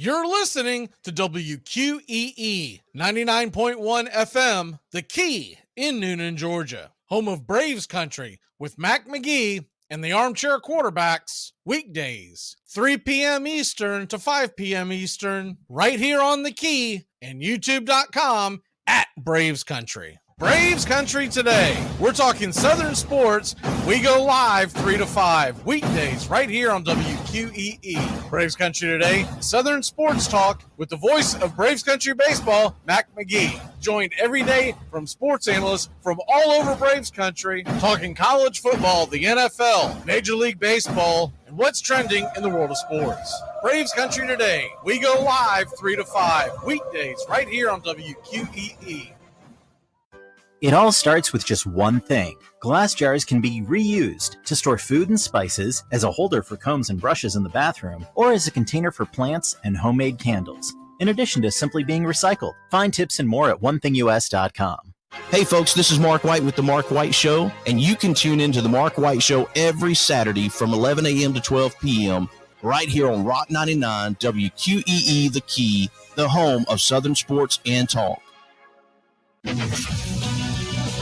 You're listening to WQEE 99.1 FM, The Key in Noonan, Georgia, home of Braves Country with Mac Magee and the Armchair Quarterbacks, weekdays, 3 p.m. Eastern to 5 p.m. Eastern, right here on The Key and YouTube.com at Braves Country. Braves Country today. We're talking Southern sports. We go live 3 to 5 weekdays right here on WQEE. Braves Country today. Southern sports talk with the voice of Braves Country baseball, Mac Magee. Joined every day from sports analysts from all over Braves Country, talking college football, the NFL, Major League Baseball, and what's trending in the world of sports. Braves Country today. We go live 3 to 5 weekdays right here on WQEE. It all starts with just one thing. Glass jars can be reused to store food and spices, as a holder for combs and brushes in the bathroom, or as a container for plants and homemade candles, in addition to simply being recycled. Find tips and more at onethingus.com. Hey folks, this is Mark White with The Mark White Show, and you can tune into The Mark White Show every Saturday from 11 a.m. to 12 p.m. right here on Rock 99 WQEE The Key, the home of Southern sports and talk.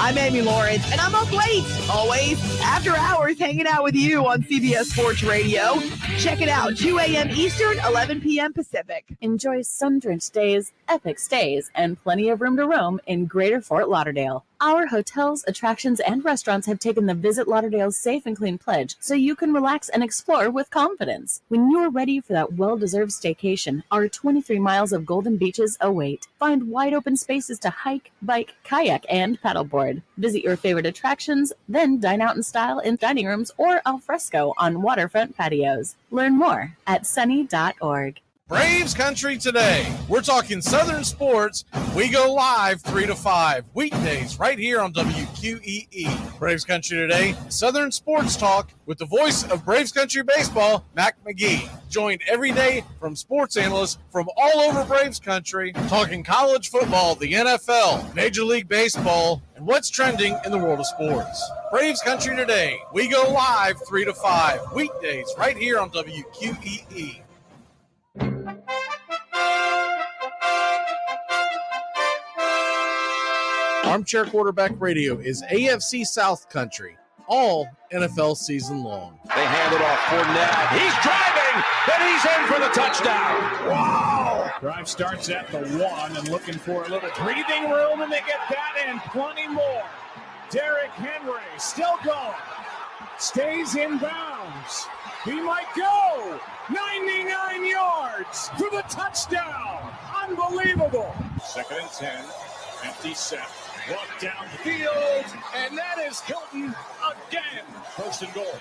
I'm Amy Lawrence, and I'm up late, always, after hours, hanging out with you on CBS Sports Radio. Check it out, 2 a.m. Eastern, 11 p.m. Pacific. Enjoy sun-drenched days, epic stays, and plenty of room to roam in Greater Fort Lauderdale. Our hotels, attractions, and restaurants have taken the Visit Lauderdale's Safe and Clean pledge, so you can relax and explore with confidence. When you're ready for that well-deserved staycation, our 23 miles of golden beaches await. Find wide-open spaces to hike, bike, kayak, and paddleboard. Visit your favorite attractions, then dine out in style in dining rooms or al fresco on waterfront patios. Learn more at sunny.org. Braves Country today. We're talking Southern sports. We go live 3 to 5 weekdays right here on WQEE. Braves Country today. Southern sports talk with the voice of Braves Country baseball, Mac Magee. Joined every day from sports analysts from all over Braves Country, talking college football, the NFL, Major League Baseball, and what's trending in the world of sports. Braves Country today. We go live 3 to 5 weekdays right here on WQEE. Armchair Quarterback Radio is AFC South Country, all NFL season long. They hand it off for Ned. He's driving, and he's in for the touchdown. Wow! Drive starts at the 1 and looking for a little breathing room, and they get that and plenty more. Derrick Henry still going. Stays in bounds. He might go. 99 yards for the touchdown. Unbelievable. 2nd and 10. Empty set. Walk down the field, and that is Hilton again. 1st and goal.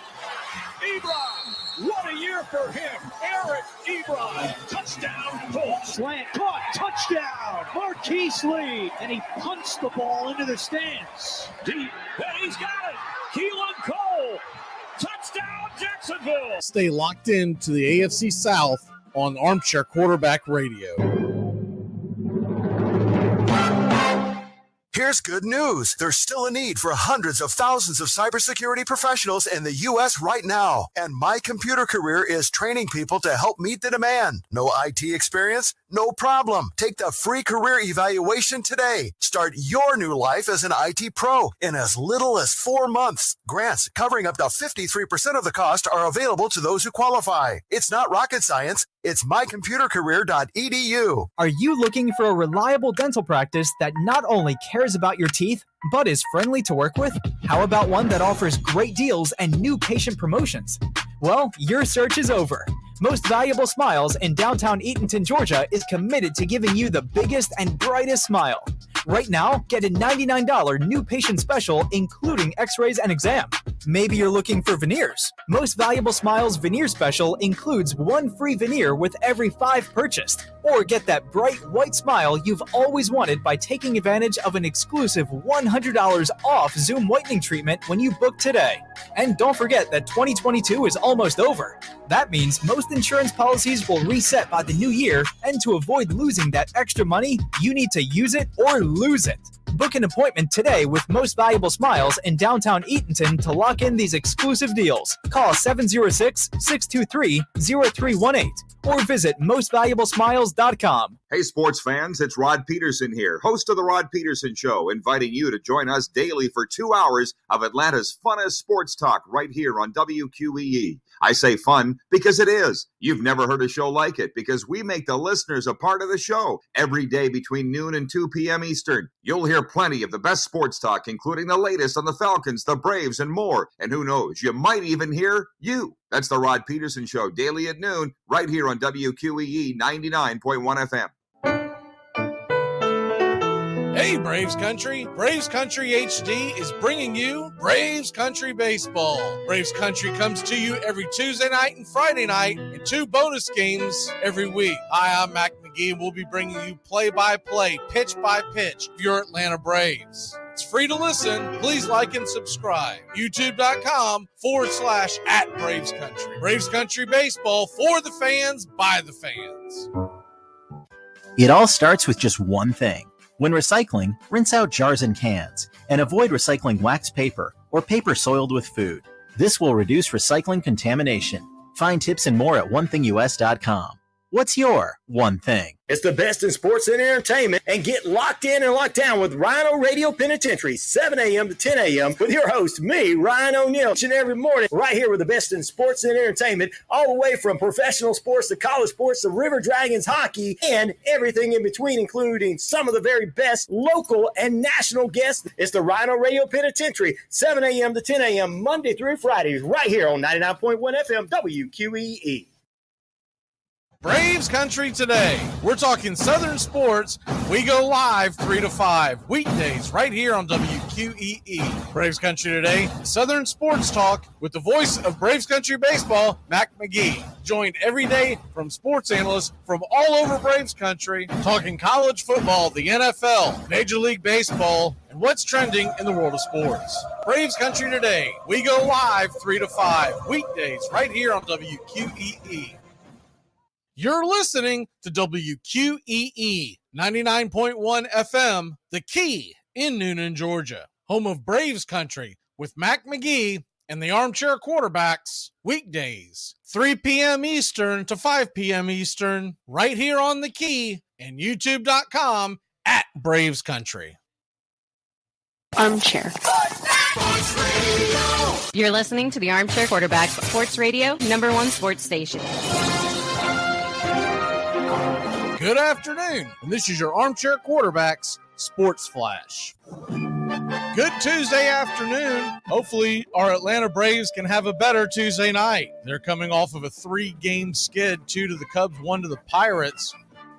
Ebron What a year for him. Eric Ebron. Touchdown, Colts. Slant caught. Touchdown. Marquise Lee. And he punched the ball into the stands. Deep. And he's got it. Keelan Cole. Touchdown, Jacksonville. Stay locked in to the AFC South on Armchair Quarterback Radio. Here's good news. There's still a need for hundreds of thousands of cybersecurity professionals in the U.S. right now. And My Computer Career is training people to help meet the demand. No IT experience? No problem. Take the free career evaluation today. Start your new life as an IT pro in as little as 4 months. Grants covering up to 53% of the cost are available to those who qualify. It's not rocket science. It's mycomputercareer.edu. Are you looking for a reliable dental practice that not only cares about your teeth, but is friendly to work with? How about one that offers great deals and new patient promotions? Well, your search is over. Most Valuable Smiles in downtown Eatonton, Georgia is committed to giving you the biggest and brightest smile. Right now, get a $99 new patient special, including x-rays and exam. Maybe you're looking for veneers. Most Valuable Smiles veneer special includes 1 free veneer with every 5 purchased. Or get that bright white smile you've always wanted by taking advantage of an exclusive $100 off Zoom whitening treatment when you book today. And don't forget that 2022 is almost over. That means most insurance policies will reset by the new year, and to avoid losing that extra money, you need to use it or lose it. Book an appointment today with Most Valuable Smiles in downtown Eatonton to lock in these exclusive deals. Call 706-623-0318 or visit mostvaluablesmiles.com. Hey, sports fans, it's Rod Peterson here, host of The Rod Peterson Show, inviting you to join us daily for 2 hours of Atlanta's funnest sports talk right here on WQEE. I say fun because it is. You've never heard a show like it because we make the listeners a part of the show every day between noon and 2 p.m. Eastern. You'll hear plenty of the best sports talk, including the latest on the Falcons, the Braves, and more. And who knows, you might even hear you. That's The Rod Peterson Show, daily at noon, right here on WQEE 99.1 FM. Hey, Braves Country. Braves Country HD is bringing you Braves Country Baseball. Braves Country comes to you every Tuesday night and Friday night and 2 bonus games every week. Hi, I'm Mac Magee, and we'll be bringing you play-by-play, pitch-by-pitch of your Atlanta Braves. It's free to listen. Please like and subscribe. YouTube.com/@Braves Country. Braves Country Baseball for the fans, by the fans. It all starts with just one thing. When recycling, rinse out jars and cans, and avoid recycling wax paper or paper soiled with food. This will reduce recycling contamination. Find tips and more at onethingus.com. What's your one thing? It's the best in sports and entertainment, and get locked in and locked down with Rhino Radio Penitentiary, 7 a.m. to 10 a.m. with your host, me, Ryan O'Neill, each and every morning, right here with the best in sports and entertainment, all the way from professional sports to college sports to River Dragons hockey and everything in between, including some of the very best local and national guests. It's the Rhino Radio Penitentiary, 7 a.m. to 10 a.m. Monday through Friday, right here on 99.1 FM WQEE. Braves Country today. We're talking Southern sports. We go live 3 to 5 weekdays right here on WQEE. Braves Country today, Southern sports talk with the voice of Braves Country baseball, Mac Magee. Joined every day from sports analysts from all over Braves Country, talking college football, the NFL, Major League Baseball, and what's trending in the world of sports. Braves Country today. We go live 3 to 5 weekdays right here on WQEE. You're listening to WQEE 99.1 FM, The Key in Noonan, Georgia, home of Braves Country with Mac Magee and the Armchair Quarterbacks, weekdays, 3 p.m. Eastern to 5 p.m. Eastern, right here on The Key and YouTube.com/Braves Country. Armchair. You're listening to the Armchair Quarterbacks Sports Radio, #1 sports station. Good afternoon, and this is your Armchair Quarterbacks Sports Flash. Good Tuesday afternoon. Hopefully, our Atlanta Braves can have a better Tuesday night. They're coming off of a 3-game skid, 2 to the Cubs, 1 to the Pirates.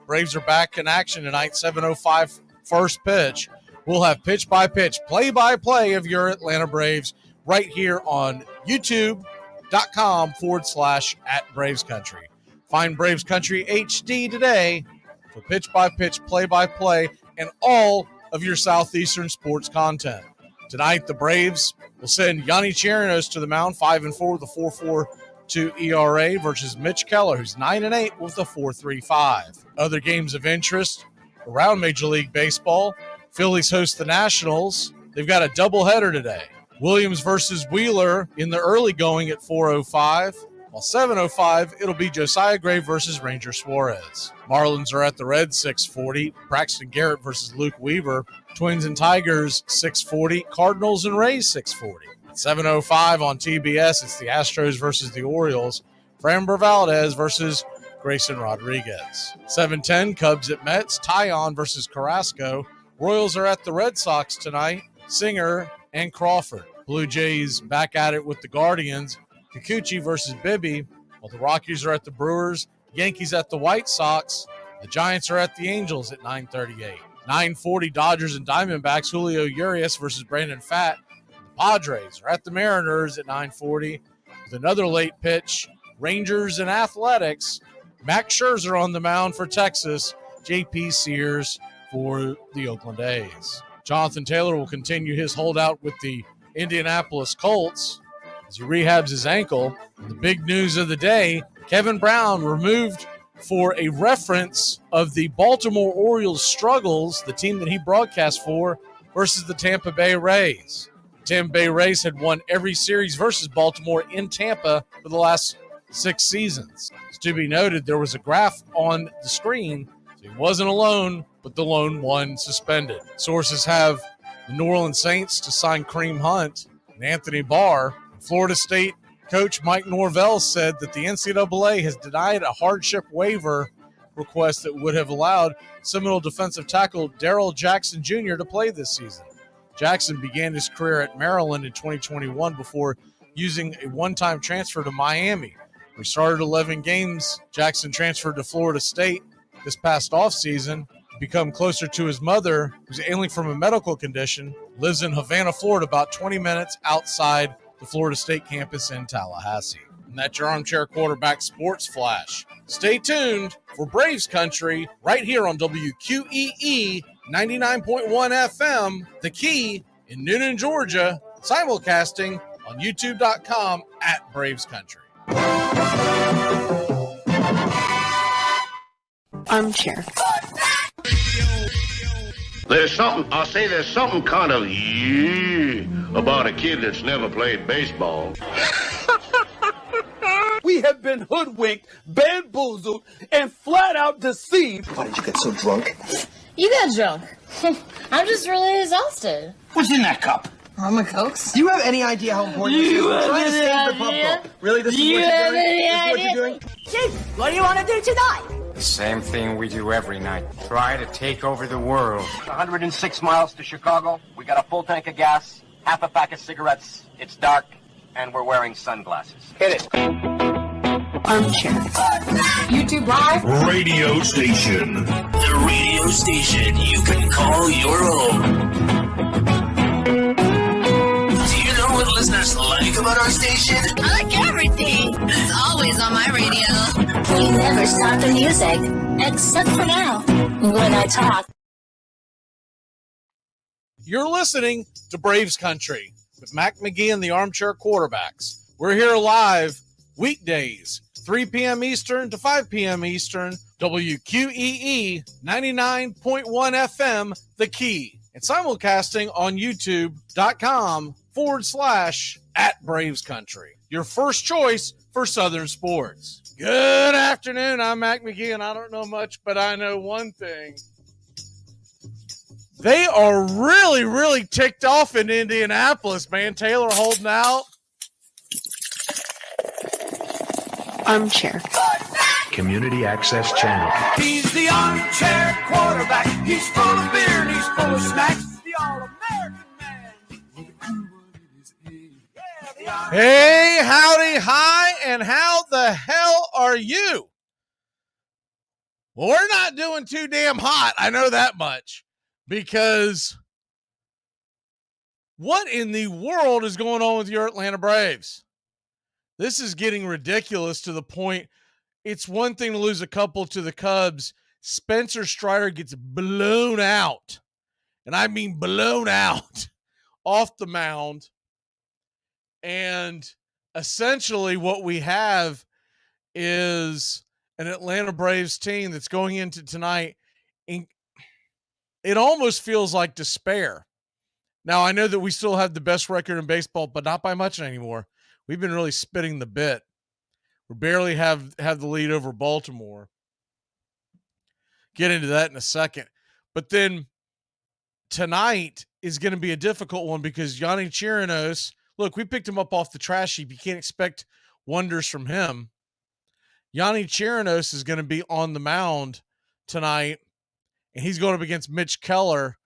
Braves are back in action tonight, 7:05 first pitch. We'll have pitch-by-pitch, play-by-play of your Atlanta Braves right here on YouTube youtube.com/@BravesCountry. Find Braves Country HD today for pitch-by-pitch, play-by-play, and all of your Southeastern sports content. Tonight, the Braves will send Yanni Chirinos to the mound, 5-4 with a 4.42 ERA versus Mitch Keller, who's 9-8 with a 4.35. Other games of interest around Major League Baseball. Phillies host the Nationals. They've got a doubleheader today. Williams versus Wheeler in the early going at 4:05. While 7:05, it'll be Josiah Gray versus Ranger Suarez. Marlins are at the Reds, 6:40. Braxton Garrett versus Luke Weaver. Twins and Tigers, 6:40. Cardinals and Rays, 6:40. At 7:05 on TBS, it's the Astros versus the Orioles. Framber Valdez versus Grayson Rodriguez. 7:10, Cubs at Mets. Tyon versus Carrasco. Royals are at the Red Sox tonight. Singer and Crawford. Blue Jays back at it with the Guardians. Kikuchi versus Bibby, while the Rockies are at the Brewers, Yankees at the White Sox, the Giants are at the Angels at 9:38. 9:40, Dodgers and Diamondbacks, Julio Urias versus Brandon Pfaadt. The Padres are at the Mariners at 9:40. With another late pitch, Rangers and Athletics, Max Scherzer on the mound for Texas, J.P. Sears for the Oakland A's. Jonathan Taylor will continue his holdout with the Indianapolis Colts as he rehabs his ankle. The big news of the day, Kevin Brown removed for a reference of the Baltimore Orioles' struggles, the team that he broadcast for, versus the Tampa Bay Rays. The Tampa Bay Rays had won every series versus Baltimore in Tampa for the last 6 seasons. It's to be noted, there was a graph on the screen, so he wasn't alone, but the lone one suspended. Sources have the New Orleans Saints to sign Kareem Hunt and Anthony Barr. Florida State coach Mike Norvell said that the NCAA has denied a hardship waiver request that would have allowed Seminole defensive tackle Darrell Jackson Jr. to play this season. Jackson began his career at Maryland in 2021 before using a one-time transfer to Miami. We started 11 games. Jackson transferred to Florida State this past offseason to become closer to his mother, who's ailing from a medical condition, lives in Havana, Florida, about 20 minutes outside the Florida State campus in Tallahassee. And that's your Armchair Quarterback Sports Flash. Stay tuned for Braves Country right here on WQEE 99.1 FM, The Key in Noonan, Georgia, simulcasting on youtube.com/Braves Country. Armchair. There's something kind of about a kid that's never played baseball. We have been hoodwinked, bamboozled, and flat out deceived. Why did you get so drunk? You got drunk. I'm just really exhausted. What's in that cup? Rum and Cokes. Do you have any idea how important this is? We're trying to save the pub. Really? This is what you're doing? Chief, what do you want to do tonight? The same thing we do every night. Try to take over the world. 106 miles to Chicago. We got a full tank of gas, half a pack of cigarettes. It's dark, and we're wearing sunglasses. Hit it. Armchair. YouTube Live. Radio station. The radio station you can call your own. Do you know what listeners like about our station? I like everything. It's always on my radio. We never stop the music, except for now, when I talk. You're listening to Braves Country with Mac Magee and the Armchair Quarterbacks. We're here live weekdays, 3 p.m. Eastern to 5 p.m. Eastern, WQEE 99.1 FM, The Key, and simulcasting on youtube.com/@Braves Country. Your first choice for Southern sports. Good afternoon. I'm Mac Magee, and I don't know much, but I know one thing. They are really, really ticked off in Indianapolis, man. Taylor holding out. Armchair. Community Access Channel. He's the armchair quarterback. He's full of beer and he's full of snacks. The all-American man. Hey, howdy, hi, and how the hell are you? Well, we're not doing too damn hot. I know that much. Because what in the world is going on with your Atlanta Braves? This is getting ridiculous to the point it's one thing to lose a couple to the Cubs. Spencer Strider gets blown out, and I mean blown out, off the mound. And essentially what we have is an Atlanta Braves team that's going into tonight. It almost feels like despair. Now, I know that we still have the best record in baseball, but not by much anymore. We've been really spitting the bit. We barely have the lead over Baltimore. Get into that in a second. But then tonight is going to be a difficult one because Yanni Chirinos, look, we picked him up off the trash heap. You can't expect wonders from him. Yanni Chirinos is going to be on the mound tonight, and he's going up against Mitch Keller.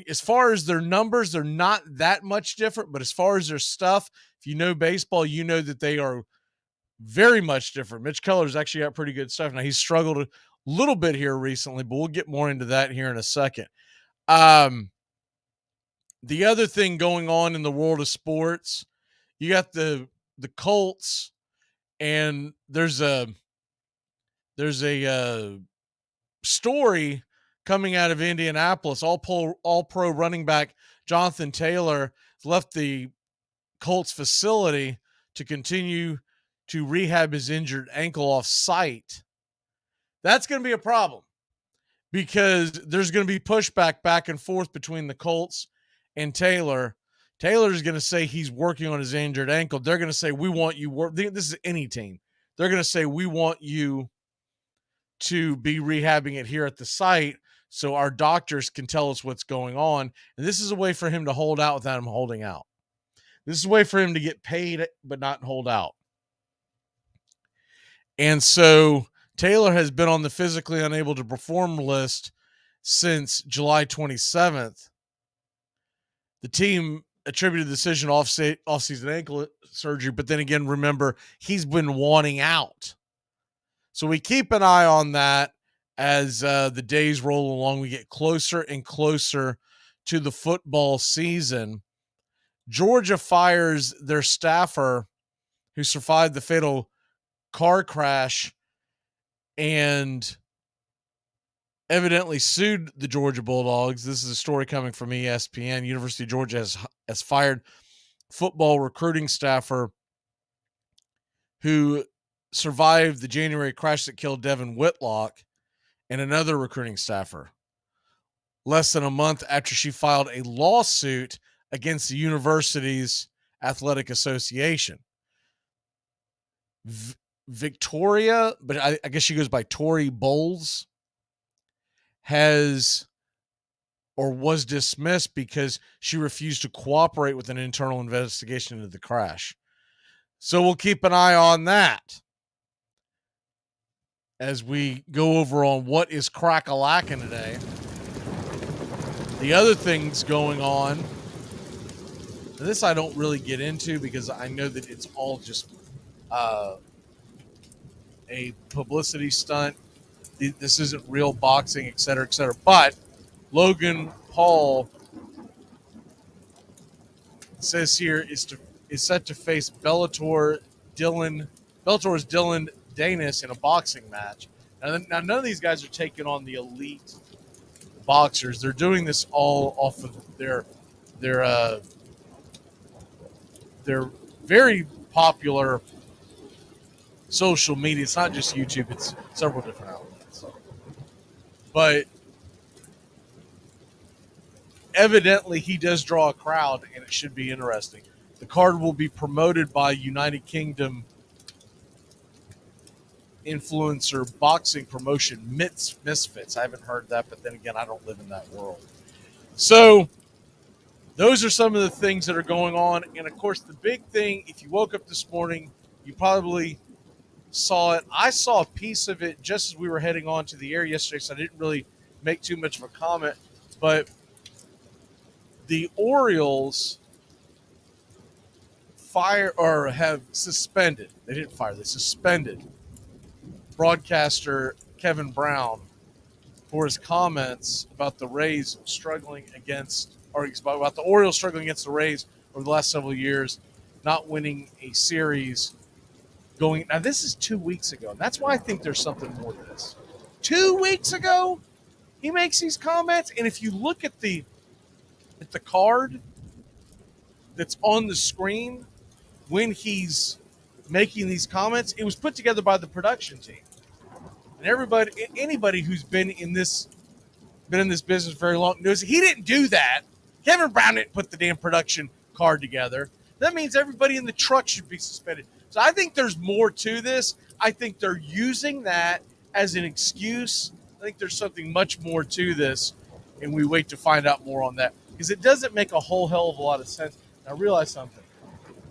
As far as their numbers, they're not that much different, but as far as their stuff, if you know baseball, you know that they are very much different. Mitch Keller's actually got pretty good stuff. Now, he's struggled a little bit here recently, but we'll get more into that here in a second. The other thing going on in the world of sports, you got the Colts, and there's a story coming out of Indianapolis. All pro running back Jonathan Taylor left the Colts facility to continue to rehab his injured ankle off site. That's going to be a problem because there's going to be pushback back and forth between the Colts and Taylor. Taylor's going to say he's working on his injured ankle. They're going to say, we want you This is any team. They're going to say, we want you to be rehabbing it here at the site so our doctors can tell us what's going on. And this is a way for him to hold out without him holding out. This is a way for him to get paid but not hold out. And so Taylor has been on the physically unable to perform list since July 27th. The team attributed the decision to off-season ankle surgery, but then again, remember, he's been wanting out. So we keep an eye on that as the days roll along. We get closer and closer to the football season. Georgia fires their staffer who survived the fatal car crash and evidently sued the Georgia Bulldogs. This is a story coming from ESPN. University of Georgia has fired football recruiting staffer who survived the January crash that killed Devin Whitlock and another recruiting staffer less than a month after she filed a lawsuit against the university's athletic association. Victoria, but I guess she goes by Tori Bowles, was dismissed because she refused to cooperate with an internal investigation into the crash. So we'll keep an eye on that as we go over on what is crack-a-lackin' today. The other things going on, and this I don't really get into because I know that it's all just a publicity stunt. This isn't real boxing, et cetera, et cetera. But Logan Paul says here is set to face Bellator's Dylan Danis in a boxing match. Now, none of these guys are taking on the elite boxers. They're doing this all off of their very popular social media. It's not just YouTube, it's several different outlets. But evidently he does draw a crowd, and it should be interesting. The card will be promoted by United Kingdom influencer boxing promotion Misfits. I haven't heard that, but then again, I don't live in that world. So those are some of the things that are going on. And of course, the big thing, if you woke up this morning, you probably saw it. I saw a piece of it just as we were heading on to the air yesterday, so I didn't really make too much of a comment. But the Orioles have suspended. They didn't fire. They suspended broadcaster Kevin Brown for his comments about the Rays struggling against, or about the Orioles struggling against the Rays over the last several years, not winning a series going. Now, this is 2 weeks ago. And that's why I think there's something more to this. 2 weeks ago, he makes these comments. And if you look at the card that's on the screen when he's making these comments, it was put together by the production team. And anybody who's been in this business very long knows he didn't do that. Kevin Brown didn't put the damn production card together. That means everybody in the truck should be suspended. So I think there's more to this. I think they're using that as an excuse. I think there's something much more to this, and we wait to find out more on that because it doesn't make a whole hell of a lot of sense. Now, realize something.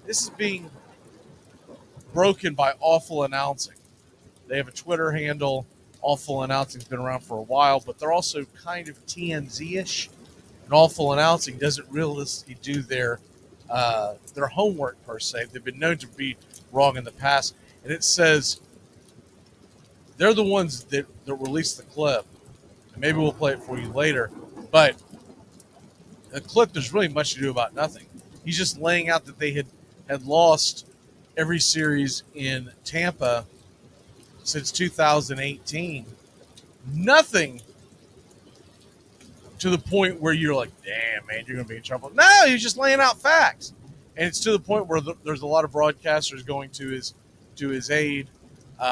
This is being broken by Awful Announcing. They have a Twitter handle. Awful Announcing's been around for a while, but they're also kind of TMZ-ish. And Awful Announcing doesn't realistically do their homework, per se. They've been known to be wrong in the past. And it says they're the ones that released the clip. And maybe we'll play it for you later. But the clip, there's really much to do about nothing. He's just laying out that they had lost every series in Tampa since 2018. Nothing to the point where you're like, damn, man, you're going to be in trouble. No, he's just laying out facts. And it's to the point where there's a lot of broadcasters going to his aid.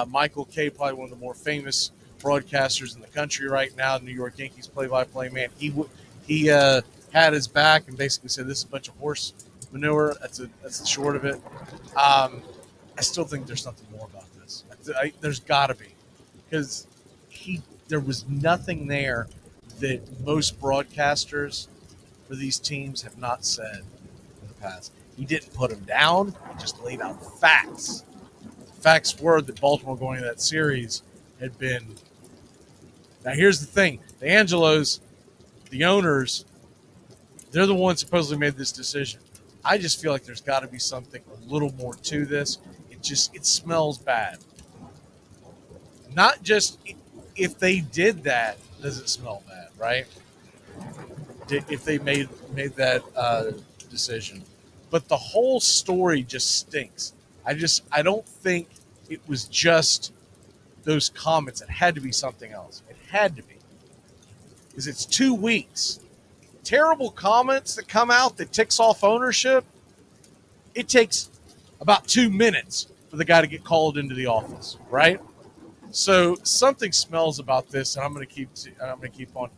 Michael Kay, probably one of the more famous broadcasters in the country right now, New York Yankees play-by-play man. He had his back and basically said, this is a bunch of horse manure. That's the short of it. I still think there's something more about this. There's got to be, because there was nothing there that most broadcasters for these teams have not said in the past. He didn't put them down. He just laid out facts. The facts were that Baltimore going to that series had been. Now, here's the thing. The Angelos, the owners, they're the ones supposedly made this decision. I just feel like there's got to be something a little more to this. It smells bad. Not just if they did that, does it smell bad, right? If they made that decision. But the whole story just stinks. I don't think it was just those comments. It had to be something else. It had to be. Because it's 2 weeks. Terrible comments that come out that ticks off ownership. It takes about 2 minutes for the guy to get called into the office, right? So something smells about this, and I'm going to keep on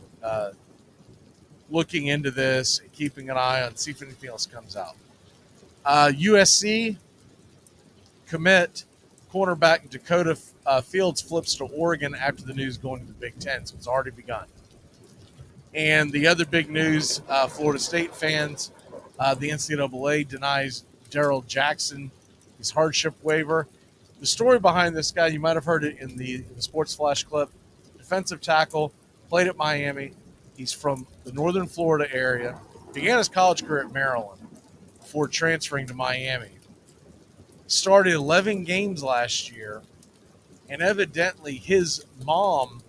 looking into this and keeping an eye on, see if anything else comes out. USC commit cornerback Dakota Fields flips to Oregon after the news going to the Big Ten, so it's already begun. And the other big news, Florida State fans, the NCAA denies Darrell Jackson his hardship waiver. The story behind this guy, you might have heard it in the Sports Flash clip. Defensive tackle, played at Miami. He's from the northern Florida area. Began his college career at Maryland before transferring to Miami. Started 11 games last year, and evidently his mom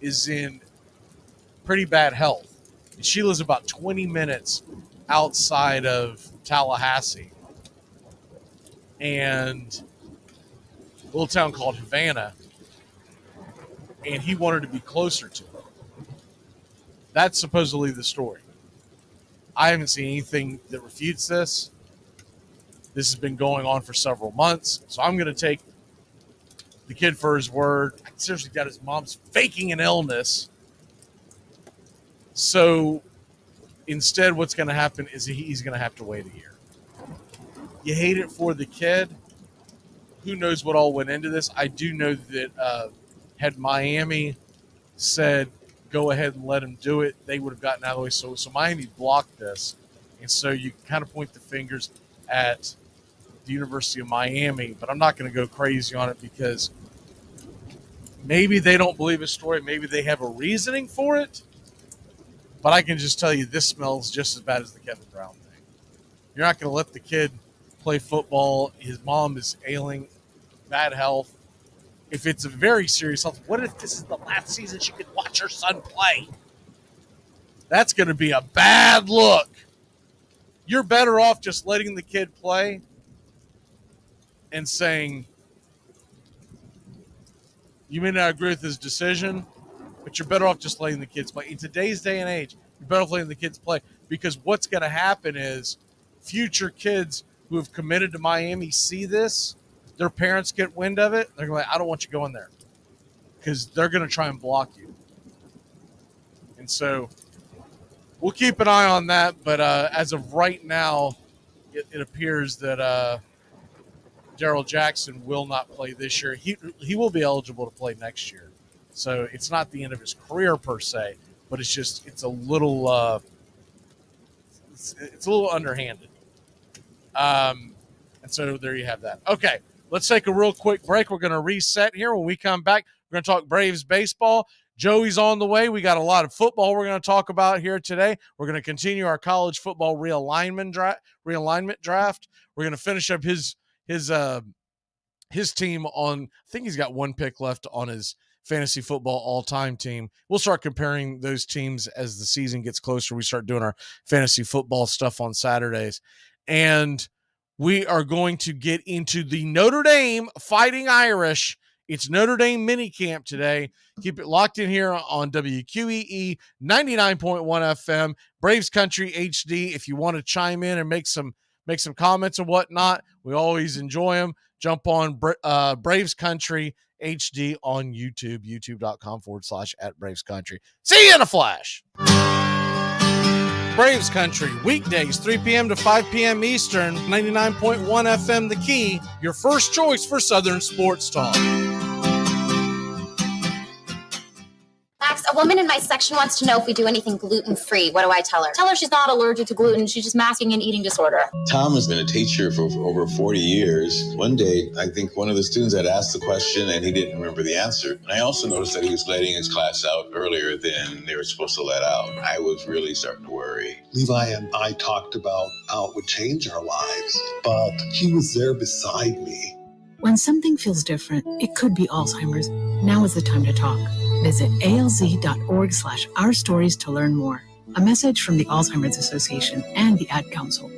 is in pretty bad health. She lives about 20 minutes outside of Tallahassee. And a little town called Havana, and he wanted to be closer to her. That's supposedly the story. I haven't seen anything that refutes this. This has been going on for several months, so I'm going to take the kid for his word. I seriously doubt his mom's faking an illness. So instead, what's going to happen is he's going to have to wait a year. You hate it for the kid. Who knows what all went into this? I do know that had Miami said, go ahead and let him do it, they would have gotten out of the way. So Miami blocked this. And so you kind of point the fingers at the University of Miami, but I'm not going to go crazy on it because maybe they don't believe his story. Maybe they have a reasoning for it. But I can just tell you this smells just as bad as the Kevin Brown thing. You're not going to let the kid play football. His mom is ailing, bad health. If it's a very serious health, what if this is the last season she could watch her son play? That's going to be a bad look. You're better off just letting the kid play and saying, You may not agree with his decision, but you're better off just letting the kids play. In today's day and age, you're better off letting the kids play, because what's going to happen is future kids who have committed to Miami see this, their parents get wind of it, they're going to be like, I don't want you going there, because they're going to try and block you. And so we'll keep an eye on that, but as of right now, it appears that Darrell Jackson will not play this year. He will be eligible to play next year. So it's not the end of his career per se, but it's a little it's a little underhanded. And so there you have that. Okay, let's take a real quick break. We're going to reset here. When we come back, we're going to talk Braves baseball. Joey's on the way. We got a lot of football we're going to talk about here today. We're going to continue our college football realignment draft. We're going to finish up his team on, I think he's got one pick left on his fantasy football all-time team. We'll start comparing those teams as the season gets closer. We start doing our fantasy football stuff on Saturdays. And we are going to get into the Notre Dame Fighting Irish. It's Notre Dame minicamp today. Keep it locked in here on WQEE 99.1 FM, Braves Country HD. If you want to chime in and make some comments and whatnot, we always enjoy them. Jump on Braves Country HD on YouTube, youtube.com/@Braves Country. See you in a flash. Braves Country, weekdays, 3 p.m. to 5 p.m. Eastern, 99.1 FM The Key, your first choice for Southern sports talk. Max, a woman in my section wants to know if we do anything gluten-free. What do I tell her? Tell her she's not allergic to gluten. She's just masking an eating disorder. Tom has been a teacher for over 40 years. One day, I think one of the students had asked the question and he didn't remember the answer. And I also noticed that he was letting his class out earlier than they were supposed to let out. I was really starting to worry. Levi and I talked about how it would change our lives, but he was there beside me. When something feels different, it could be Alzheimer's. Now is the time to talk. Visit alz.org/ourstories to learn more. A message from the Alzheimer's Association and the Ad Council.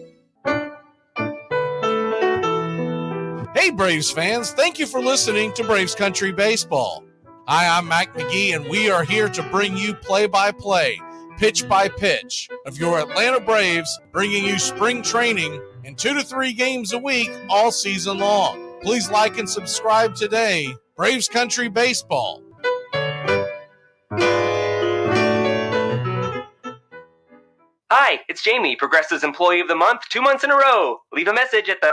Hey, Braves fans. Thank you for listening to Braves Country Baseball. Hi, I'm Mac Magee, and we are here to bring you play-by-play, pitch-by-pitch of your Atlanta Braves, bringing you spring training and 2 to 3 games a week all season long. Please like and subscribe today. Braves Country Baseball. Hi, it's Jamie, Progressive's Employee of the Month, 2 months in a row. Leave a message at the...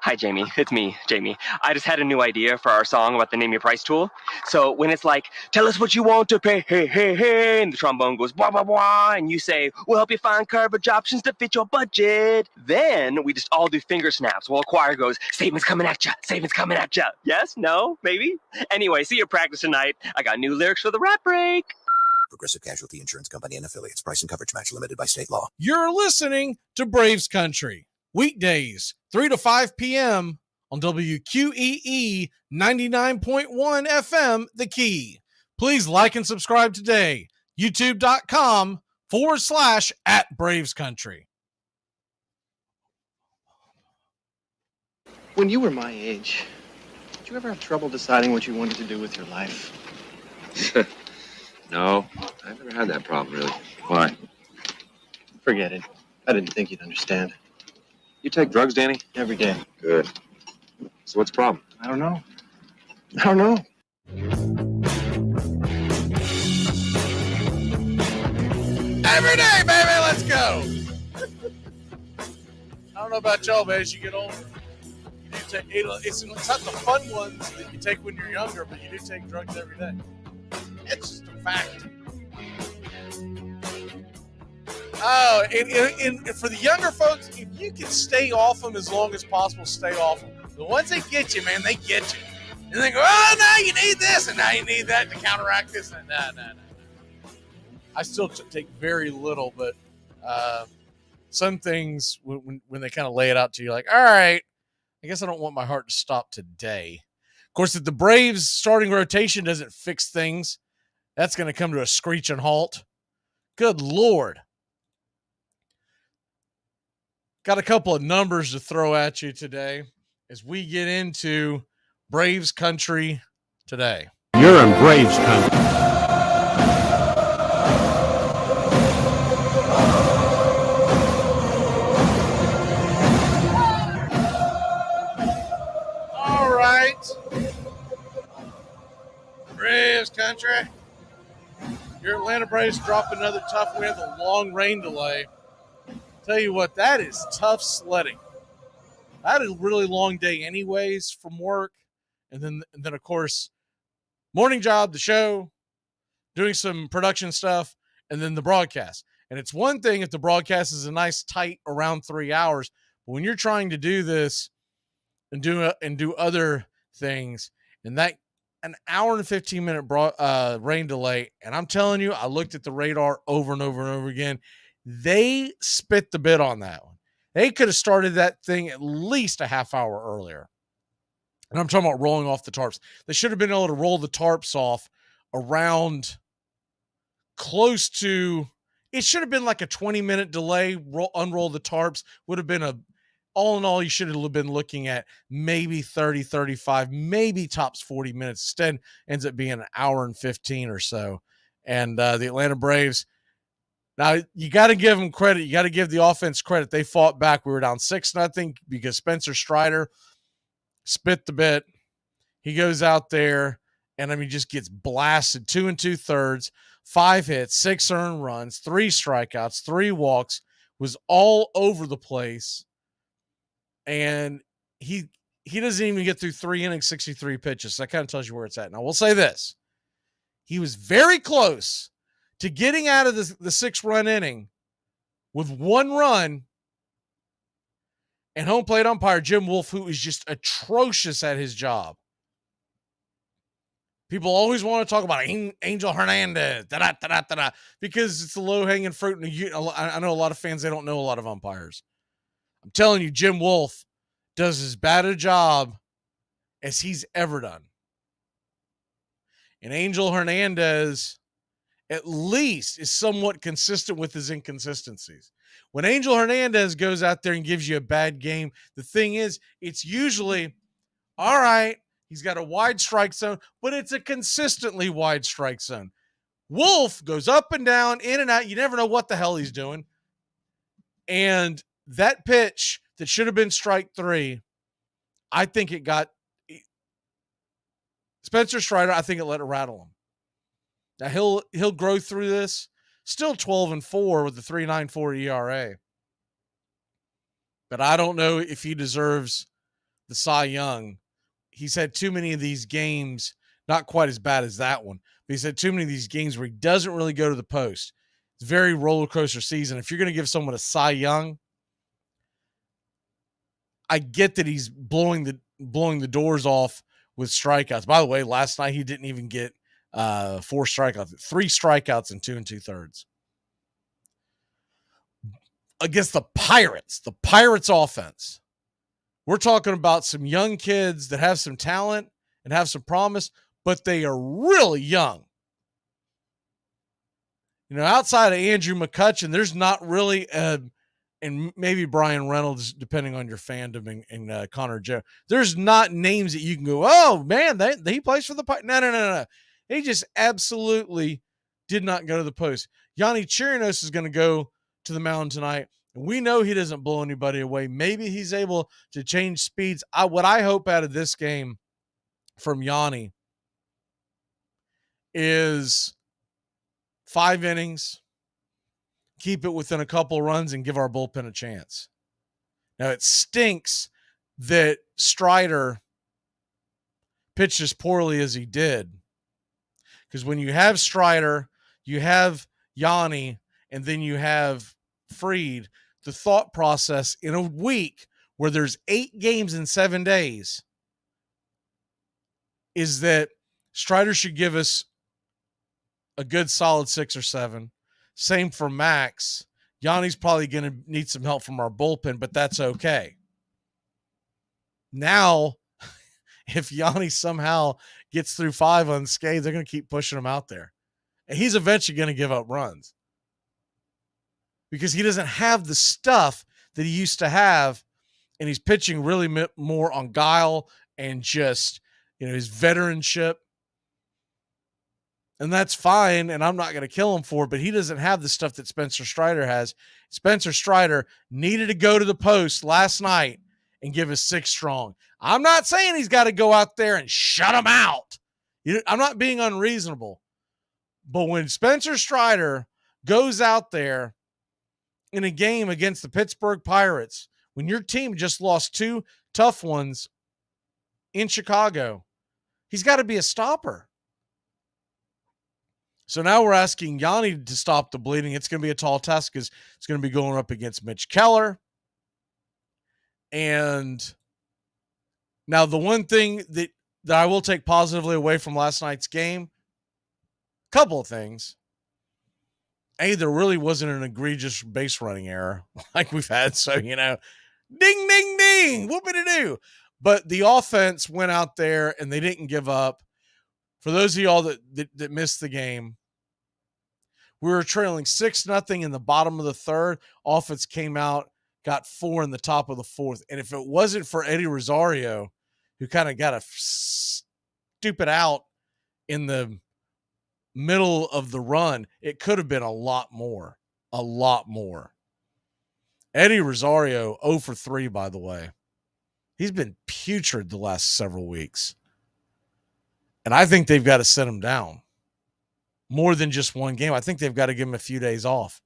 Hi, Jamie. It's me, Jamie. I just had a new idea for our song about the Name Your Price tool. So when it's like, tell us what you want to pay, hey, hey, hey, and the trombone goes, blah, blah, blah, and you say, we'll help you find coverage options to fit your budget. Then we just all do finger snaps while a choir goes, statements coming at ya, statements coming at ya. Yes? No? Maybe? Anyway, see you practice tonight. I got new lyrics for the rap break. Progressive Casualty Insurance Company and Affiliates. Price and coverage match limited by state law. You're listening to Braves Country. Weekdays, 3 to 5 p.m. on WQEE 99.1 FM, The Key. Please like and subscribe today. YouTube.com/@Braves Country. When you were my age, did you ever have trouble deciding what you wanted to do with your life? No, I've never had that problem, really. Why? Forget it. I didn't think you'd understand. You take drugs, Danny? Every day. Good. So what's the problem? I don't know. Every day, baby, let's go. I don't know about y'all, but as you get older, you do take, it's not the fun ones that you take when you're younger, but you do take drugs every day. It's just a fact. Oh, and for the younger folks, if you can stay off them as long as possible, stay off them. The ones that get you, man, they get you. And they go, oh, now you need this, and now you need that to counteract this. And no. I still take very little, but some things, when they kind of lay it out to you, like, all right, I guess I don't want my heart to stop today. Of course, if the Braves starting rotation doesn't fix things, that's going to come to a screeching halt. Good Lord. Got a couple of numbers to throw at you today as we get into Braves Country today. You're in Braves country. All right. Braves country. Your Atlanta Braves drop another tough win with a long rain delay. Tell you what, that is tough sledding. I had a really long day anyways from work. And then of course, morning job, the show, doing some production stuff, and then the broadcast. And it's one thing if the broadcast is a nice tight around 3 hours, but when you're trying to do this and do other things, and that an hour and 15-minute rain delay, and I'm telling you, I looked at the radar over and over and over again. They spit the bit on that one. They could have started that thing at least a half hour earlier. And I'm talking about rolling off the tarps. They should have been able to roll the tarps off around close to, it should have been like a 20-minute delay, unroll the tarps. Would have been all in all, you should have been looking at maybe 30, 35, maybe tops 40 minutes. Instead, ends up being an hour and 15 or so. And the Atlanta Braves, now you got to give them credit. You got to give the offense credit. They fought back. We were down 6-0 because Spencer Strider spit the bit. He goes out there and just gets blasted 2 2/3, 5 hits, 6 earned runs, 3 strikeouts, 3 walks, was all over the place. And he doesn't even get through 3 innings, 63 pitches. So that kind of tells you where it's at. Now we'll say this. He was very close to getting out of the 6-run inning with 1 run. And home plate umpire Jim Wolf, who is just atrocious at his job. People always want to talk about Angel Hernandez, because it's the low-hanging fruit. And I know a lot of fans, they don't know a lot of umpires. I'm telling you, Jim Wolf does as bad a job as he's ever done. And Angel Hernandez, at least, is somewhat consistent with his inconsistencies. When Angel Hernandez goes out there and gives you a bad game, the thing is, it's usually, all right, he's got a wide strike zone, but it's a consistently wide strike zone. Wolf goes up and down, in and out. You never know what the hell he's doing. And that pitch that should have been strike 3, I think it got Spencer Strider, I think it let it rattle him. Now he'll grow through this. Still 12-4 with the 3.94 ERA. But I don't know if he deserves the Cy Young. He's had too many of these games, not quite as bad as that one, but he's had too many of these games where he doesn't really go to the post. It's a very roller coaster season. If you're going to give someone a Cy Young, I get that he's blowing the doors off with strikeouts. By the way, last night he didn't even get 4 strikeouts, 3 strikeouts in 2 2/3 against the Pirates offense. We're talking about some young kids that have some talent and have some promise, but they are really young. Outside of Andrew McCutchen, there's not really and maybe Brian Reynolds, depending on your fandom, and Connor Joe. There's not names that you can go, oh man, he plays for the Pirates. No. He just absolutely did not go to the post. Yanni Chirinos is going to go to the mound tonight, and we know he doesn't blow anybody away. Maybe he's able to change speeds. What I hope out of this game from Yanni is 5 innings, keep it within a couple runs, and give our bullpen a chance. Now, it stinks that Strider pitched as poorly as he did. Because when you have Strider, you have Yanni, and then you have Fried, the thought process in a week where there's 8 games in 7 days is that Strider should give us a good solid 6 or 7. Same for Max. Yanni's probably going to need some help from our bullpen, but that's okay. Now, if Yanni somehow gets through 5 unscathed, they're going to keep pushing him out there. And he's eventually going to give up runs because he doesn't have the stuff that he used to have, and he's pitching really more on guile and just, his veteranship. And that's fine, and I'm not going to kill him for it, but he doesn't have the stuff that Spencer Strider has. Spencer Strider needed to go to the post last night and give us 6 strong. I'm not saying he's got to go out there and shut him out. I'm not being unreasonable. But when Spencer Strider goes out there in a game against the Pittsburgh Pirates, when your team just lost 2 tough ones in Chicago, he's got to be a stopper. So now we're asking Yanni to stop the bleeding. It's going to be a tall task because it's going to be going up against Mitch Keller. And now the one thing that I will take positively away from last night's game, a couple of things. A, there really wasn't an egregious base running error like we've had. So, ding, ding, ding, whoopity-doo. But the offense went out there and they didn't give up. For those of y'all that missed the game, we were trailing 6-0 in the bottom of the third. Offense came out, got 4 in the top of the fourth. And if it wasn't for Eddie Rosario, who kind of got a stupid out in the middle of the run, it could have been a lot more. Eddie Rosario, 0 for 3, by the way. He's been putrid the last several weeks. And I think they've got to set him down. More than just one game. I think they've got to give him a few days off.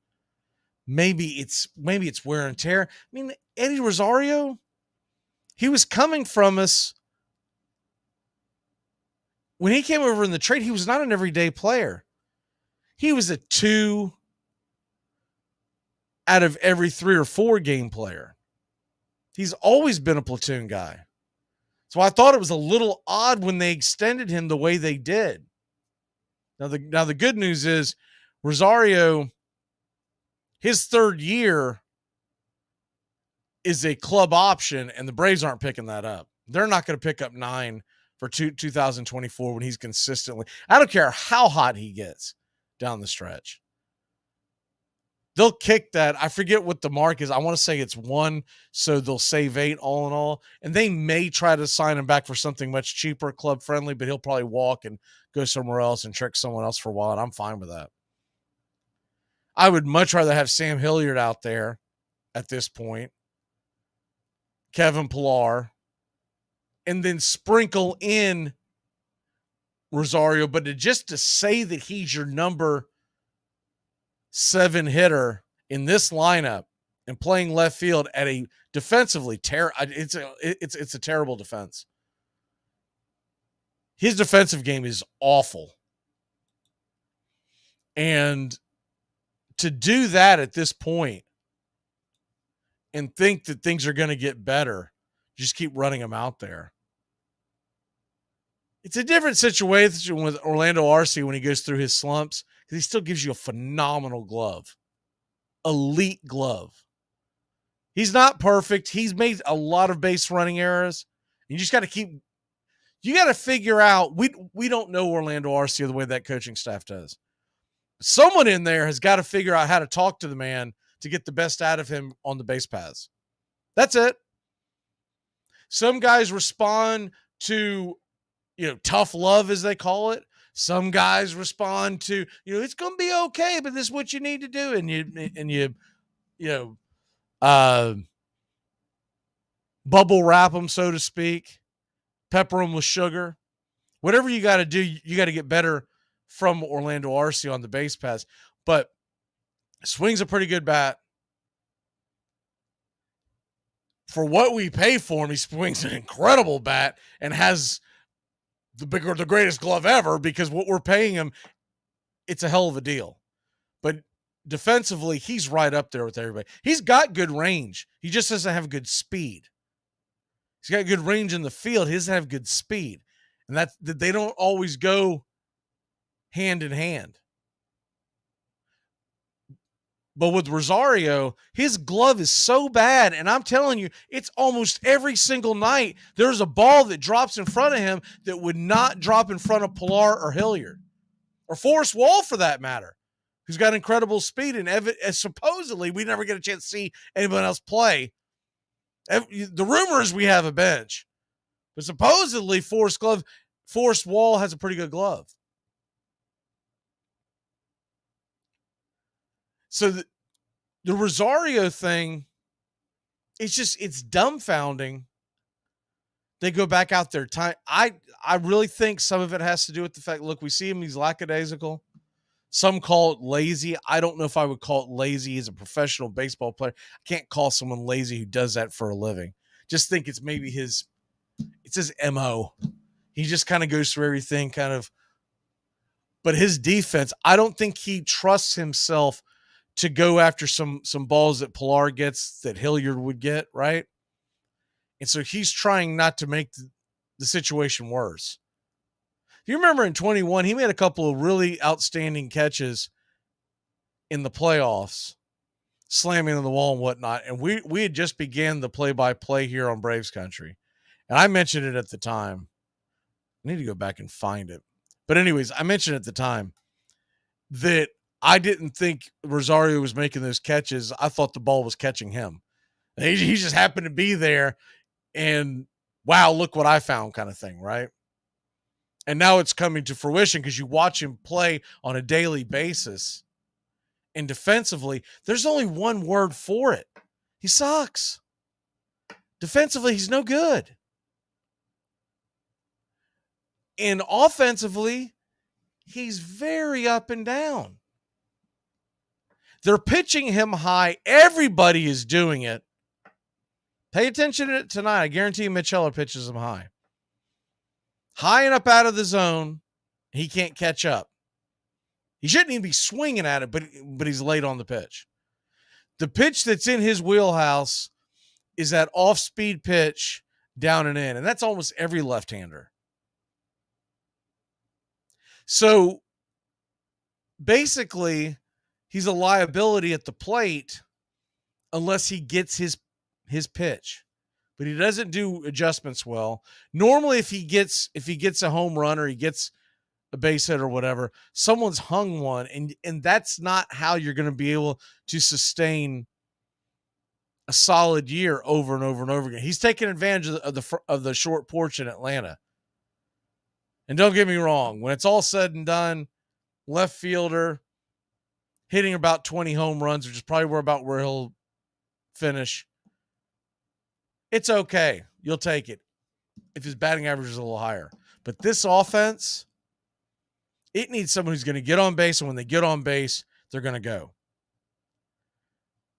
Maybe it's wear and tear. I mean, Eddie Rosario, he was coming from us. When he came over in the trade, he was not an everyday player. He was a 2 out of every 3 or 4 game player. He's always been a platoon guy. So I thought it was a little odd when they extended him the way they did. Now the good news is Rosario, his 3rd year is a club option, and the Braves aren't picking that up. They're not going to pick up 9 for 2024 when he's consistently. I don't care how hot he gets down the stretch. They'll kick that. I forget what the mark is. I want to say it's 1, so they'll save 8 all in all. And they may try to sign him back for something much cheaper, club friendly, but he'll probably walk and go somewhere else and trick someone else for a while, and I'm fine with that. I would much rather have Sam Hilliard out there at this point, Kevin Pillar, and then sprinkle in Rosario, but just to say that he's your number 7 hitter in this lineup and playing left field at a defensively it's a terrible defense. His defensive game is awful. And to do that at this point and think that things are going to get better, just keep running him out there. It's a different situation with Orlando Arce when he goes through his slumps, because he still gives you a phenomenal glove. Elite glove. He's not perfect. He's made a lot of base running errors. You just got to figure out, we don't know Orlando Arce the way that coaching staff does. Someone in there has got to figure out how to talk to the man to get the best out of him on the base paths. That's it. Some guys respond to, tough love, as they call it. Some guys respond to, it's going to be okay, but this is what you need to do. And you bubble wrap them, so to speak, pepper them with sugar. Whatever you got to do, you got to get better from Orlando Arce on the base paths. But swings a pretty good bat. For what we pay for him, he swings an incredible bat and has the greatest glove ever, because what we're paying him, it's a hell of a deal. But defensively, he's right up there with everybody. He's got good range. He just doesn't have good speed. He's got good range in the field. He doesn't have good speed. And they don't always go hand in hand. But with Rosario, his glove is so bad, and I'm telling you, it's almost every single night there's a ball that drops in front of him that would not drop in front of Pillar or Hilliard, or Forrest Wall for that matter, who's got incredible speed. And supposedly we never get a chance to see anyone else play. The rumor is we have a bench, but supposedly Forrest Wall has a pretty good glove. So the Rosario thing, it's dumbfounding. They go back out there. I really think some of it has to do with the fact, look, we see him, he's lackadaisical. Some call it lazy. I don't know if I would call it lazy. He's a professional baseball player. I can't call someone lazy who does that for a living. Just think it's maybe his MO. He just kind of goes through everything but his defense, I don't think he trusts himself to go after some balls that Pilar gets that Hilliard would get, right? And so he's trying not to make the situation worse. You remember in 21, he made a couple of really outstanding catches in the playoffs, slamming on the wall and whatnot. And we had just began the play-by-play here on Braves Country. And I mentioned it at the time. I need to go back and find it. But anyways, I mentioned at the time that I didn't think Rosario was making those catches. I thought the ball was catching him. He just happened to be there and, wow, look what I found kind of thing, right? And now it's coming to fruition because you watch him play on a daily basis. And defensively, there's only one word for it. He sucks. Defensively, he's no good. And offensively, he's very up and down. They're pitching him high. Everybody is doing it. Pay attention to it tonight. I guarantee Michello pitches him high. High and up out of the zone. He can't catch up. He shouldn't even be swinging at it, but he's late on the pitch. The pitch that's in his wheelhouse is that off-speed pitch down and in, and that's almost every left-hander. So basically, he's a liability at the plate unless he gets his pitch. But he doesn't do adjustments well. Normally, if he gets a home run or he gets a base hit or whatever, someone's hung one, and that's not how you're going to be able to sustain a solid year over and over and over again. He's taking advantage of the short porch in Atlanta. And don't get me wrong, when it's all said and done, left fielder hitting about 20 home runs, which is probably about where he'll finish. It's okay. You'll take it if his batting average is a little higher. But this offense, it needs someone who's going to get on base, and when they get on base, they're going to go.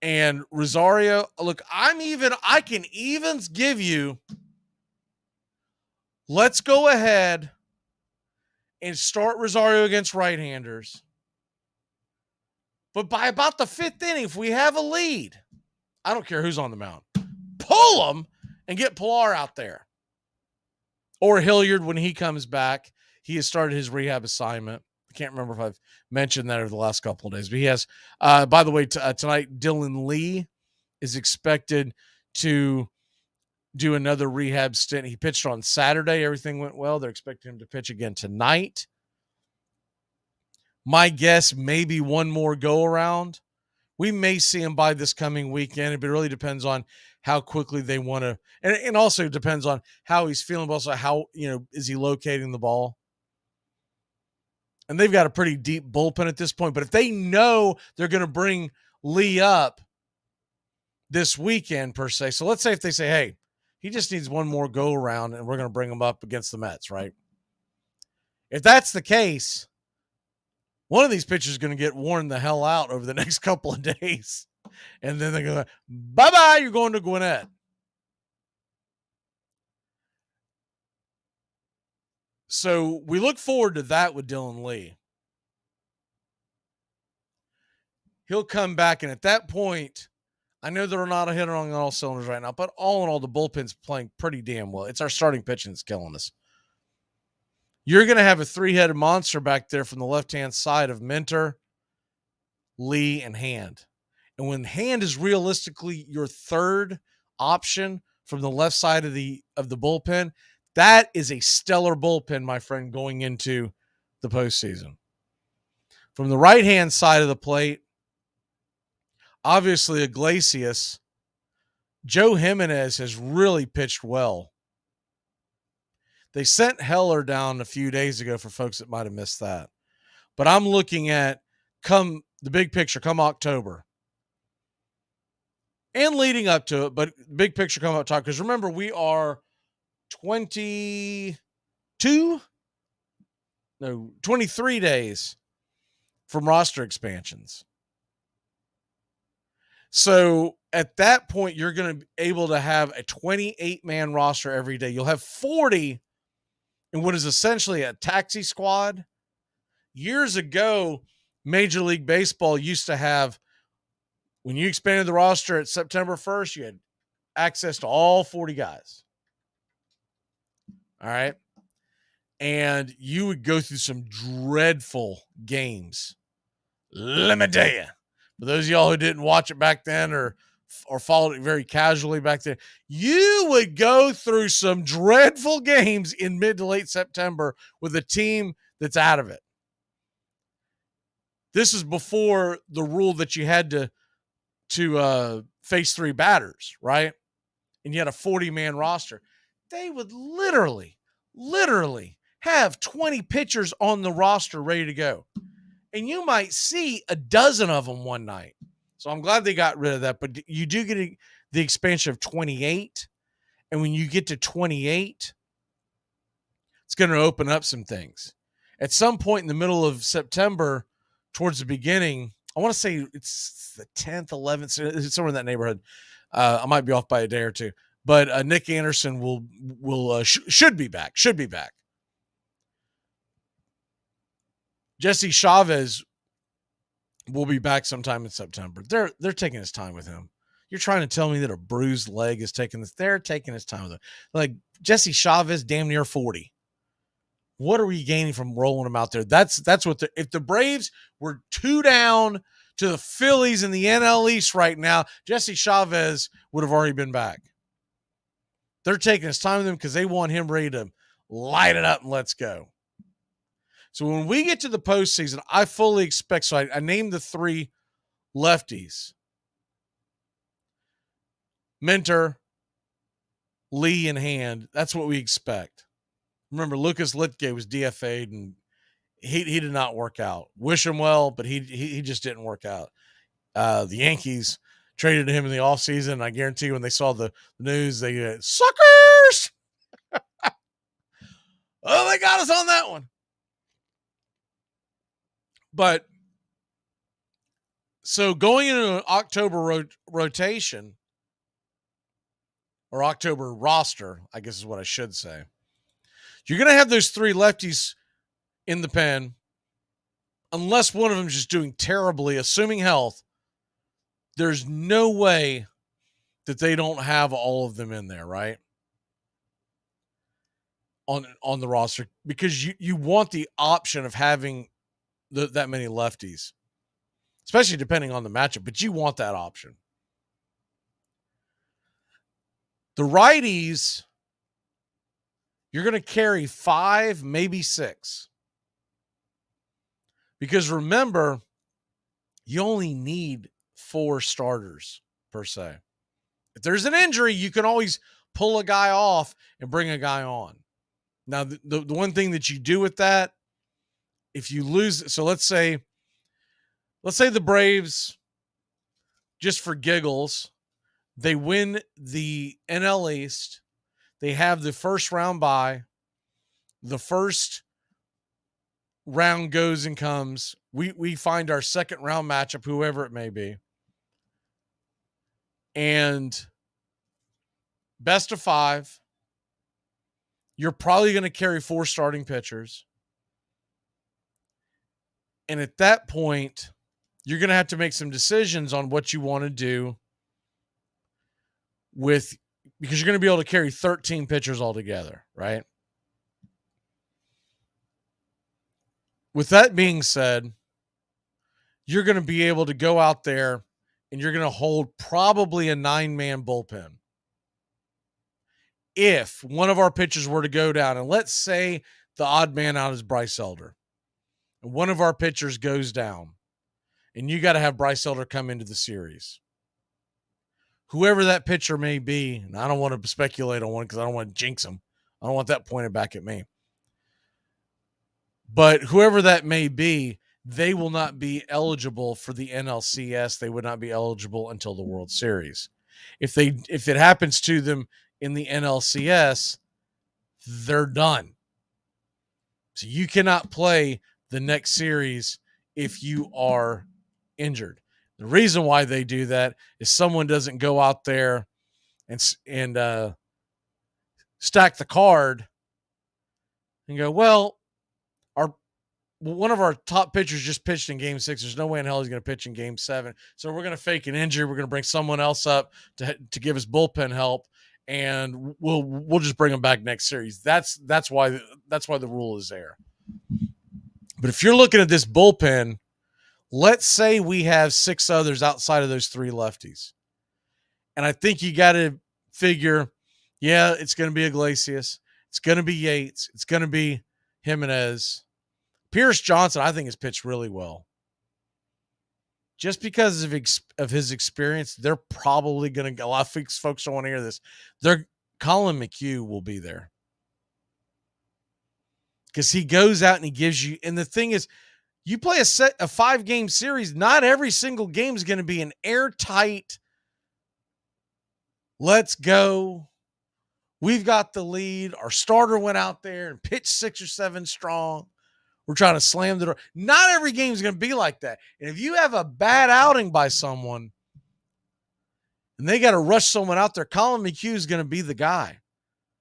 And Rosario, look, I can even give you, let's go ahead and start Rosario against right-handers. But by about the fifth inning, if we have a lead, I don't care who's on the mound, pull them and get Pilar out there. Or Hilliard when he comes back. He has started his rehab assignment. I can't remember if I've mentioned that over the last couple of days. But he has, by the way, tonight, Dylan Lee is expected to do another rehab stint. He pitched on Saturday. Everything went well. They're expecting him to pitch again tonight. My guess, maybe one more go around. We may see him by this coming weekend. It really depends on how quickly they want to, and also depends on how he's feeling, but also how, is he locating the ball? And they've got a pretty deep bullpen at this point. But if they know they're going to bring Lee up this weekend, per se, so let's say if they say, hey, he just needs one more go around and we're going to bring him up against the Mets, right? If that's the case, one of these pitchers is going to get worn the hell out over the next couple of days. And then they're going to go, bye-bye, you're going to Gwinnett. So we look forward to that with Dylan Lee. He'll come back, and at that point, I know they're not a hitter on all cylinders right now, but all in all, the bullpen's playing pretty damn well. It's our starting pitching that's killing us. You're going to have a three-headed monster back there from the left-hand side of Minter, Lee, and Hand. And when Hand is realistically your third option from the left side of the bullpen, that is a stellar bullpen, my friend, going into the postseason. From the right-hand side of the plate, obviously Iglesias, Joe Jimenez has really pitched well. They sent Heller down a few days ago for folks that might have missed that. But I'm looking at come the big picture, come October. And leading up to it, but big picture come October. Because remember, we are 23 days from roster expansions. So at that point, you're going to be able to have a 28-man roster every day. You'll have 40 in what is essentially a taxi squad. Years ago, Major League Baseball used to have, when you expanded the roster at September 1st, you had access to all 40 guys. All right. And you would go through some dreadful games. Let me tell you. For those of y'all who didn't watch it back then or followed it very casually back then, you would go through some dreadful games in mid to late September with a team that's out of it. This is before the rule that you had to face 3 batters, right? And you had a 40-man roster. They would literally have 20 pitchers on the roster ready to go. And you might see a dozen of them one night. So I'm glad they got rid of that. But you do get the expansion of 28. And when you get to 28, it's going to open up some things. At some point in the middle of September, towards the beginning, I want to say it's the 10th, 11th, it's somewhere in that neighborhood. I might be off by a day or two. But Nick Anderson should be back. Jesse Chavez will be back sometime in September. They're taking his time with him. You're trying to tell me that a bruised leg is taking this? They're taking his time with him. Like Jesse Chavez, damn near 40. What are we gaining from rolling him out there? That's what if the Braves were 2 down to the Phillies in the NL East right now, Jesse Chavez would have already been back. They're taking his time with him because they want him ready to light it up and let's go. So when we get to the postseason, I fully expect, so I named the 3 lefties. Mentor, Lee, and Hand. That's what we expect. Remember, Lucas Litke was DFA'd, and he did not work out. Wish him well, but he just didn't work out. The Yankees traded him in the offseason, and I guarantee you when they saw the news, they said, suckers! Oh, they got us on that one. But so going into an October rotation, or October roster, I guess is what I should say, you're going to have those 3 lefties in the pen, unless one of them is just doing terribly, assuming health. There's no way that they don't have all of them in there, right? On the roster, because you want the option of having that many lefties, especially depending on the matchup, but you want that option. The righties, you're going to carry 5, maybe 6. Because remember, you only need 4 starters per se. If there's an injury, you can always pull a guy off and bring a guy on. Now, the one thing that you do with that, if you lose, so let's say the Braves, just for giggles, they win the NL East. They have the first round bye. The first round goes and comes. We find our second round matchup, whoever it may be. And best of 5. You're probably going to carry 4 starting pitchers. And at that point, you're going to have to make some decisions on what you want to do because you're going to be able to carry 13 pitchers altogether, right? With that being said, you're going to be able to go out there and you're going to hold probably a 9-man bullpen. If one of our pitchers were to go down, and let's say the odd man out is Bryce Elder, and one of our pitchers goes down, and you got to have Bryce Elder come into the series. Whoever that pitcher may be, and I don't want to speculate on one because I don't want to jinx him. I don't want that pointed back at me. But whoever that may be, they will not be eligible for the NLCS. They would not be eligible until the World Series. If it happens to them in the NLCS, they're done. So you cannot play the next series if you are injured. The reason why they do that is someone doesn't go out there and stack the card and go, well, one of our top pitchers just pitched in Game 6. There's no way in hell he's going to pitch in Game 7. So we're going to fake an injury. We're going to bring someone else up to give us bullpen help, and we'll just bring him back next series. That's why the rule is there. But if you're looking at this bullpen, let's say we have 6 others outside of those 3 lefties, and I think you got to figure, yeah, it's going to be Iglesias, it's going to be Yates, it's going to be Jimenez. Pierce Johnson, I think, has pitched really well. Just because of his experience, they're probably going to – a lot of folks don't want to hear this. Colin McHugh will be there. Because he goes out and he gives you – and the thing is, you play a 5-game series, not every single game is going to be an airtight, let's go, we've got the lead, our starter went out there and pitched 6 or 7 strong. We're trying to slam the door. Not every game is going to be like that. And if you have a bad outing by someone and they got to rush someone out there, Colin McHugh is going to be the guy.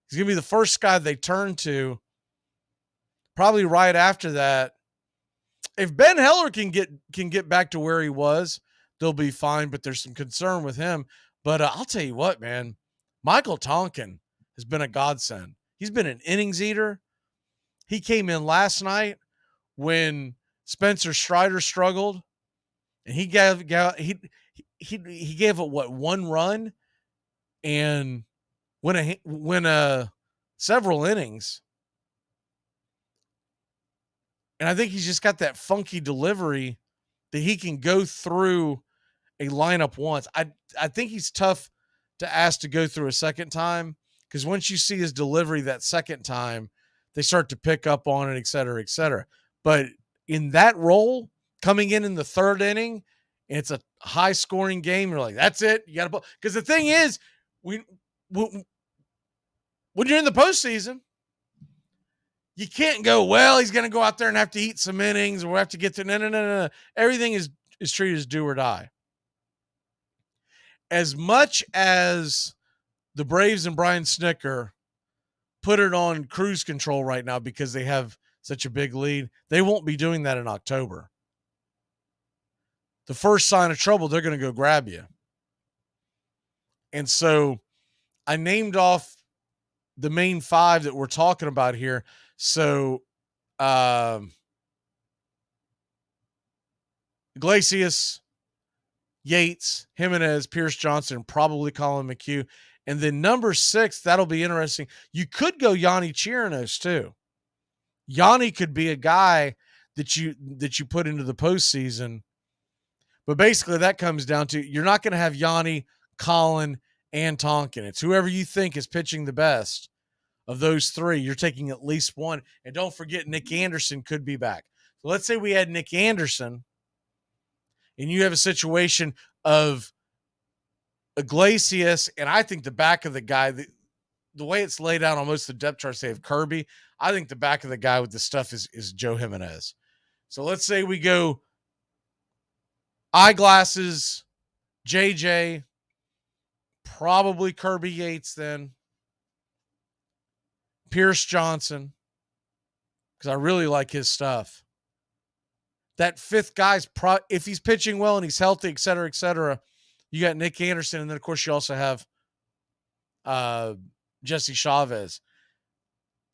He's going to be the first guy they turn to. Probably right after that. If Ben Heller can get back to where he was, they'll be fine, but there's some concern with him. But I'll tell you what, man, Michael Tonkin has been a godsend. He's been an innings eater. He came in last night when Spencer Strider struggled, and he gave it one run and win several innings. And I think he's just got that funky delivery that he can go through a lineup once. I think he's tough to ask to go through a second time, because once you see his delivery that second time, they start to pick up on it, et cetera, et cetera. But in that role, coming in the 3rd inning, and it's a high-scoring game, you're like, that's it. You got to – because the thing is, when you're in the postseason, you can't go, well, he's going to go out there and have to eat some innings, or we'll have to get to – no. Everything is treated as do or die. As much as the Braves and Brian Snitker put it on cruise control right now because they have such a big lead, they won't be doing that in October. The first sign of trouble, they're going to go grab you. And so I named off the main 5 that we're talking about here. So Iglesias, Yates, Jimenez, Pierce Johnson, probably Colin McHugh. And then number 6, that'll be interesting. You could go Yanni Chirinos too. Yanni could be a guy that you put into the postseason. But basically that comes down to, you're not going to have Yanni, Colin, and Tonkin. It's whoever you think is pitching the best of those 3. You're taking at least one. And don't forget, Nick Anderson could be back. So let's say we had Nick Anderson, and you have a situation of Iglesias, and I think the back of the guy, the way it's laid out on most of the depth charts, they have Kirby. I think the back of the guy with the stuff is Joe Jimenez. So let's say we go eyeglasses, JJ, probably Kirby Yates then, Pierce Johnson, because I really like his stuff. That 5th guy's if he's pitching well and he's healthy, et cetera, you got Nick Anderson, and then of course you also have Jesse Chavez.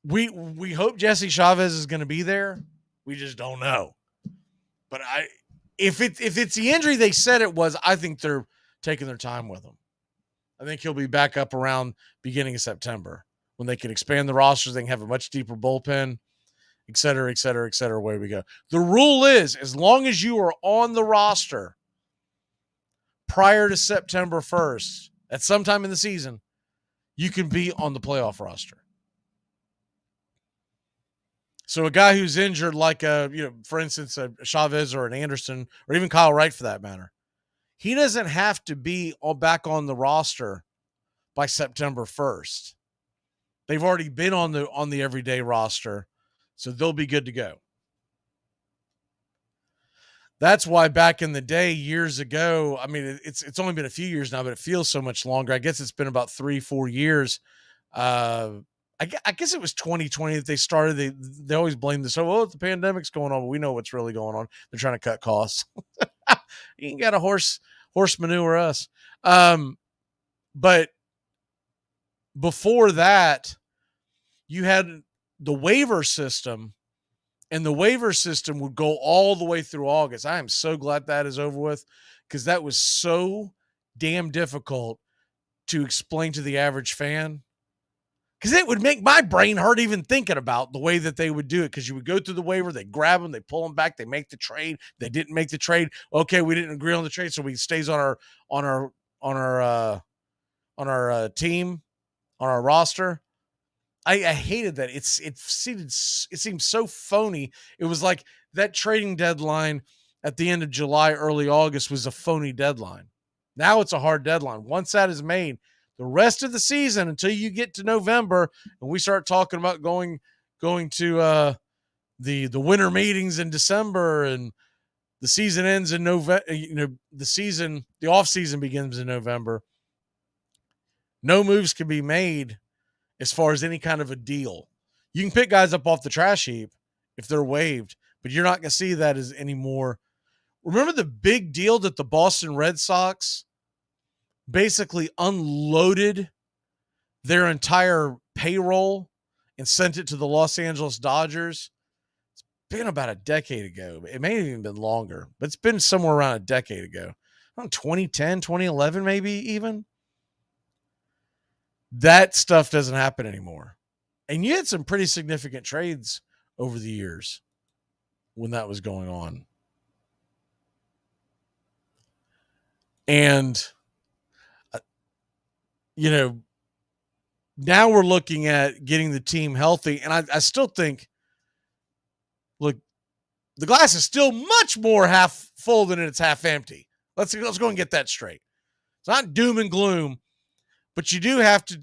We hope Jesse Chavez is going to be there. We just don't know. But if it's the injury they said it was, I think they're taking their time with him. I think he'll be back up around beginning of September when they can expand the rosters. They can have a much deeper bullpen, et cetera, et cetera, et cetera. Away we go. The rule is, as long as you are on the roster prior to September 1st, at some time in the season, you can be on the playoff roster. So a guy who's injured, like for instance, a Chavez or an Anderson, or even Kyle Wright for that matter, he doesn't have to be all back on the roster by September 1st. They've already been on the everyday roster, so they'll be good to go. That's why back in the day, years ago, I mean, it's only been a few years now, but it feels so much longer. I guess it's been about 3-4 years. I guess it was 2020 that they started. They always blame this. Oh, the pandemic's going on, but we know what's really going on. They're trying to cut costs. You ain't got a horse manure us. But before that, you had the waiver system, and the waiver system would go all the way through August. I am so glad that is over with, because that was so damn difficult to explain to the average fan. Because it would make my brain hurt even thinking about the way that they would do it. Because you would go through the waiver, they grab them, they pull them back, they make the trade. They didn't make the trade. Okay, we didn't agree on the trade, so he stays on our team, on our roster. I hated that. It seemed so phony. It was like that trading deadline at the end of July, early August was a phony deadline. Now it's a hard deadline. Once that is made, the rest of the season until you get to November and we start talking about going to the winter meetings in December, and the season ends in November. The off season begins in November. No moves can be made as far as any kind of a deal. You can pick guys up off the trash heap if they're waived, but you're not going to see that as anymore. Remember the big deal that the Boston Red Sox basically unloaded their entire payroll and sent it to the Los Angeles Dodgers? It's been about a decade ago. It may have even been longer, but it's been somewhere around a decade ago. 2010, 2011, maybe even. That stuff doesn't happen anymore. And you had some pretty significant trades over the years when that was going on. And, now we're looking at getting the team healthy. And I still think, look, the glass is still much more half full than it's half empty. Let's go and get that straight. It's not doom and gloom. But you do have to,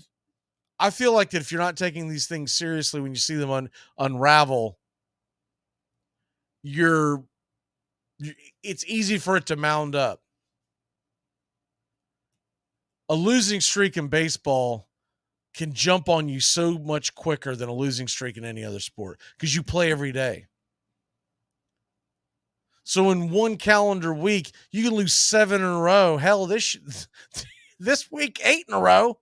I feel like that if you're not taking these things seriously when you see them unravel, it's easy for it to mound up. A losing streak in baseball can jump on you so much quicker than a losing streak in any other sport, because you play every day. So in one calendar week, you can lose 7 in a row. Hell, this week, 8 in a row.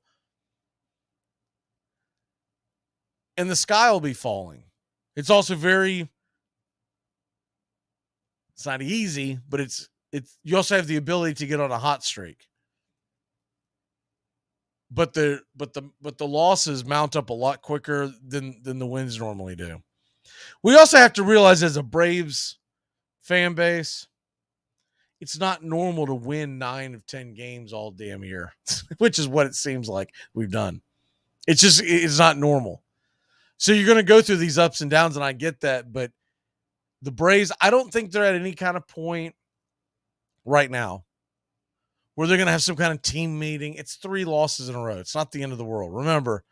And the sky will be falling. It's also it's not easy, but you also have the ability to get on a hot streak. But the losses mount up a lot quicker than the wins normally do. We also have to realize, as a Braves fan base, it's not normal to win 9 of 10 games all damn year, which is what it seems like we've done. It's not normal. So you're going to go through these ups and downs, and I get that. But the Braves, I don't think they're at any kind of point right now where they're going to have some kind of team meeting. It's 3 losses in a row. It's not the end of the world. Remember,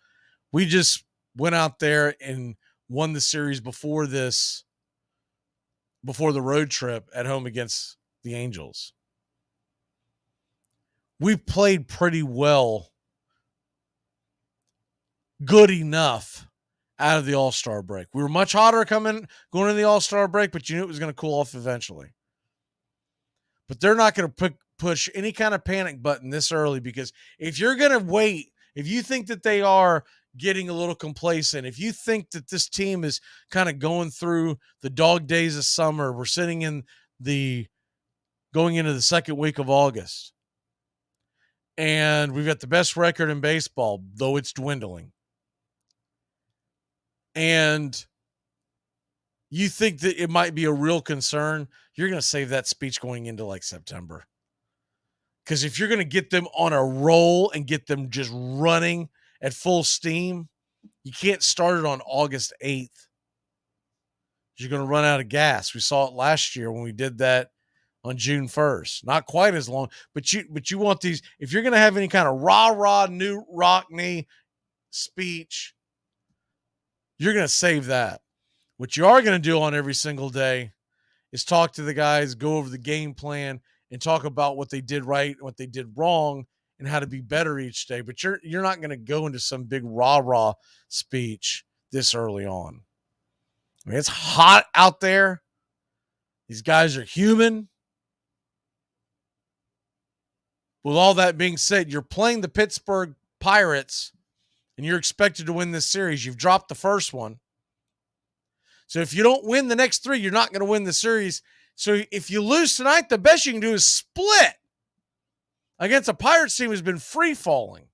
we just went out there and won the series before the road trip at home against the Angels. We played pretty well, good enough out of the All-Star break. We were much hotter going into the All-Star break, but you knew it was going to cool off eventually. But they're not going to push any kind of panic button this early, because if you're going to wait, if you think that they are getting a little complacent, if you think that this team is kind of going through the dog days of summer, we're sitting in going into the second week of August, and we've got the best record in baseball, though it's dwindling, and you think that it might be a real concern, you're going to save that speech going into like September. Because if you're going to get them on a roll and get them just running at full steam, you can't start it on August 8th. You're going to run out of gas. We saw it last year when we did that on June 1st. Not quite as long, but you want these. If you're going to have any kind of rah-rah New Rockney speech, you're going to save that. What you are going to do on every single day is talk to the guys, go over the game plan, and talk about what they did right, what they did wrong, and how to be better each day. But you're not going to go into some big rah-rah speech this early on. I mean, it's hot out there. These guys are human. With all that being said, you're playing the Pittsburgh Pirates, and you're expected to win this series. You've dropped the first one. So if you don't win the next three, you're not going to win the series. So if you lose tonight, the best you can do is split against a Pirates team who's been free-falling.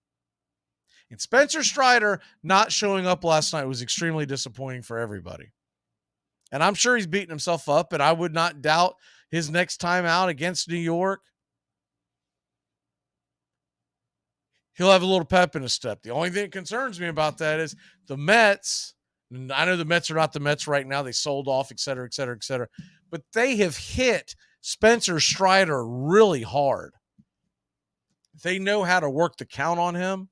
And Spencer Strider not showing up last night was extremely disappointing for everybody. And I'm sure he's beating himself up, and I would not doubt his next time out against New York. He'll have a little pep in his step. The only thing that concerns me about that is the Mets. And I know the Mets are not the Mets right now. They sold off, et cetera, et cetera, et cetera. But they have hit Spencer Strider really hard. They know how to work the count on him.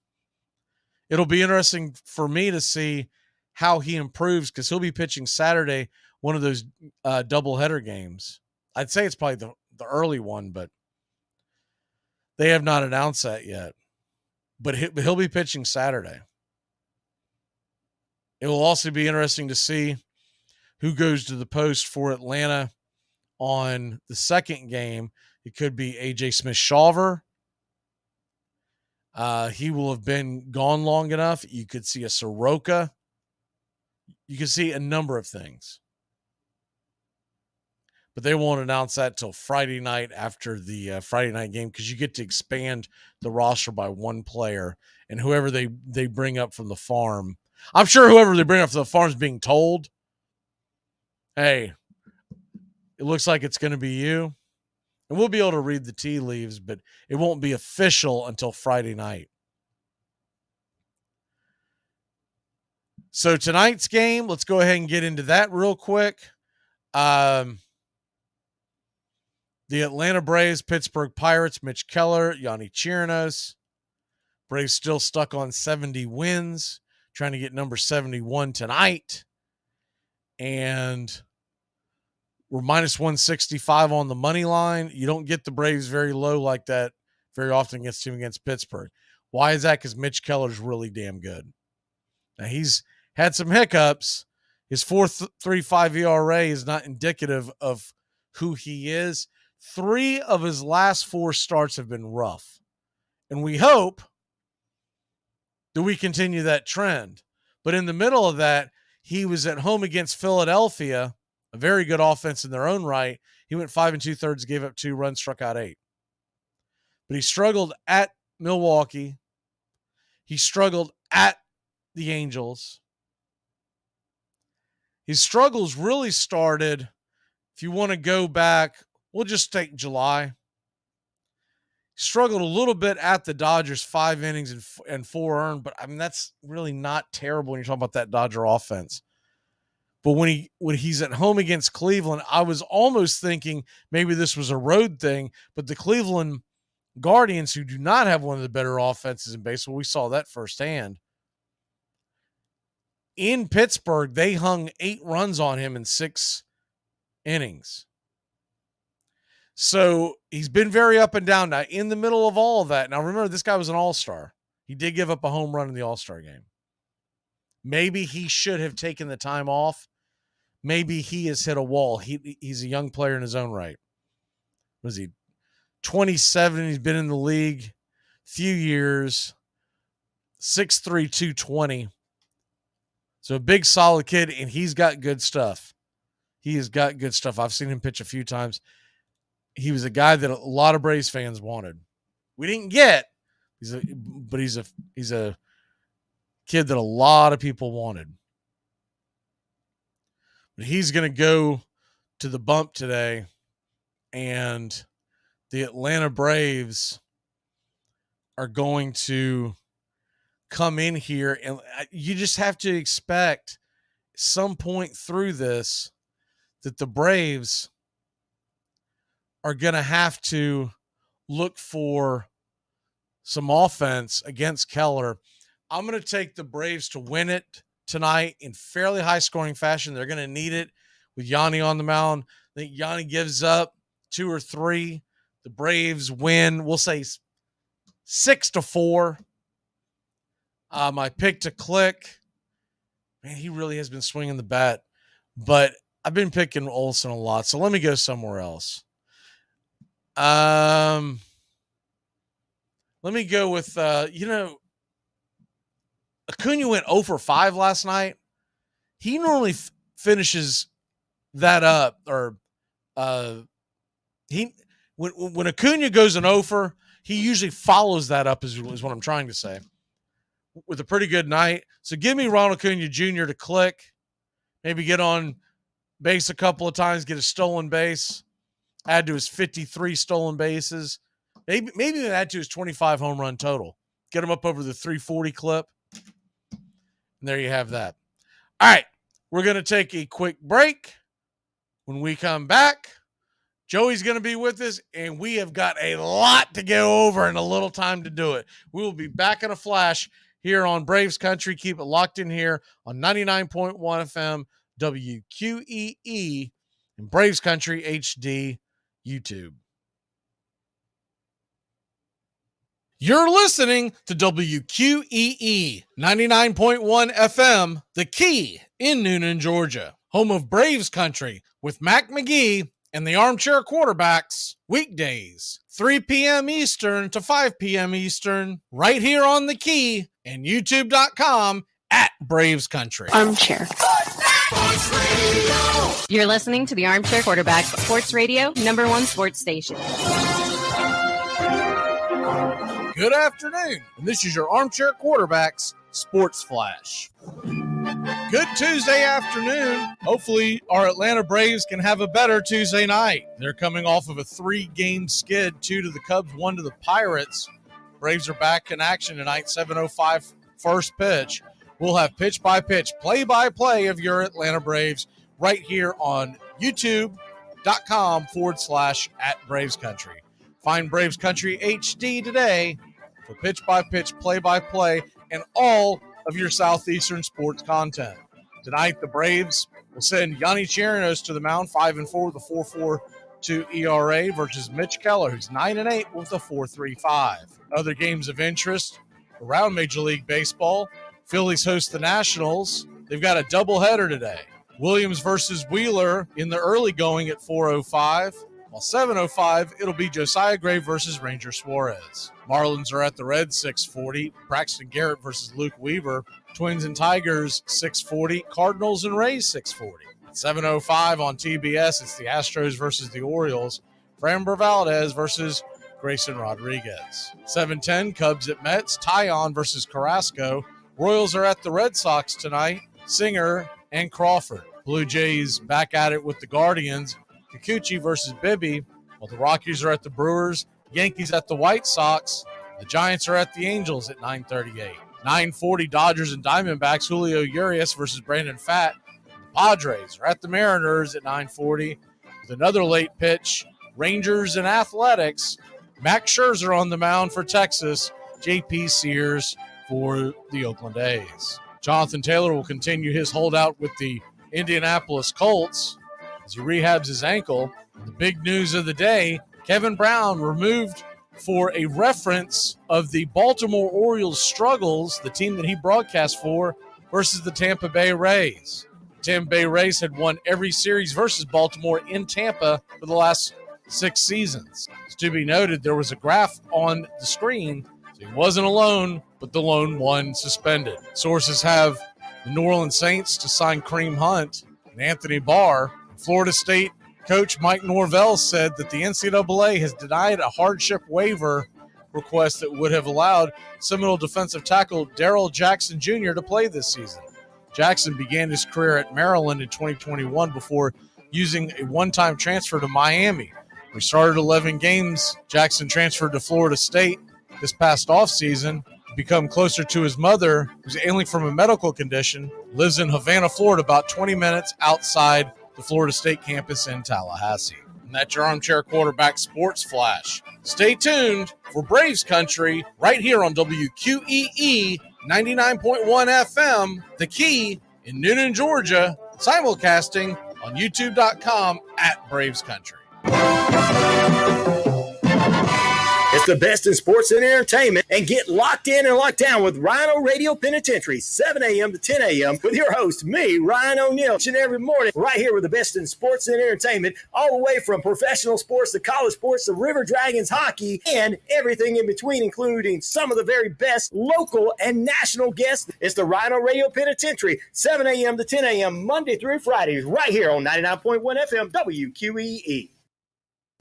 It'll be interesting for me to see how he improves because he'll be pitching Saturday, one of those doubleheader games. I'd say it's probably the early one, but they have not announced that yet. But he'll be pitching Saturday. It will also be interesting to see who goes to the post for Atlanta on the second game. It could be A.J. Smith-Shawver. He will have been gone long enough. You could see a Soroka. You could see a number of things. But they won't announce that till Friday night after the Friday night game because you get to expand the roster by one player. And whoever they bring up from the farm, I'm sure whoever they bring up from the farm is being told, hey, it looks like it's going to be you. And we'll be able to read the tea leaves, but it won't be official until Friday night. So tonight's game, let's go ahead and get into that real quick. The Atlanta Braves, Pittsburgh Pirates, Mitch Keller, Yanni Chirinos. Braves still stuck on 70 wins, trying to get number 71 tonight. And we're minus 165 on the money line. You don't get the Braves very low like that very often against Pittsburgh. Why is that? Because Mitch Keller's really damn good. Now, he's had some hiccups. His 4.35 ERA is not indicative of who he is. 3 of his last 4 starts have been rough. And we hope that we continue that trend. But in the middle of that, he was at home against Philadelphia, a very good offense in their own right. He went 5 2/3, gave up 2 runs, struck out 8. But he struggled at Milwaukee. He struggled at the Angels. His struggles really started, if you want to go back, we'll just take July. Struggled a little bit at the Dodgers, 5 innings and 4 earned, but I mean that's really not terrible when you're talking about that Dodger offense. But when he's at home against Cleveland, I was almost thinking maybe this was a road thing, but the Cleveland Guardians, who do not have one of the better offenses in baseball, we saw that firsthand. In Pittsburgh, they hung 8 runs on him in 6 innings. So he's been very up and down. Now, in the middle of all of that, now remember, this guy was an all-star. He did give up a home run in the all-star game. Maybe he should have taken the time off. Maybe he has hit a wall. He's a young player in his own right. Was he 27? He's been in the league a few years. 6'3", 220. So a big, solid kid, and he's got good stuff. He has got good stuff. I've seen him pitch a few times. He was a guy that a lot of Braves fans wanted. We didn't get, but he's a kid that a lot of people wanted. But he's going to go to the bump today, and the Atlanta Braves are going to come in here, and you just have to expect some point through this that the Braves are going to have to look for some offense against Keller. I'm going to take the Braves to win it tonight in fairly high-scoring fashion. They're going to need it with Yanni on the mound. I think Yanni gives up 2 or 3. The Braves win, we'll say 6-4. My pick to click. Man, he really has been swinging the bat. But I've been picking Olsen a lot, so let me go somewhere else. Let me go with, Acuna went 0 for 5 last night. He normally finishes that up, or when Acuna goes an 0 for, he usually follows that up, is what I'm trying to say, with a pretty good night. So give me Ronald Acuna Jr. to click, maybe get on base a couple of times, get a stolen base, add to his 53 stolen bases. Maybe add to his 25 home run total. Get him up over the 340 clip. And there you have that. All right. We're going to take a quick break. When we come back, Joey's going to be with us, and we have got a lot to go over and a little time to do it. We will be back in a flash here on Braves Country. Keep it locked in here on 99.1 FM, WQEE, and Braves Country HD YouTube. You're listening to WQEE 99.1 FM, The Key in Noonan, Georgia, home of Braves Country with Mac Magee and the Armchair Quarterbacks, weekdays, 3 p.m. Eastern to 5 p.m. Eastern, right here on The Key and YouTube.com at Braves Country. Armchair. You're listening to the Armchair Quarterback Sports Radio, #1 sports station. Good afternoon, and this is your Armchair Quarterbacks Sports Flash. Good Tuesday afternoon. Hopefully our Atlanta Braves can have a better Tuesday night. They're coming off of a 3-game skid, 2 to the Cubs, 1 to the Pirates. Braves are back in action tonight, 7:05 first pitch. We'll have pitch-by-pitch, play-by-play of your Atlanta Braves right here on youtube.com/@BravesCountry. Find Braves Country HD today for pitch-by-pitch, play-by-play, and all of your Southeastern sports content. Tonight, the Braves will send Yanni Chirinos to the mound, 5-4 with a 4.42 ERA versus Mitch Keller, who's 9-8 with a 4.35. Other games of interest around Major League Baseball. Phillies host the Nationals. They've got a doubleheader today. Williams versus Wheeler in the early going at 4:05. While 7:05, it'll be Josiah Gray versus Ranger Suarez. Marlins are at the Reds, 6:40. Braxton Garrett versus Luke Weaver. Twins and Tigers, 6:40. Cardinals and Rays, 6:40. At 7:05 on TBS, it's the Astros versus the Orioles. Framber Valdez versus Grayson Rodriguez. 7:10, Cubs at Mets. Tyon versus Carrasco. Royals are at the Red Sox tonight. Singer and Crawford. Blue Jays back at it with the Guardians. Kikuchi versus Bibby, while the Rockies are at the Brewers, Yankees at the White Sox, the Giants are at the Angels at 9:38. 9:40, Dodgers and Diamondbacks, Julio Urias versus Brandon Pfaadt. The Padres are at the Mariners at 9:40. With another late pitch, Rangers and Athletics, Max Scherzer on the mound for Texas, J.P. Sears for the Oakland A's. Jonathan Taylor will continue his holdout with the Indianapolis Colts as he rehabs his ankle. The big news of the day, Kevin Brown removed for a reference of the Baltimore Orioles' struggles, the team that he broadcast for, versus the Tampa Bay Rays. Tampa Bay Rays had won every series versus Baltimore in Tampa for the last 6 seasons. It's to be noted, there was a graph on the screen, so he wasn't alone, but the lone one suspended. Sources have the New Orleans Saints to sign Kareem Hunt and Anthony Barr. Florida State coach Mike Norvell said that the NCAA has denied a hardship waiver request that would have allowed Seminole defensive tackle Darrell Jackson Jr. to play this season. Jackson began his career at Maryland in 2021 before using a one-time transfer to Miami. We started 11 games. Jackson transferred to Florida State this past offseason to become closer to his mother, who's ailing from a medical condition, lives in Havana, Florida, about 20 minutes outside the Florida State campus in Tallahassee. And that's your Armchair Quarterback Sports Flash. Stay tuned for Braves Country right here on WQEE 99.1 FM, The Key in Noonan, Georgia, simulcasting on youtube.com/Braves Country. It's the best in sports and entertainment, and get locked in and locked down with Rhino Radio Penitentiary, 7 a.m. to 10 a.m. with your host, me, Ryan O'Neill, each and every morning, right here with the best in sports and entertainment, all the way from professional sports to college sports to River Dragons hockey and everything in between, including some of the very best local and national guests. It's the Rhino Radio Penitentiary, 7 a.m. to 10 a.m. Monday through Friday, right here on 99.1 FM WQEE.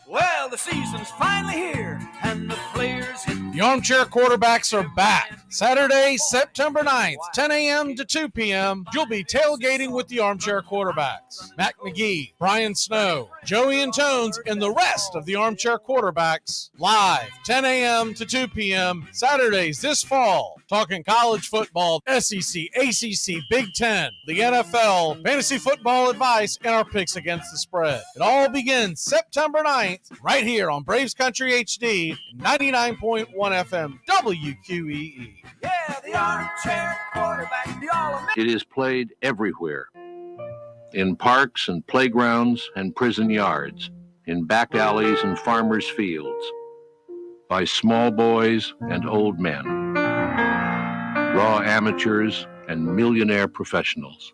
Well, the season's finally here, and the players hit. The Armchair Quarterbacks are back. Saturday, September 9th, 10 a.m. to 2 p.m. You'll be tailgating with the Armchair Quarterbacks. Mac Magee, Brian Snow, Joey and Tones, and the rest of the Armchair Quarterbacks live 10 a.m. to 2 p.m. Saturdays this fall. Talking college football, SEC, ACC, Big Ten, the NFL, fantasy football advice, and our picks against the spread. It all begins September 9th right here on Braves Country HD 99.1 FM WQEE. Yeah, the Armchair Quarterback, the All-American. It is played everywhere, in parks and playgrounds and prison yards, in back alleys and farmers' fields, by small boys and old men, raw amateurs and millionaire professionals.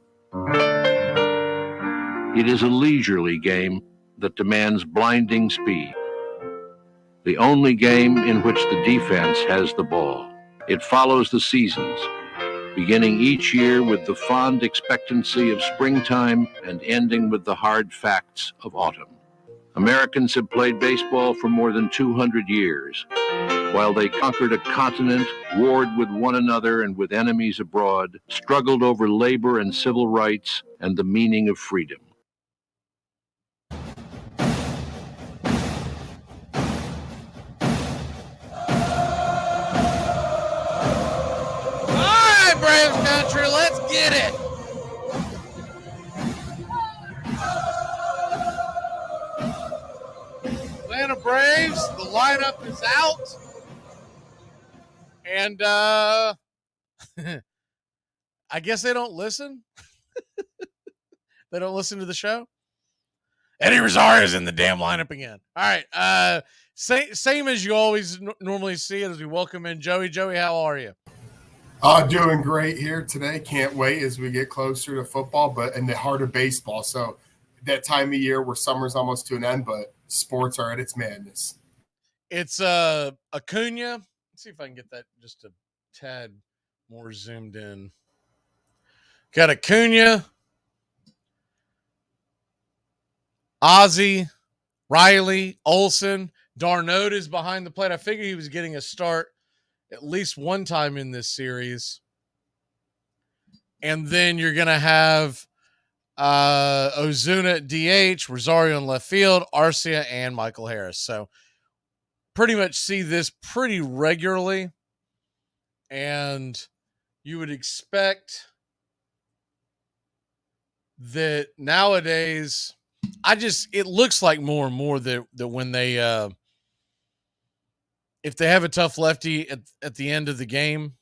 It is a leisurely game that demands blinding speed, the only game in which the defense has the ball. It follows the seasons, beginning each year with the fond expectancy of springtime and ending with the hard facts of autumn. Americans have played baseball for more than 200 years. While they conquered a continent, warred with one another and with enemies abroad, struggled over labor and civil rights and the meaning of freedom. Braves Country, let's get it. Atlanta Braves, the lineup is out. And I guess they don't listen. They don't listen to the show. Eddie Rosario's in the damn lineup again. All right. Same as you always normally see it as we welcome in Joey. Joey, how are you? Doing great here today. Can't wait as we get closer to football, but in the heart of baseball. So that time of year where summer's almost to an end, but sports are at its madness. It's Acuna. Let's see if I can get that just a tad more zoomed in. Got Acuna, Ozzie, Riley, Olsen, Darnold is behind the plate. I figured he was getting a start at least one time in this series. And then you're going to have Ozuna at DH, Rosario in left field, Arcia, and Michael Harris. So pretty much see this pretty regularly. And you would expect that nowadays, it looks like more and more that when they, if they have a tough lefty at the end of the game,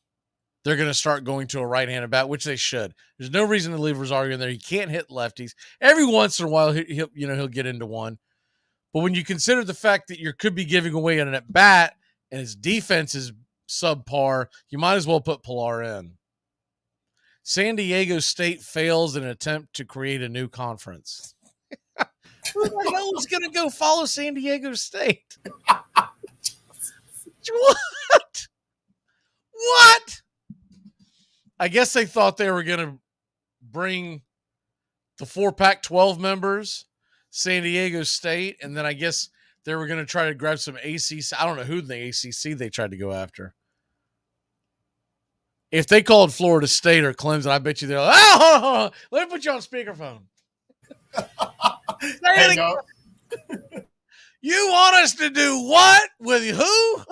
they're going to start going to a right-handed bat, which they should. There's no reason to leave Rosario in there. He can't hit lefties. Every once in a while, he'll get into one. But when you consider the fact that you could be giving away an at bat and his defense is subpar, you might as well put Pilar in. San Diego State fails in an attempt to create a new conference. Who the hell is going to go follow San Diego State? What? What? I guess they thought they were going to bring the 4 Pac-12 members, San Diego State, and then I guess they were going to try to grab some ACC. I don't know who in the ACC they tried to go after. If they called Florida State or Clemson, I bet you they're like, oh, let me put you on speakerphone. You want us to do what? With who?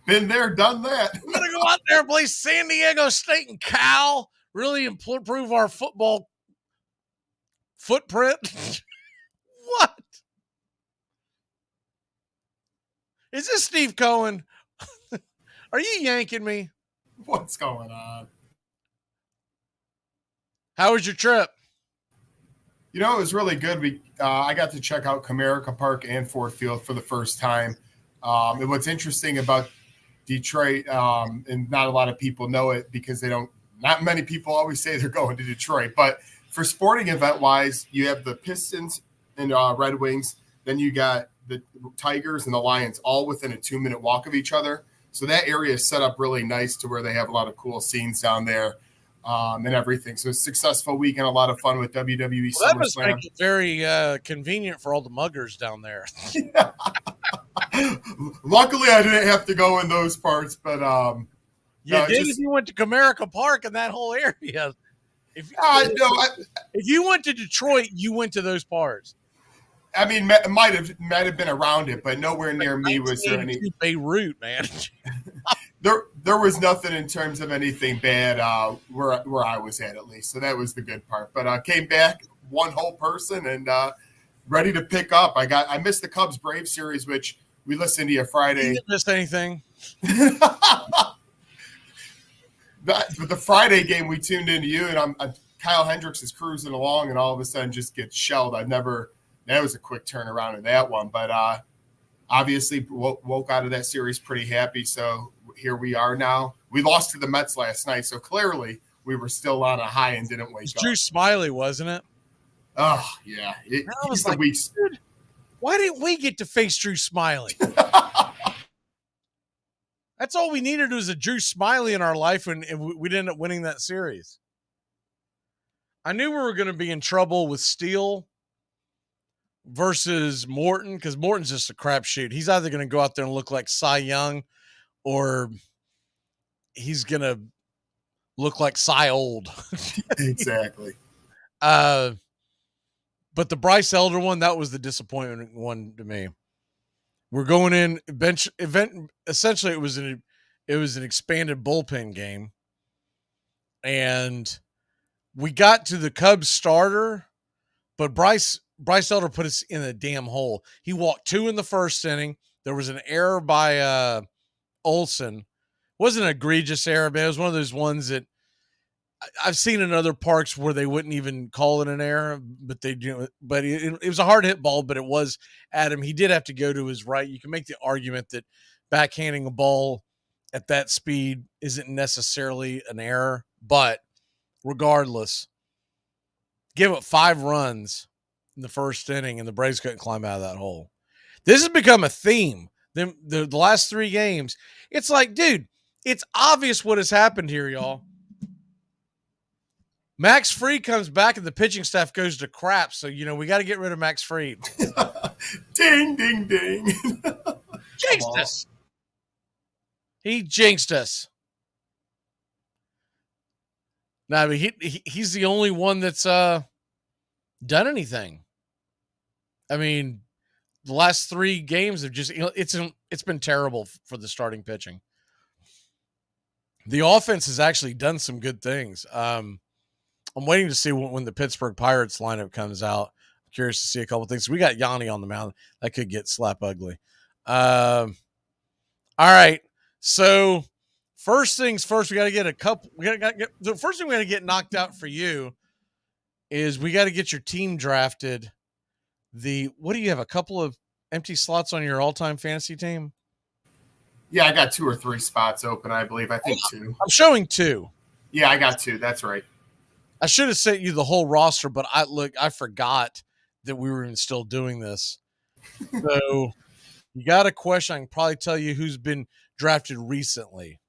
Been there, done that. We're going to go out there and play San Diego State and Cal, really improve our football footprint. What? Is this Steve Cohen? Are you yanking me? What's going on? How was your trip? You know, it was really good. I got to check out Comerica Park and Ford Field for the first time. And what's interesting about Detroit, and not a lot of people know it because not many people always say they're going to Detroit, but for sporting event wise, you have the Pistons and Red Wings. Then you got the Tigers and the Lions all within a 2-minute walk of each other. So that area is set up really nice to where they have a lot of cool scenes down there. And everything. So a successful week and a lot of fun with WWE Well, that must SummerSlam. make it very convenient for all the muggers down there. Luckily, I didn't have to go in those parts, but if you went to Comerica Park and that whole area. If you went to Detroit, you went to those parts. I mean, might have been around it, but nowhere near me was there any Beirut, man. There was nothing in terms of anything bad where I was at least. So that was the good part. But came back one whole person and ready to pick up. I missed the Cubs Braves series, which we listened to you Friday. You didn't miss anything. But the Friday game, we tuned into you, and Kyle Hendricks is cruising along, and all of a sudden just gets shelled. That was a quick turnaround in that one. But obviously woke out of that series pretty happy. So here we are now. We lost to the Mets last night, so clearly we were still on a high and didn't wake up. Drew Smiley, wasn't it? Oh, yeah. He's the weak. Dude, why didn't we get to face Drew Smiley? That's all we needed was a Drew Smiley in our life, and we'd end up winning that series. I knew we were going to be in trouble with Steele versus Morton because Morton's just a crapshoot. He's either going to go out there and look like Cy Young or he's going to look like Cy Old. Exactly. But the Bryce Elder one, that was the disappointment one to me. We're going in bench event. Essentially, it was an expanded bullpen game, and we got to the Cubs starter, but Bryce Elder put us in a damn hole. He walked 2 in the first inning. There was an error by Olsen. It wasn't an egregious error, but it was one of those ones that I've seen in other parks where they wouldn't even call it an error, but they do. But it was a hard hit ball, but it was at him. He did have to go to his right. You can make the argument that backhanding a ball at that speed isn't necessarily an error, but regardless, give up 5 runs in the first inning, and the Braves couldn't climb out of that hole. This has become a theme. The last 3 games, it's like, dude, it's obvious what has happened here, y'all. Max Fried comes back and the pitching staff goes to crap. So, we got to get rid of Max Fried. Ding, ding, ding. Jinxed us. He jinxed us. No, but he's the only one that's done anything. I mean, the last 3 games have just, it's been terrible for the starting pitching. The offense has actually done some good things. I'm waiting to see when the Pittsburgh Pirates lineup comes out. I'm curious to see a couple things. We got Yanni on the mound. That could get slap ugly. All right. So first things first, we got to get the first thing we got to get knocked out for you is we got to get your team drafted. What do you have? A couple of empty slots on your all-time fantasy team? Yeah, I got 2 or 3 spots open, I believe. I think 2. I'm showing 2. Yeah, I got 2. That's right. I should have sent you the whole roster, but I forgot that we were even still doing this. So you got a question. I can probably tell you who's been drafted recently.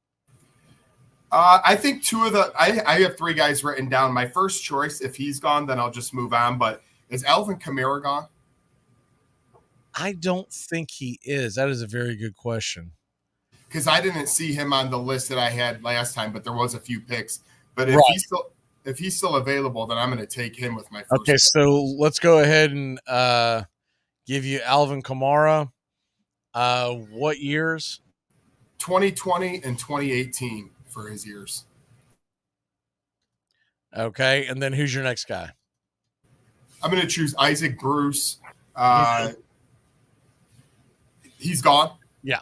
I think 2 of I have 3 guys written down. My first choice, if he's gone, then I'll just move on. But is Alvin Kamara gone? I don't think he is. That is a very good question. Because I didn't see him on the list that I had last time, but there was a few picks. But if he's still available, then I'm going to take him with my first. Okay, so let's go ahead and give you Alvin Kamara. What years? 2020 and 2018 for his years. Okay, and then who's your next guy? I'm going to choose Isaac Bruce. He's gone? Yeah.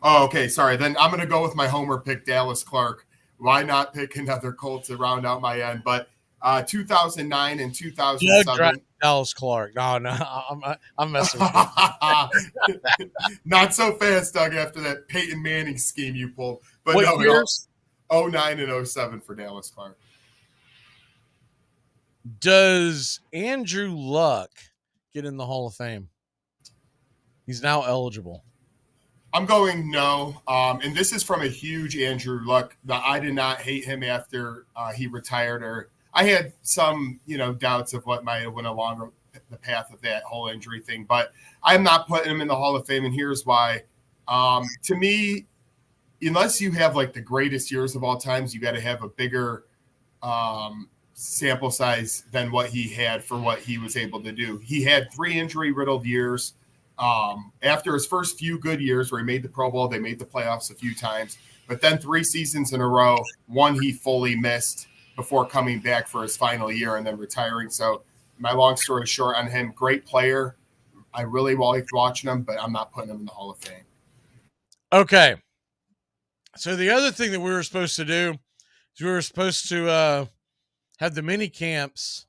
Oh, okay. Sorry. Then I'm going to go with my homer pick, Dallas Clark. Why not pick another Colt to round out my end? But 2009 and 2007. Dallas Clark. No, I'm messing with you. Not so fast, Doug, after that Peyton Manning scheme you pulled. But what no, years? 09 and 07 for Dallas Clark. Does Andrew Luck get in the Hall of Fame? He's now eligible. I'm going no. And this is from a huge Andrew Luck. I did not hate him after he retired, or I had some, doubts of what might have went along the path of that whole injury thing. But I'm not putting him in the Hall of Fame, and here's why. To me, unless you have like the greatest years of all times, you got to have a bigger sample size than what he had for what he was able to do. He had 3 injury-riddled years. After his first few good years where he made the Pro Bowl, they made the playoffs a few times, but then 3 seasons in a row, one he fully missed before coming back for his final year and then retiring. So my long story short on him, great player. I really liked watching him, but I'm not putting him in the Hall of Fame. Okay. So the other thing that we were supposed to do is we were supposed to have the mini camps.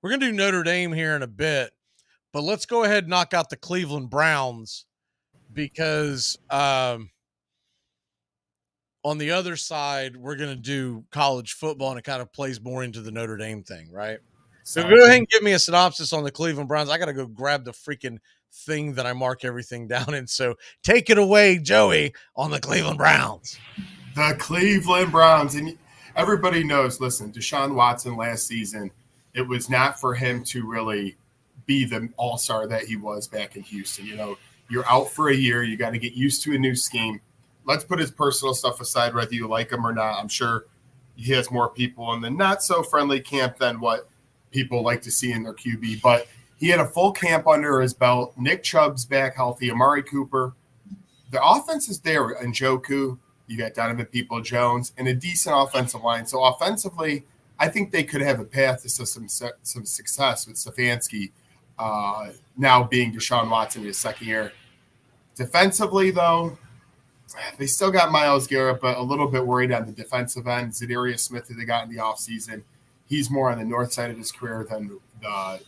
We're going to do Notre Dame here in a bit. But let's go ahead and knock out the Cleveland Browns because on the other side, we're going to do college football, and it kind of plays more into the Notre Dame thing, right? So go ahead and give me a synopsis on the Cleveland Browns. I got to go grab the freaking thing that I mark everything down in. So take it away, Joey, on the Cleveland Browns. The Cleveland Browns. And everybody knows, listen, Deshaun Watson last season, it was not for him to really – be the all-star that he was back in Houston. You're out for a year. You got to get used to a new scheme. Let's put his personal stuff aside, whether you like him or not. I'm sure he has more people in the not-so-friendly camp than what people like to see in their QB. But he had a full camp under his belt. Nick Chubb's back healthy. Amari Cooper. The offense is there. Njoku. You got Donovan Peoples-Jones and a decent offensive line. So offensively, I think they could have a path to some success with Stefanski. Now being Deshaun Watson in his second year. Defensively, though, they still got Myles Garrett, but a little bit worried on the defensive end. Zadarius Smith, who they got in the offseason, he's more on the north side of his career than the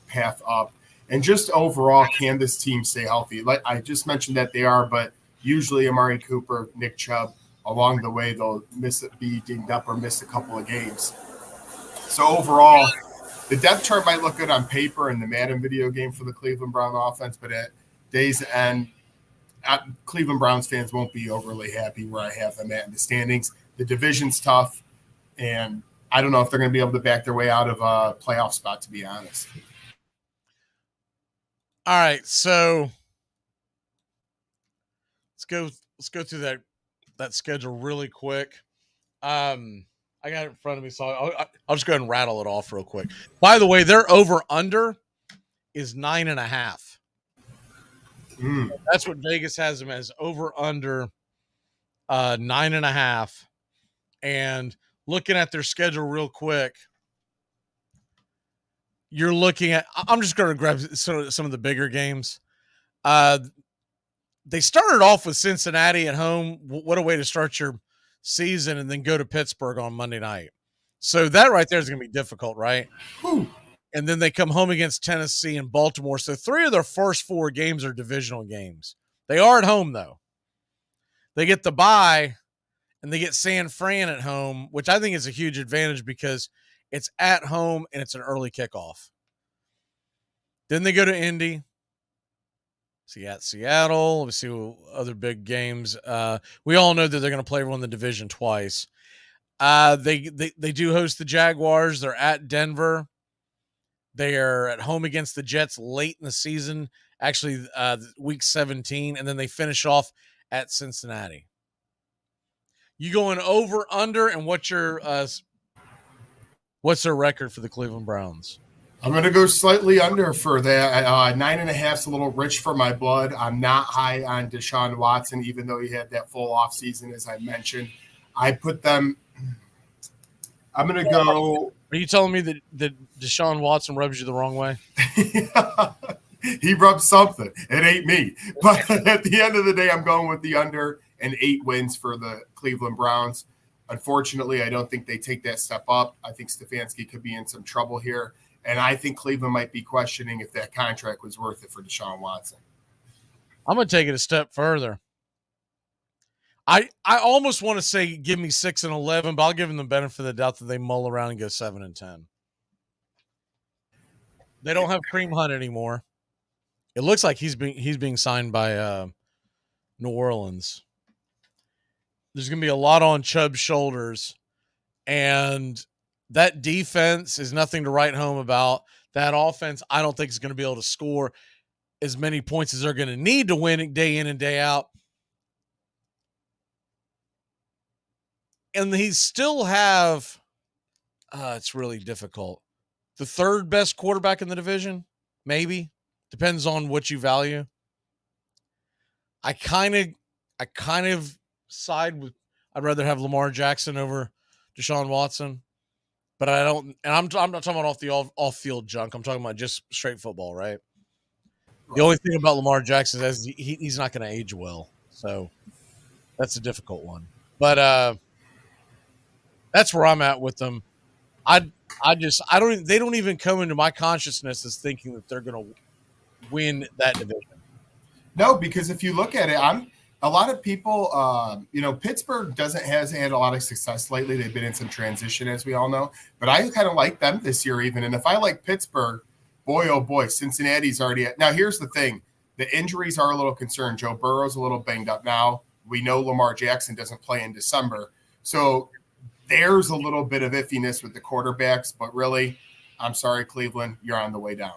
path up. And just overall, can this team stay healthy? Like I just mentioned that they are, but usually Amari Cooper, Nick Chubb, along the way they'll be dinged up or miss a couple of games. So overall, the depth chart might look good on paper in the Madden video game for the Cleveland Brown offense, but at day's end, Cleveland Browns fans won't be overly happy where I have them at in the standings. The division's tough, and I don't know if they're going to be able to back their way out of a playoff spot, to be honest. All right, so let's go through that schedule really quick. I got it in front of me, so I'll just go ahead and rattle it off real quick. By the way, their over-under is 9.5. That's what Vegas has them as, over-under 9.5. And looking at their schedule real quick, you're looking at – I'm just going to grab some of the bigger games. They started off with Cincinnati at home. What a way to start your – season, and then go to Pittsburgh on Monday night. So that right there is going to be difficult, right? Whew. And then they come home against Tennessee and Baltimore. So 3 of their first 4 games are divisional games. They are at home, though. They get the bye, and they get San Fran at home, which I think is a huge advantage because it's at home and it's an early kickoff. Then they go to Indy. See at Seattle. Let me see what other big games. We all know that they're going to play everyone in the division twice. They do host the Jaguars. They're at Denver. They are at home against the Jets late in the season, actually week 17, and then they finish off at Cincinnati. You going over, under, and what's their record for the Cleveland Browns? I'm going to go slightly under for that. 9.5 is a little rich for my blood. I'm not high on Deshaun Watson, even though he had that full offseason, as I mentioned. I put them I'm going to go. Are you telling me that Deshaun Watson rubs you the wrong way? He rubs something. It ain't me. But at the end of the day, I'm going with the under and 8 wins for the Cleveland Browns. Unfortunately, I don't think they take that step up. I think Stefanski could be in some trouble here. And I think Cleveland might be questioning if that contract was worth it for Deshaun Watson. I'm going to take it a step further. I almost want to say give me 6-11, but I'll give them the benefit of the doubt that they mull around and go 7-10. They don't have Kareem Hunt anymore. It looks like he's being signed by New Orleans. There's going to be a lot on Chubb's shoulders, and that defense is nothing to write home about. That offense, I don't think is going to be able to score as many points as they're going to need to win it day in and day out. And he still have, it's really difficult, the third best quarterback in the division, maybe. Depends on what you value. I kind of side with, I'd rather have Lamar Jackson over Deshaun Watson, but I don't, and I'm not talking about off-field junk. I'm talking about just straight football, right? The only thing about Lamar Jackson is he's not going to age well. So that's a difficult one. But that's where I'm at with them. they don't even come into my consciousness as thinking that they're going to win that division. No, because if you look at it, a lot of people, Pittsburgh hasn't had a lot of success lately. They've been in some transition, as we all know. But I kind of like them this year even. And if I like Pittsburgh, boy, oh boy, Cincinnati's already at. Now, here's the thing. The injuries are a little concerned. Joe Burrow's a little banged up now. We know Lamar Jackson doesn't play in December. So there's a little bit of iffiness with the quarterbacks. But really, I'm sorry, Cleveland, you're on the way down.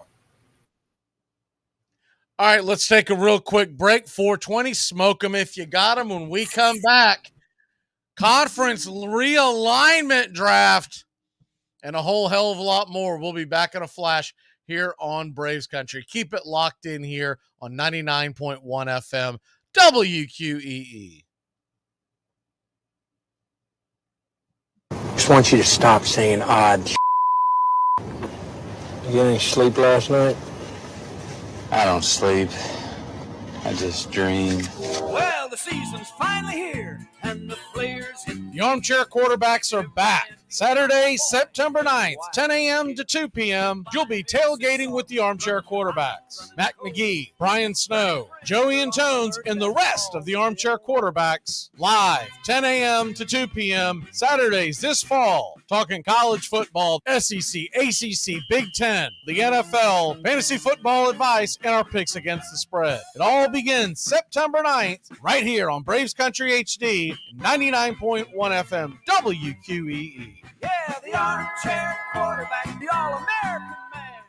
All right, let's take a real quick break. 420, smoke them if you got them. When we come back, conference realignment draft and a whole hell of a lot more. We'll be back in a flash here on Braves Country. Keep it locked in here on 99.1 FM WQEE. Just want you to stop saying odd. You get any sleep last night? I don't sleep. I just dream. Well, the season's finally here, and the players hit. The Armchair Quarterbacks are back. Saturday, September 9th, 10 a.m. to 2 p.m., you'll be tailgating with the Armchair Quarterbacks. Mac Magee, Brian Snow, Joey and Tones, and the rest of the Armchair Quarterbacks live, 10 a.m. to 2 p.m., Saturdays this fall. Talking college football, SEC, ACC, Big Ten, the NFL, fantasy football advice, and our picks against the spread. It all begins September 9th, right here on Braves Country HD, 99.1 FM WQEE. Yeah, the Armchair Quarterback, the All-American man.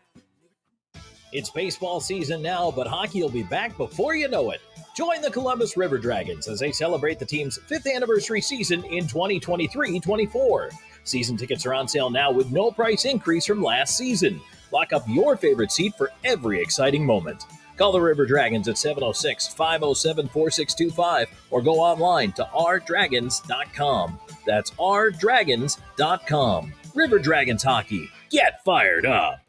It's baseball season now, but hockey will be back before you know it. Join the Columbus River Dragons as they celebrate the team's 5th anniversary season in 2023-24. Season tickets are on sale now with no price increase from last season. Lock up your favorite seat for every exciting moment. Call the River Dragons at 706-507-4625 or go online to rdragons.com. That's rdragons.com. River Dragons Hockey. Get fired up.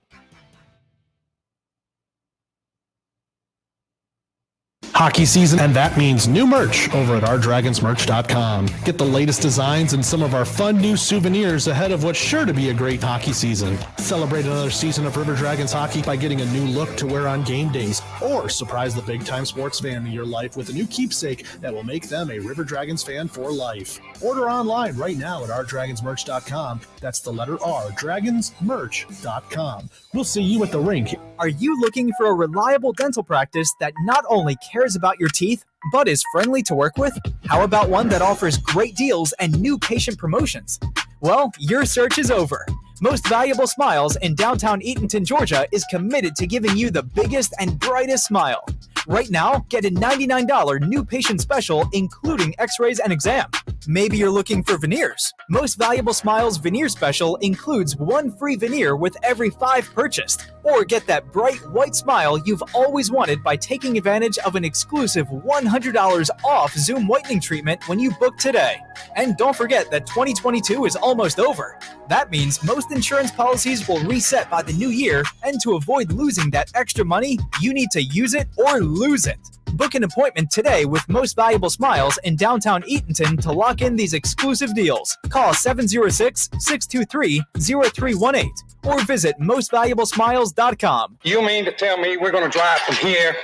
Hockey season, and that means new merch over at rdragonsmerch.com. Get the latest designs and some of our fun new souvenirs ahead of what's sure to be a great hockey season. Celebrate another season of River Dragons hockey by getting a new look to wear on game days, or surprise the big-time sports fan in your life with a new keepsake that will make them a River Dragons fan for life. Order online right now at rdragonsmerch.com. That's the letter R, dragonsmerch.com. We'll see you at the rink. Are you looking for a reliable dental practice that not only cares about your teeth, but is friendly to work with? How about one that offers great deals and new patient promotions? Well, your search is over. Most Valuable Smiles in downtown Eatonton, Georgia is committed to giving you the biggest and brightest smile. Right now, get a $99 new patient special, including x-rays and exam. Maybe you're looking for veneers. Most Valuable Smiles Veneer Special includes 1 free veneer with every 5 purchased. Or get that bright white smile you've always wanted by taking advantage of an exclusive $100 off Zoom whitening treatment when you book today. And don't forget that 2022 is almost over. That means most insurance policies will reset by the new year, and to avoid losing that extra money, you need to use it or lose it. Book an appointment today with Most Valuable Smiles in downtown Eatonton to lock in these exclusive deals. Call 706-623-0318 or visit mostvaluablesmiles.com. You mean to tell me we're going to drive from here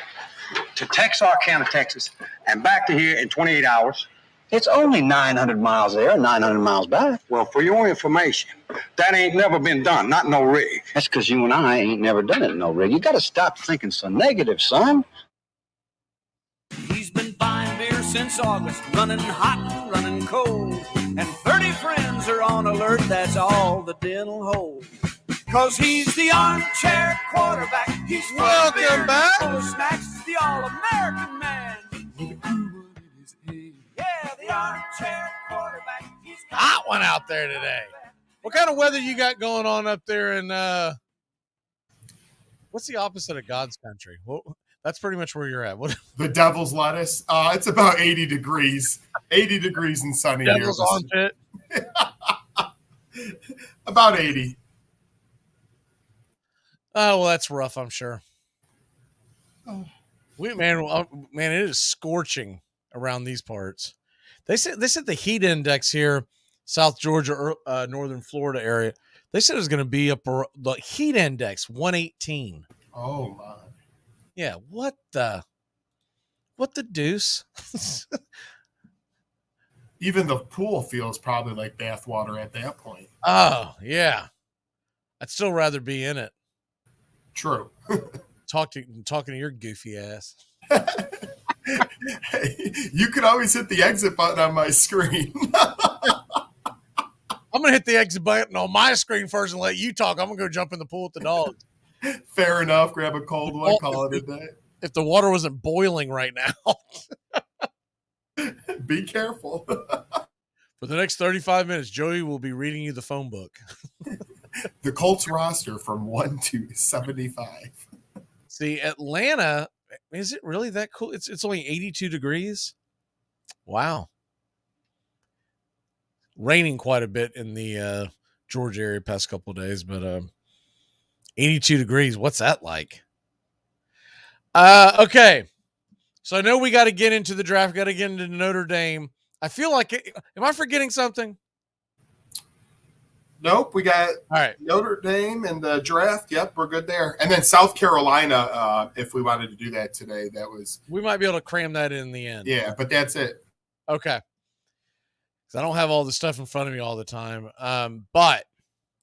to Texarkana, Texas, and back to here in 28 hours? It's only 900 miles there and 900 miles back. Well, for your information, that ain't never been done, not no rig. That's because you and I ain't never done it in no rig. You got to stop thinking so negative, son. He's been buying beer since August, running hot and running cold. And 30 friends are on alert, that's all the dental hold. Cause he's the armchair quarterback. He's welcome back. Full of snacks, the all-American man. Yeah, the armchair quarterback. Hot one out there today. What kind of weather you got going on up there in what's the opposite of God's country? Well, that's pretty much where you're at. What? The Devil's Lettuce. It's about 80 degrees. 80 degrees and sunny Devil's here. Armpit. About 80. Oh, well, that's rough, I'm sure. Oh. Man, it is scorching around these parts. They said the heat index here, South Georgia, northern Florida area. They said it was going to be up the heat index 118. Oh my! Yeah, what the deuce? Even the pool feels probably like bath water at that point. Oh yeah, I'd still rather be in it. True. Talking to your goofy ass. Hey, you could always hit the exit button on my screen. I'm going to hit the exit button on my screen first and let you talk. I'm going to go jump in the pool with the dogs. Fair enough. Grab a cold one, call it a day. If the water wasn't boiling right now. Be careful. For the next 35 minutes, Joey will be reading you the phone book. The Colts roster from 1 to 75. See, Atlanta, is it really that cool? It's only 82 degrees. Wow. Raining quite a bit in the Georgia area past couple of days, but 82 degrees. What's that like? Okay. So I know we got to get into the draft, got to get into Notre Dame. I feel like, am I forgetting something? Nope, we got all right. Notre Dame and the draft. Yep, we're good there. And then South Carolina, if we wanted to do that today, we might be able to cram that in the end. Yeah, but that's it. Okay. Because I don't have all the stuff in front of me all the time. But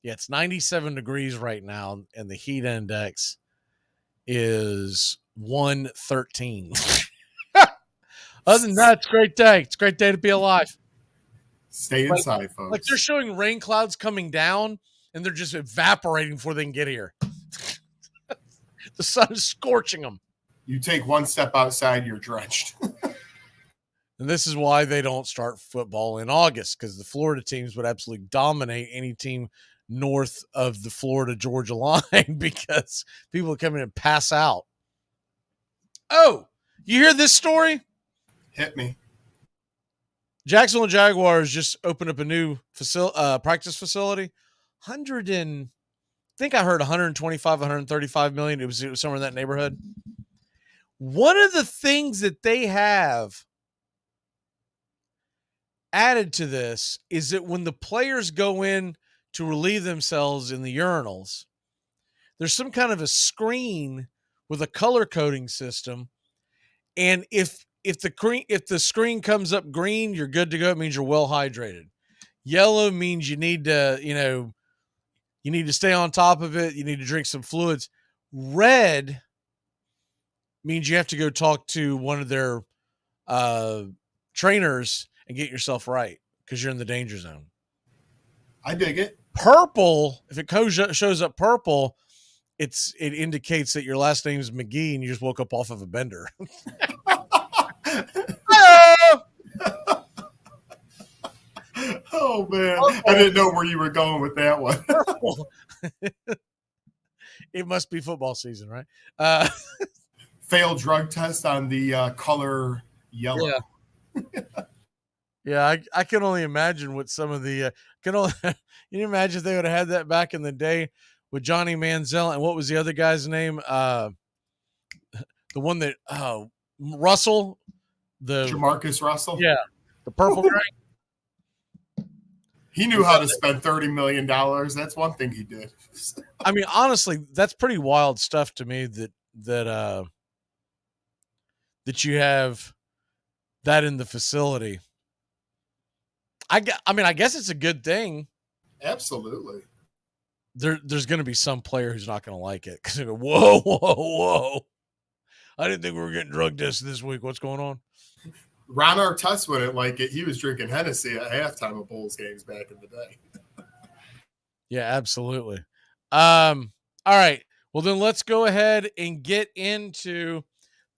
yeah, it's 97 degrees right now, and the heat index is 113. Other than that, it's a great day. It's a great day to be alive. Stay inside, folks. Like they're showing rain clouds coming down, and they're just evaporating before they can get here. The sun is scorching them. You take one step outside, you're drenched. And this is why they don't start football in August, because the Florida teams would absolutely dominate any team north of the Florida-Georgia line because people come in and pass out. Oh, you hear this story? Hit me. Jacksonville Jaguars just opened up a new practice facility. I think I heard 125, 135 million. It was somewhere in that neighborhood. One of the things that they have added to this is that when the players go in to relieve themselves in the urinals, there's some kind of a screen with a color coding system. And if the screen comes up green, you're good to go. It means you're well hydrated. Yellow means you need to stay on top of it. You need to drink some fluids. Red means you have to go talk to one of their trainers and get yourself right because you're in the danger zone. I dig it. Purple, if it shows up purple, it indicates that your last name is McGee and you just woke up off of a bender. Oh, man. I didn't know where you were going with that one. It must be football season, right? Failed drug test on the color yellow. Yeah, I can only imagine what some of the can you imagine if they would have had that back in the day with Johnny Manziel and what was the other guy's name? The one that Russell, the Jamarcus Russell. Yeah, the purple guy. He knew how to spend $30 million. That's one thing he did. I mean, honestly, that's pretty wild stuff to me that you have that in the facility. I mean, I guess it's a good thing. Absolutely. There's going to be some player who's not going to like it because they go, whoa. I didn't think we were getting drug tested this week. What's going on? Ron Artest wouldn't like it. He was drinking Hennessy at halftime of Bulls games back in the day. Yeah, absolutely. All right. Well, then let's go ahead and get into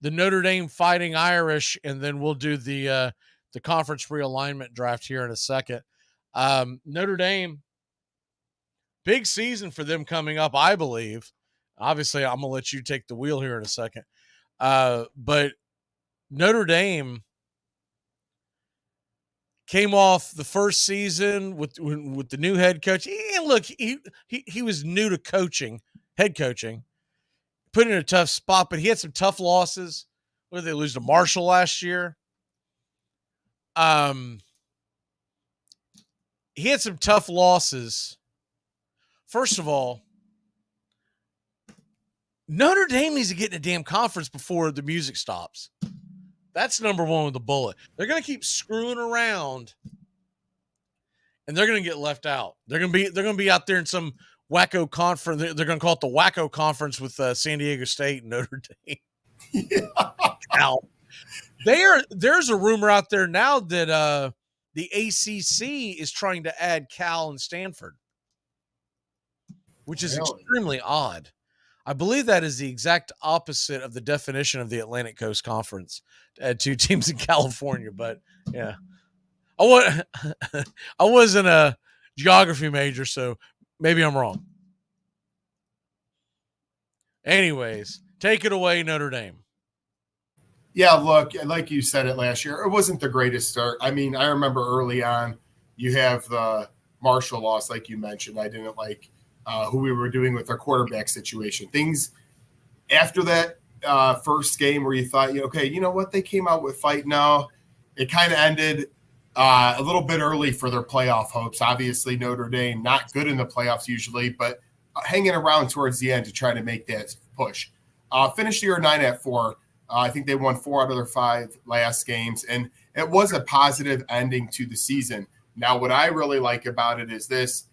the Notre Dame Fighting Irish, and then we'll do the conference realignment draft here in a second. Notre Dame, big season for them coming up, I believe. Obviously, I'm going to let you take the wheel here in a second. But Notre Dame came off the first season with the new head coach. And look, he was new to head coaching, put in a tough spot, but he had some tough losses. What did they lose to Marshall last year? He had some tough losses. First of all, Notre Dame needs to get in a damn conference before the music stops. That's number one with the bullet. They're going to keep screwing around, and they're going to get left out. They're going to be out there in some wacko conference. They're going to call it the wacko conference with San Diego State and Notre Dame. Cal. There's a rumor out there now that the ACC is trying to add Cal and Stanford, which is extremely odd. I believe that is the exact opposite of the definition of the Atlantic Coast Conference. Two teams in California, but yeah, I wasn't a geography major, so maybe I'm wrong. Anyways, take it away, Notre Dame. Yeah, look, like you said it last year, it wasn't the greatest start. I mean, I remember early on, you have the Marshall loss, like you mentioned. I didn't like who we were doing with our quarterback situation. Things after that first game where you thought, okay, you know what? They came out with fight. No, it kind of ended a little bit early for their playoff hopes. Obviously, Notre Dame, not good in the playoffs usually, but hanging around towards the end to try to make that push. Finished the year 9-4. I think they won 4 out of their 5 last games, and it was a positive ending to the season. Now, what I really like about it is this.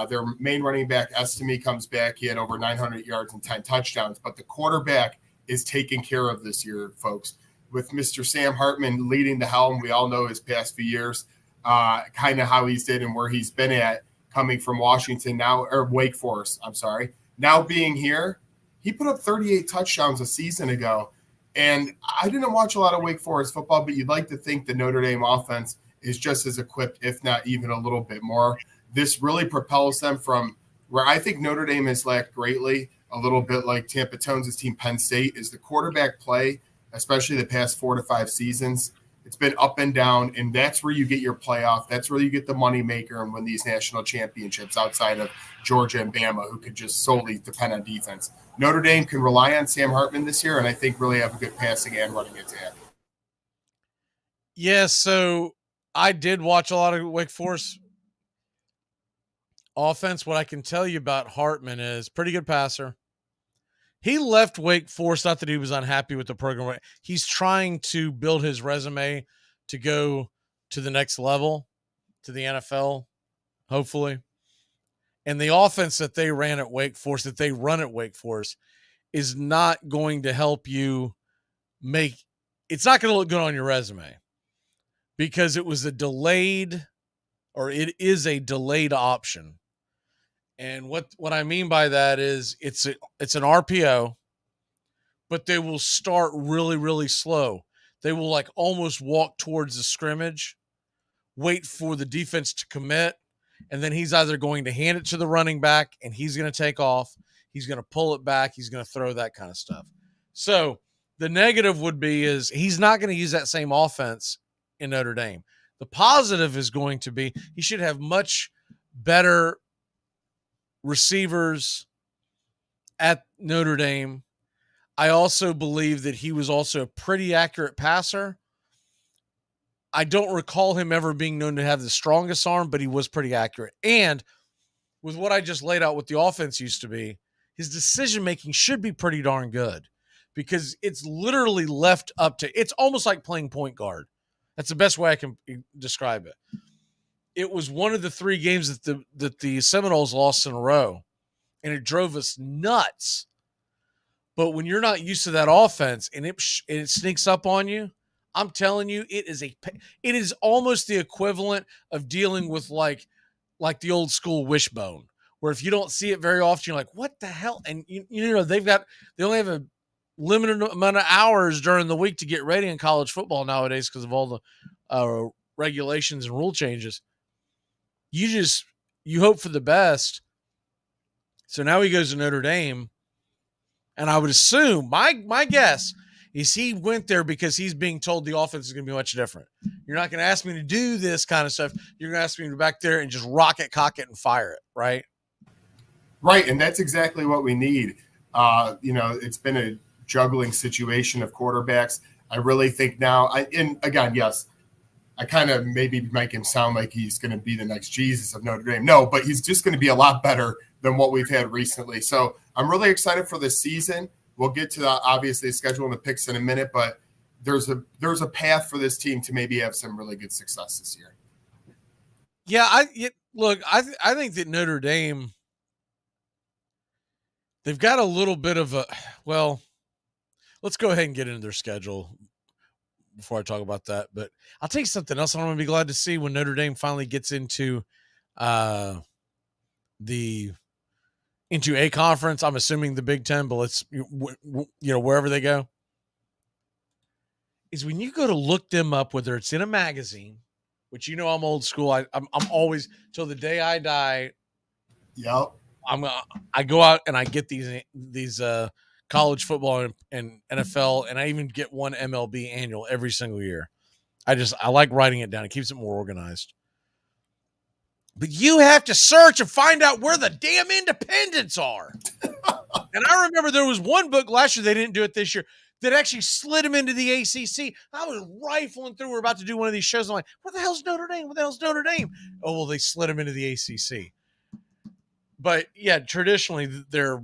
Their main running back, Estime, comes back. He had over 900 yards and 10 touchdowns, but the quarterback is taken care of this year, folks. With Mr. Sam Hartman leading the helm, we all know his past few years, kind of how he's did and where he's been at coming from Washington now, or Wake Forest, I'm sorry. Now being here, he put up 38 touchdowns a season ago. And I didn't watch a lot of Wake Forest football, but you'd like to think the Notre Dame offense is just as equipped, if not even a little bit more. This really propels them from where I think Notre Dame has lacked greatly, a little bit like Tampa Tones' team Penn State, is the quarterback play, especially the past 4 to 5 seasons. It's been up and down, and that's where you get your playoff. That's where you get the moneymaker and win these national championships outside of Georgia and Bama, who could just solely depend on defense. Notre Dame can rely on Sam Hartman this year, and I think really have a good passing and running attack. Yeah, so I did watch a lot of Wake Forest offense. What I can tell you about Hartman is pretty good passer. He left Wake Forest, not that he was unhappy with the program. He's trying to build his resume to go to the next level, to the NFL, hopefully. And the offense that they run at Wake Forest, is not going to help you it's not going to look good on your resume because it is a delayed option. And what I mean by that is it's an RPO, but they will start really, really slow. They will like almost walk towards the scrimmage wait for the defense to commit, and then he's either going to hand it to the running back and he's going to take off, he's going to pull it back, he's going to throw, that kind of stuff. So the negative would be is he's not going to use that same offense in Notre Dame. The positive is going to be he should have much better receivers at Notre Dame. I also believe that he was also a pretty accurate passer. I don't recall him ever being known to have the strongest arm, but he was pretty accurate. And with what I just laid out, what the offense used to be, his decision-making should be pretty darn good because it's literally left up to, it's almost like playing point guard. That's the best way I can describe it. It was one of the 3 games that the Seminoles lost in a row, and it drove us nuts. But when you're not used to that offense and it sneaks up on you, I'm telling you, it is almost the equivalent of dealing with like the old school wishbone, where if you don't see it very often, you're like, what the hell? And you know, they only have a limited amount of hours during the week to get ready in college football nowadays because of all the regulations and rule changes. You hope for the best. So now he goes to Notre Dame, and I would assume my guess is he went there because he's being told the offense is going to be much different. You're not going to ask me to do this kind of stuff. You're going to ask me to go back there and just rock it, cock it, and fire it, right? Right, and that's exactly what we need. It's been a juggling situation of quarterbacks. I really think now, yes, I kind of maybe make him sound like he's going to be the next Jesus of Notre Dame. No, but he's just going to be a lot better than what we've had recently. So I'm really excited for this season. We'll get to obviously the schedule and the picks in a minute, but there's a path for this team to maybe have some really good success this year. Yeah, I think that Notre Dame, they've got a little bit of let's go ahead and get into their schedule before I talk about that. But I'll tell you something else I'm going to be glad to see when Notre Dame finally gets into into a conference. I'm assuming the Big Ten, but let's, wherever they go, is when you go to look them up, whether it's in a magazine, which, I'm old school. I'm always, till the day I die. Yep. I go out and I get these college football and NFL, and I even get one MLB annual every single year. I like writing it down. It keeps it more organized. But you have to search and find out where the damn independents are. And I remember there was one book last year, they didn't do it this year, that actually slid him into the ACC. I was rifling through. We're about to do one of these shows. I'm like, where the hell's Notre Dame? Where the hell's Notre Dame? Oh, well, they slid him into the ACC. But, yeah, traditionally, they're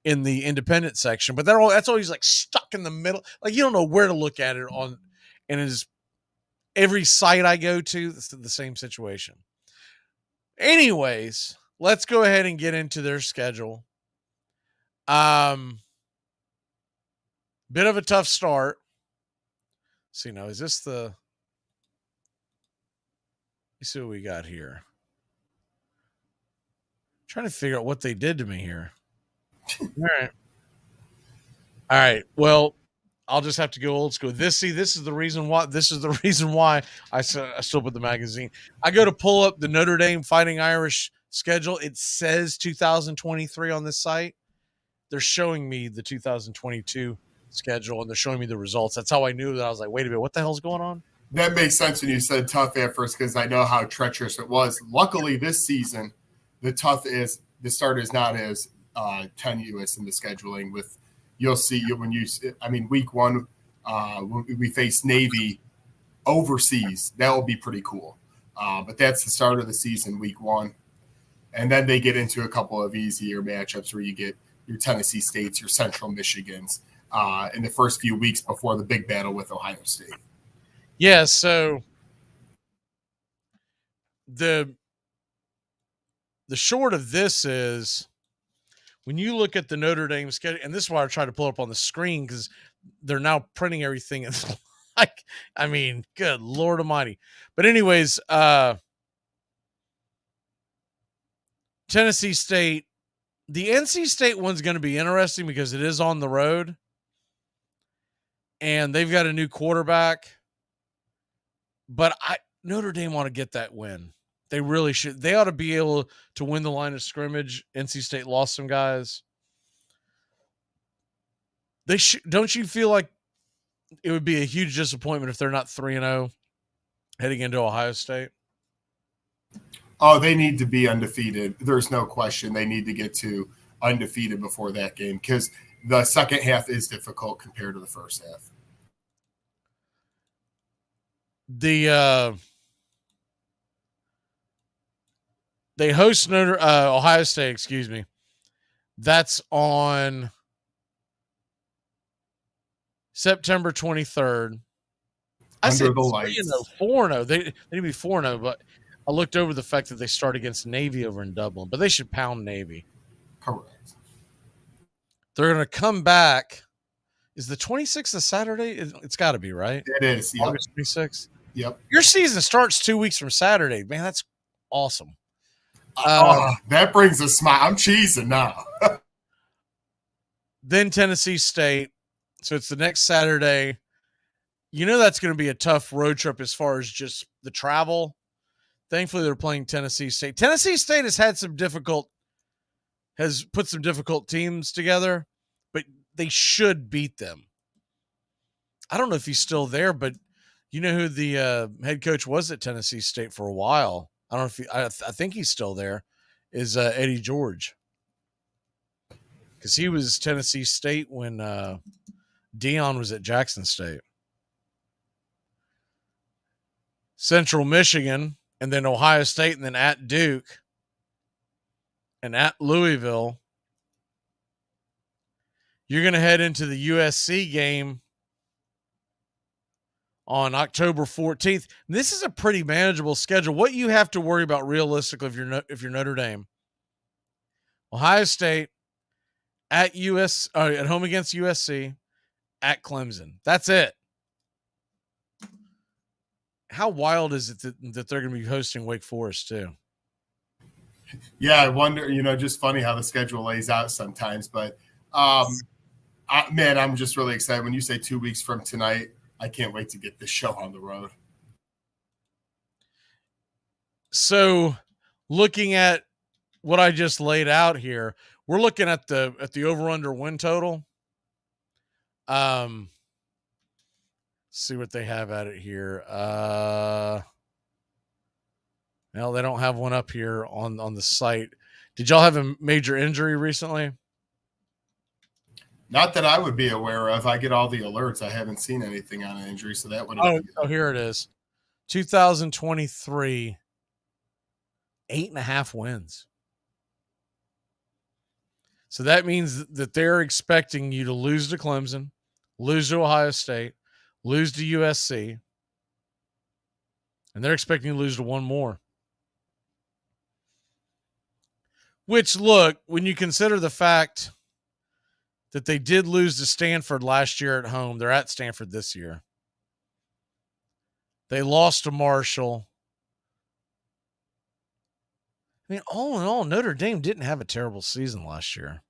in the independent section. But that's always, like, stuck in the middle. Like, you don't know where to look at it on. And it is every site I go to, it's the same situation. Anyways, let's go ahead and get into their schedule. Bit of a tough start. See, now, is this let's see what we got here. I'm trying to figure out what they did to me here. All right. Well, I'll just have to go old school. This is the reason why I still put the magazine. I go to pull up the Notre Dame Fighting Irish schedule. It says 2023 on this site. They're showing me the 2022 schedule, and they're showing me the results. That's how I knew that. I was like, wait a minute, what the hell's going on? That makes sense when you said tough at first, because I know how treacherous it was. Luckily, this season, the start is not as tenuous in the scheduling. You'll see week one, when we face Navy overseas, that will be pretty cool. But that's the start of the season, week one. And then they get into a couple of easier matchups where you get your Tennessee States, your Central Michigans in the first few weeks before the big battle with Ohio State. Yeah, so the short of this is when you look at the Notre Dame schedule, and this is why I try to pull up on the screen because they're now printing everything. It's like, good Lord Almighty. But anyways, Tennessee State, the NC State one's going to be interesting because it is on the road, and they've got a new quarterback. But Notre Dame ought to get that win. They really should. They ought to be able to win the line of scrimmage. NC State lost some guys. They should. Don't you feel like it would be a huge disappointment if they're not 3-0 heading into Ohio State? Oh, they need to be undefeated. There's no question. They need to get to undefeated before that game because the second half is difficult compared to the first half. They host Ohio State, excuse me. That's on September 23rd. I said 4-0. They need to be 4-0, but I looked over the fact that they start against Navy over in Dublin, but they should pound Navy. Correct. They're going to come back. Is the 26th a Saturday? It's got to be, right? It is. Yep. August 26th. Yep. Your season starts 2 weeks from Saturday. Man, that's awesome. That brings a smile. I'm cheesing now. Then Tennessee State. So it's the next Saturday. You know that's going to be a tough road trip as far as just the travel. Thankfully, they're playing Tennessee State. Tennessee State has put some difficult teams together, but they should beat them. I don't know if he's still there, but you know who the head coach was at Tennessee State for a while. I don't know if I think he's still there. Is Eddie George, because he was Tennessee State when Dion was at Jackson State. Central Michigan, and then Ohio State, and then at Duke, and at Louisville. You're going to head into the USC game on October 14th. This is a pretty manageable schedule. What you have to worry about realistically if you're Notre Dame, Ohio State, at home against USC, at Clemson. That's it. How wild is it that they're going to be hosting Wake Forest too? Yeah, I wonder, just funny how the schedule lays out sometimes. But, I'm just really excited. When you say 2 weeks from tonight, I can't wait to get this show on the road. So looking at what I just laid out here, we're looking at the over-under win total. See what they have at it here. Well, they don't have one up here on the site. Did y'all have a major injury recently? Not that I would be aware of. I get all the alerts. I haven't seen anything on an injury, so that would. Oh, here it is. 2023, 8.5 wins. So that means that they're expecting you to lose to Clemson, lose to Ohio State, lose to USC, and they're expecting you to lose to one more. Which, look, when you consider the fact that they did lose to Stanford last year at home, they're at Stanford this year. They lost to Marshall. I mean, all in all, Notre Dame didn't have a terrible season last year.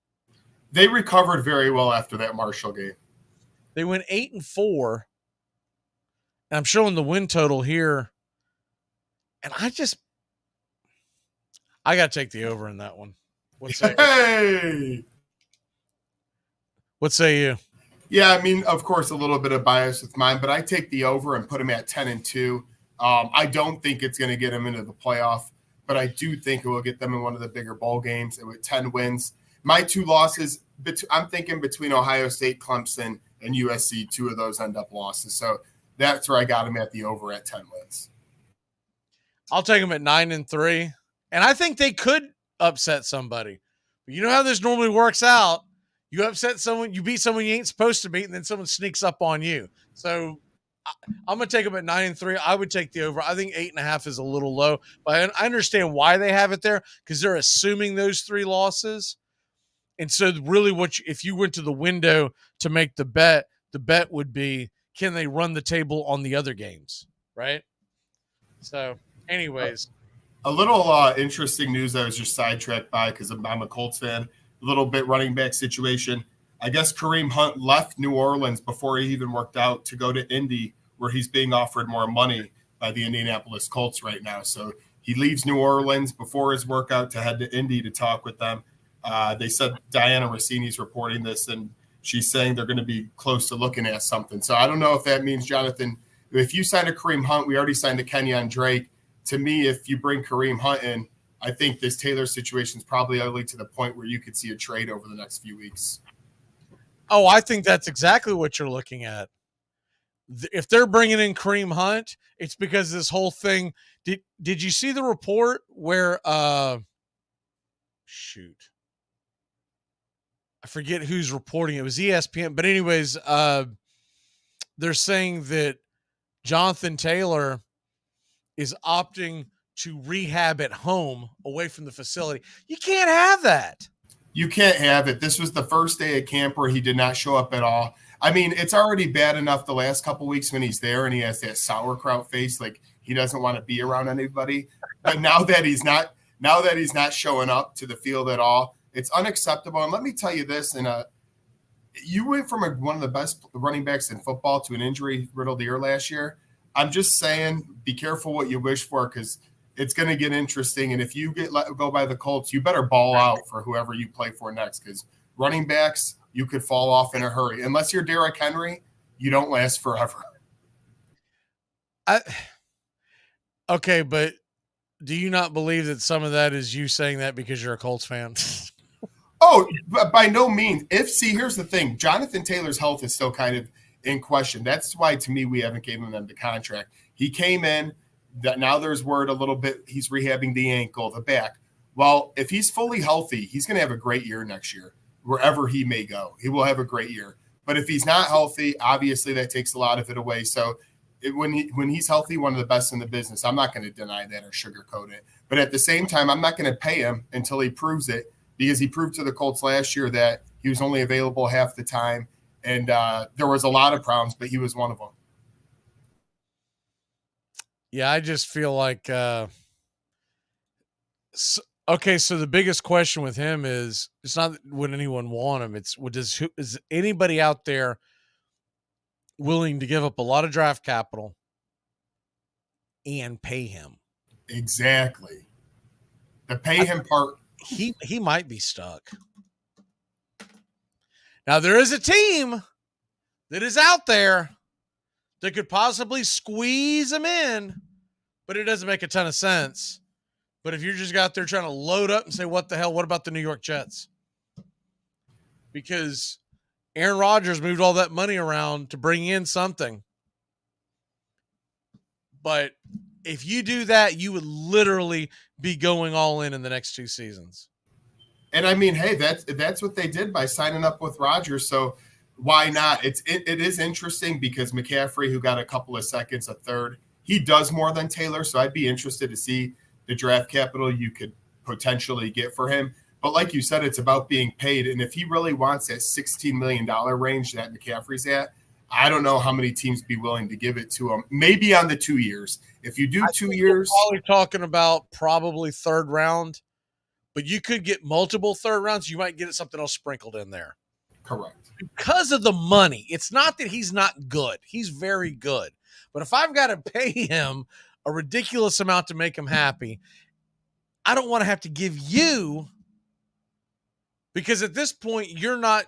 They recovered very well after that Marshall game. They went 8-4. And I'm showing the win total here. And I got to take the over in that one. What say you? Yeah, I mean, of course, a little bit of bias with mine, but I take the over and put them at 10-2. I don't think it's going to get them into the playoff, but I do think it will get them in one of the bigger bowl games. And with 10 wins, my two losses, I'm thinking between Ohio State, Clemson, and USC, two of those end up losses. So that's where I got them at the over at 10 wins. I'll take them at 9-3. And I think they could upset somebody. But you know how this normally works out. You upset someone, you beat someone you ain't supposed to beat, and then someone sneaks up on you. So I'm going to take them at 9-3. I would take the over. I think 8.5 is a little low, but I understand why they have it there, because they're assuming those 3 losses. And so really if you went to the window to make the bet would be, can they run the table on the other games, right? So anyways. A little interesting news I was just sidetracked by because I'm a Colts fan. A little bit running back situation. I guess Kareem Hunt left New Orleans before he even worked out to go to Indy, where he's being offered more money. by the Indianapolis Colts right now. So he leaves New Orleans before his workout to head to Indy to talk with them. They said Diana Rossini's reporting this, and she's saying they're going to be close to looking at something. So I don't know if that means, Jonathan, if you sign a Kareem Hunt, we already signed a Kenyon Drake. To me, if you bring Kareem Hunt in, I think this Taylor situation is probably ugly to the point where you could see a trade over the next few weeks. Oh, I think that's exactly what you're looking at. If they're bringing in Kareem Hunt, it's because this whole thing. Did you see the report where shoot, I forget who's reporting it. It was ESPN, but anyways, they're saying that Jonathan Taylor is opting to rehab at home away from the facility. You can't have that. You can't have it. This was the first day at camp where he did not show up at all. I mean, it's already bad enough the last couple of weeks when he's there and he has that sauerkraut face, like he doesn't want to be around anybody. But now that he's not showing up to the field at all, it's unacceptable. And let me tell you this: you went from one of the best running backs in football to an injury-riddled year last year. I'm just saying, be careful what you wish for, because it's going to get interesting. And if you get let go by the Colts, you better ball out for whoever you play for next, because running backs, you could fall off in a hurry. Unless you're Derrick Henry, you don't last forever. Okay, but do you not believe that some of that is you saying that because you're a Colts fan? Oh, by no means. Here's the thing. Jonathan Taylor's health is still kind of in question. That's why, to me, we haven't given him the contract. He came in, that now there's word a little bit he's rehabbing the ankle, the back. Well, if he's fully healthy, he's going to have a great year next year. Wherever he may go, he will have a great year. But if he's not healthy, obviously that takes a lot of it away. So when he's healthy, one of the best in the business. I'm not going to deny that or sugarcoat it. But at the same time, I'm not going to pay him until he proves it, because he proved to the Colts last year that he was only available half the time. And there was a lot of problems, but he was one of them. Yeah, I just feel like okay, so the biggest question with him is, it's not would anyone want him, it's is anybody out there willing to give up a lot of draft capital and pay him? Exactly. The pay him part. He might be stuck. Now, there is a team that is out there that could possibly squeeze him in, but it doesn't make a ton of sense. But if you're just out there trying to load up and say, what the hell, what about the New York Jets? Because Aaron Rodgers moved all that money around to bring in something. But if you do that, you would literally be going all in the next 2 seasons. And I mean, hey, that's what they did by signing up with Rodgers. So why not? It is interesting because McCaffrey, who got a couple of seconds, a third, he does more than Taylor. So I'd be interested to see the draft capital you could potentially get for him. But like you said, it's about being paid. And if he really wants that $16 million range that McCaffrey's at, I don't know how many teams be willing to give it to him. Maybe on the 2 years. If you do 2 years. We're probably talking about probably third round, but you could get multiple third rounds. You might get something else sprinkled in there. Correct. Because of the money. It's not that he's not good. He's very good. But if I've got to pay him a ridiculous amount to make him happy, I don't want to have to give you, because at this point you're not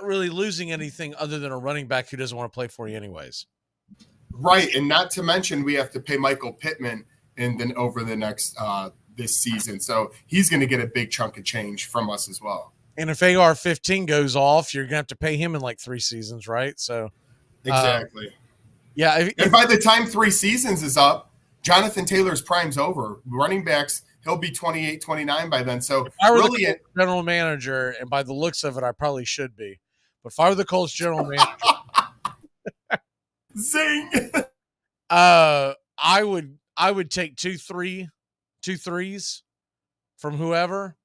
really losing anything other than a running back who doesn't want to play for you anyways. Right, and not to mention we have to pay Michael Pittman and then over the next this season. So he's going to get a big chunk of change from us as well. And if AR-15 goes off, you're going to have to pay him in like 3 seasons, right? So exactly. Yeah, and by the time 3 seasons is up, Jonathan Taylor's prime's over. Running backs, he'll be 28, 29 by then. So if I were really, the general manager, and by the looks of it, I probably should be. But if I were the Colts general manager, zing, I would take 2 threes from whoever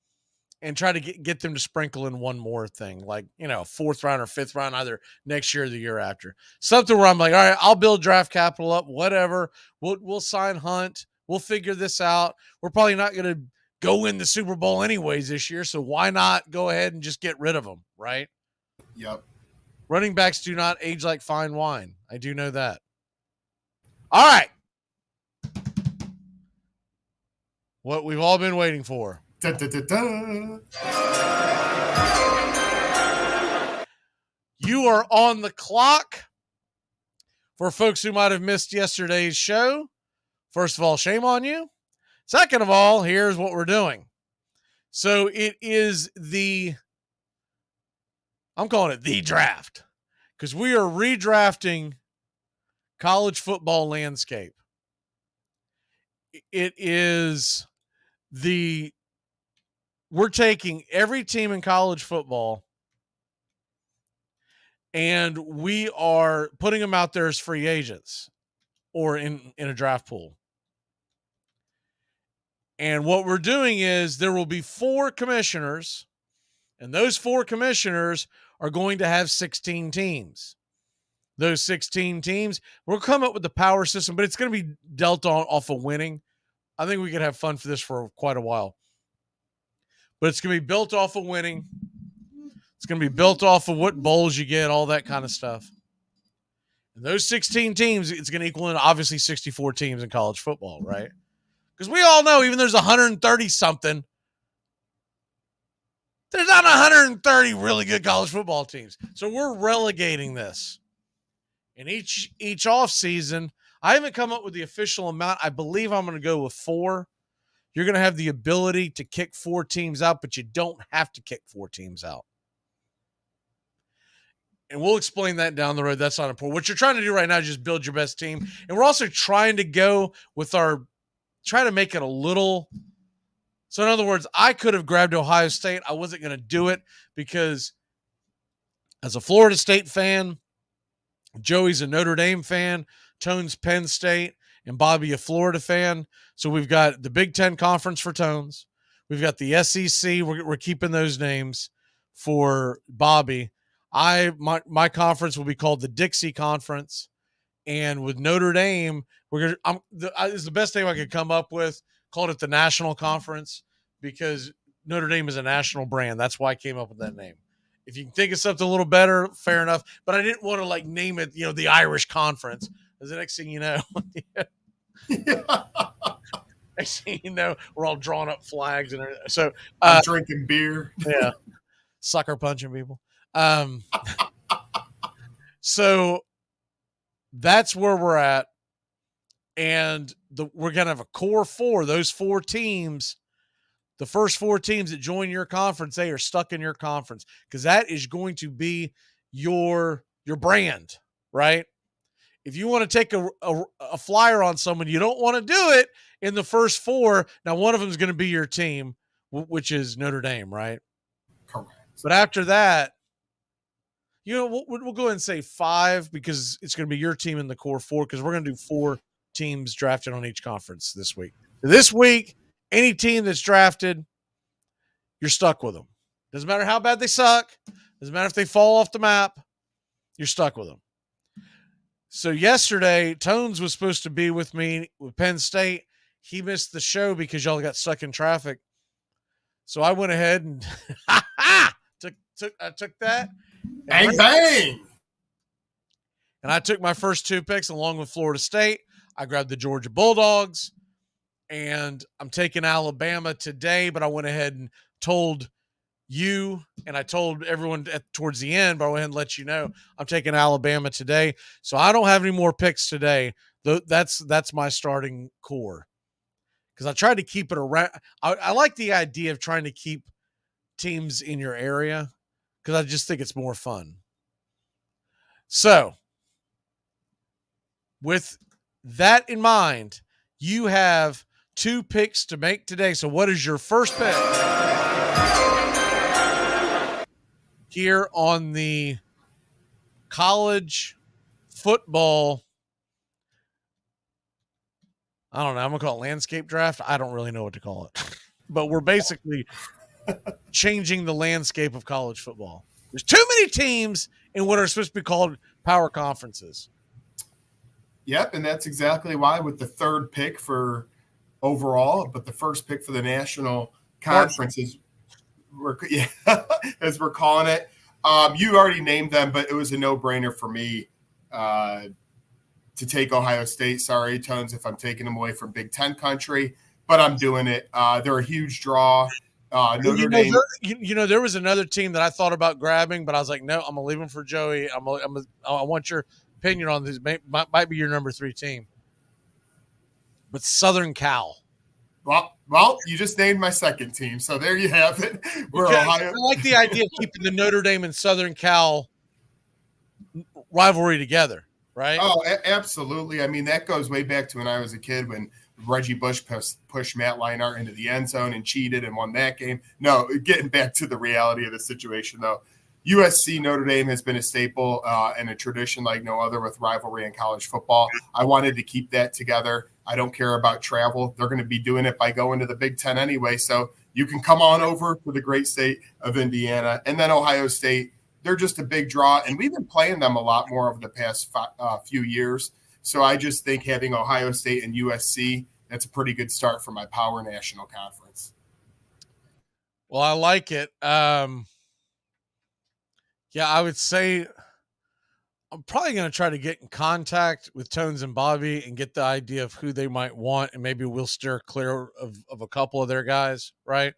and try to get them to sprinkle in one more thing, like, 4th round or 5th round, either next year or the year after. Something where I'm like, all right, I'll build draft capital up, whatever. We'll sign Hunt. We'll figure this out. We're probably not going to go win the Super Bowl anyways this year, so why not go ahead and just get rid of them, right? Yep. Running backs do not age like fine wine. I do know that. All right. What we've all been waiting for. Da, da, da, da. You are on the clock. For folks who might have missed yesterday's show, first of all, shame on you. Second of all, here's what we're doing. So it is I'm calling it the draft, because we are redrafting college football landscape. It is we're taking every team in college football and we are putting them out there as free agents or in a draft pool. And what we're doing is there will be 4 commissioners, and those 4 commissioners are going to have 16 teams. Those 16 teams, we'll come up with the power system, but it's going to be dealt off of winning. I think we could have fun for this for quite a while. But it's going to be built off of winning. It's going to be built off of what bowls you get, all that kind of stuff. And those 16 teams, it's going to equal in obviously 64 teams in college football, right? Because we all know even there's 130-something, there's not 130 really good college football teams. So we're relegating this. In each off season, I haven't come up with the official amount. I believe I'm going to go with 4. You're going to have the ability to kick 4 teams out, but you don't have to kick 4 teams out. And we'll explain that down the road. That's not important. What you're trying to do right now is just build your best team. And we're also trying to go with try to make it a little. So in other words, I could have grabbed Ohio State. I wasn't going to do it because as a Florida State fan, Joey's a Notre Dame fan, Tone's Penn State, and Bobby a Florida fan. So we've got the Big Ten Conference for Tones. We've got the SEC. We're keeping those names for Bobby. My conference will be called the Dixie Conference. And with Notre Dame, it's the best name I could come up with. Called it the National Conference because Notre Dame is a national brand. That's why I came up with that name. If you can think of something a little better, fair enough. But I didn't want to name it, the Irish Conference. Because the next thing you know, next thing you know, we're all drawing up flags and everything. So I'm drinking beer. Yeah, sucker punching people. So that's where we're at. And we're going to have a core 4. Those 4 teams, the first 4 teams that join your conference, they are stuck in your conference because that is going to be your brand, right? If you want to take a flyer on someone, you don't want to do it in the first 4. Now, one of them is going to be your team, which is Notre Dame, right? Correct. But after that, we'll go ahead and say 5 because it's going to be your team in the core 4 because we're going to do 4 teams drafted on each conference this week. This week, any team that's drafted, you're stuck with them. Doesn't matter how bad they suck. Doesn't matter if they fall off the map. You're stuck with them. So yesterday, Tones was supposed to be with me with Penn State. He missed the show because y'all got stuck in traffic. So I went ahead and took that. Bang, bang. And I took my first 2 picks along with Florida State. I grabbed the Georgia Bulldogs, and I'm taking Alabama today, but I went ahead and told you, and I told everyone towards the end, but I went ahead and let you know I'm taking Alabama today. So I don't have any more picks today. That's my starting core because I tried to keep it around. I like the idea of trying to keep teams in your area because I just think it's more fun. So with that in mind, you have 2 picks to make today. So what is your first pick here on the college football? I don't know. I'm going to call it landscape draft. I don't really know what to call it, but we're basically changing the landscape of college football. There's too many teams in what are supposed to be called power conferences. Yep, and that's exactly why with the 3rd pick for overall, but the first pick for the national conference as we're calling it. You already named them, but it was a no-brainer for me to take Ohio State. Sorry, Tones, if I'm taking them away from Big Ten country. but I'm doing it. They're a huge draw. Notre Dame. There was another team that I thought about grabbing, but I was like, no, I'm gonna leave them for Joey. I want your opinion on this. Might be your number 3 team, but Southern Cal. Well, you just named my second team, so there you have it. I like the idea of keeping the Notre Dame and Southern Cal rivalry together, right? Oh, absolutely. I mean, that goes way back to when I was a kid when Reggie Bush pushed Matt Leinart into the end zone and cheated and won that game. No, getting back to the reality of the situation, though. USC Notre Dame has been a staple and a tradition like no other with rivalry in college football. I wanted to keep that together. I don't care about travel. They're going to be doing it by going to the Big Ten anyway. So you can come on over to the great state of Indiana. And then Ohio State, they're just a big draw. And we've been playing them a lot more over the past few years. So I just think having Ohio State and USC, that's a pretty good start for my Power National Conference. Well, I like it. Yeah, I would say I'm probably going to try to get in contact with Tones and Bobby and get the idea of who they might want, and maybe we'll steer clear of a couple of their guys, right?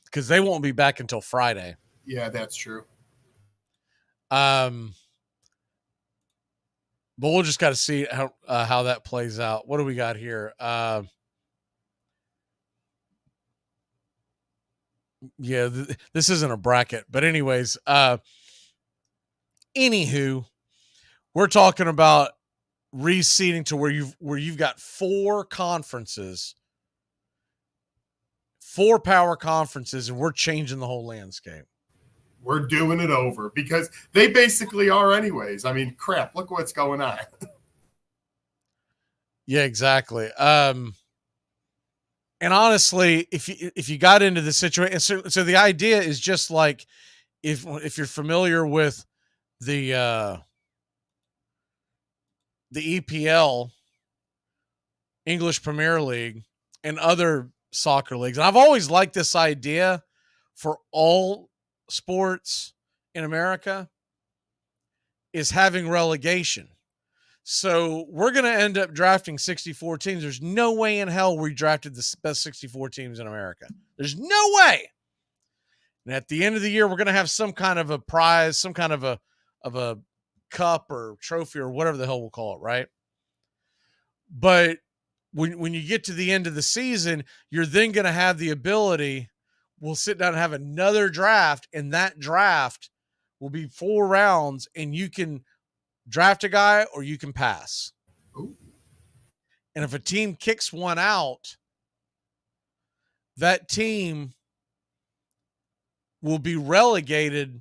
Because they won't be back until Friday. Yeah, that's true. But we'll just got to see how that plays out. What do we got here? Yeah, this isn't a bracket, but anyways, anywho, we're talking about reseeding to where you've got 4 conferences, 4 power conferences, and we're changing the whole landscape. We're doing it over because they basically are anyways. I mean, crap, look what's going on. Yeah, exactly. And honestly, if you got into the situation, so the idea is just like if you're familiar with the EPL, English Premier League, and other soccer leagues, and I've always liked this idea for all sports in America is having relegation. So we're going to end up drafting 64 teams. There's no way in hell we drafted the best 64 teams in America. There's no way. And at the end of the year, we're going to have some kind of a prize, some kind of a cup or trophy or whatever the hell we'll call it, right? But when you get to the end of the season, you're then going to have the ability, we'll sit down and have another draft, and that draft will be 4 rounds, and you can draft a guy or you can pass. Ooh. And if a team kicks one out, that team will be relegated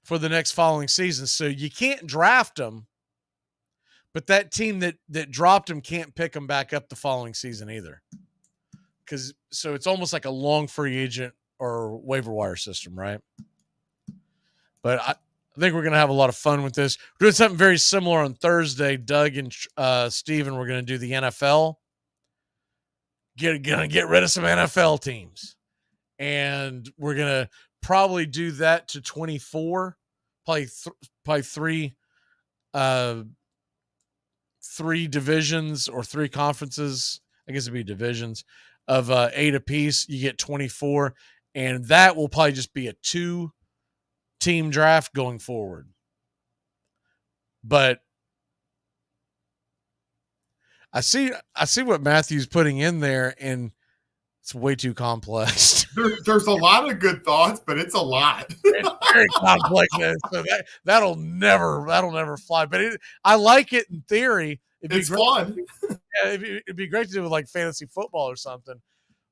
for the next following season. So you can't draft them, but that team that dropped them can't pick them back up the following season either. So it's almost like a long free agent or waiver wire system, right? But I think we're going to have a lot of fun with this. We're doing something very similar on Thursday. Doug and Steven, we're going to do the NFL. Going to get rid of some NFL teams. And we're going to probably do that to 24. Probably 3 divisions or 3 conferences. I guess it'd be divisions of 8 apiece. You get 24. And that will probably just be a 2-team draft going forward. But I see what Matthew's putting in there, and it's way too complex. There's a lot of good thoughts, but it's a lot. It's very complex. So that'll never fly. But I like it in theory. It's fun. Yeah, it'd be great to do with like fantasy football or something.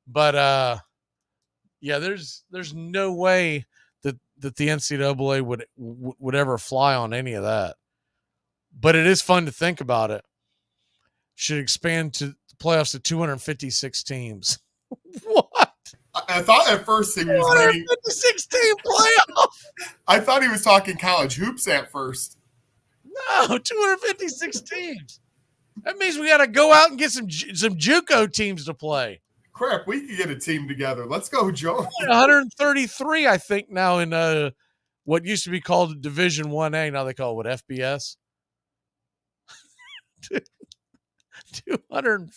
But yeah, there's no way that the NCAA would ever fly on any of that. But it is fun to think about it. Should expand to the playoffs to 256 teams. What? I thought at first he was 256-team playoff. I thought he was talking college hoops at first. No, 256 teams. That means we got to go out and get some JUCO teams to play. Crap, we could get a team together. Let's go, Joe. 133, I think, now in what used to be called Division 1A. Now they call it what, FBS? 200.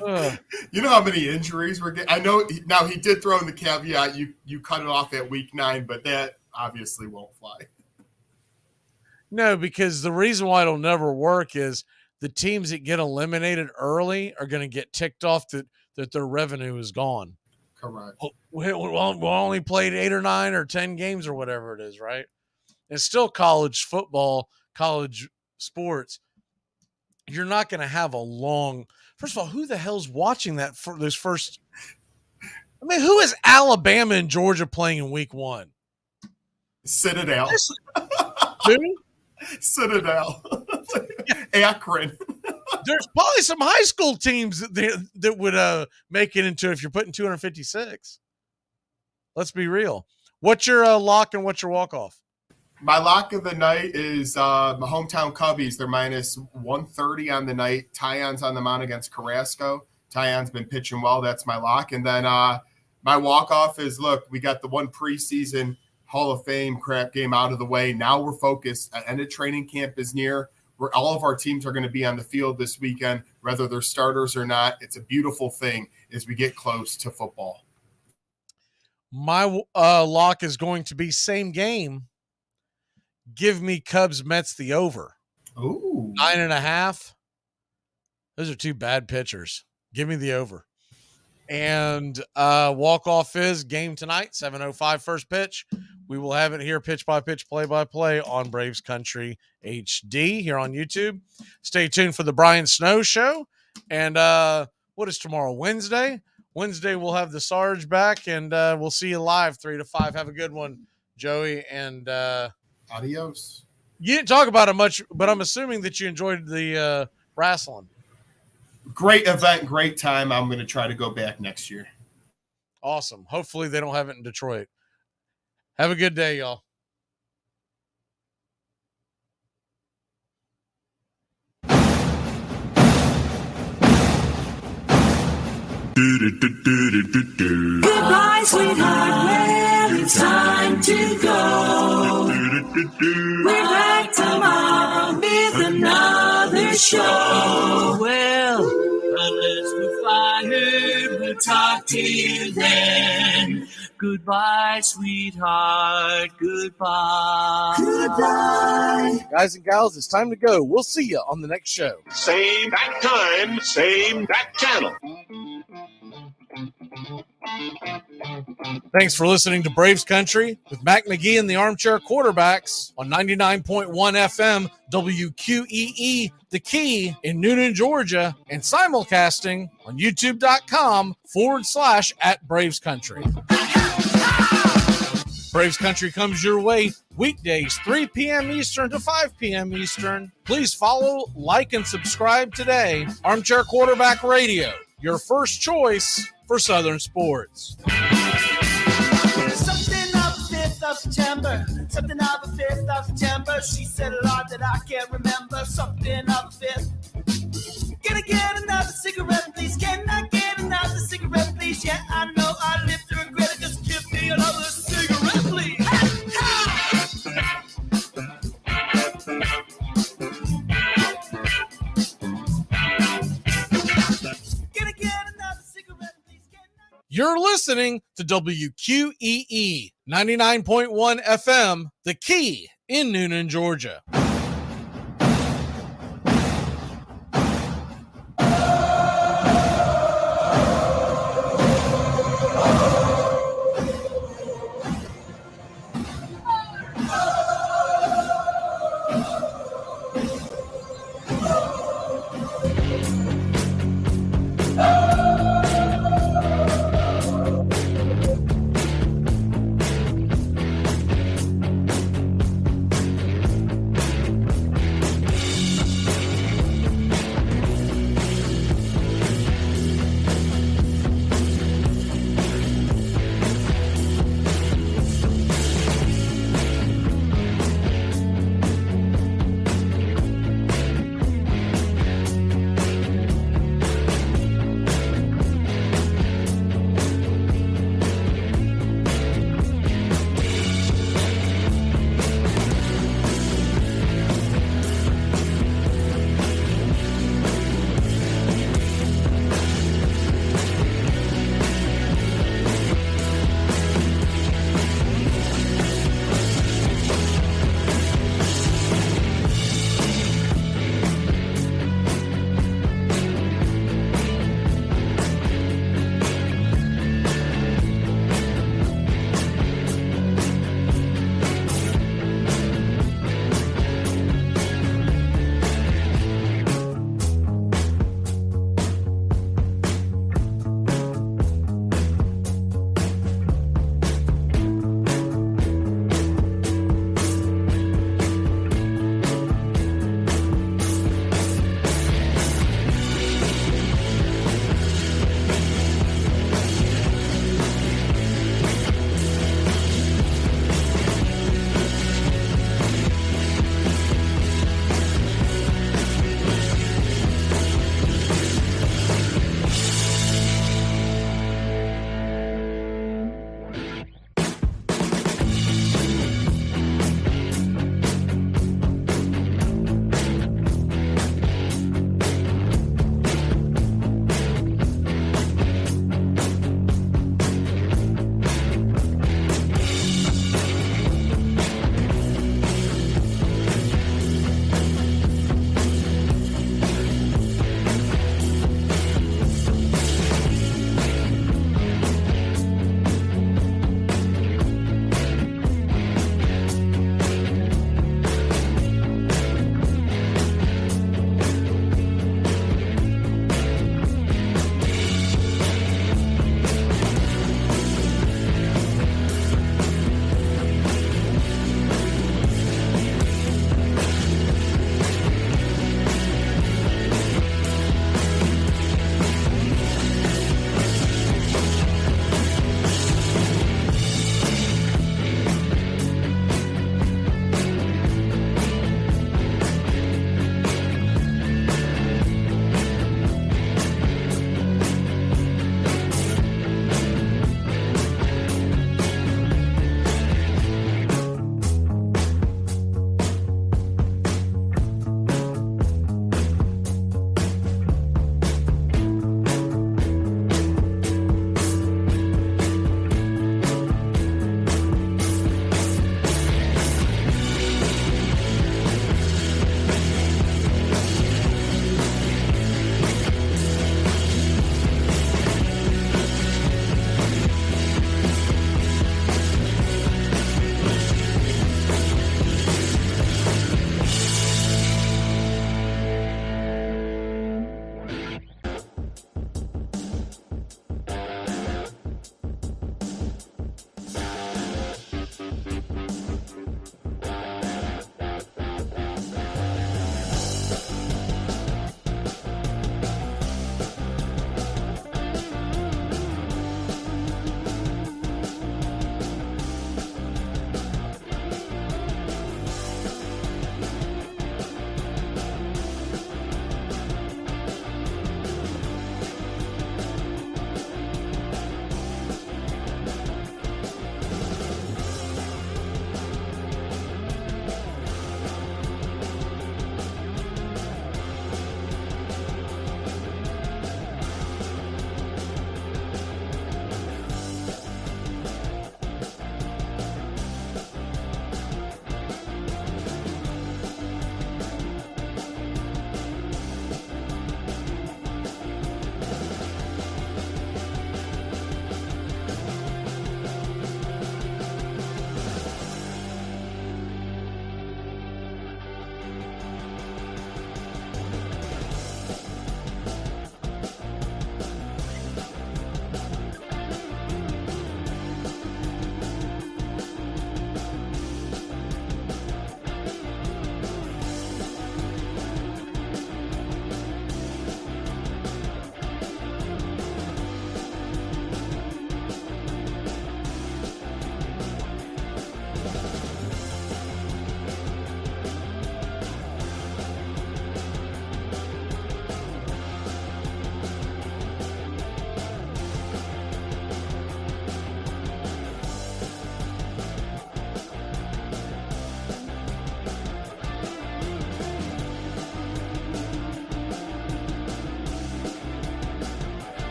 You know how many injuries we're getting? I know now he did throw in the caveat, you cut it off at week 9, but that obviously won't fly. No, because the reason why it'll never work is the teams that get eliminated early are going to get ticked off that their revenue is gone. Correct. We only played 8 or 9 or 10 games or whatever it is, right? It's still college football, college sports. You're not going to have a long. First of all, who the hell's watching that for those first? I mean, who is Alabama and Georgia playing in week 1? Citadel. Who? Citadel. Akron. There's probably some high school teams that would make it into if you're putting 256. Let's be real. What's your lock and what's your walk-off? My lock of the night is my hometown Cubbies. They're minus 130 on the night. Tyon's on the mound against Carrasco. Tyon's been pitching well. That's my lock. And then my walk-off is, look, we got the one preseason Hall of Fame crap game out of the way. Now we're focused. End of training camp is near. Where all of our teams are going to be on the field this weekend, whether they're starters or not. It's a beautiful thing as we get close to football. My lock is going to be same game. Give me Cubs Mets the over. Ooh. 9.5. Those are 2 bad pitchers. Give me the over. And walk-off is game tonight, 7:05 first pitch. We will have it here, pitch by pitch, play by play on Braves Country HD here on YouTube. Stay tuned for the Brian Snow Show. And what is tomorrow? Wednesday. Wednesday we'll have the Sarge back, and we'll see you live 3 to 5. Have a good one, Joey. And adios. You didn't talk about it much, but I'm assuming that you enjoyed the wrestling. Great event, great time. I'm going to try to go back next year. Awesome. Hopefully they don't have it in Detroit. Have a good day, y'all. Goodbye, sweetheart. Well, it's time to go. We're back tomorrow with another show. Well, unless we're fired, we'll talk to you then. Goodbye, sweetheart. Goodbye. Goodbye. Guys and gals, it's time to go. We'll see you on the next show. Same bat time, same bat channel. Thanks for listening to Braves Country with Mac Magee and the Armchair Quarterbacks on 99.1 FM WQEE, The Key in Noonan, Georgia, and simulcasting on youtube.com/@Braves Country. Braves Country comes your way weekdays, 3 p.m. Eastern to 5 p.m. Eastern. Please follow, like, and subscribe today. Armchair Quarterback Radio, your first choice for Southern sports. Something of the 5th of September. Something of the 5th of September. She said a lot that I can't remember. Something of the 5th. Can I get another cigarette, please? Can I get another cigarette, please? Yeah, I know I live to regret it. Just give me another cigarette, please. You're listening to WQEE 99.1 FM, The Key in Noonan, Georgia.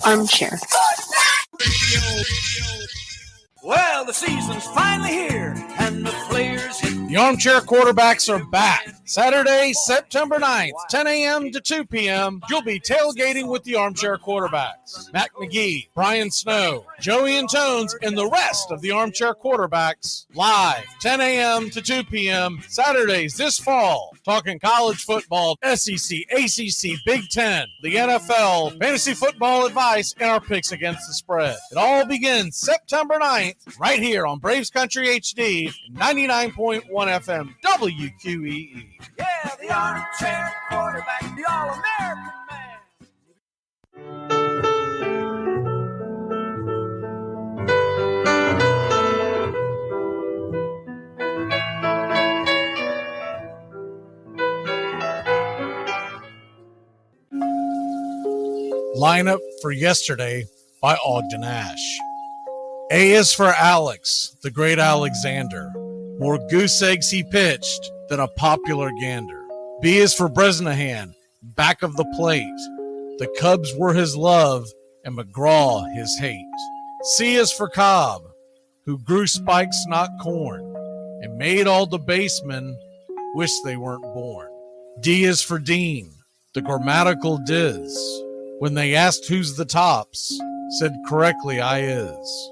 Armchair. Well, the season's finally here, and the players hit. The Armchair Quarterbacks are back. Saturday, September 9th, 10 a.m. to 2 p.m. You'll be tailgating with the Armchair Quarterbacks. Mac Magee, Brian Snow, Joey and Tones, and the rest of the Armchair Quarterbacks live, 10 a.m. to 2 p.m. Saturdays this fall. Talking college football, SEC, ACC, Big Ten, the NFL, fantasy football advice, and our picks against the spread. It all begins September 9th right here on Braves Country HD, 99.1 FM, WQEE. Yeah, the Armchair Quarterback, the All-American Lineup for yesterday by Ogden Ash. A is for Alex, the great Alexander. More goose eggs he pitched than a popular gander. B is for Bresnahan, back of the plate. The Cubs were his love and McGraw his hate. C is for Cobb, who grew spikes, not corn, and made all the basemen wish they weren't born. D is for Dean, the grammatical diz. When they asked who's the tops, said correctly I is.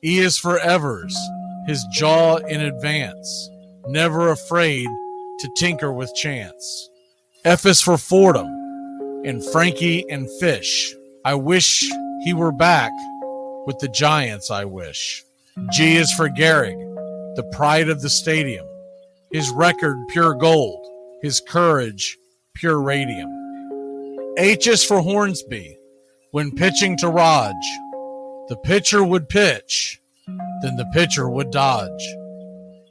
E is for Evers, his jaw in advance, never afraid to tinker with chance. F is for Fordham, and Frankie and Fish. I wish he were back with the Giants, I wish. G is for Gehrig, the pride of the stadium. His record, pure gold. His courage, pure radium. H is for Hornsby. When pitching to Raj, the pitcher would pitch, then the pitcher would dodge.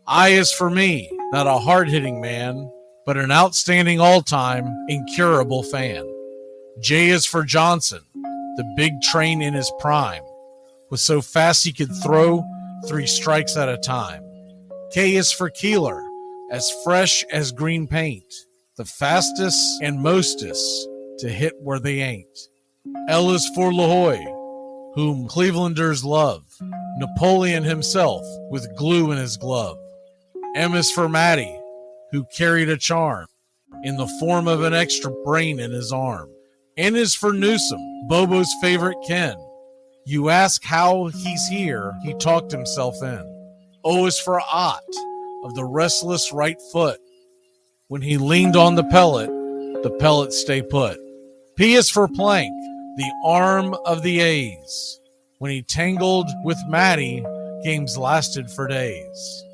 I is for me, not a hard-hitting man, but an outstanding all-time, incurable fan. J is for Johnson, the big train in his prime, was so fast he could throw 3 strikes at a time. K is for Keeler, as fresh as green paint, the fastest and mostest to hit where they ain't. L is for LaHoy, whom Clevelanders love, Napoleon himself with glue in his glove. M is for Matty, who carried a charm in the form of an extra brain in his arm. N is for Newsom, Bobo's favorite Ken. You ask how he's here, he talked himself in. O is for Ott, of the restless right foot. When he leaned on the pellet stay put. P is for Plank, the arm of the A's. When he tangled with Matty, games lasted for days.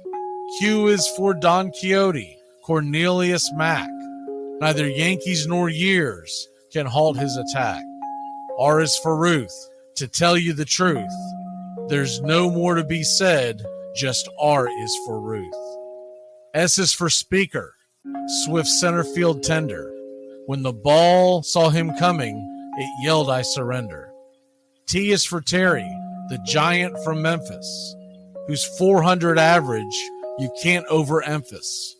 Q is for Don Quixote, Cornelius Mack. Neither Yankees nor years can halt his attack. R is for Ruth, to tell you the truth. There's no more to be said, just R is for Ruth. S is for Speaker, swift center field tender. When the ball saw him coming, it yelled, I surrender. T is for Terry, the giant from Memphis, whose 400 average you can't overemphasize.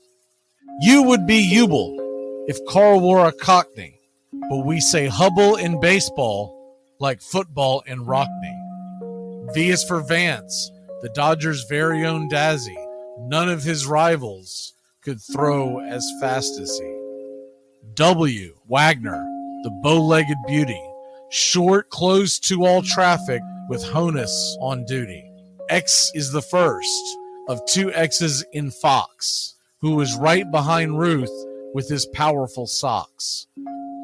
U would be Ubel if Carl wore a Cockney, but we say Hubble in baseball like football in Rockney. V is for Vance, the Dodgers' very own Dazzy. None of his rivals could throw as fast as he. W, Wagner, the bow-legged beauty, short, close to all traffic with Honus on duty. X is the first of 2 X's in Fox, who was right behind Ruth with his powerful socks.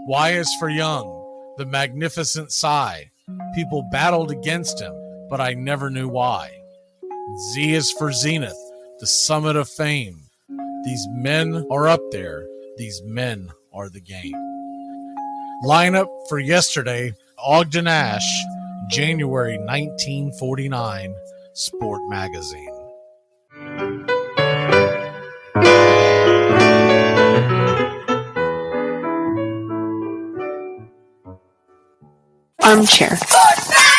Y is for Young, the magnificent sigh. People battled against him, but I never knew why. Z is for Zenith, the summit of fame. These men are up there. These men are the game. Lineup for yesterday, Ogden Ash, January 1949, Sport Magazine. Armchair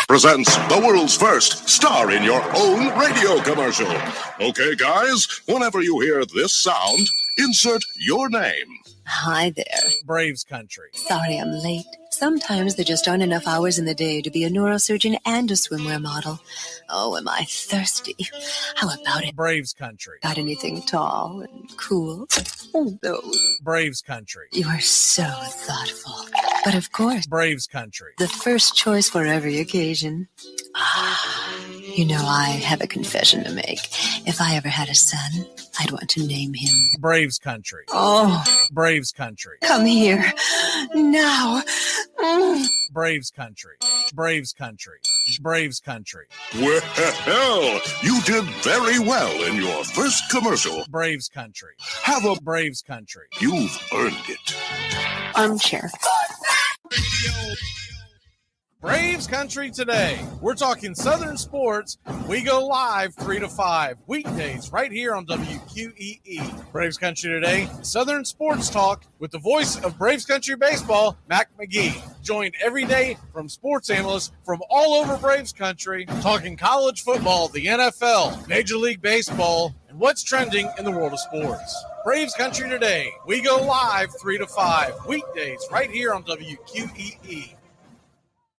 presents the world's first star in your own radio commercial. Okay, guys, whenever you hear this sound, insert your name. Hi there. Braves country. Sorry I'm late. Sometimes there just aren't enough hours in the day to be a neurosurgeon and a swimwear model. Oh, am I thirsty? How about it? Braves country. Got anything tall and cool? Oh, those. Braves country. You are so thoughtful. But of course, Braves country. the first choice for every occasion. You know, I have a confession to make. If I ever had a son, I'd want to name him Braves country. Oh, Braves country. come here now. Braves country. Braves country. Braves country. Well, you did very well in your first commercial. Braves country. Have a Braves country. You've earned it. Armchair. Braves country today. We're talking Southern sports. We go live 3 to 5 weekdays right here on WQEE. Braves country today. Southern sports talk with the voice of Braves country baseball, Mac Magee. Joined every day from sports analysts from all over Braves country, talking college football, the NFL, Major League Baseball, and what's trending in the world of sports. Braves country today. We go live 3 to 5 weekdays right here on WQEE.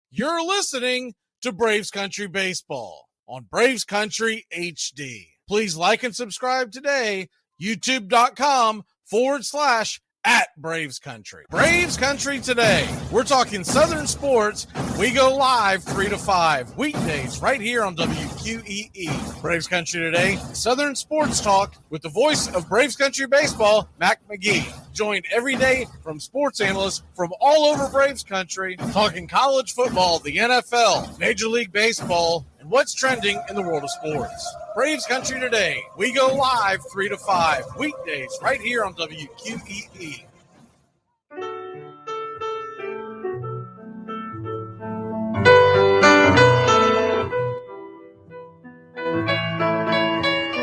You're listening to Braves Country Baseball on Braves Country HD. Please like and subscribe today, youtube.com/@Braves Country. Braves Country today. We're talking Southern sports. We go live 3 to 5 weekdays right here on WQEE. Braves Country today. Southern sports talk with the voice of Braves Country baseball, Mac Magee. Joined every day from sports analysts from all over Braves country, talking college football, the NFL, Major League Baseball, and what's trending in the world of sports. Braves country today. We go live 3 to 5 weekdays right here on WQEE.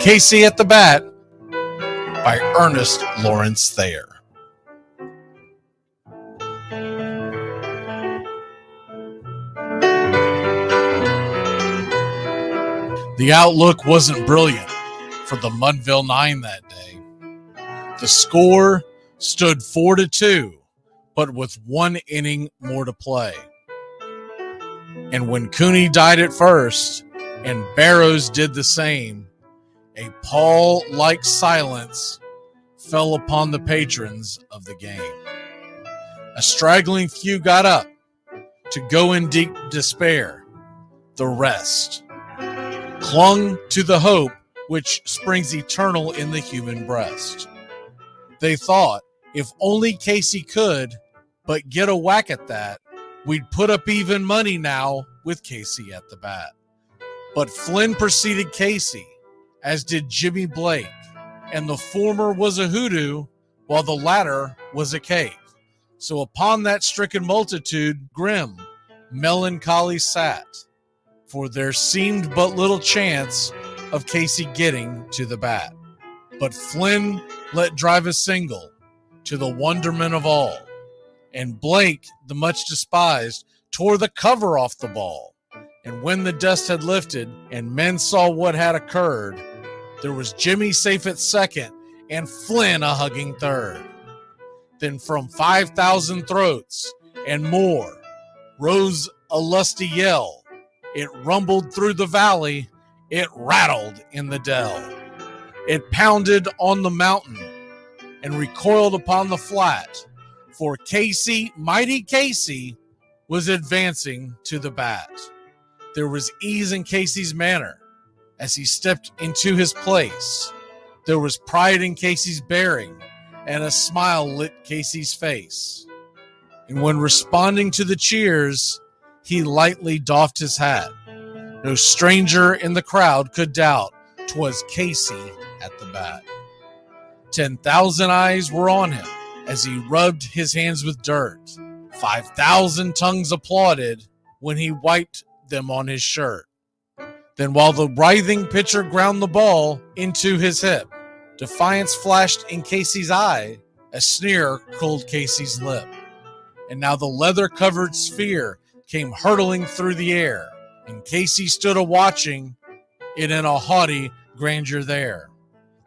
Casey at the Bat by Ernest Lawrence Thayer. The outlook wasn't brilliant for the Mudville Nine that day. The score stood 4-2, but with 1 inning more to play. And when Cooney died at first and Barrows did the same, a pall-like silence fell upon the patrons of the game. A straggling few got up to go in deep despair. The rest clung to the hope which springs eternal in the human breast. They thought if only Casey could but get a whack at that, we'd put up even money now with Casey at the bat. But Flynn preceded Casey, as did Jimmy Blake, and the former was a hoodoo while the latter was a cake. So upon that stricken multitude grim melancholy sat, for there seemed but little chance of Casey getting to the bat. But Flynn let drive a single to the wonderment of all, and Blake, the much despised, tore the cover off the ball. And when the dust had lifted and men saw what had occurred, there was Jimmy safe at second and Flynn a hugging third. Then from 5,000 throats and more rose a lusty yell. It rumbled through the valley, it rattled in the dell. It pounded on the mountain and recoiled upon the flat, for Casey, mighty Casey, was advancing to the bat. There was ease in Casey's manner as he stepped into his place. There was pride in Casey's bearing, and a smile lit Casey's face. And when responding to the cheers, he lightly doffed his hat. No stranger in the crowd could doubt 'twas Casey at the bat. 10,000 eyes were on him as he rubbed his hands with dirt. 5,000 tongues applauded when he wiped them on his shirt. Then while the writhing pitcher ground the ball into his hip, defiance flashed in Casey's eye, a sneer curled Casey's lip. And now the leather-covered sphere came hurtling through the air, and Casey stood a-watching it in a haughty grandeur there.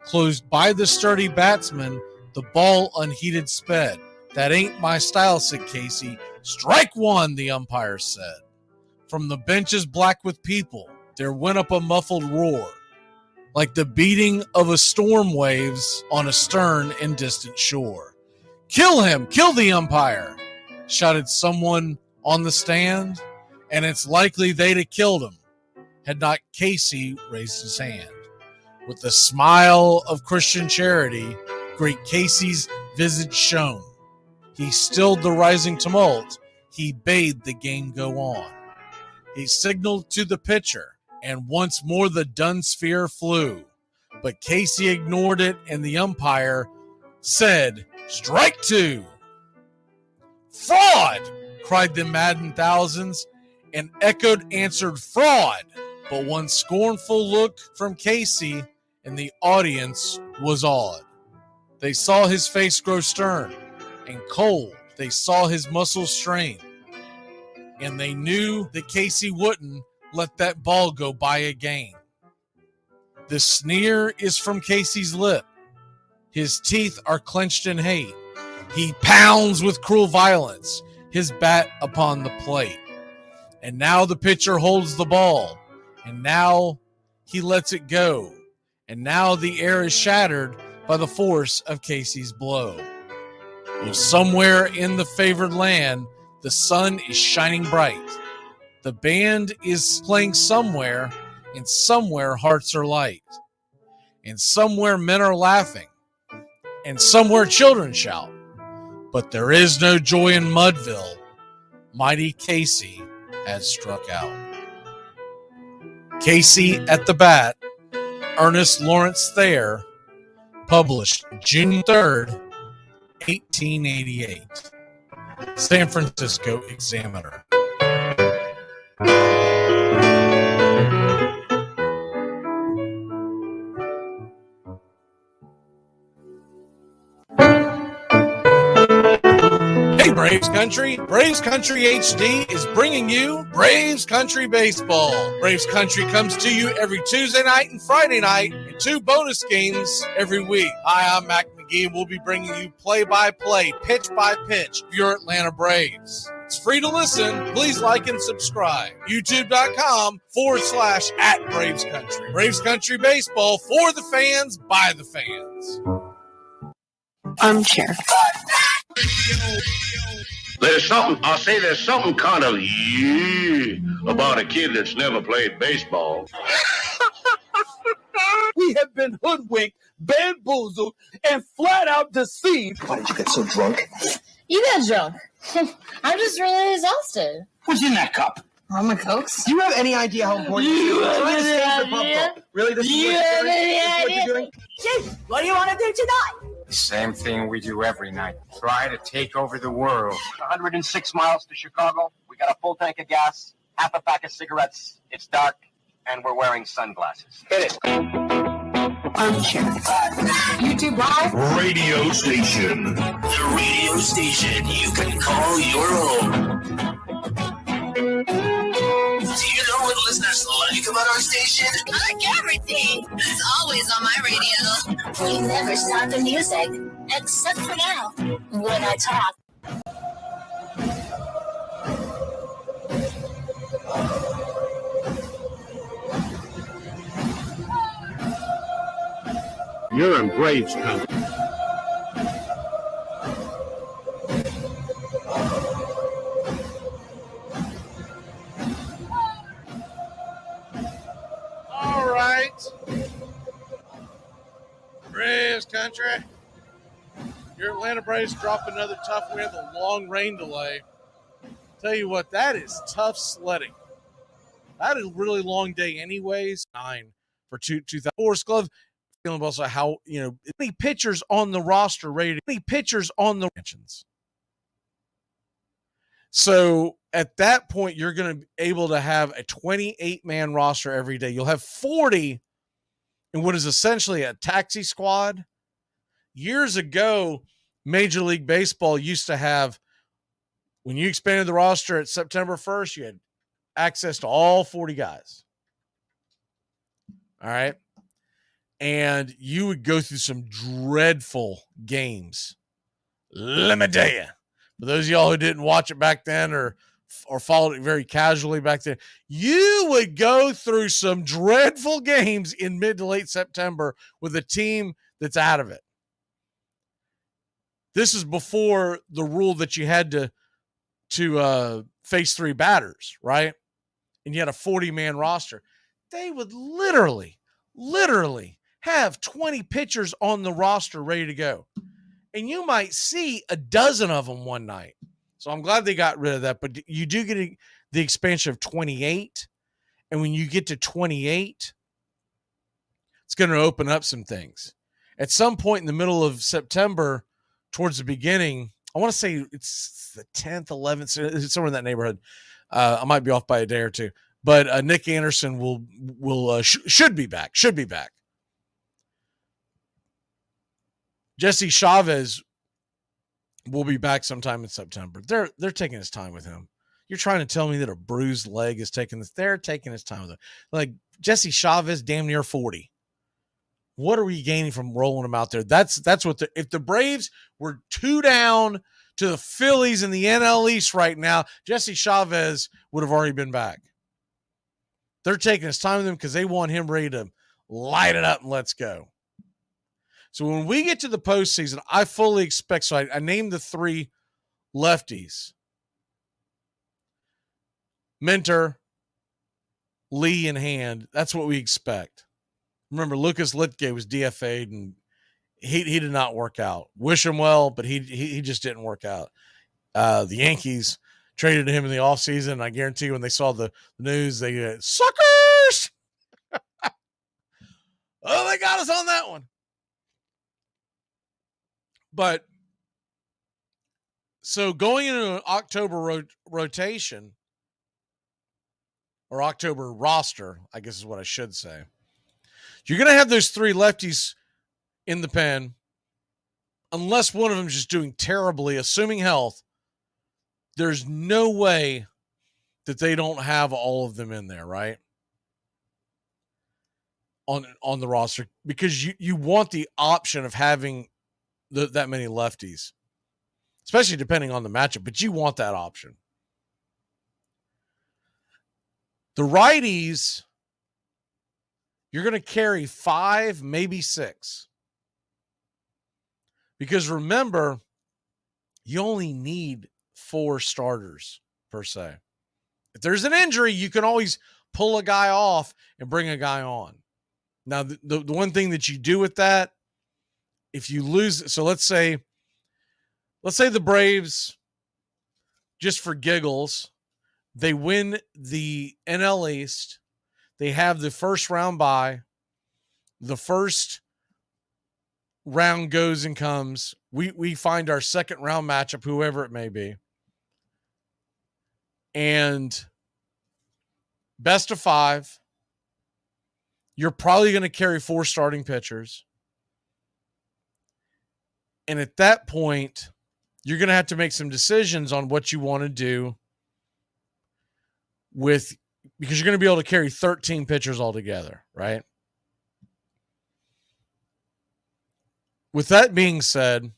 Closed by the sturdy batsman, The ball unheeded sped. That ain't my style, said Casey. Strike one, the umpire said. From the benches black with people, there went up a muffled roar, like the beating of a storm waves on a stern and distant shore. Kill him! Kill the umpire! Shouted someone on the stand, and it's likely they'd have killed him had not Casey raised his hand. With the smile of Christian charity, great Casey's visage shone. He stilled the rising tumult. He bade the game go on. He signaled to the pitcher, and once more the dun sphere flew. But Casey ignored it, and the umpire said, "Strike two." "Fraud!" cried the maddened thousands, and echoed answered, "Fraud!" But one scornful look from Casey, and the audience was awed. They saw his face grow stern and cold. They saw his muscles strain, and they knew that Casey wouldn't let that ball go by again. The sneer is from Casey's lip. His teeth are clenched in hate. He pounds with cruel violence his bat upon the plate. And now the pitcher holds the ball, and now he lets it go. And now the air is shattered by the force of Casey's blow. Well, somewhere in the favored land, the sun is shining bright. The band is playing somewhere, and somewhere hearts are light. And somewhere men are laughing, and somewhere children shout. But there is no joy in Mudville. Mighty Casey has struck out. Casey at the Bat, Ernest Lawrence Thayer, published June 3rd, 1888. San Francisco Examiner. Hey, Braves Country! Braves Country HD is bringing you Braves Country Baseball. Braves Country comes to you every Tuesday night and Friday night, and 2 bonus games every week. Hi, I'm Mac Magee, and we'll be bringing you play-by-play, pitch-by-pitch of your Atlanta Braves. It's free to listen. Please like and subscribe. YouTube.com/@Braves Country. Braves Country Baseball for the fans, by the fans. Armchair. There's something kind of about a kid that's never played baseball. We have been hoodwinked, bamboozled, and flat out deceived. Why did you get so drunk? You got drunk. I'm just really exhausted. What's in that cup? Rum and Cokes. Do you have any idea how important it is? Try to save the pump cup. Really? This is what you're doing? Chief, what do you want to do tonight? Same thing we do every night. Try to take over the world. 106 miles to Chicago. We got a full tank of gas, half a pack of cigarettes. It's dark, and we're wearing sunglasses. Hit it. Armchair. YouTube Live. Radio station. The radio station you can call your own. Do you know what listeners like about our station? I like everything. It's always on my radio. We never stop the music, except for now, when I talk. You're in Braves Country. All right. Braves Country. Your Atlanta Braves drop another tough win, a long rain delay. Tell you what, that is tough sledding. That is a really long day anyways. 9 for 2000. Forrest Glove. Feeling also how, many pitchers on the roster ready, many pitchers on the mentions. So at that point, you're going to be able to have a 28-man roster every day. You'll have 40 in what is essentially a taxi squad. Years ago, Major League Baseball used to have, when you expanded the roster at September 1st, you had access to all 40 guys. All right. and you would go through some dreadful games. Let me tell you, for those of y'all who didn't watch it back then or followed it very casually back then, you would go through some dreadful games in mid to late September with a team that's out of it. This is before the rule that you had to face 3 batters, right? And you had a 40-man roster. They would literally have 20 pitchers on the roster ready to go. And you might see a dozen of them one night. So I'm glad they got rid of that. But you do get the expansion of 28. And when you get to 28, it's going to open up some things. At some point in the middle of September, towards the beginning, I want to say it's the 10th, 11th, somewhere in that neighborhood. I might be off by a day or two. But Nick Anderson should be back. Jesse Chavez will be back sometime in September. They're taking his time with him. You're trying to tell me that a bruised leg is taking this? They're taking his time with it. Like Jesse Chavez, damn near 40. What are we gaining from rolling him out there? That's what if the Braves were 2 down to the Phillies in the NL East right now, Jesse Chavez would have already been back. They're taking his time with him because they want him ready to light it up and let's go. So when we get to the postseason, I fully expect, so I named the 3 lefties. Minter, Lee, and Hand. That's what we expect. Remember, Lucas Litke was DFA'd, and he did not work out. Wish him well, but he just didn't work out. The Yankees traded him in the offseason, and I guarantee you when they saw the news, they go, suckers! Oh, they got us on that one. But so going into an October rotation, or October roster, I guess is what I should say, you're going to have those 3 lefties in the pen, unless one of them is just doing terribly, assuming health. There's no way that they don't have all of them in there, right? On the roster, because you want the option of having that many lefties, especially depending on the matchup, but you want that option. The righties, you're going to carry 5, maybe 6. Because remember, you only need 4 starters per se. If there's an injury, you can always pull a guy off and bring a guy on. Now, the one thing that you do with that, if you lose, so let's say the Braves, just for giggles, they win the NL East. They have the first round bye. The first round goes and comes. We find our second round matchup, whoever it may be. And best of 5. You're probably going to carry 4 starting pitchers. And at that point, you're going to have to make some decisions on what you want to do because you're going to be able to carry 13 pitchers altogether, right? With that being said,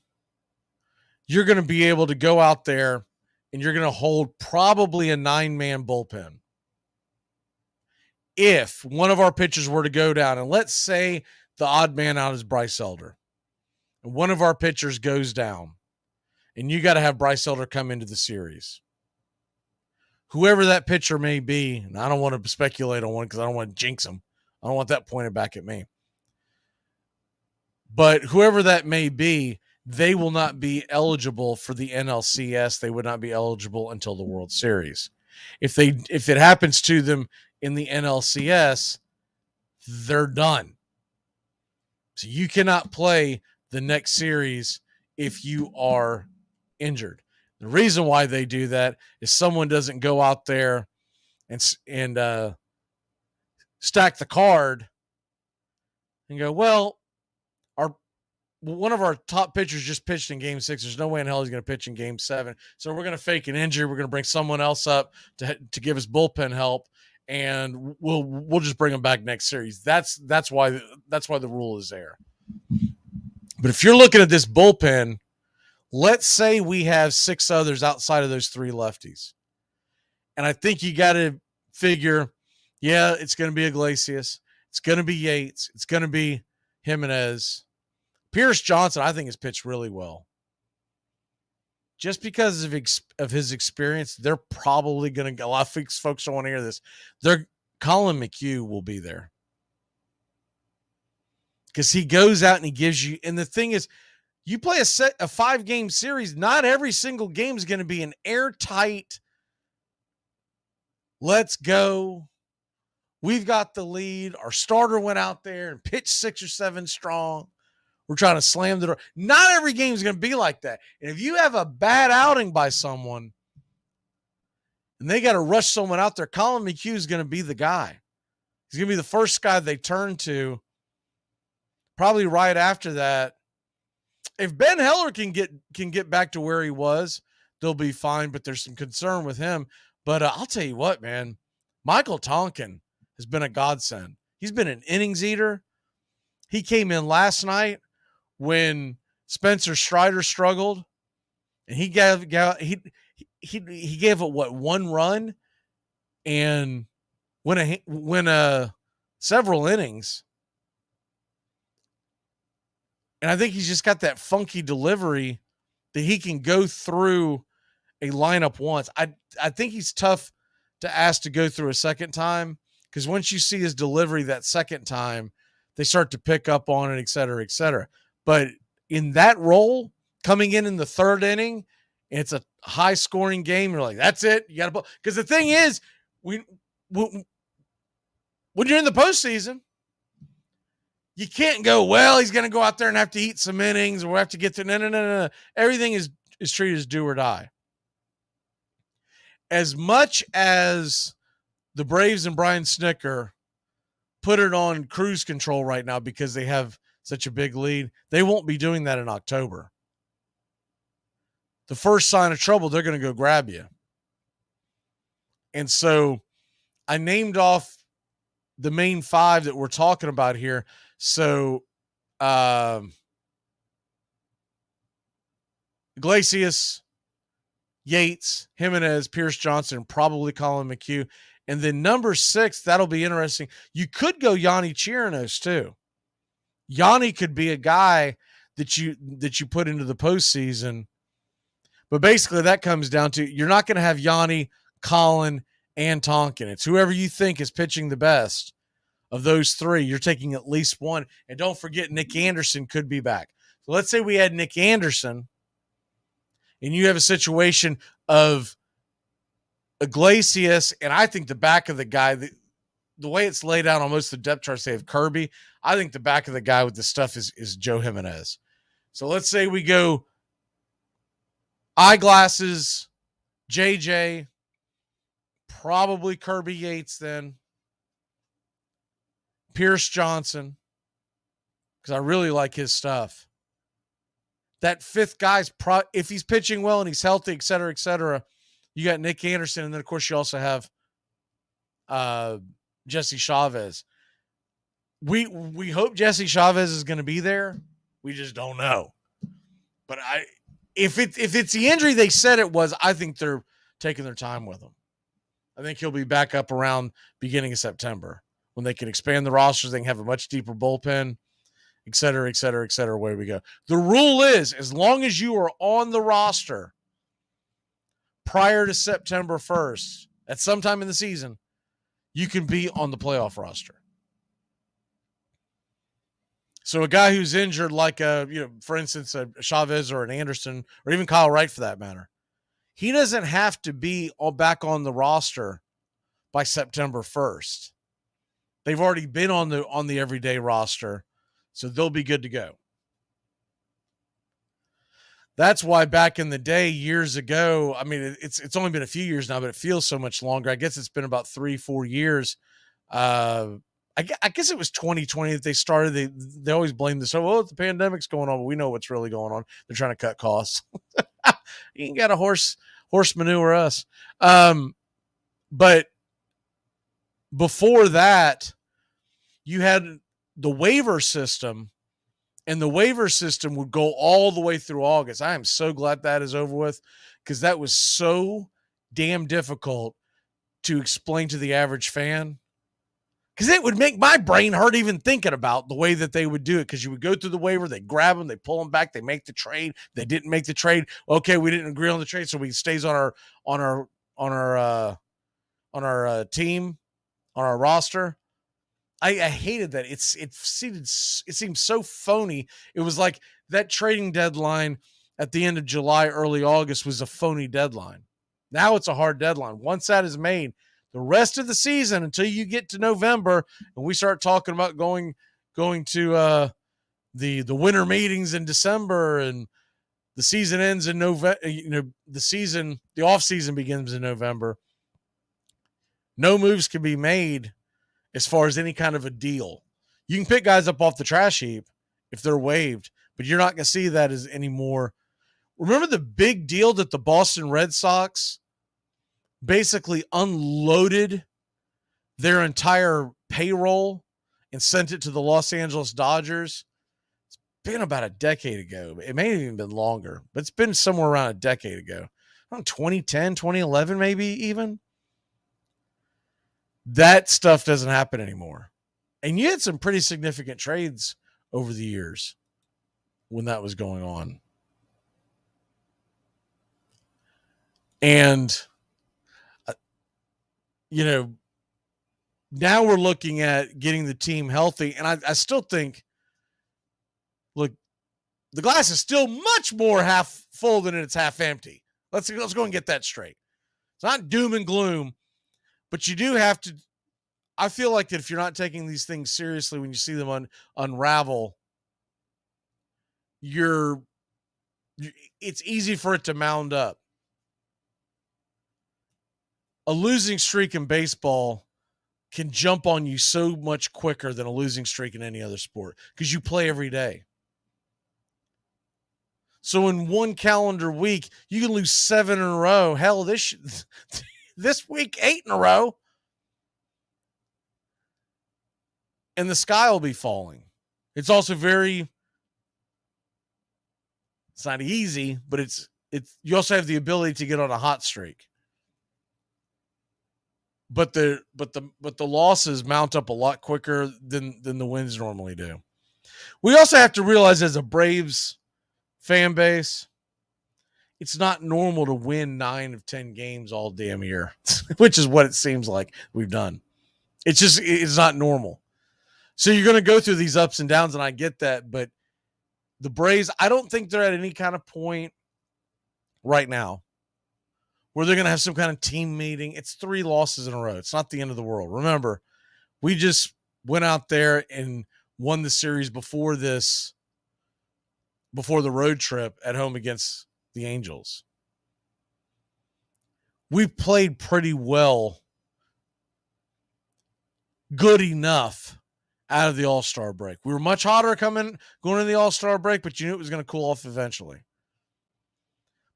you're going to be able to go out there and you're going to hold probably a 9-man bullpen. If one of our pitchers were to go down, and let's say the odd man out is Bryce Elder, and one of our pitchers goes down, and you got to have Bryce Elder come into the series. Whoever that pitcher may be, and I don't want to speculate on one because I don't want to jinx him. I don't want that pointed back at me. But whoever that may be, they will not be eligible for the NLCS. They would not be eligible until the World Series. If it happens to them in the NLCS, they're done. So you cannot play the next series if you are injured. The reason why they do that is someone doesn't go out there and stack the card and go, well, one of our top pitchers just pitched in Game 6. There's no way in hell he's going to pitch in Game 7. So we're going to fake an injury. We're going to bring someone else up to give us bullpen help, and we'll just bring him back next series. That's why the rule is there. But if you're looking at this bullpen, let's say we have 6 others outside of those 3 lefties. And I think you got to figure, yeah, it's going to be Iglesias. It's going to be Yates. It's going to be Jimenez. Pierce Johnson, I think, has pitched really well. Just because of his experience, they're probably going to – a lot of folks don't want to hear this. Colin McHugh will be there. Because he goes out and he gives you – and the thing is, you play a 5-game series, not every single game is going to be an airtight, let's go, we've got the lead, our starter went out there and pitched 6 or 7 strong. We're trying to slam the door. Not every game is going to be like that. And if you have a bad outing by someone and they got to rush someone out there, Colin McHugh is going to be the guy. He's going to be the first guy they turn to. Probably right after that. If Ben Heller can get back to where he was, they'll be fine, but there's some concern with him. But I'll tell you what, man, Michael Tonkin has been a godsend. He's been an innings eater. He came in last night when Spencer Strider struggled, and he gave it what, 1 run and went several innings. And I think he's just got that funky delivery that he can go through a lineup once. I think he's tough to ask to go through a second time, because once you see his delivery that second time, they start to pick up on it, et cetera, et cetera. But in that role, coming in the 3rd inning, it's a high-scoring game. You're like, that's it. You got to – because the thing is, when you're in the postseason, you can't go, well, he's going to go out there and have to eat some innings, or we'll have to get to – no. Everything is treated as do or die. As much as the Braves and Brian Snitker put it on cruise control right now because they have such a big lead, they won't be doing that in October. The first sign of trouble, they're going to go grab you. And so I named off the main 5 that we're talking about here. So Iglesias, Yates, Jimenez, Pierce Johnson, probably Colin McHugh. And then number 6, that'll be interesting. You could go Yanni Chirinos too. Yanni could be a guy that you put into the postseason. But basically that comes down to, you're not going to have Yanni, Colin, and Tonkin. It's whoever you think is pitching the best of those 3. You're taking at least one. And don't forget, Nick Anderson could be back. So let's say we had Nick Anderson, and you have a situation of Iglesias, and I think the back of the guy, the way it's laid out on most of the depth charts, they have Kirby. I think the back of the guy with the stuff is Joe Jimenez. So let's say we go eyeglasses, JJ, probably Kirby Yates then, Pierce Johnson, because I really like his stuff. That 5th guy's if he's pitching well and he's healthy, et cetera, you got Nick Anderson, and then of course you also have Jesse Chavez. We hope Jesse Chavez is going to be there. We just don't know. But if it's the injury they said it was, I think they're taking their time with him. I think he'll be back up around beginning of September when they can expand the rosters. They can have a much deeper bullpen, et cetera, et cetera, et cetera. Away we go. The rule is, as long as you are on the roster prior to September 1st, at some time in the season, you can be on the playoff roster. So a guy who's injured, like for instance, a Chavez or an Anderson, or even Kyle Wright for that matter, he doesn't have to be all back on the roster by September 1st. They've already been on the everyday roster, so they'll be good to go. That's why back in the day, years ago, I mean, it's only been a few years now, but it feels so much longer. I guess it's been about 3-4 years. I guess it was 2020 that they started. They always blame this. Oh, well, the pandemic's going on, but we know what's really going on. They're trying to cut costs. You ain't got a horse manure us. But before that, you had the waiver system, and the waiver system would go all the way through August. I am so glad that is over with, because that was so damn difficult to explain to the average fan, because it would make my brain hurt even thinking about the way that they would do it. Because you would go through the waiver, they grab them, they pull them back, they make the trade. They didn't make the trade. Okay, we didn't agree on the trade, so he stays on our team, on our roster. I hated that. It seemed so phony. It was like that trading deadline at the end of July, early August was a phony deadline. Now it's a hard deadline. Once that is made, the rest of the season until you get to November and we start talking about going to the winter meetings in December, and the season ends in November. The off season begins in November. No moves can be made as far as any kind of a deal. You can pick guys up off the trash heap if they're waived, but you're not going to see that as anymore. Remember the big deal that the Boston Red Sox basically unloaded their entire payroll and sent it to the Los Angeles Dodgers? It's been about a decade ago. It may have even been longer, but it's been somewhere around a decade ago. Around 2010, 2011, maybe even. That stuff doesn't happen anymore. And you had some pretty significant trades over the years when that was going on. And, now we're looking at getting the team healthy. And I still think, look, the glass is still much more half full than it's half empty. Let's go and get that straight. It's not doom and gloom, but you do have to. I feel like that if you're not taking these things seriously when you see them unravel, it's easy for it to mound up. A losing streak in baseball can jump on you so much quicker than a losing streak in any other sport, because you play every day. So in one calendar week, you can lose 7 in a row. Hell, this week, 8 in a row. And the sky will be falling. It's also it's not easy, but you also have the ability to get on a hot streak. But the losses mount up a lot quicker than the wins normally do. We also have to realize, as a Braves fan base, it's not normal to win 9 of 10 games all damn year, which is what it seems like we've done. It's not normal. So you're going to go through these ups and downs, and I get that, but the Braves, I don't think they're at any kind of point right now where they're going to have some kind of team meeting. It's 3 losses in a row. It's not the end of the world. Remember, we just went out there and won the series before the road trip at home against the Angels. We played pretty well, good enough out of the All-Star break. We were much hotter going into the All-Star break, but you knew it was going to cool off eventually.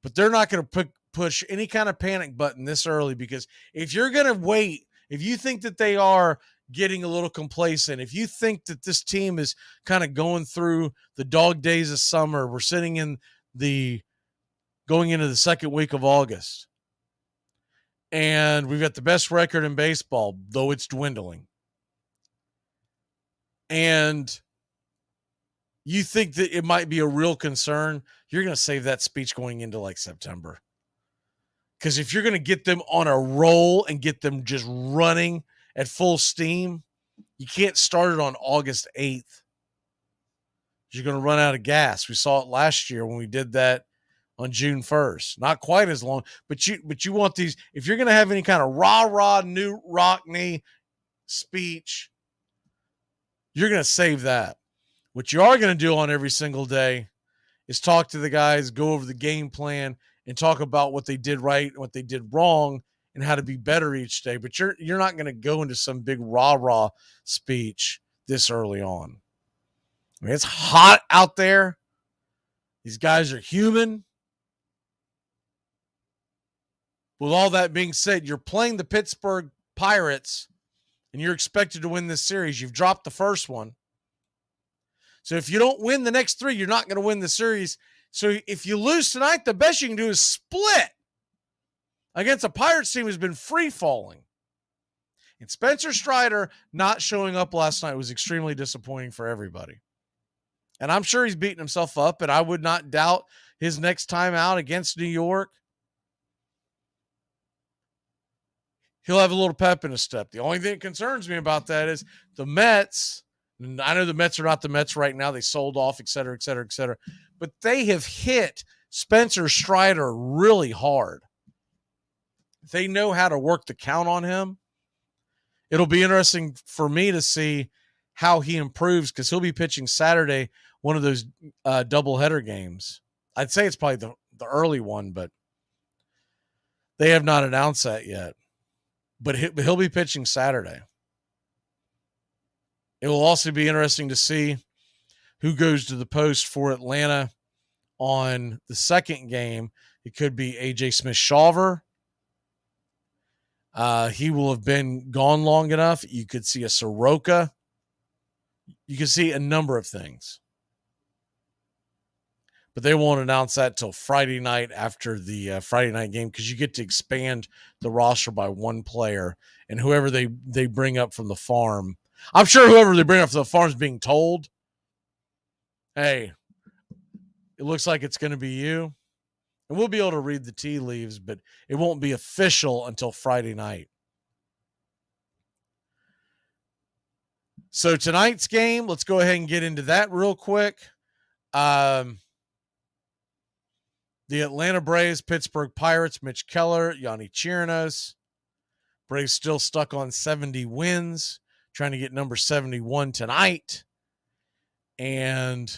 But they're not going to push any kind of panic button this early, because if you're going to wait, if you think that they are getting a little complacent, if you think that this team is kind of going through the dog days of summer, we're sitting in going into the second week of August, and we've got the best record in baseball, though it's dwindling, and you think that it might be a real concern, you're going to save that speech going into like September. Because if you're going to get them on a roll and get them just running at full steam, you can't start it on August 8th. You're going to run out of gas. We saw it last year when we did that on June 1st. Not quite as long, but you want these, if you're going to have any kind of rah-rah, new Rockney speech, you're going to save that. What you are going to do on every single day is talk to the guys, go over the game plan, and talk about what they did right and what they did wrong and how to be better each day. But you're not going to go into some big rah-rah speech this early on. I mean, it's hot out there. These guys are human. With all that being said, you're playing the Pittsburgh Pirates and you're expected to win this series. You've dropped the first one. So if you don't win the next 3, you're not going to win the series. So if you lose tonight, the best you can do is split against a Pirates team who's been free falling. And Spencer Strider not showing up last night was extremely disappointing for everybody. And I'm sure he's beating himself up, and I would not doubt his next time out against New York, he'll have a little pep in his step. The only thing that concerns me about that is the Mets. And I know the Mets are not the Mets right now. They sold off, et cetera, et cetera, et cetera. But they have hit Spencer Strider really hard. They know how to work the count on him. It'll be interesting for me to see how he improves because he'll be pitching Saturday, one of those doubleheader games. I'd say it's probably the early one, but they have not announced that yet. But he'll be pitching Saturday. It will also be interesting to see who goes to the post for Atlanta on the second game. It could be A.J. Smith-Shawver. He will have been gone long enough. You could see a Soroka. You can see a number of things. But they won't announce that till Friday night after the Friday night game because you get to expand the roster by one player. And whoever they bring up from the farm, I'm sure whoever they bring up from the farm is being told, hey, it looks like it's going to be you. And we'll be able to read the tea leaves, but it won't be official until Friday night. So tonight's game, let's go ahead and get into that real quick. The Atlanta Braves, Pittsburgh Pirates, Mitch Keller, Yanni Chirinos. Braves still stuck on 70 wins, trying to get number 71 tonight. And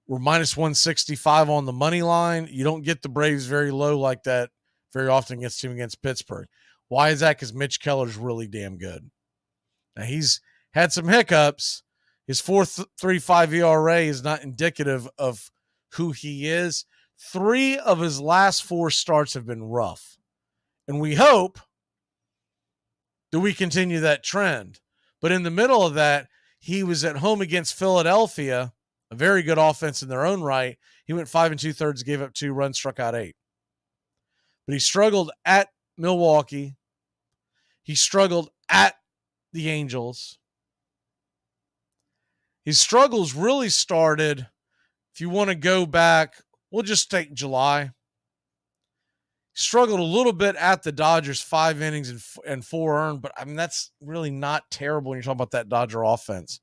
we're minus 165 on the money line. You don't get the Braves very low like that very often against Pittsburgh. Why is that? Because Mitch Keller's really damn good. Now, he's had some hiccups. His 4.35 ERA is not indicative of who he is. 3 of his last 4 starts have been rough. And we hope that we continue that trend. But in the middle of that, he was at home against Philadelphia, a very good offense in their own right. He went 5 2/3, gave up 2 runs, struck out 8. But he struggled at Milwaukee. He struggled at the Angels. His struggles really started, if you want to go back, we'll just take July. Struggled a little bit at the Dodgers, 5 innings and 4 earned, but I mean that's really not terrible when you're talking about that Dodger offense.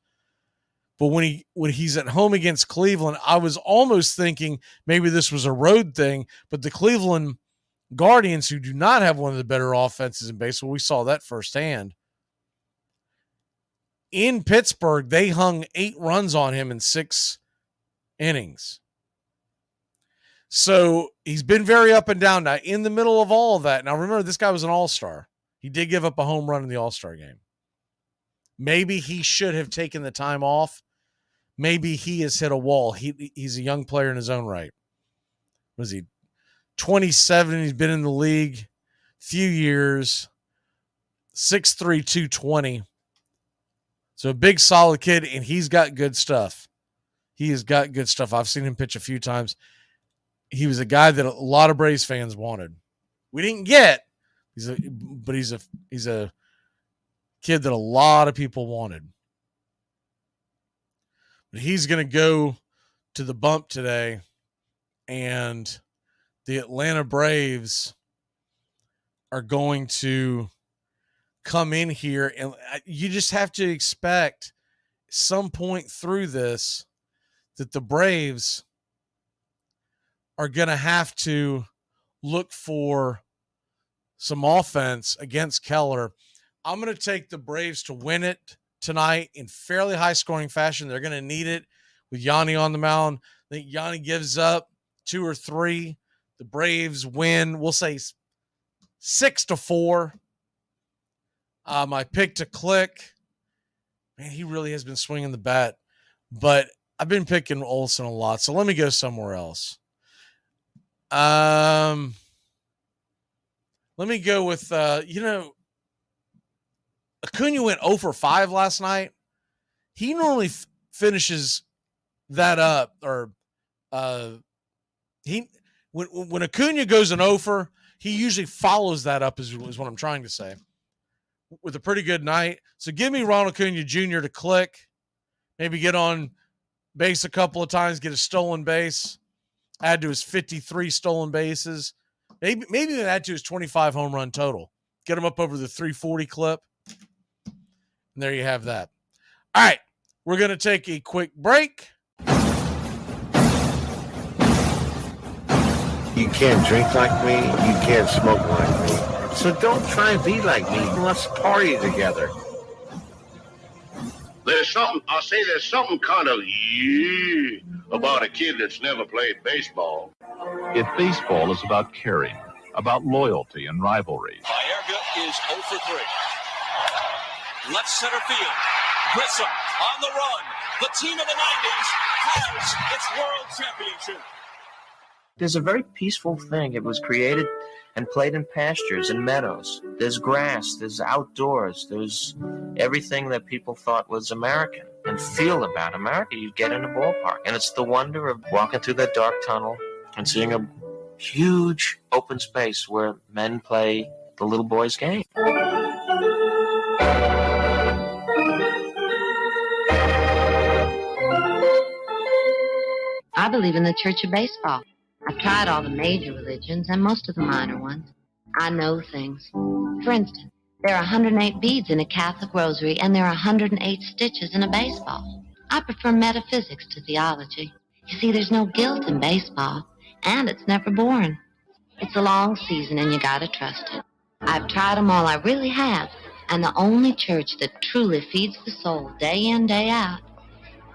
But when he's at home against Cleveland, I was almost thinking maybe this was a road thing, but the Cleveland Guardians, who do not have one of the better offenses in baseball, we saw that firsthand. In Pittsburgh, they hung 8 runs on him in 6 innings. So he's been very up and down. Now, in the middle of all of that, now remember, this guy was an all-star. He did give up a home run in the all-star game. Maybe he should have taken the time off. Maybe he has hit a wall. He's a young player in his own right. Was he 27? He's been in the league a few years. 6'3", 220. So a big, solid kid, and he's got good stuff. He has got good stuff. I've seen him pitch a few times. He was a guy that a lot of Braves fans wanted. We didn't get. He's a kid that a lot of people wanted. But he's going to go to the bump today, and the Atlanta Braves are going to come in here, and you just have to expect some point through this that the Braves are going to have to look for some offense against Keller. I'm going to take the Braves to win it tonight in fairly high-scoring fashion. They're going to need it with Yanni on the mound. I think Yanni gives up 2 or 3. The Braves win, we'll say 6-4. My pick to click. Man, he really has been swinging the bat. But I've been picking Olsen a lot, so let me go somewhere else. Let me go with, Acuna went 0 for 5 last night. He normally finishes that up, or when Acuna goes an 0 for, he usually follows that up, is what I'm trying to say, with a pretty good night. So give me Ronald Acuna Jr. to click, maybe get on base a couple of times, get a stolen base, add to his 53 stolen bases, maybe even add to his 25 home run total, get him up over the 340 clip. And there you have that. All right, we're going to take a quick break. You can't drink like me. You can't smoke like me. So don't try and be like me. Let's party together. There's something kind of about a kid that's never played baseball. If baseball is about caring, about loyalty and rivalry. Baerga is 0 for 3. Left center field. Grissom on the run. The team of the 90s has its world championship. There's a very peaceful thing. It was created and played in pastures and meadows. There's grass, there's outdoors, there's everything that people thought was American and feel about America. You get in a ballpark, and it's the wonder of walking through that dark tunnel and seeing a huge open space where men play the little boy's game. I believe in the Church of Baseball. I've tried all the major religions and most of the minor ones. I know things. For instance, there are 108 beads in a Catholic rosary, and there are 108 stitches in a baseball. I prefer metaphysics to theology. You see, there's no guilt in baseball, and it's never boring. It's a long season, and you gotta trust it. I've tried them all, I really have, and the only church that truly feeds the soul day in, day out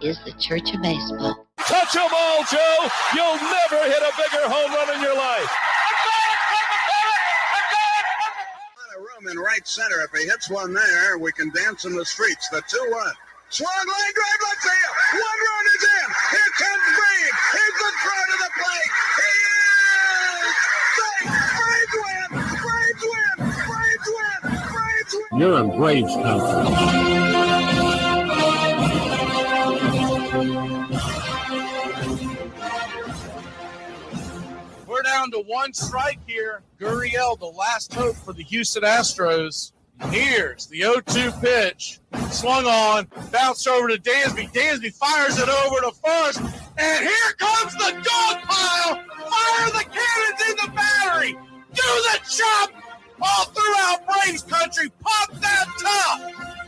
is the Church of Baseball. Touch 'em all, Joe. You'll never hit a bigger home run in your life. A room in right center. If he hits one there, we can dance in the streets. The 2-1. Swung line drive left field. 1 run is in. Here comes Brave. Here's the throw to the plate. He is safe. Braves win. Braves win. Braves win. Braves win. You're in Braves country. We're down to 1 strike here. Gurriel, the last hope for the Houston Astros. Here's the 0-2 pitch. Swung on, bounced over to Dansby. Dansby fires it over to first. And here comes the dog pile. Fire the cannons in the battery. Do the chop all throughout Braves country. Pop that top.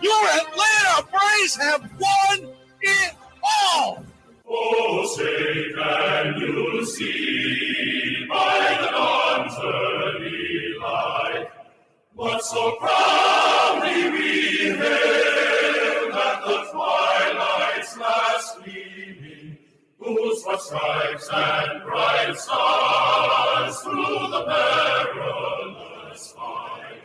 Your Atlanta Braves have won it all. Oh, say can you see by the dawn's early light what so proudly we hailed at the twilight's last gleaming, whose white stripes and bright stars through the perilous fight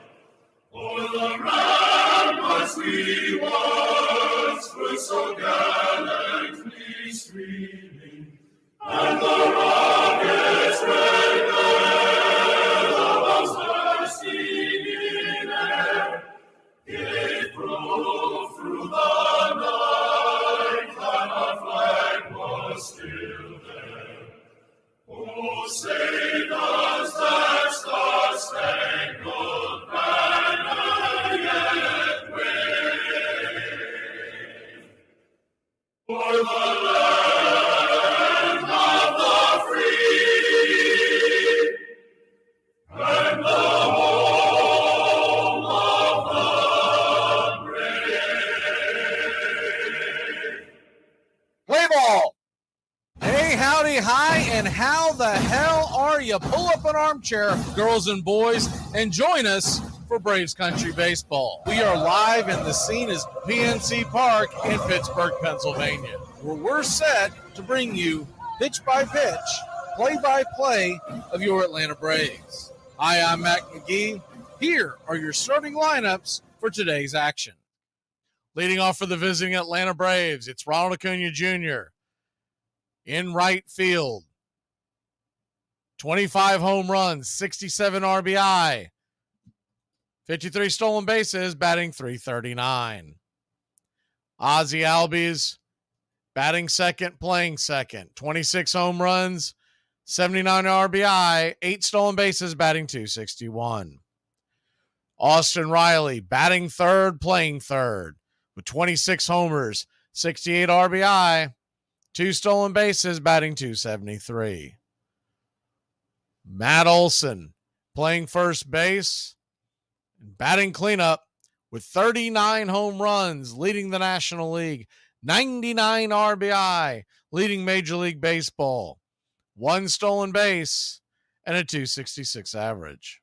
o'er the ramparts we once were so gallantly streaming, and the rockets red glare, the bombs bursting in air, gave proof through the night that our flag was still there. Oh, say does that star-spangled banner yet wave for the land of the free and the home of the brave? Play ball. Hey, howdy, hi, and how the hell are you? Pull up an armchair, girls and boys, and join us for Braves Country Baseball. We are live, and the scene is PNC Park in Pittsburgh, Pennsylvania, where we're set to bring you pitch-by-pitch, play-by-play of your Atlanta Braves. Hi, I'm Mac Magee. Here are your starting lineups for today's action. Leading off for the visiting Atlanta Braves, it's Ronald Acuna Jr. in right field. 25 home runs, 67 RBI. 53 stolen bases, batting .339. Ozzie Albies, batting second, playing second. 26 home runs, 79 RBI, 8 stolen bases, batting .261. Austin Riley, batting third, playing third, with 26 homers, 68 RBI, 2 stolen bases, batting .273. Matt Olson, playing first base, batting cleanup, with 39 home runs, leading the National League, 99 RBI, leading Major League Baseball, 1 stolen base, and a .266 average.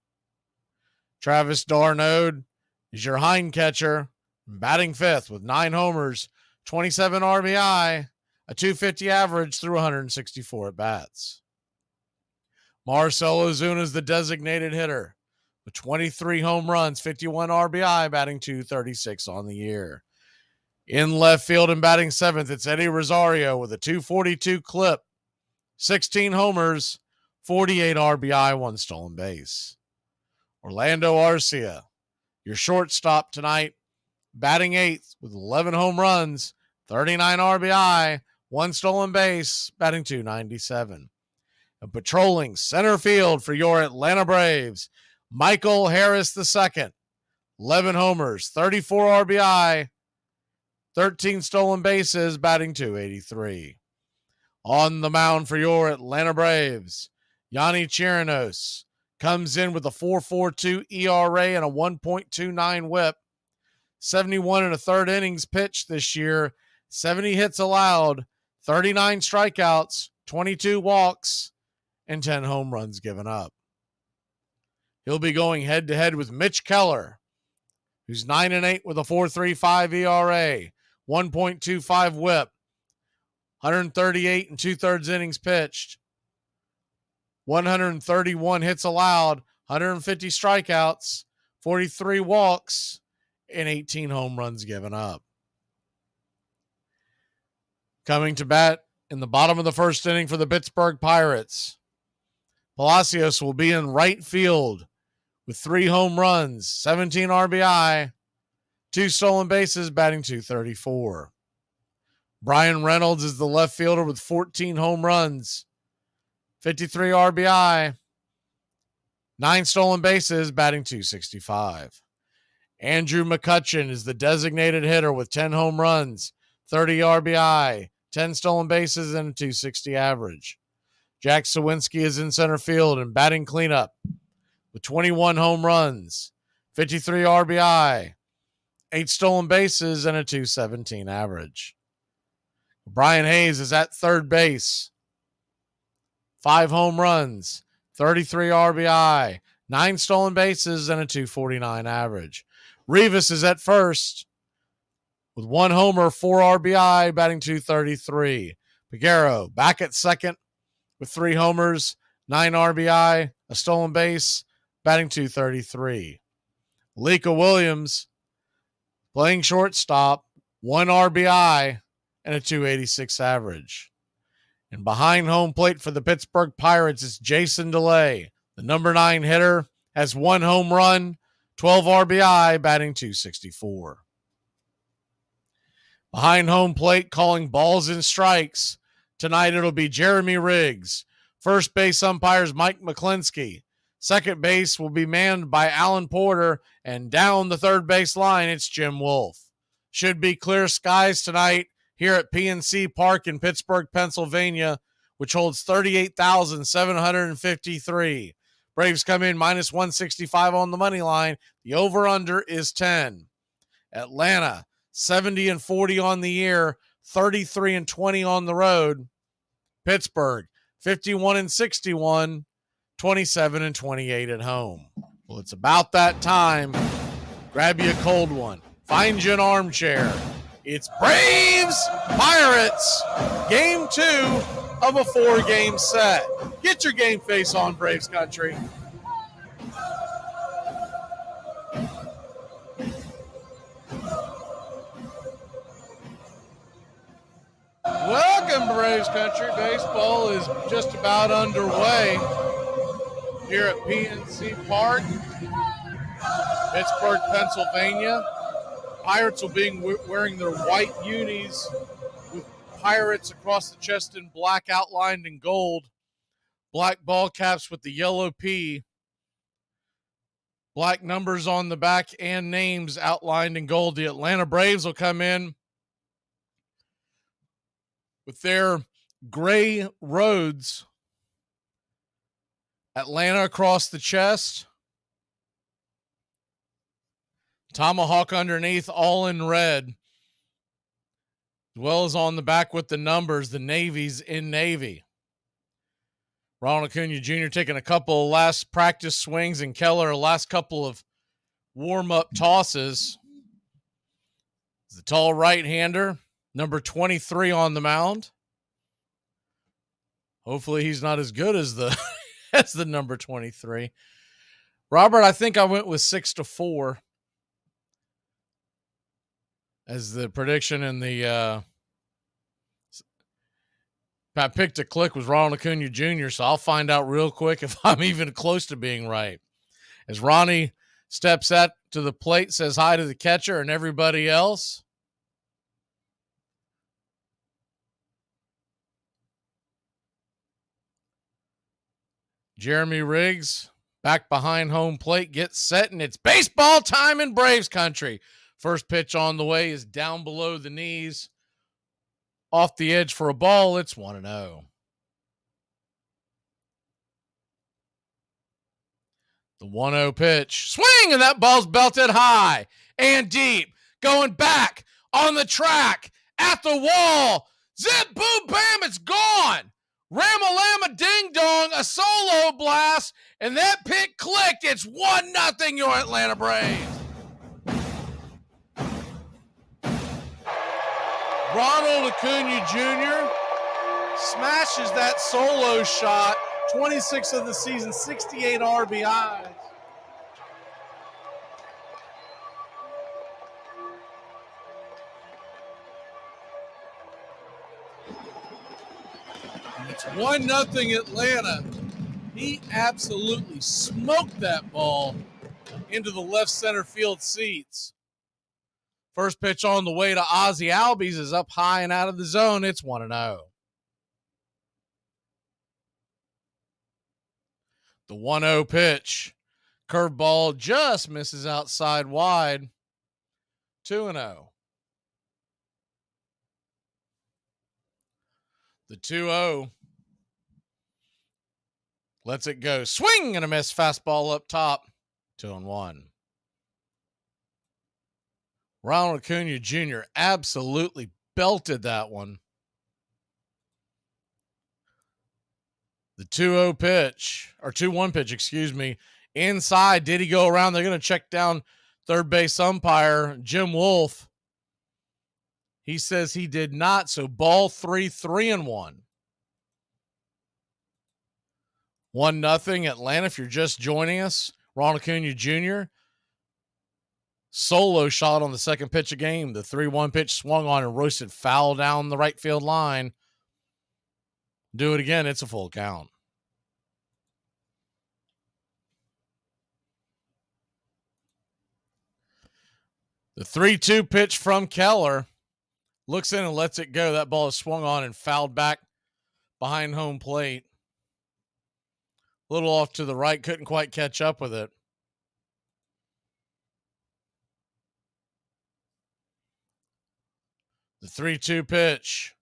Travis d'Arnaud is your hind catcher, batting fifth with 9 homers, 27 RBI, a .250 average through 164 at-bats. Marcell Ozuna is the designated hitter with 23 home runs, 51 RBI, batting .236 on the year. In left field and batting seventh, it's Eddie Rosario with a .242 clip, 16 homers, 48 RBI, 1 stolen base. Orlando Arcia, your shortstop tonight, batting eighth with 11 home runs, 39 RBI, 1 stolen base, batting .297. And patrolling center field for your Atlanta Braves, Michael Harris II, 11 homers, 34 RBI, 13 stolen bases, batting .283. On the mound for your Atlanta Braves, Yanni Chirinos comes in with a 4.42 ERA and a 1.29 whip. 71 and a third innings pitched this year, 70 hits allowed, 39 strikeouts, 22 walks, and 10 home runs given up. He'll be going head-to-head with Mitch Keller, who's 9-8 with a 4.35 ERA, 1.25 whip, 138 and 2/3 innings pitched, 131 hits allowed, 150 strikeouts, 43 walks, and 18 home runs given up. Coming to bat in the bottom of the first inning for the Pittsburgh Pirates, Palacios will be in right field with 3 home runs, 17 RBI, 2 stolen bases, batting .234. Brian Reynolds is the left fielder with 14 home runs, 53 RBI, 9 stolen bases, batting .265. Andrew McCutchen is the designated hitter with 10 home runs, 30 RBI, 10 stolen bases, and a .260 average. Jack Sawinski is in center field and batting cleanup with 21 home runs, 53 RBI, 8 stolen bases, and a .217 average. Brian Hayes is at third base, 5 home runs, 33 RBI, 9 stolen bases, and a .249 average. Rivas is at first with 1 homer, 4 RBI, batting .233. Peguero back at second with 3 homers, 9 RBI, a stolen base, batting .233. Lika Williams playing shortstop, 1 RBI, and a .286 average. And behind home plate for the Pittsburgh Pirates is Jason DeLay. The number 9 hitter has 1 home run, 12 RBI, batting .264. Behind home plate calling balls and strikes. Tonight it'll be Jeremy Riggs. First base umpires Mike McClinsky. Second base will be manned by Alan Porter. And down the third base line, it's Jim Wolf. Should be clear skies tonight here at PNC Park in Pittsburgh, Pennsylvania, which holds 38,753. Braves come in minus 165 on the money line. The over-under is 10. Atlanta, 70 and 40 on the year, 33 and 20 on the road. Pittsburgh, 51 and 61, 27 and 28 at home. Well, it's about that time. Grab you a cold one. Find you an armchair. It's Braves Pirates, game 2 of a 4-game set. Get your game face on, Braves country. Welcome, Braves country. Baseball is just about underway here at PNC Park. Pittsburgh, Pennsylvania. Pirates will be wearing their white unis with Pirates across the chest in black outlined in gold. Black ball caps with the yellow P. Black numbers on the back and names outlined in gold. The Atlanta Braves will come in with their gray roads. Atlanta across the chest. Tomahawk underneath, all in red. As well as on the back with the numbers, the Navy's in navy. Ronald Acuna Jr. taking a couple of last practice swings, and Keller a last couple of warm-up tosses. The tall right-hander, number 23 on the mound. Hopefully he's not as good as the as the number 23. Robert, I think I went with 6-4 as the prediction, and the I picked a click with Ronald Acuna Jr., so I'll find out real quick if I'm even close to being right. As Ronnie steps out to the plate, says hi to the catcher and everybody else. Jeremy Riggs back behind home plate, gets set, and it's baseball time in Braves country. First pitch on the way is down below the knees. Off the edge for a ball, it's 1-0. The 1-0 pitch. Swing, and that ball's belted high and deep. Going back on the track, at the wall. Zip, boom, bam, it's gone. Ram-a-llama, ding-dong, a solo blast, and that pick clicked. It's 1-0 your Atlanta Braves. Ronald Acuna Jr. smashes that solo shot, 26 of the season, 68 RBIs. And it's 1-0 Atlanta. He absolutely smoked that ball into the left center field seats. First pitch on the way to Ozzie Albies is up high and out of the zone. It's 1-0. The 1-0 pitch. Curveball just misses outside wide. 2-0. The 2-0. Lets it go. Swing and a miss. Fastball up top. 2-1. Ronald Acuna Jr. absolutely belted that one. The 2-0 pitch, or 2-1 pitch, excuse me. Inside, did he go around? They're going to check down third base umpire, Jim Wolf. He says he did not, so ball 3, 3-1. 1-0 Atlanta, if you're just joining us. Ronald Acuna Jr., solo shot on the second pitch of game. The 3-1 pitch swung on and roasted foul down the right field line. Do it again. It's a full count. The 3-2 pitch from Keller. Looks in and lets it go. That ball is swung on and fouled back behind home plate. A little off to the right. Couldn't quite catch up with it. The 3-2 pitch.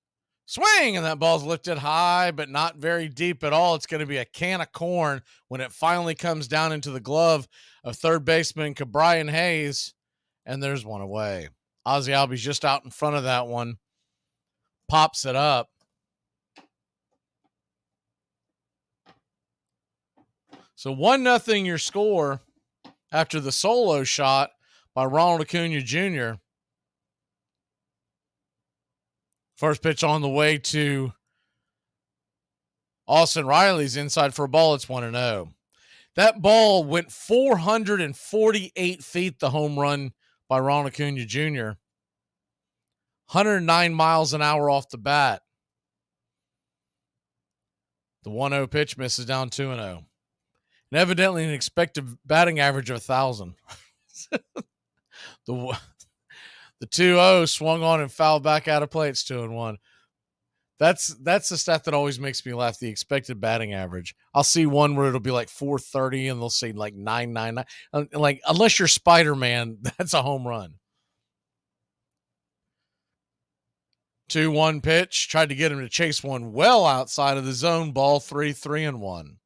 Swing, and that ball's lifted high, but not very deep at all. It's going to be a can of corn when it finally comes down into the glove of third baseman Cabrian Hayes, and there's one away. Ozzie Albies just out in front of that one. Pops it up. So 1-0 your score after the solo shot by Ronald Acuna Jr. First pitch on the way to Austin Riley's inside for a ball. It's 1-0. That ball went 448 feet, the home run by Ronald Acuna Jr. 109 miles an hour off the bat. The 1-0 pitch misses down 2-0. And evidently an expected batting average of 1,000. The 2-0 swung on and fouled back out of play. It's 2-1. That's the stat that always makes me laugh. The expected batting average. I'll see one where it'll be like 430 and they'll say like 999. Like, unless you're Spider-Man, that's a home run. 2-1 pitch. Tried to get him to chase one well outside of the zone. Ball 3-1.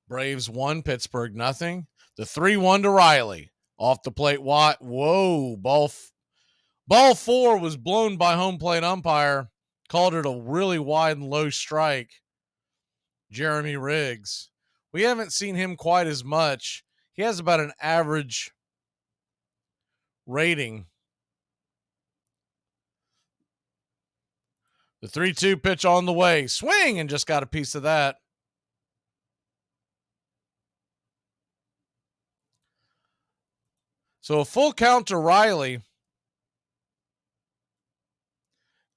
Braves 1, Pittsburgh nothing. The 3-1 to Riley. Off the plate, Watt. Whoa, ball 4 was blown by home plate umpire. Called it a really wide and low strike. Jeremy Riggs. We haven't seen him quite as much. He has about an average rating. The 3-2 pitch on the way. Swing, and just got a piece of that. So a full count to Riley.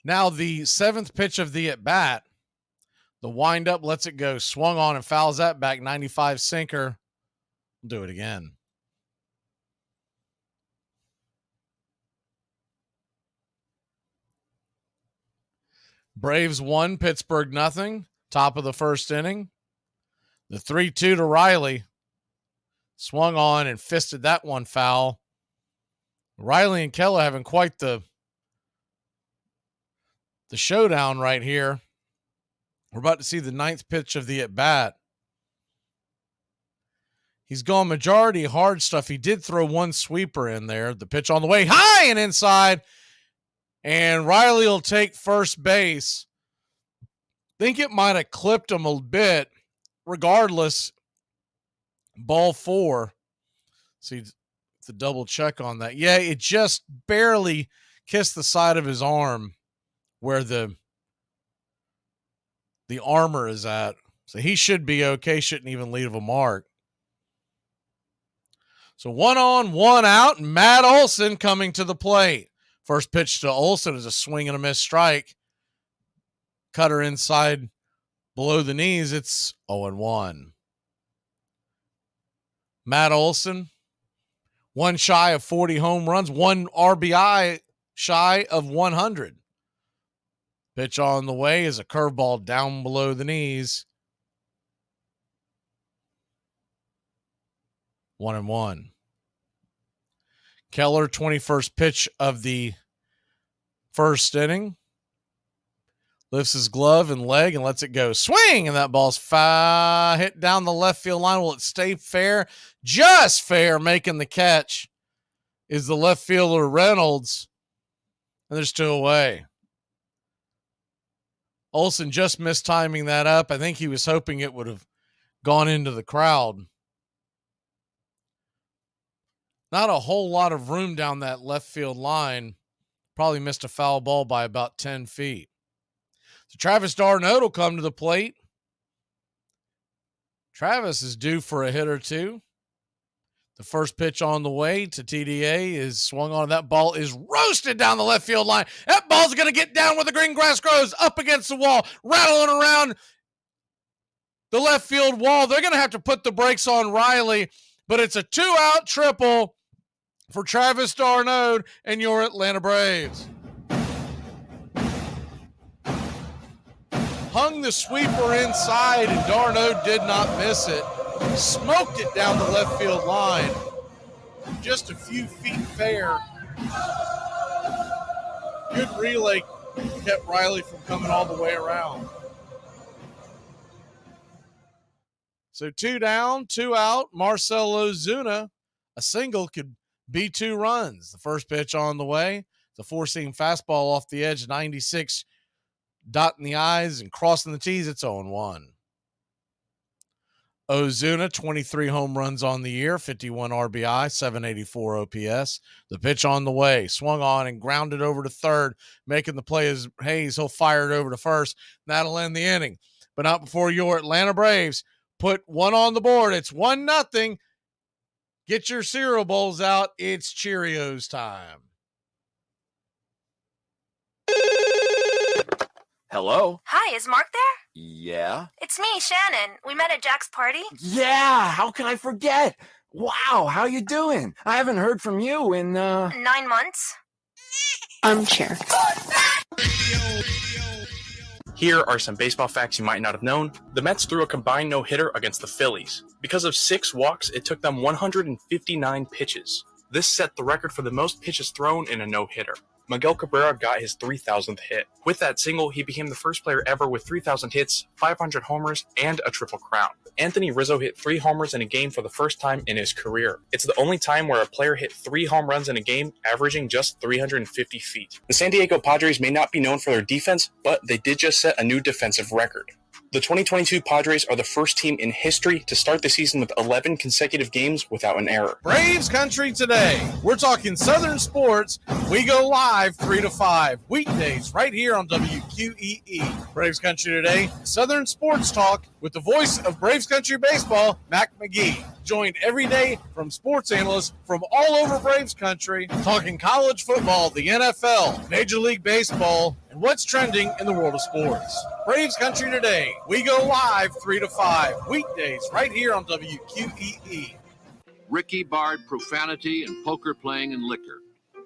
Now the 7th pitch of the at-bat. The windup lets it go. Swung on and fouls that back. 95 sinker. We'll do it again. Braves 1, Pittsburgh nothing. Top of the first inning. The 3-2 to Riley. Swung on and fisted that one foul. Riley and Keller having quite the showdown right here. We're about to see the 9th pitch of the at-bat. He's gone majority hard stuff. He did throw one sweeper in there. The pitch on the way, high and inside. And Riley will take first base. Think it might have clipped him a bit. Regardless, ball 4. See the double check on that. Yeah, it just barely kissed the side of his arm where the armor is at. So he should be okay. Shouldn't even leave a mark. So 1 on, 1 out. Matt Olson coming to the plate. First pitch to Olson is a swing and a miss strike. Cutter inside below the knees. It's 0-1. Matt Olson, 1 shy of 40 home runs, 1 RBI shy of 100. Pitch on the way is a curveball down below the knees. 1-1. Keller, 21st pitch of the first inning. Lifts his glove and leg and lets it go. Swing! And that ball's hit down the left field line. Will it stay fair? Just fair. Making the catch is the left fielder Reynolds. And there's 2 away. Olson just mistiming that up. I think he was hoping it would have gone into the crowd. Not a whole lot of room down that left field line. Probably missed a foul ball by about 10 feet. So Travis d'Arnaud will come to the plate. Travis is due for a hit or two. The first pitch on the way to TDA is swung on. That ball is roasted down the left field line. That ball's going to get down where the green grass grows, up against the wall, rattling around the left field wall. They're going to have to put the brakes on Riley, but it's a 2-out triple for Travis d'Arnaud and your Atlanta Braves. Hung the sweeper inside, and d'Arnaud did not miss it. Smoked it down the left field line. Just a few feet fair. Good relay kept Riley from coming all the way around. So 2 down, 2 out. Marcell Ozuna, a single could be 2 runs. The first pitch on the way. The 4-seam fastball off the edge, 96, dotting the I's and crossing the T's. It's 0-1. Ozuna, 23 home runs on the year, 51 RBI, 784 OPS. The pitch on the way, swung on and grounded over to third, making the play as Hayes. He'll fire it over to first. That'll end the inning. But not before your Atlanta Braves put 1 on the board. It's 1-0. Get your cereal bowls out. It's Cheerios time. Hello? Hi, is Mark there? Yeah? It's me, Shannon. We met at Jack's party. Yeah! How can I forget? Wow, how you doing? I haven't heard from you in, 9 months. Armchair. Here are some baseball facts you might not have known. The Mets threw a combined no-hitter against the Phillies. Because of 6 walks, it took them 159 pitches. This set the record for the most pitches thrown in a no-hitter. Miguel Cabrera got his 3,000th hit. With that single, he became the first player ever with 3,000 hits, 500 homers, and a Triple Crown. Anthony Rizzo hit 3 homers in a game for the first time in his career. It's the only time where a player hit 3 home runs in a game, averaging just 350 feet. The San Diego Padres may not be known for their defense, but they did just set a new defensive record. The 2022 Padres are the first team in history to start the season with 11 consecutive games without an error. Braves Country today. We're talking Southern sports. We go live 3 to 5 weekdays right here on WQEE. Braves Country today. Southern sports talk with the voice of Braves Country baseball, Mac Magee. Joined every day from sports analysts from all over Braves Country, talking college football, the NFL, Major League Baseball, and what's trending in the world of sports. Braves Country today. We go live 3 to 5 weekdays right here on WQEE. Ricky barred profanity and poker playing and liquor.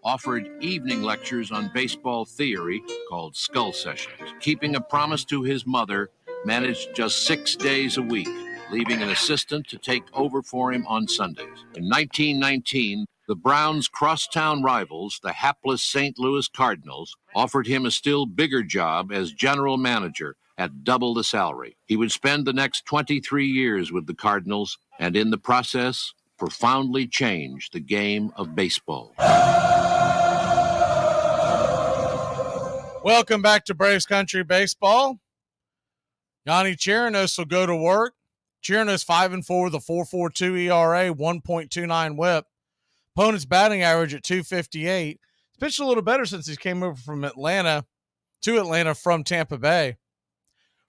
Offered evening lectures on baseball theory called Skull Sessions. Keeping a promise to his mother, managed just 6 days a week, leaving an assistant to take over for him on Sundays. In 1919, the Browns' crosstown rivals, the hapless St. Louis Cardinals, offered him a still bigger job as general manager at double the salary. He would spend the next 23 years with the Cardinals and in the process profoundly change the game of baseball. Welcome back to Braves Country Baseball. Yanni Chirinos will go to work. Chirinos 5-4 with a 4.42 ERA, 1.29 WHIP. Opponent's batting average at 258. He's pitched a little better since he came over from Atlanta from Tampa Bay.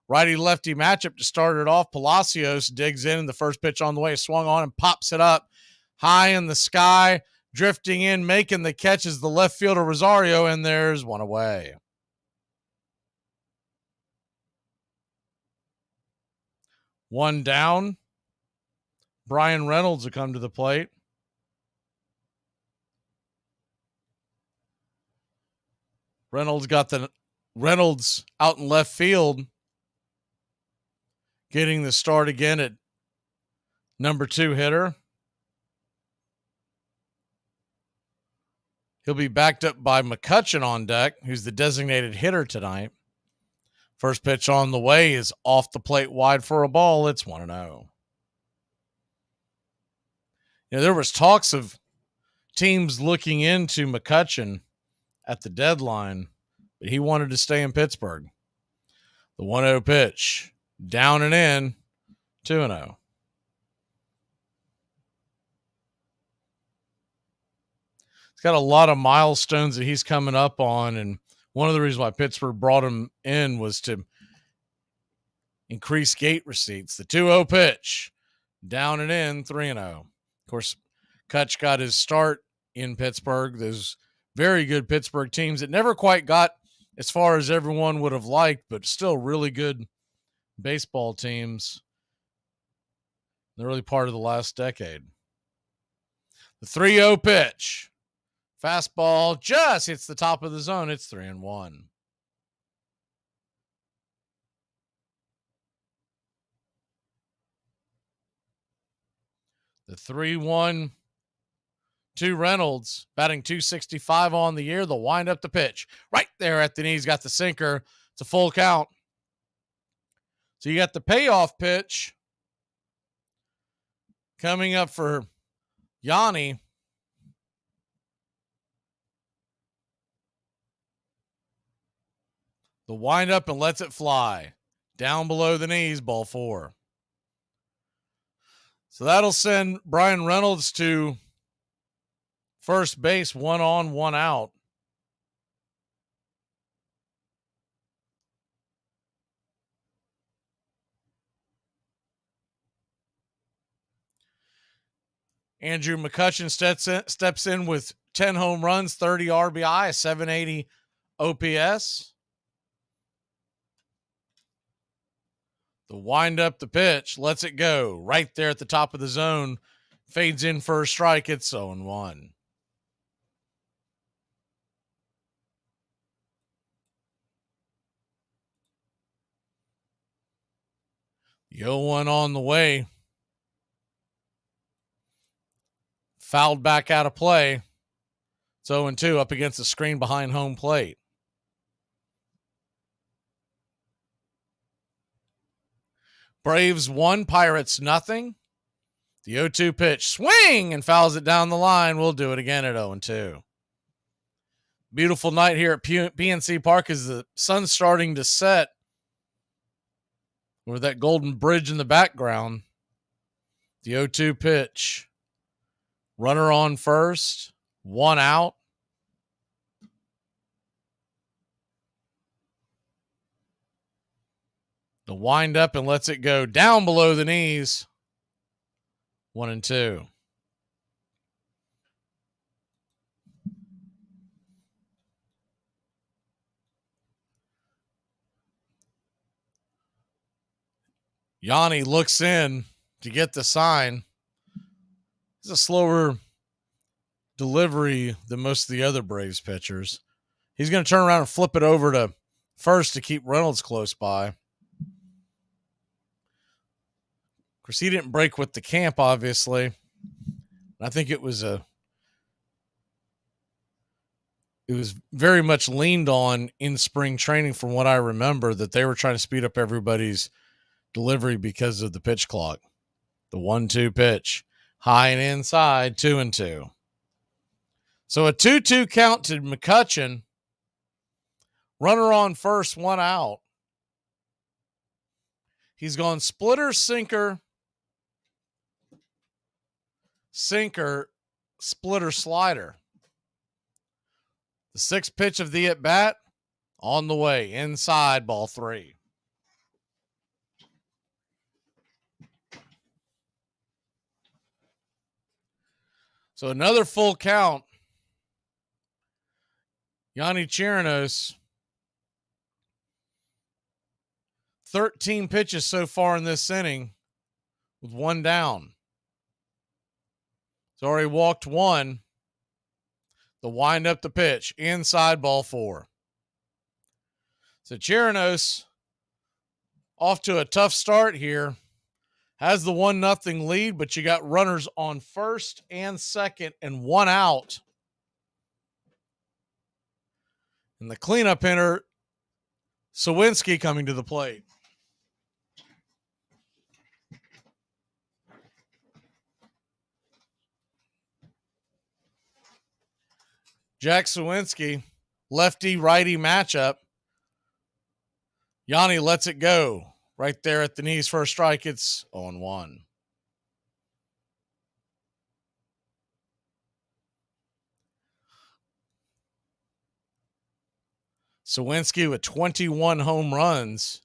Righty-lefty matchup to start it off. Palacios digs in the first pitch on the way, swung on and pops it up high in the sky, drifting in, making the catch is the left fielder Rosario, and there's one away. One down. Brian Reynolds will come to the plate. Reynolds out in left field, getting the start again at number 2 hitter. He'll be backed up by McCutchen on deck, who's the designated hitter tonight. First pitch on the way is off the plate wide for a ball. It's 1-0. There was talks of teams looking into McCutchen at the deadline, but he wanted to stay in Pittsburgh. The 1-0 pitch, down and in, 2-0. He's got a lot of milestones that he's coming up on, and one of the reasons why Pittsburgh brought him in was to increase gate receipts. The 2-0 pitch, down and in, 3-0. Of course, Kutch got his start in Pittsburgh. Those very good Pittsburgh teams that never quite got as far as everyone would have liked, but still really good baseball teams in the early part of the last decade. The 3-0 pitch. Fastball just hits the top of the zone. It's 3-1. The 3-1 to Reynolds, batting .265 on the year. They'll wind up the pitch. Right there at the knees, got the sinker. It's a full count. So you got the payoff pitch coming up for Yanni. The wind up and lets it fly. Down below the knees, ball 4. So that'll send Brian Reynolds to first base, 1 on, 1 out. Andrew McCutchen steps in with 10 home runs, 30 RBI, a 780 OPS. The wind up the pitch, lets it go right there at the top of the zone Fades in for a strike. It's 0-1. The 0-1 on the way. Fouled back out of play. It's 0-2 up against the screen behind home plate. Braves 1, Pirates nothing. The 0-2 pitch. Swing and fouls it down the line. We'll do it again at 0-2. Beautiful night here at PNC Park as the sun's starting to set. With that golden bridge in the background. The 0-2 pitch. Runner on first. 1 out. The wind up and lets it go down below the knees. 1-2. Yanni looks in to get the sign. It's a slower delivery than most of the other Braves pitchers. He's going to turn around and flip it over to first to keep Reynolds close by. Of course, he didn't break with the camp, obviously. I think it was very much leaned on in spring training from what I remember, that they were trying to speed up everybody's delivery because of the pitch clock. The 1-2 pitch. High and inside, 2-2. So a 2-2 count to McCutchen. Runner on first, 1 out. He's gone splitter, sinker, splitter, slider. The 6th pitch of the at-bat on the way. Inside, ball 3. So another full count. Yanni Chirinos, 13 pitches so far in this inning with 1 down. He's already walked 1. The wind up the pitch. Inside, ball 4. So Chirinos off to a tough start here. Has the 1-0 lead, but you got runners on first and second and 1 out. And the cleanup hitter, Sawinski, coming to the plate. Jack Sawinski, lefty-righty matchup. Yanni lets it go. Right there at the knees for a strike. It's 0-1. Sawinski with 21 home runs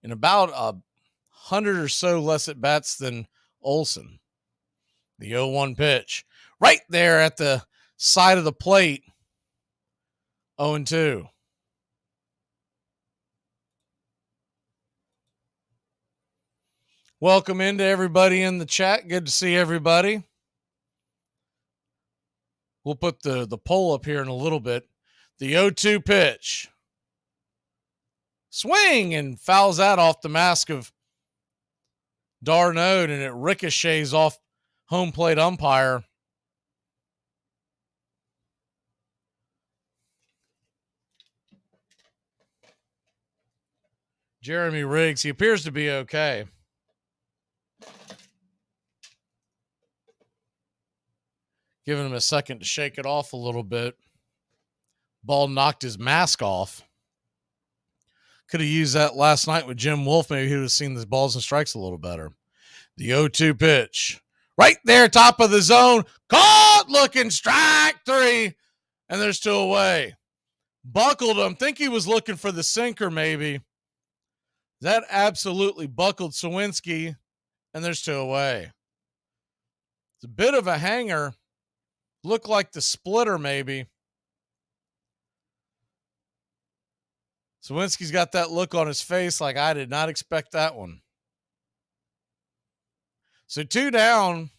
and about 100 or so less at bats than Olsen. The 0-1 pitch. Right there at the side of the plate. 0-2. Welcome into everybody in the chat. Good to see everybody. We'll put the poll up here in a little bit. The 0-2 pitch. Swing and fouls that off the mask of Darnode, and it ricochets off home plate umpire. Jeremy Riggs, he appears to be okay. Giving him a second to shake it off a little bit. Ball knocked his mask off. Could have used that last night with Jim Wolf. Maybe he would have seen the balls and strikes a little better. The 0-2 pitch. Right there, top of the zone. Caught, looking, strike 3. And there's 2 away. Buckled him. Think he was looking for the sinker maybe. That absolutely buckled Sawinski. And there's 2 away. It's a bit of a hanger. Looked like the splitter maybe. Sawinski's got that look on his face like I did not expect that one. So 2 down.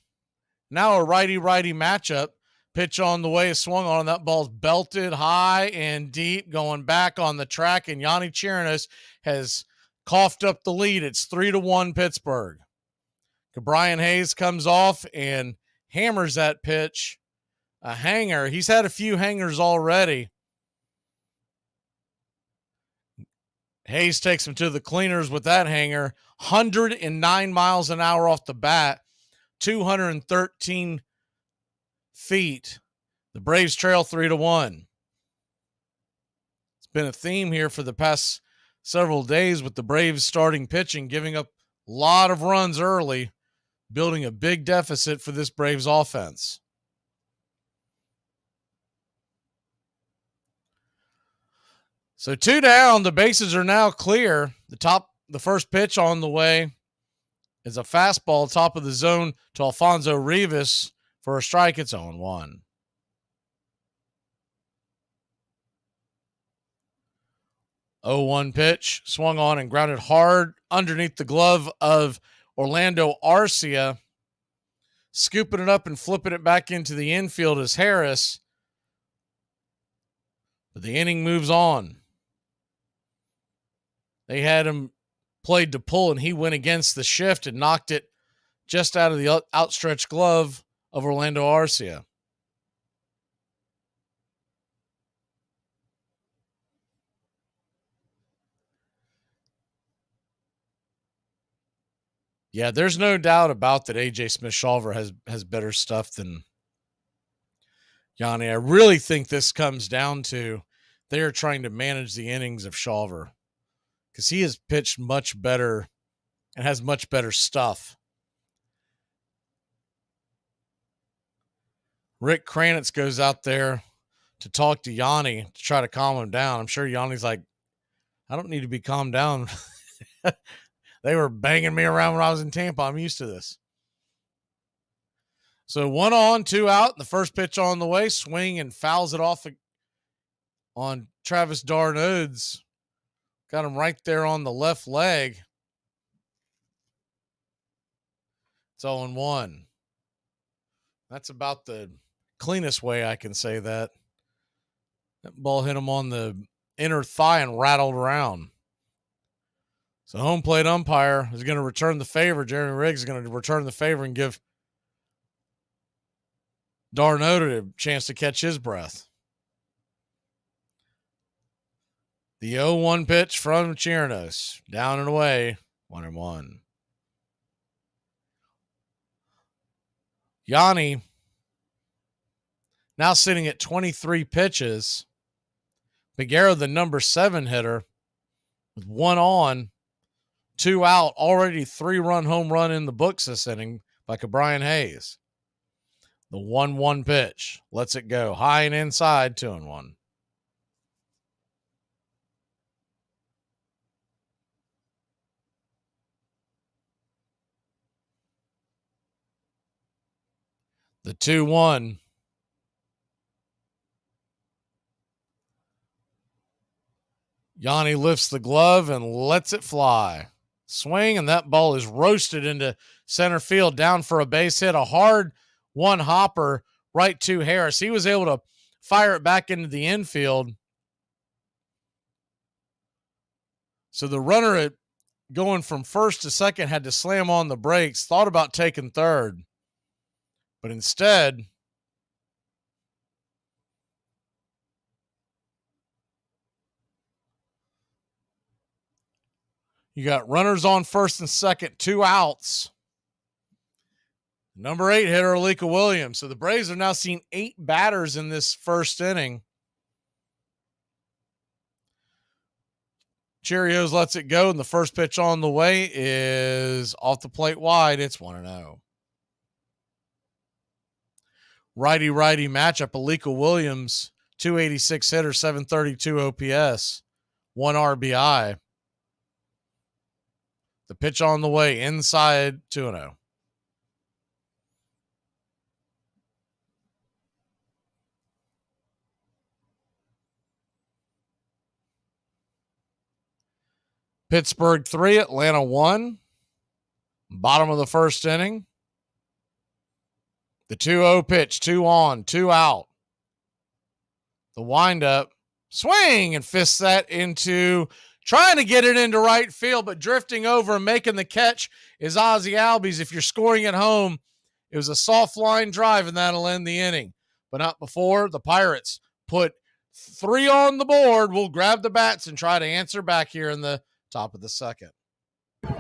Now a righty-righty matchup. Pitch on the way is swung on. That ball's belted high and deep, going back on the track, and Yanni Chirinos has coughed up the lead. It's 3-1 Pittsburgh. Brian Hayes comes off and hammers that pitch. A hanger. He's had a few hangers already. Hayes takes him to the cleaners with that hanger. 109 miles an hour off the bat. 213 feet. The Braves trail 3-1. It's been a theme here for the past several days with the Braves starting pitching, giving up a lot of runs early, building a big deficit for this Braves offense. So 2 down, the bases are now clear. The first pitch on the way is a fastball top of the zone to Alfonso Rivas for a strike. It's 0-1. 0-1 pitch, swung on and grounded hard underneath the glove of Orlando Arcia. Scooping it up and flipping it back into the infield is Harris. But the inning moves on. They had him played to pull, and he went against the shift and knocked it just out of the outstretched glove of Orlando Arcia. Yeah, there's no doubt about that AJ Smith-Shawver has better stuff than Yanni. I really think this comes down to they are trying to manage the innings of Shawver because he has pitched much better and has much better stuff. Rick Kranitz goes out there to talk to Yanni to try to calm him down. I'm sure Yanni's like, I don't need to be calmed down. They were banging me around when I was in Tampa. I'm used to this. So 1 on, 2 out. The first pitch on the way. Swing and fouls it off on Travis d'Arnaud's. Got him right there on the left leg. It's 0-1. That's about the cleanest way I can say that. That ball hit him on the inner thigh and rattled around. So home plate umpire is going to return the favor. Jeremy Riggs is going to return the favor and give d'Arnaud a chance to catch his breath. The 0-1 pitch from Chirinos. Down and away. 1-1. Yanni now sitting at 23 pitches. Figueroa, the number 7 hitter, with 1 on, 2 out, already 3-run home run in the books this inning by Brian Hayes. The 1-1 pitch lets it go high and inside, 2-1. The 2-1. Yanni lifts the glove and lets it fly. Swing, and that ball is roasted into center field, down for a base hit. A hard one hopper right to Harris. He was able to fire it back into the infield. So the runner going from first to second had to slam on the brakes, thought about taking third. But instead, you got runners on first and second, 2 outs. Number 8 hitter, Alika Williams. So the Braves have now seen 8 batters in this first inning. Cheerios lets it go, and the first pitch on the way is off the plate wide. It's 1-0. Righty-righty matchup. Alika Williams, 286 hitter, 732 OPS, 1 RBI. The pitch on the way, inside, 2-0. Pittsburgh 3, Atlanta 1. Bottom of the first inning. The 2-0 pitch, 2 on, 2 out. The windup, swing, and fists that into, trying to get it into right field, but drifting over and making the catch is Ozzie Albies. If you're scoring at home, it was a soft line drive, and that'll end the inning. But not before the Pirates put 3 on the board. We'll grab the bats and try to answer back here in the top of the second.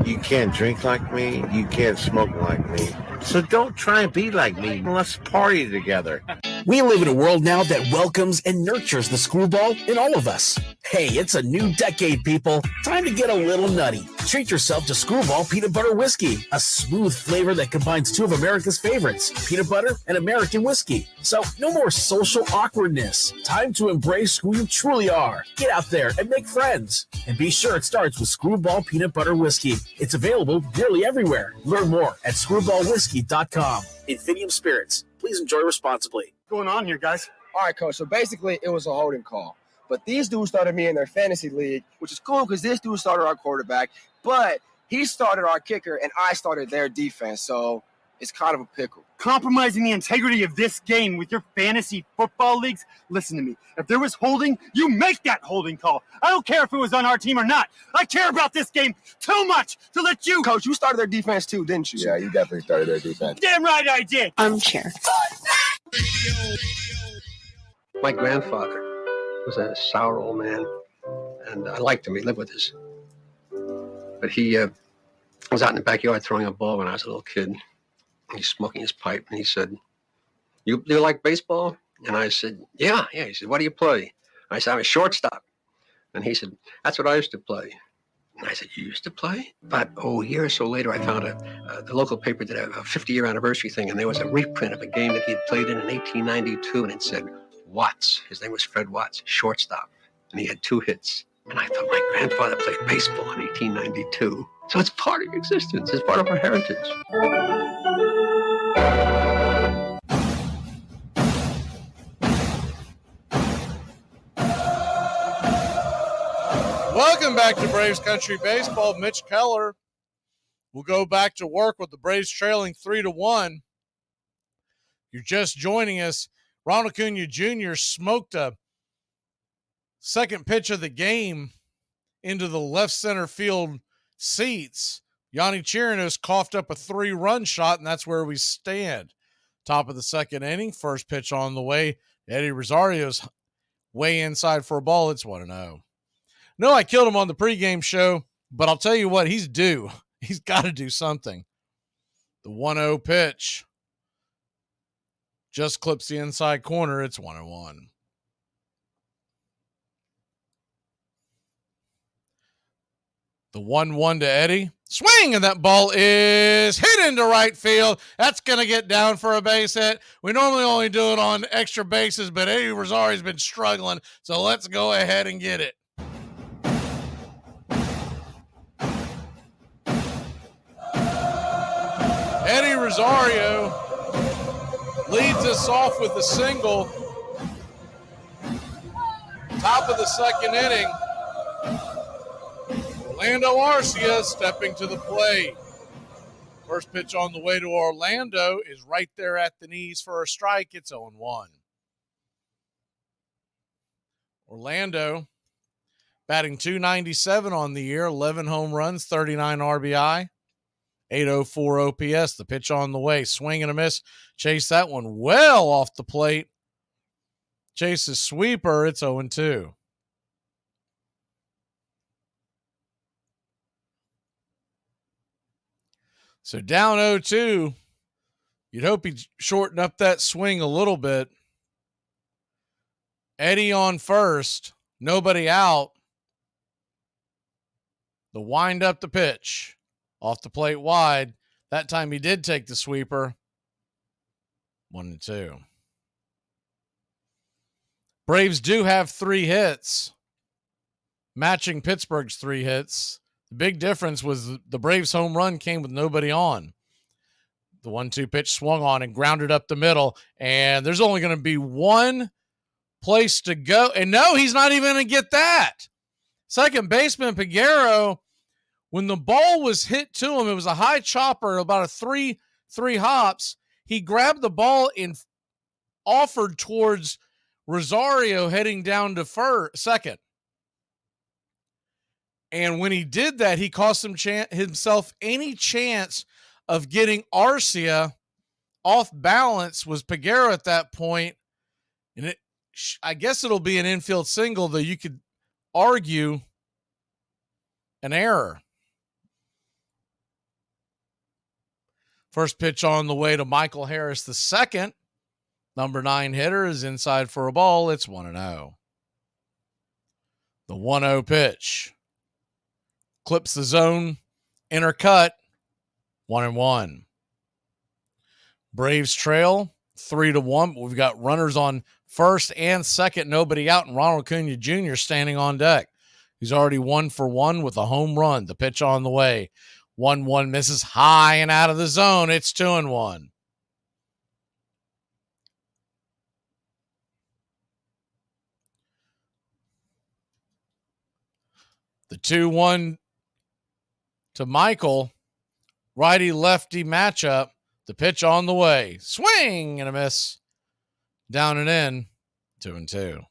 You can't drink like me. You can't smoke like me. So don't try and be like me. Let's party together. We live in a world now that welcomes and nurtures the screwball in all of us. Hey, it's a new decade, people. Time to get a little nutty. Treat yourself to Screwball Peanut Butter Whiskey, a smooth flavor that combines 2 of America's favorites, peanut butter and American whiskey. So no more social awkwardness. Time to embrace who you truly are. Get out there and make friends. And be sure it starts with Screwball Peanut Butter Whiskey. It's available nearly everywhere. Learn more at screwballwhiskey.com. Infinium Spirits. Please enjoy responsibly. What's going on here, guys? All right, Coach. So basically, it was a holding call. But these dudes started me in their fantasy league, which is cool because this dude started our quarterback. But he started our kicker, and I started their defense. So it's kind of a pickle. Compromising the integrity of this game with your fantasy football leagues? Listen to me. If there was holding, you make that holding call. I don't care if it was on our team or not. I care about this game too much to let you. Coach, you started their defense too, didn't you? Yeah, you definitely started their defense. Damn right I did. Armchair. My grandfather was a sour old man, and I liked him. He lived with us. But he was out in the backyard throwing a ball when I was a little kid. He's smoking his pipe, and he said, you like baseball? And I said, yeah. He said, what do you play? I said, I'm a shortstop. And he said, that's what I used to play. And I said, you used to play? But a year or so later, I found the local paper did a 50-year anniversary thing, and there was a reprint of a game that he had played in 1892, and it said, Watts. His name was Fred Watts, shortstop. And he had 2 hits. And I thought, my grandfather played baseball in 1892. So it's part of existence. It's part of our heritage. Welcome back to Braves Country Baseball. Mitch Keller will go back to work with the Braves trailing 3-1. You're just joining us. Ronald Acuna Jr. smoked a second pitch of the game into the left center field seats. Yanni Chirinos coughed up a 3-run shot, and that's where we stand. Top of the second inning, first pitch on the way. Eddie Rosario's way inside for a ball. It's 1-0. No, I killed him on the pregame show, but I'll tell you what, he's due. He's got to do something. The 1-0 pitch just clips the inside corner. It's 1-1. The 1-1 to Eddie. Swing, and that ball is hit into right field. That's going to get down for a base hit. We normally only do it on extra bases, but Eddie Rosario's been struggling, so let's go ahead and get it. Eddie Rosario leads us off with a single. Top of the second inning. Orlando Arcia stepping to the plate. First pitch on the way to Orlando is right there at the knees for a strike. It's 0-1. Orlando batting .297 on the year, 11 home runs, 39 RBI. 804 OPS. The pitch on the way. Swing and a miss. Chase that one well off the plate. Chase's sweeper. It's 0-2. So down 0-2. You'd hope he'd shorten up that swing a little bit. Eddie on first. Nobody out. The wind up the pitch. Off the plate wide. That time he did take the sweeper. 1-2. Braves do have 3 hits, matching Pittsburgh's 3 hits. The big difference was the Braves home run came with nobody on. The 1-2 pitch swung on and grounded up the middle, and there's only going to be one place to go. And no, he's not even going to get that. Second baseman Peguero, when the ball was hit to him, it was a high chopper, about a three hops. He grabbed the ball and offered towards Rosario heading down to second. And when he did that, he cost himself any chance of getting Arcia off balance. Was Peguero at that point. And I guess it'll be an infield single, though you could argue an error. First pitch on the way to Michael Harris, the second. Number 9 hitter is inside for a ball. It's 1-0. The 1-0 pitch. Clips the zone. Inner cut. 1-1. Braves trail 3-1. We've got runners on first and second. Nobody out. And Ronald Acuna Jr. standing on deck. He's already 1 for 1 with a home run. The pitch on the way. 1-1 misses high and out of the zone. It's 2-1. The 2-1 to Michael. Righty-lefty matchup. The pitch on the way. Swing and a miss. Down and in. 2-2.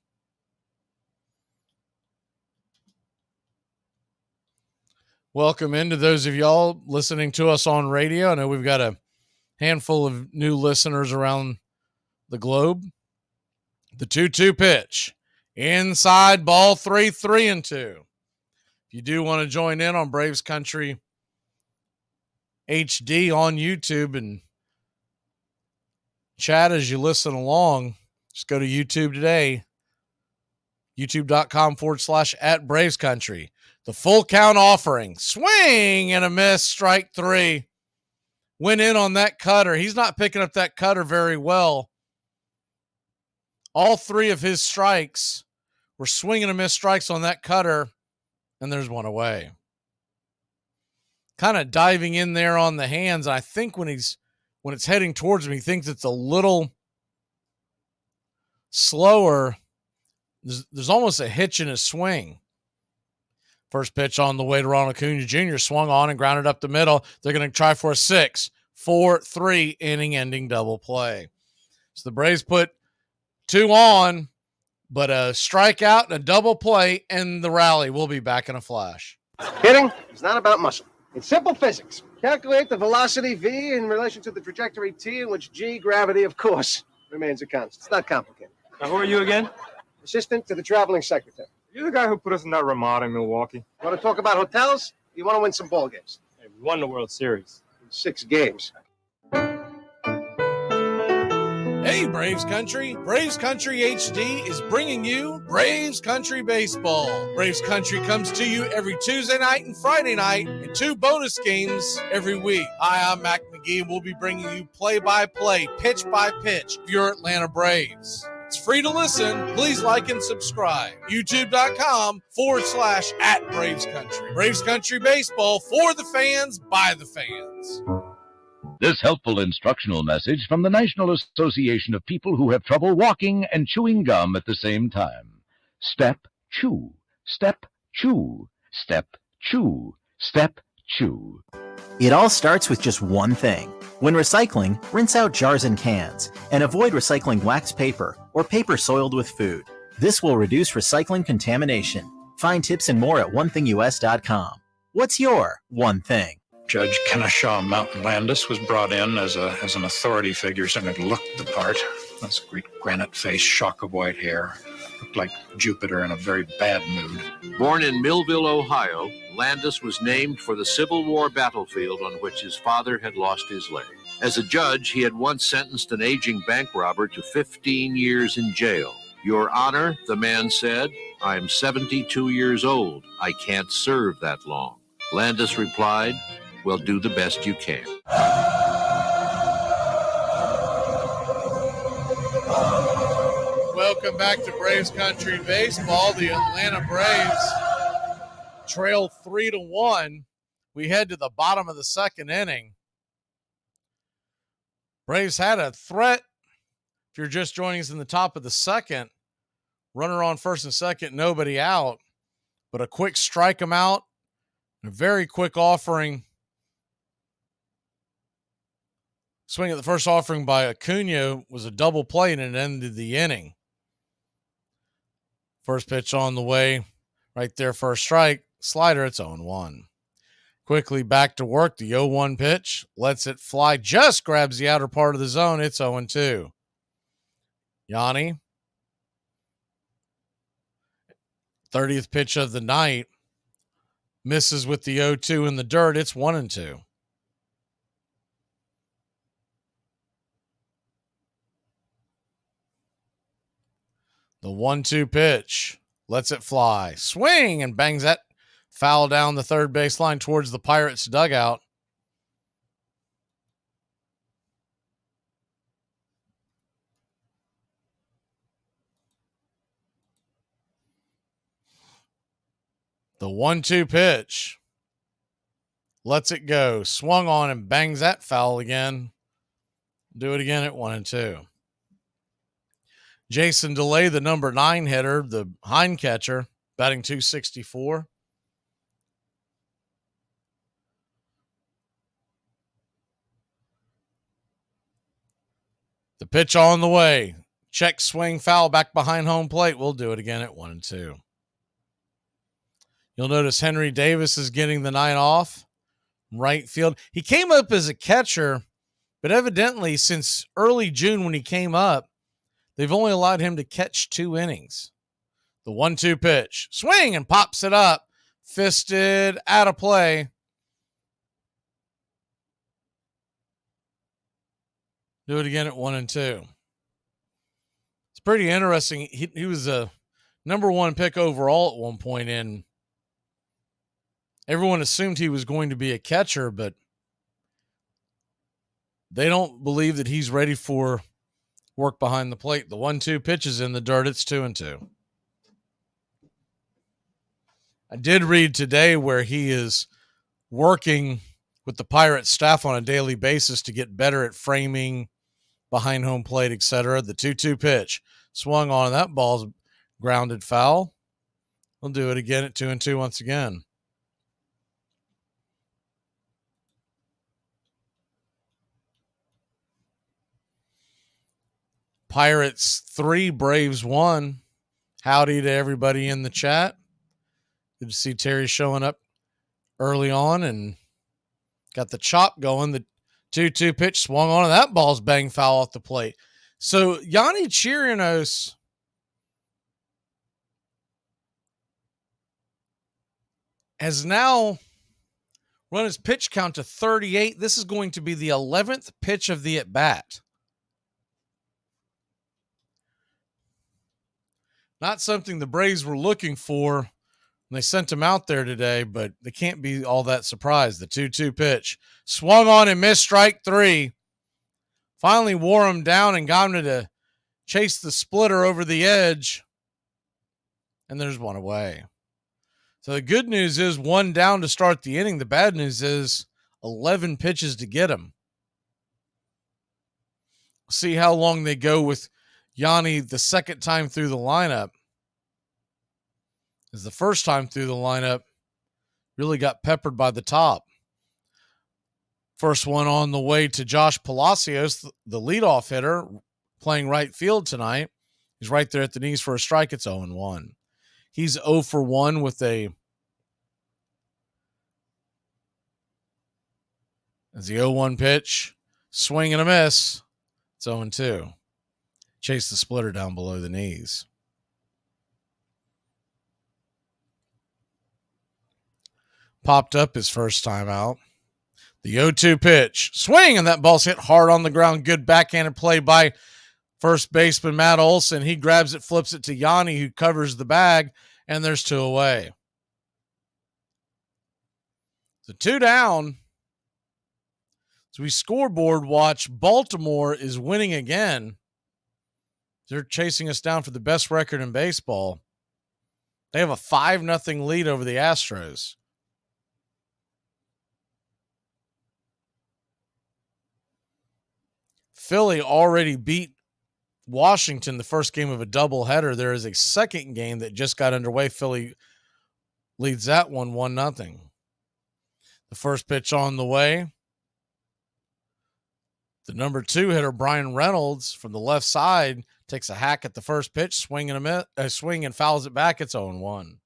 Welcome into those of y'all listening to us on radio. I know we've got a handful of new listeners around the globe. The 2-2 pitch. Inside ball 3, 3-2. If you do want to join in on Braves Country HD on YouTube and chat as you listen along, just go to YouTube today. YouTube.com/@BravesCountry. The full count offering. Swing and a miss. Strike 3. Went in on that cutter. He's not picking up that cutter very well. All 3 of his strikes were swing and a miss strikes on that cutter, and there's one away. Kind of diving in there on the hands. I think when it's heading towards him, he thinks it's a little slower. There's almost a hitch in his swing. First pitch on the way to Ronald Acuna Jr. Swung on and grounded up the middle. They're going to try for a 6-4-3 inning-ending double play. So the Braves put 2 on, but a strikeout and a double play and the rally. We'll be back in a flash. Hitting is not about muscle. It's simple physics. Calculate the velocity V in relation to the trajectory T, in which G, gravity, of course, remains a constant. It's not complicated. Now, who are you again? Assistant to the traveling secretary. You're the guy who put us in that Ramada in Milwaukee. You want to talk about hotels? You want to win some ball games? Hey, we won the World Series. 6 games. Hey, Braves Country. Braves Country HD is bringing you Braves Country Baseball. Braves Country comes to you every Tuesday night and Friday night and 2 bonus games every week. Hi, I'm Mac Magee, and we'll be bringing you play-by-play, pitch-by-pitch of your Atlanta Braves. It's free to listen. Please like and subscribe. YouTube.com/@Braves Country. Braves Country Baseball for the fans, by the fans. This helpful instructional message from the National Association of People Who Have Trouble Walking and Chewing Gum at the same time. Step, chew. Step, chew. Step, chew. Step, chew. It all starts with just one thing. When recycling, rinse out jars and cans, and avoid recycling waxed paper or paper soiled with food. This will reduce recycling contamination. Find tips and more at onethingus.com. What's your one thing? Judge Kennesaw Mountain Landis was brought in as an authority figure, and looked the part. This great granite face, shock of white hair. Looked like Jupiter in a very bad mood. Born in Millville, Ohio, Landis was named for the Civil War battlefield on which his father had lost his leg. As a judge, he had once sentenced an aging bank robber to 15 years in jail. Your Honor, the man said, I'm 72 years old. I can't serve that long. Landis replied, well, do the best you can. Welcome back to Braves Country Baseball. The Atlanta Braves trail 3-1. We head to the bottom of the second inning. Braves had a threat. If you're just joining us in the top of the second, runner on first and second, nobody out. But a quick strike them out, a very quick offering Swing at the first offering by Acuna was a double play and it ended the inning. First pitch on the way, right there, first strike. Slider, it's 0-1. Quickly back to work. The 0-1 pitch lets it fly, just grabs the outer part of the zone. It's 0-2. Yanni, 30th pitch of the night, misses with the 0-2 in the dirt. It's 1-2. The 1-2 pitch lets it fly. Swing and bangs that foul down the third baseline towards the Pirates dugout. The 1-2 pitch lets it go. Swung on and bangs that foul again. Do it again at 1-2. Jason DeLay, the number 9 hitter, the hind catcher, batting .264. The pitch on the way. Check swing foul back behind home plate. We'll do it again at 1-2. You'll notice Henry Davis is getting the night off. Right field. He came up as a catcher, but evidently since early June when he came up, they've only allowed him to catch 2 innings. The 1-2 pitch. Swing and pops it up. Fisted, out of play. Do it again at 1-2. It's pretty interesting. He was a number 1 pick overall at one point, and everyone assumed he was going to be a catcher, but they don't believe that he's ready for work behind the plate. The 1-2 pitch is in the dirt. It's 2-2. I did read today where he is working with the Pirates staff on a daily basis to get better at framing, behind home plate, etc. The 2-2 pitch swung on. That ball's grounded foul. We'll do it again at 2-2 once again. Pirates 3, Braves 1. Howdy to everybody in the chat. Good to see Terry showing up early on and got the chop going. The 2-2 pitch swung on, and that ball's banged foul off the plate. So Yanni Chirinos has now run his pitch count to 38. This is going to be the 11th pitch of the at-bat. Not something the Braves were looking for when they sent him out there today, but they can't be all that surprised. The 2-2 pitch swung on and missed, strike 3. Finally wore him down and got him to chase the splitter over the edge. And there's one away. So the good news is 1 down to start the inning. The bad news is 11 pitches to get him. See how long they go with Yanni the second time through the lineup. As the first time through the lineup really got peppered by the top. First one on the way to Josh Palacios, the leadoff hitter, playing right field tonight. He's right there at the knees for a strike. It's 0-1. He's 0 for 1 with as the 0-1 pitch, swing and a miss. It's 0-2. Chase the splitter down below the knees. Popped up his first time out. The 0-2 pitch, swing, and that ball's hit hard on the ground. Good backhanded play by first baseman Matt Olson. He grabs it, flips it to Yanni, who covers the bag, and there's 2 away. So 2 down. So we scoreboard watch. Baltimore is winning again. They're chasing us down for the best record in baseball. They have a 5-0 lead over the Astros. Philly already beat Washington the first game of a doubleheader. There is a second game that just got underway. Philly leads that one 1-0. The first pitch on the way. The number 2 hitter, Brian Reynolds, from the left side, takes a hack at the first pitch, swing and fouls it back. It's 0-1.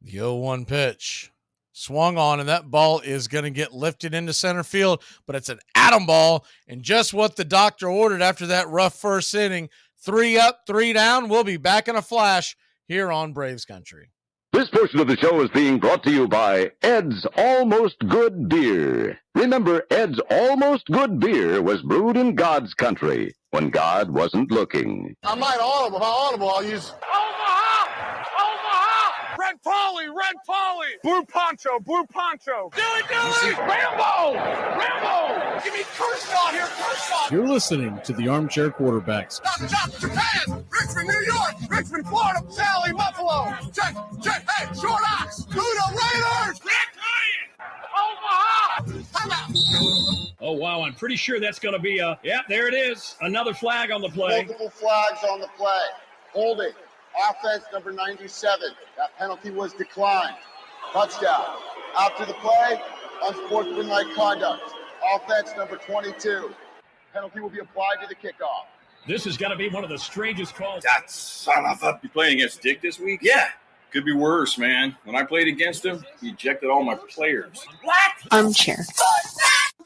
The 0-1 pitch swung on, and that ball is going to get lifted into center field, but it's an atom ball, and just what the doctor ordered after that rough first inning. 3 up, 3 down. We'll be back in a flash here on Braves Country. This portion of the show is being brought to you by Ed's Almost Good Beer. Remember, Ed's Almost Good Beer was brewed in God's country when God wasn't looking. I'm not audible. How audible? I'll use Omaha! Omaha! Red Polly! Blue Poncho! Dilly! Rambo! Give me Kershaw here, Kershaw! You're listening to the Armchair Quarterbacks. Stop, Japan! Richmond, New York! Richmond, Florida! Sally, Buffalo! Check! Hey, Short Ox! To the Raiders! Omaha! Time out! Oh, wow, I'm pretty sure that's going to be there it is. Another flag on the play. Multiple flags on the play. Holding. Offense number 97. That penalty was declined. Touchdown. After the play, unsportsmanlike conduct. Offense number 22. Penalty will be applied to the kickoff. This is going to be one of the strangest calls. That son of a... You playing against Dick this week? Yeah. Could be worse, man. When I played against him, he ejected all my players. What? Armchair.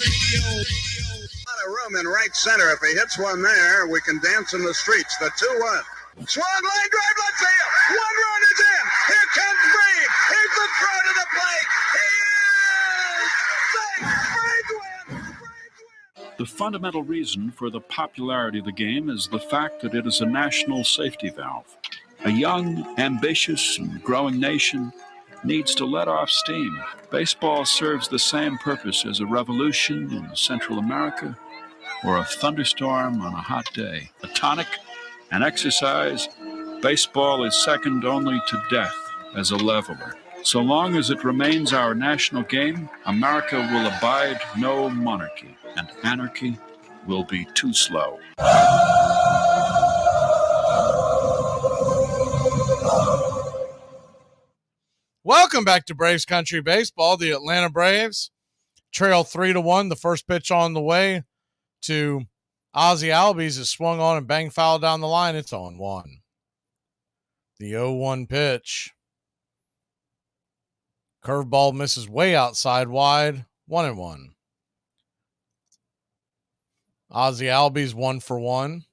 Not a room in right center. If he hits one there, we can dance in the streets. The 2-1. Swung line drive, let's see it. 1 run is in. Here comes Brave. Here's the throw to the plate. He is safe. Braves win. The fundamental reason for the popularity of the game is the fact that it is a national safety valve. A young, ambitious, and growing nation needs to let off steam. Baseball serves the same purpose as a revolution in Central America or a thunderstorm on a hot day. A tonic, an exercise, baseball is second only to death as a leveler. So long as it remains our national game, America will abide no monarchy, and anarchy will be too slow. Welcome back to Braves Country Baseball. The Atlanta Braves trail 3-1. The first pitch on the way to Ozzie Albies is swung on and bang foul down the line. It's 0-1. The 0-1 pitch. Curveball misses way outside wide. 1-1. Ozzie Albies 1 for 1.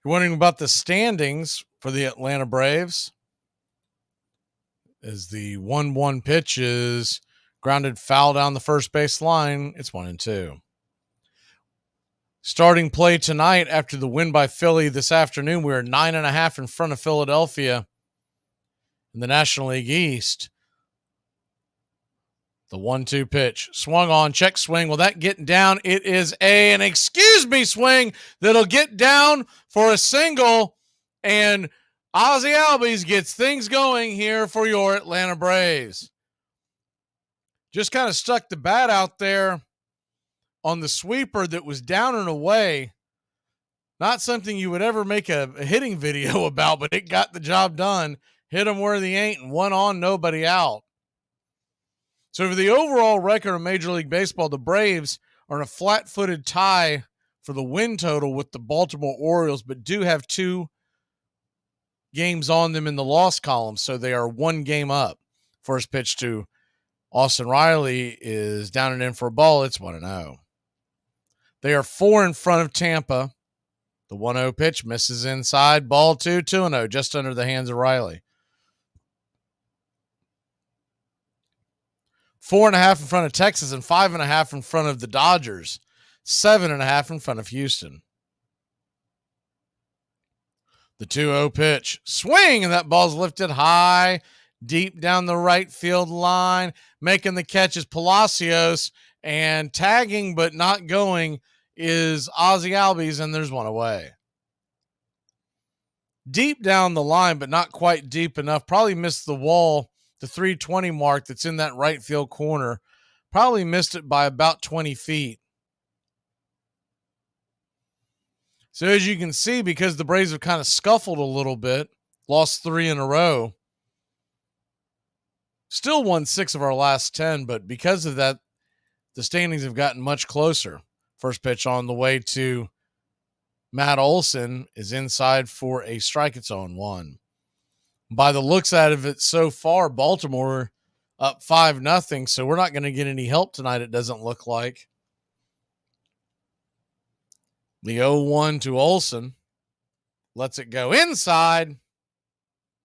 You're wondering about the standings for the Atlanta Braves. As the 1-1 pitch is grounded foul down the first base line, it's 1-2. Starting play tonight after the win by Philly this afternoon, we are 9.5 in front of Philadelphia in the National League East. The 1-2 pitch swung on, check swing. Will that get down? It is an excuse me swing that'll get down for a single, and Ozzie Albies gets things going here for your Atlanta Braves. Just kind of stuck the bat out there on the sweeper that was down and away. Not something you would ever make a hitting video about, but it got the job done. Hit him where they ain't and 1 on, nobody out. So for the overall record of Major League Baseball, the Braves are in a flat-footed tie for the win total with the Baltimore Orioles, but do have 2 games on them in the loss column, so they are 1 game up. First pitch to Austin Riley is down and in for a ball. It's 1-0. They are 4 in front of Tampa. The 1-0 pitch misses inside. Ball 2-0, just under the hands of Riley. 4.5 in front of Texas and 5.5 in front of the Dodgers. 7.5 in front of Houston. The 2-0 pitch. Swing, and that ball's lifted high, deep down the right field line. Making the catch is Palacios, and tagging but not going is Ozzie Albies, and there's 1 away. Deep down the line, but not quite deep enough. Probably missed the wall, the 320 mark that's in that right field corner. Probably missed it by about 20 feet. So as you can see, because the Braves have kind of scuffled a little bit Lost 3 in a row. Still won 6 of our last 10, but because of that, the standings have gotten much closer. First pitch on the way to Matt Olson is inside for a strike. It's 0-1. By the looks out of it so far, Baltimore up 5-0, so we're not going to get any help tonight, it doesn't look like. The 0-1 to Olson. Lets it go inside.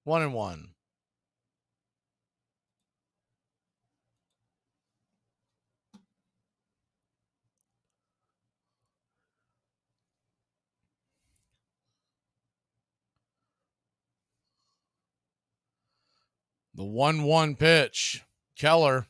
1-1. The 1-1 pitch. Keller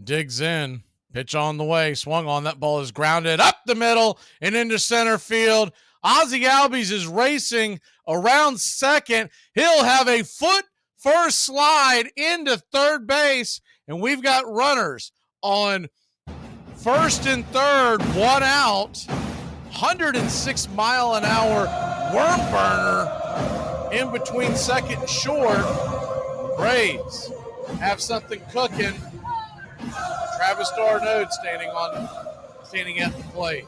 digs in. Pitch on the way. Swung on. That ball is grounded up the middle and into center field. Ozzie Albies is racing around second. He'll have a foot first slide into third base. And we've got runners on first and third. 1 out. 106 mile an hour worm burner in between second and short. Braves have something cooking. Travis d'Arnaud standing at the plate.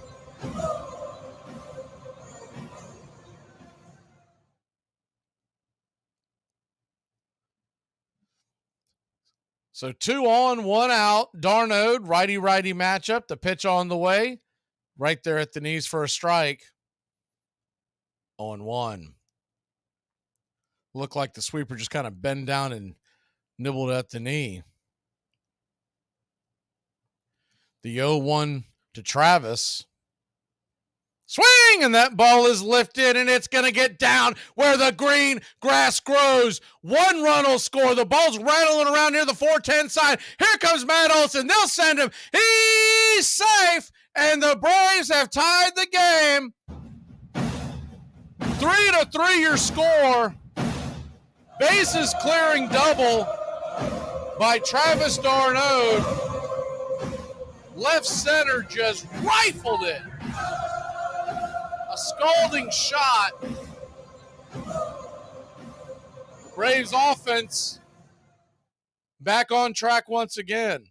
So 2 on, 1 out. D'Arnaud, righty-righty matchup. The pitch on the way. Right there at the knees for a strike. 0-1. Looked like the sweeper just kind of bent down and nibbled at the knee. The 0-1 to Travis. Swing! And that ball is lifted, and it's going to get down where the green grass grows. 1 run will score. The ball's rattling around near the 410 side. Here comes Matt Olson. They'll send him. He's safe, and the Braves have tied the game. 3-3 your score. Bases clearing double by Travis d'Arnaud. Left center just rifled it. A scalding shot. Braves offense back on track once again.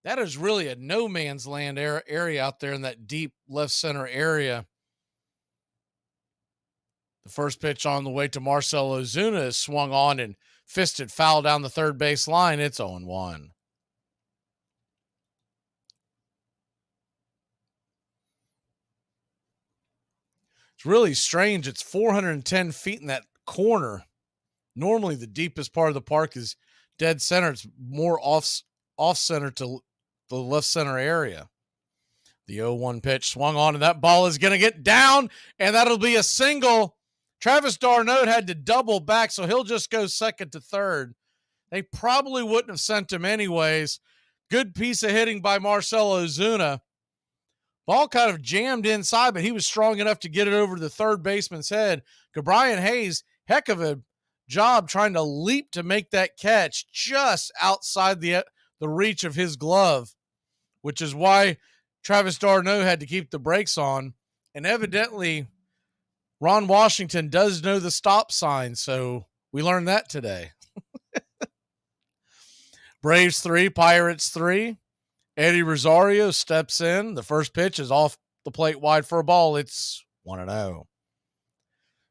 That is really a no man's land area out there in that deep left center area. The first pitch on the way to Marcell Ozuna is swung on and fisted foul down the third base line. It's 0-1. It's really strange. It's 410 feet in that corner. Normally the deepest part of the park is dead center. It's more off center to the left center area. The 0-1 pitch swung on, and that ball is going to get down, and that'll be a single. Travis d'Arnaud had to double back, so he'll just go second to third. They probably wouldn't have sent him anyways. Good piece of hitting by Marcell Ozuna. Ball kind of jammed inside, but he was strong enough to get it over to the third baseman's head. Brian Hayes, heck of a job trying to leap to make that catch just outside the reach of his glove, which is why Travis d'Arnaud had to keep the brakes on. And evidently, Ron Washington does know the stop sign, so we learned that today. Braves 3, Pirates 3. Eddie Rosario steps in. The first pitch is off the plate wide for a ball. It's 1-0.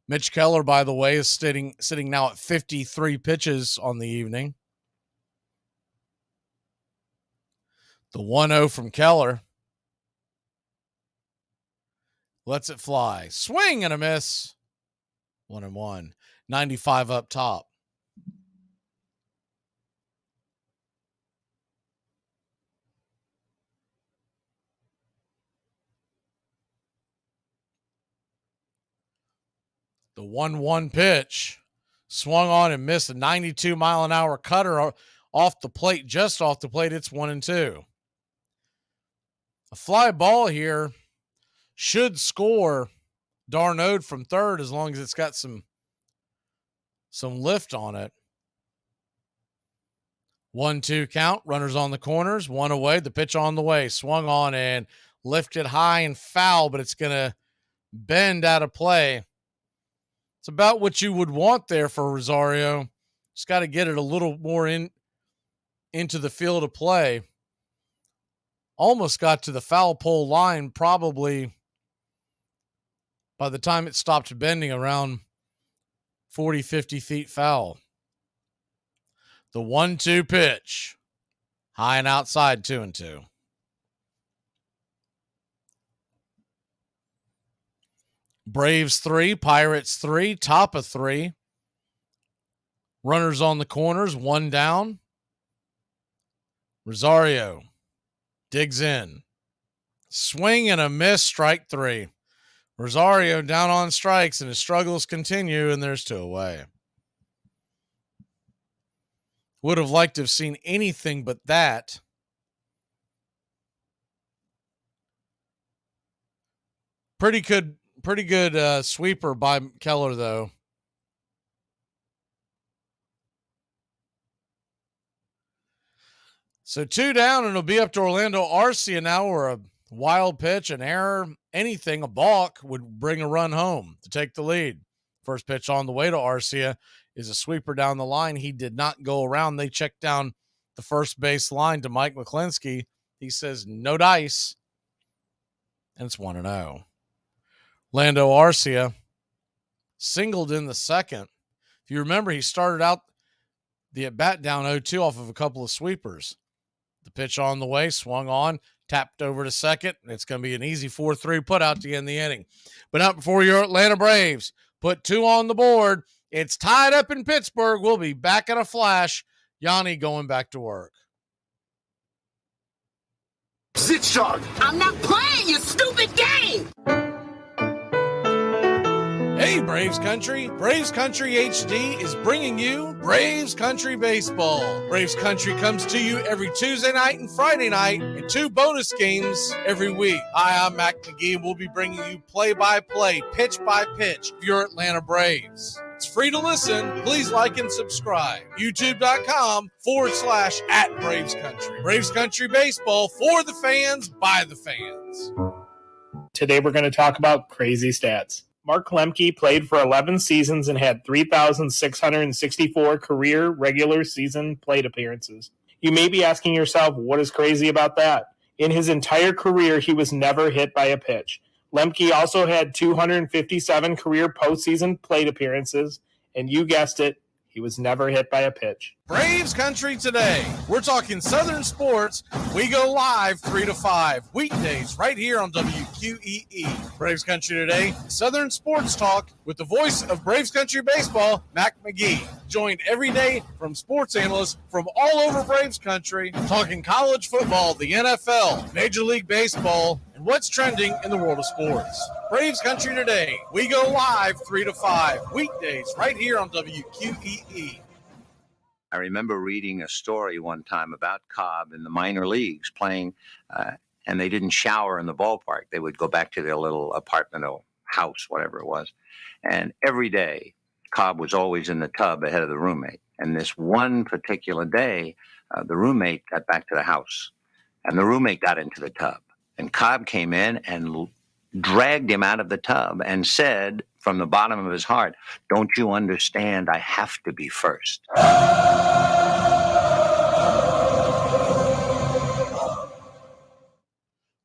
Mitch Keller, by the way, is sitting now at 53 pitches on the evening. The 1-0 from Keller. Lets it fly. Swing and a miss. 1-1. 95 up top. The 1-1 pitch swung on and missed a 92 mile an hour cutter off the plate, just off the plate. It's 1-2. A fly ball here should score d'Arnaud from third as long as it's got some lift on it. 1-2 count. Runners on the corners. 1 away. The pitch on the way. Swung on and lifted high and foul, but it's going to bend out of play. It's about what you would want there for Rosario. Just got to get it a little more into the field of play. Almost got to the foul pole line probably by the time it stopped bending around 40, 50 feet foul. The 1-2 pitch. High and outside, 2-2. Braves 3, Pirates 3, top of 3. Runners on the corners, 1 down. Rosario digs in. Swing and a miss, strike 3. Rosario down on strikes, and his struggles continue, and there's 2 away. Would have liked to have seen anything but that. Pretty good sweeper by Keller, though. So 2 down, and it'll be up to Orlando Arcia now, or a wild pitch, an error, anything, a balk would bring a run home to take the lead. First pitch on the way to Arcia is a sweeper down the line. He did not go around. They checked down the first base line to Mike McClinsky. He says, no dice. And it's 1-0. Orlando Arcia singled in the second. If you remember, he started out the at-bat down 0-2 off of a couple of sweepers. The pitch on the way, swung on, tapped over to second. And it's going to be an easy 4-3 put out to end the inning. But not before your Atlanta Braves put 2 on the board. It's tied up in Pittsburgh. We'll be back in a flash. Yanni going back to work. Sit sharp. I'm not playing your stupid game. Hey, Braves Country. Braves Country HD is bringing you Braves Country Baseball. Braves Country comes to you every Tuesday night and Friday night, and 2 bonus games every week. Hi, I'm Mac Magee, and we'll be bringing you play-by-play, pitch-by-pitch of your Atlanta Braves. It's free to listen. Please like and subscribe. YouTube.com/@Braves Country. Braves Country Baseball for the fans, by the fans. Today we're going to talk about crazy stats. Mark Lemke played for 11 seasons and had 3,664 career regular season plate appearances. You may be asking yourself, what is crazy about that? In his entire career, he was never hit by a pitch. Lemke also had 257 career postseason plate appearances, and you guessed it, he was never hit by a pitch. Braves Country today. We're talking Southern sports. We go live 3 to 5 weekdays right here on WQEE. Braves Country today. Southern sports talk with the voice of Braves Country baseball, Mac Magee. Joined every day from sports analysts from all over Braves Country, talking college football, the NFL, Major League Baseball, and what's trending in the world of sports. Braves Country today. We go live 3 to 5 weekdays right here on WQEE. I remember reading a story one time about Cobb in the minor leagues playing, and they didn't shower in the ballpark. They would go back to their little apartment or house, whatever it was. And every day, Cobb was always in the tub ahead of the roommate. And this one particular day, the roommate got back to the house, and the roommate got into the tub. And Cobb came in and dragged him out of the tub and said from the bottom of his heart, "Don't you understand? I have to be first."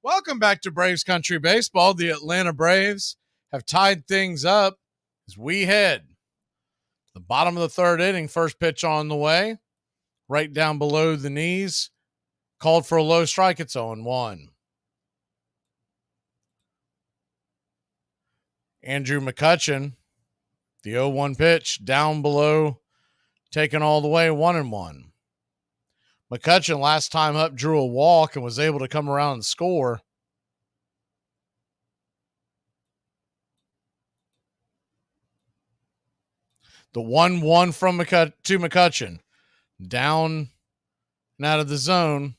Welcome back to Braves Country Baseball. The Atlanta Braves have tied things up as we head to the bottom of the 3rd inning. First pitch on the way, right down below the knees. Called for a low strike. It's 0-1. Andrew McCutchen, the 0-1 pitch, down below, taken all the way, 1-1. McCutchen last time up drew a walk and was able to come around and score. The 1-1 from to McCutchen, down and out of the zone.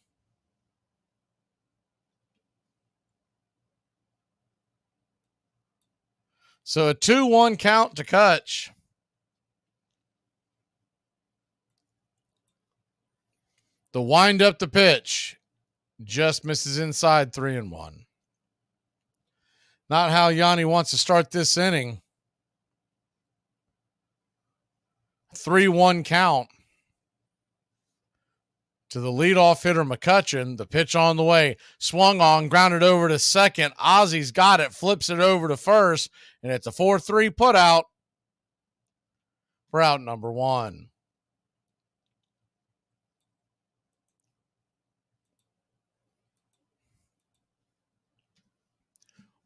So a 2-1 count to Kutch. The wind up the pitch just misses inside, 3-1. Not how Yanni wants to start this inning. 3-1 count to the leadoff hitter, McCutchen. The pitch on the way, swung on, grounded over to second. Ozzy's got it, flips it over to first, and it's a 4-3 put out for out number 1.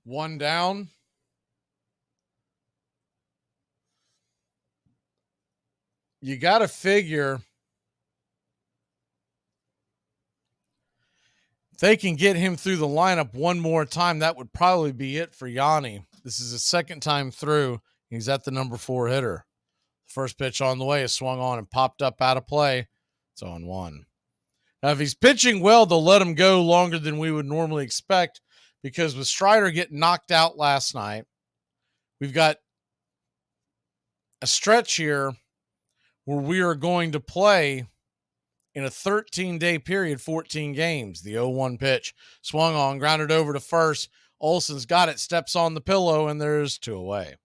One down. You got to figure if they can get him through the lineup one more time, that would probably be it for Yanni. This is his second time through. He's at the number 4 hitter. First pitch on the way is swung on and popped up out of play. It's 0-1. Now, if he's pitching well, they'll let him go longer than we would normally expect, because with Strider getting knocked out last night, we've got a stretch here where we are going to play in a 13-day period, 14 games. The 0-1 pitch, swung on, grounded over to first. Olson's got it, steps on the pillow, and there's 2 away.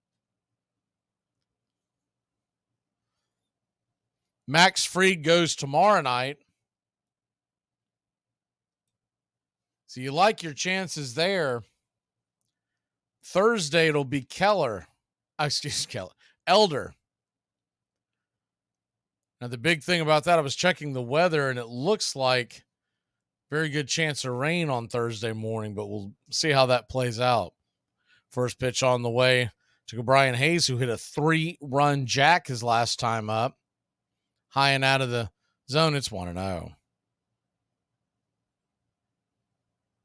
Max Fried goes tomorrow night. So you like your chances there. Thursday, it'll be Elder. Now, the big thing about that, I was checking the weather, and it looks like very good chance of rain on Thursday morning, but we'll see how that plays out. First pitch on the way to Brian Hayes, who hit a 3-run jack his last time up. High and out of the zone, it's 1-0.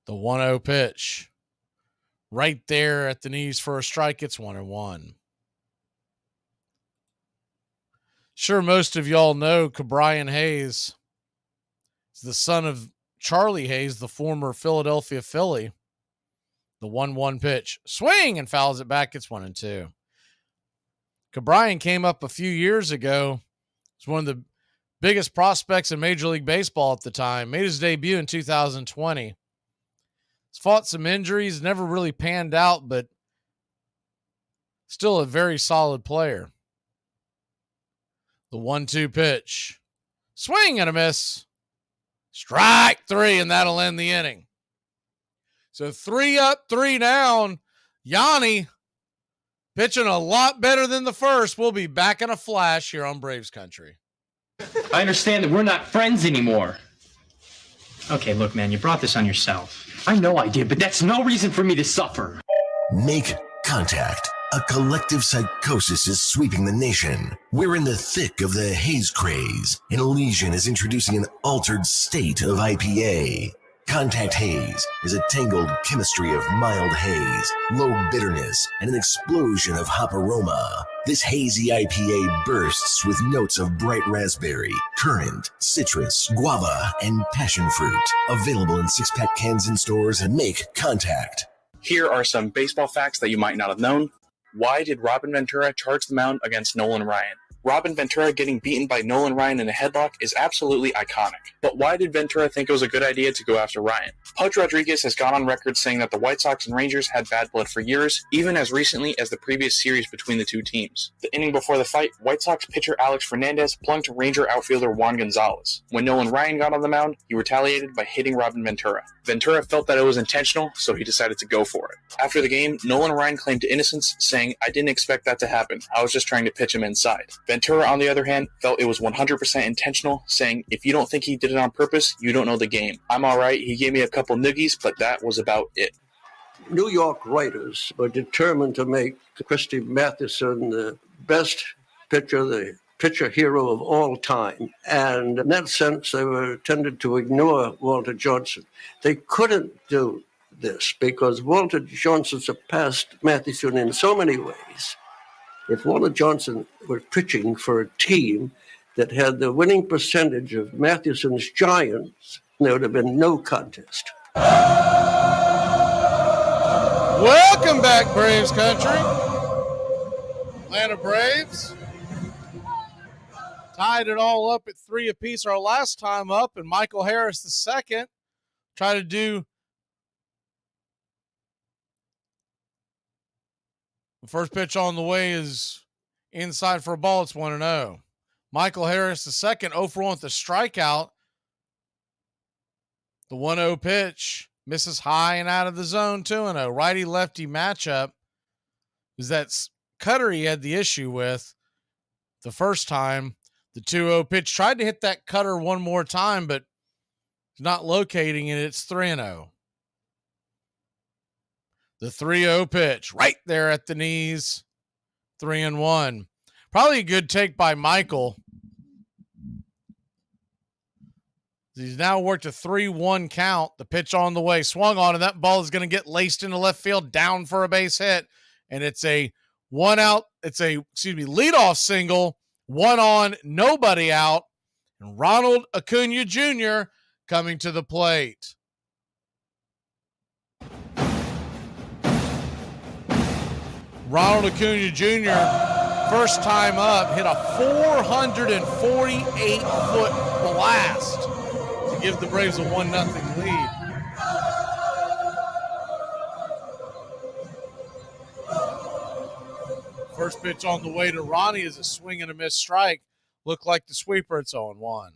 The 1-0 pitch. Right there at the knees for a strike, it's 1-1. Sure, most of y'all know Brian Hayes is the son of Charlie Hayes, the former Philadelphia Philly. The 1-1 pitch. Swing and fouls it back. It's 1-2. Brian came up a few years ago. He's one of the biggest prospects in Major League Baseball at the time. Made his debut in 2020. He's fought some injuries, never really panned out, but still a very solid player. The 1-2 pitch. Swing and a miss. Strike 3, and that'll end the inning. So 3 up, 3 down. Yanni pitching a lot better than the first. We'll be back in a flash here on Braves Country. I understand that we're not friends anymore. Okay, look, man, you brought this on yourself. I know I did, but that's no reason for me to suffer. Make contact. A collective psychosis is sweeping the nation. We're in the thick of the haze craze, and Elysian is introducing an altered state of IPA. Contact Haze is a tangled chemistry of mild haze, low bitterness, and an explosion of hop aroma. This hazy IPA bursts with notes of bright raspberry, currant, citrus, guava, and passion fruit. Available in 6-pack cans in stores, and make contact. Here are some baseball facts that you might not have known. Why did Robin Ventura charge the mound against Nolan Ryan? Robin Ventura getting beaten by Nolan Ryan in a headlock is absolutely iconic. But why did Ventura think it was a good idea to go after Ryan? Pudge Rodriguez has gone on record saying that the White Sox and Rangers had bad blood for years, even as recently as the previous series between the two teams. The inning before the fight, White Sox pitcher Alex Fernandez plunked Ranger outfielder Juan Gonzalez. When Nolan Ryan got on the mound, he retaliated by hitting Robin Ventura. Ventura felt that it was intentional, so he decided to go for it. After the game, Nolan Ryan claimed innocence, saying, "I didn't expect that to happen. I was just trying to pitch him inside." Ventura, on the other hand, felt it was 100% intentional, saying, "If you don't think he did it on purpose, you don't know the game. I'm all right. He gave me a couple noogies, but that was about it." New York writers were determined to make Christy Mathewson the best pitcher, the pitcher hero of all time. And in that sense, they were tended to ignore Walter Johnson. They couldn't do this because Walter Johnson surpassed Mathewson in so many ways. If Walter Johnson were pitching for a team that had the winning percentage of Mathewson's Giants, there would have been no contest. Welcome back, Braves Country. Atlanta Braves tied it all up at 3 apiece our last time up, and Michael Harris the second tried to do the first pitch on the way is inside for a ball. It's 1-0. Michael Harris II, 0 for 1 with a strikeout. The 1-0 pitch misses high and out of the zone, 2-0. Righty-lefty matchup is that cutter he had the issue with the first time. The 2-0 pitch tried to hit that cutter one more time, but not locating it. It's 3-0. The 3-0 pitch right there at the knees, 3-1. Probably a good take by Michael. He's now worked a 3-1 count. The pitch on the way, swung on, and that ball is going to get laced into left field, down for a base hit. And it's a leadoff single, 1 on, nobody out. And Ronald Acuna Jr. coming to the plate. Ronald Acuna Jr., first time up, hit a 448-foot blast to give the Braves a 1-0 lead. First pitch on the way to Ronnie is a swing and a miss strike. Looked like the sweeper. It's 0-1.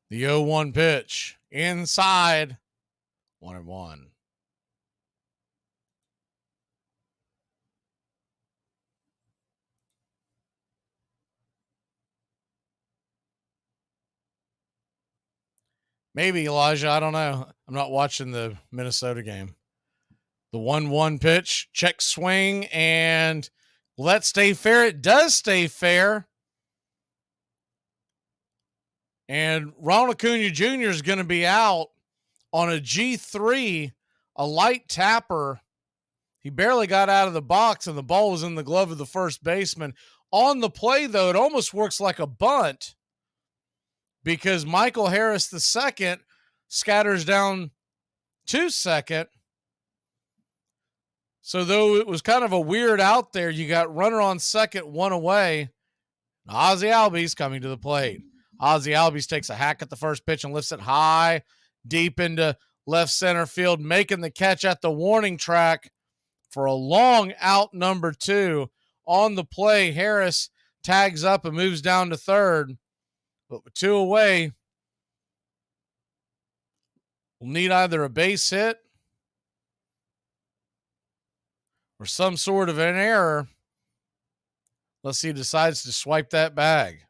The 0-1 pitch inside, 1-1. Maybe, Elijah. I don't know. I'm not watching the Minnesota game. The 1-1 pitch, check swing, and will that stay fair? It does stay fair. And Ronald Acuna Jr. is going to be out on a G3, a light tapper. He barely got out of the box, and the ball was in the glove of the first baseman. On the play, though, it almost works like a bunt because Michael Harris II scatters down to second. So though it was kind of a weird out there, you got runner on second, 1 away. Ozzie Albies coming to the plate. Ozzie Albies takes a hack at the first pitch and lifts it high, deep into left center field, making the catch at the warning track for a long out, number 2. On the play, Harris tags up and moves down to third. But with 2 away, we'll need either a base hit or some sort of an error unless he decides to swipe that bag.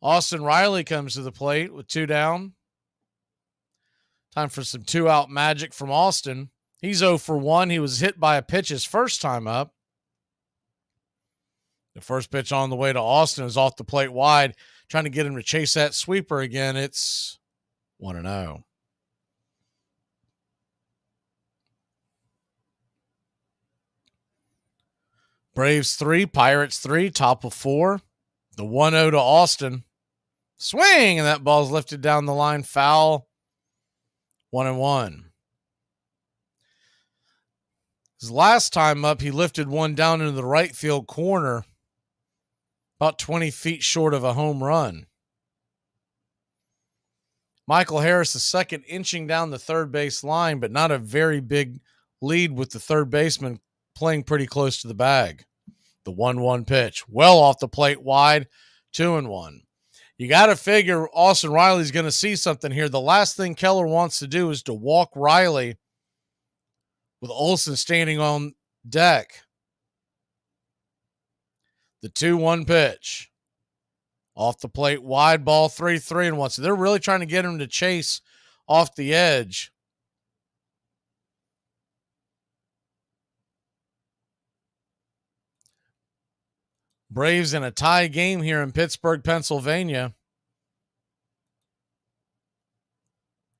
Austin Riley comes to the plate with 2 down. Time for some 2-out magic from Austin. He's 0 for 1. He was hit by a pitch his first time up. The first pitch on the way to Austin is off the plate wide, trying to get him to chase that sweeper again. It's 1-0. Braves 3, Pirates 3, top of 4. The 1-0 to Austin. Swing, and that ball's lifted down the line, foul. 1-1. His last time up, he lifted one down into the right field corner, about 20 feet short of a home run. Michael Harris II inching down the third base line, but not a very big lead with the third baseman playing pretty close to the bag. The 1-1 pitch, well off the plate wide, 2-1. You got to figure Austin Riley's going to see something here. The last thing Keller wants to do is to walk Riley with Olsen standing on deck. The 2-1 pitch. Off the plate, wide ball, 3-1. So they're really trying to get him to chase off the edge. Braves in a tie game here in Pittsburgh, Pennsylvania.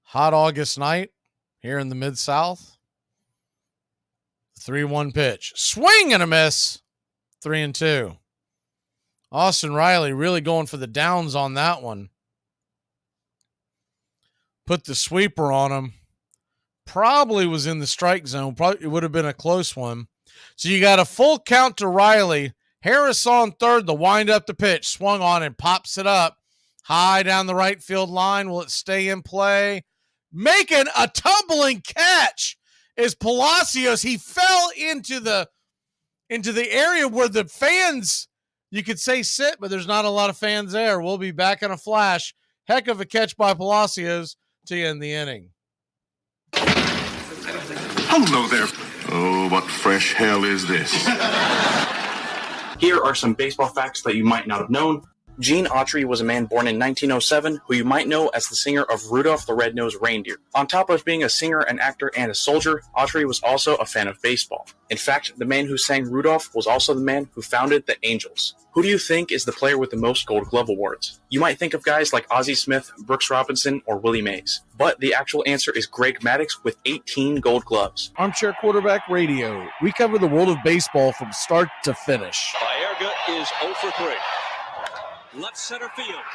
Hot August night here in the Mid-South. 3-1 pitch. Swing and a miss. 3-2. Austin Riley really going for the downs on that one. Put the sweeper on him. Probably was in the strike zone. Probably it would have been a close one. So you got a full count to Riley. Harris on third, the wind up the pitch, swung on and pops it up. High down the right field line. Will it stay in play? Making a tumbling catch is Palacios. He fell into the area where the fans, you could say, sit, but there's not a lot of fans there. We'll be back in a flash. Heck of a catch by Palacios to end the inning. Hello there. Oh, what fresh hell is this? Here are some baseball facts that you might not have known. Gene Autry was a man born in 1907 who you might know as the singer of Rudolph the Red-Nosed Reindeer. On top of being a singer, an actor, and a soldier, Autry was also a fan of baseball. In fact, the man who sang Rudolph was also the man who founded the Angels. Who do you think is the player with the most Gold Glove awards? You might think of guys like Ozzie Smith, Brooks Robinson, or Willie Mays. But the actual answer is Greg Maddux with 18 Gold Gloves. Armchair Quarterback Radio. We cover the world of baseball from start to finish. Baerga is 0 for 3. Left center field.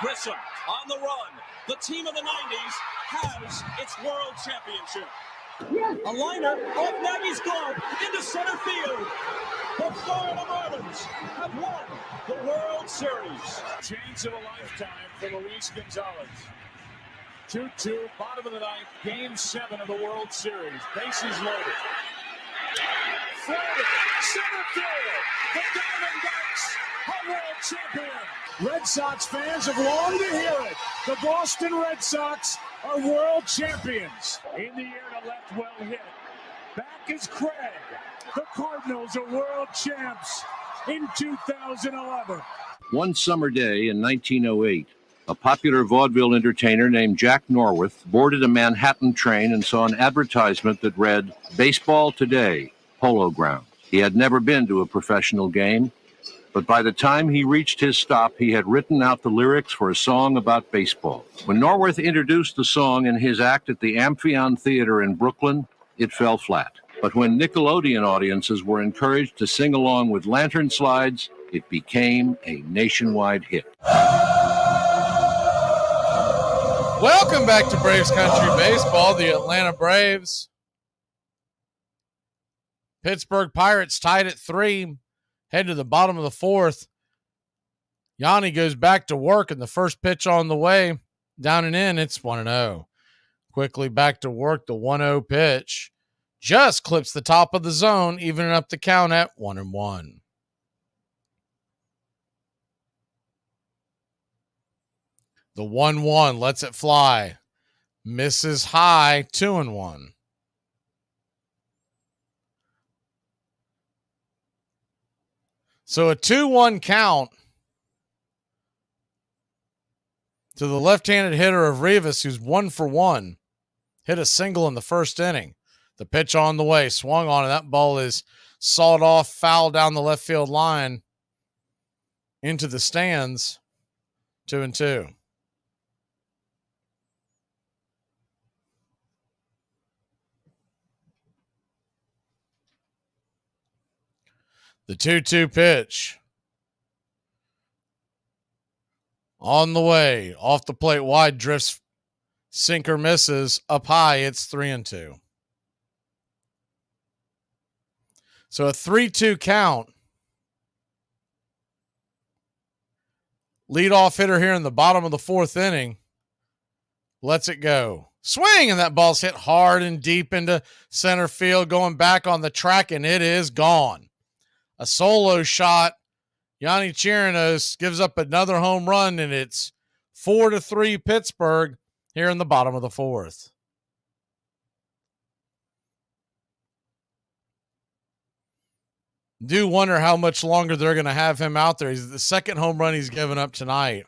Grissom on the run. The team of the 90s has its world championship. A liner off Nagy's glove into center field. The Florida Marlins have won the World Series. Chance of a lifetime for Luis Gonzalez. 2-2, bottom of the ninth, game 7 of the World Series. Bases loaded. Floated, center field. The Diamondbacks are world champion. Red Sox fans have longed to hear it. The Boston Red Sox are world champions. In the air to left, well hit. Back is Craig. The Cardinals are world champs in 2011. One summer day in 1908, a popular vaudeville entertainer named Jack Norworth boarded a Manhattan train and saw an advertisement that read, "Baseball Today, Polo Grounds." He had never been to a professional game, but by the time he reached his stop, he had written out the lyrics for a song about baseball. When Norworth introduced the song in his act at the Amphion Theater in Brooklyn, it fell flat. But when Nickelodeon audiences were encouraged to sing along with lantern slides, it became a nationwide hit. Welcome back to Braves Country Baseball. The Atlanta Braves. Pittsburgh Pirates tied at 3. Head to the bottom of the 4th. Yanni goes back to work, and the first pitch on the way, down and in, it's 1-0. Quickly back to work, the 1-0 pitch. Just clips the top of the zone, evening up the count at 1-1. The 1-1 lets it fly. Misses high, 2-1. So a 2-1 count to the left-handed hitter of Rivas, who's 1 for 1. Hit a single in the first inning. The pitch on the way, swung on, and that ball is sawed off, foul down the left field line into the stands. 2-2. The 2-2 pitch. On the way, off the plate, wide, drifts, sinker misses, up high, it's 3-2. So a 3-2 count. Leadoff hitter here in the bottom of the 4th inning. Lets it go. Swing, and that ball's hit hard and deep into center field, going back on the track, and it is gone. A solo shot. Yanni Chirinos gives up another home run, and it's 4-3 Pittsburgh here in the bottom of the 4th. Do wonder how much longer they're going to have him out there. He's the second home run he's given up tonight.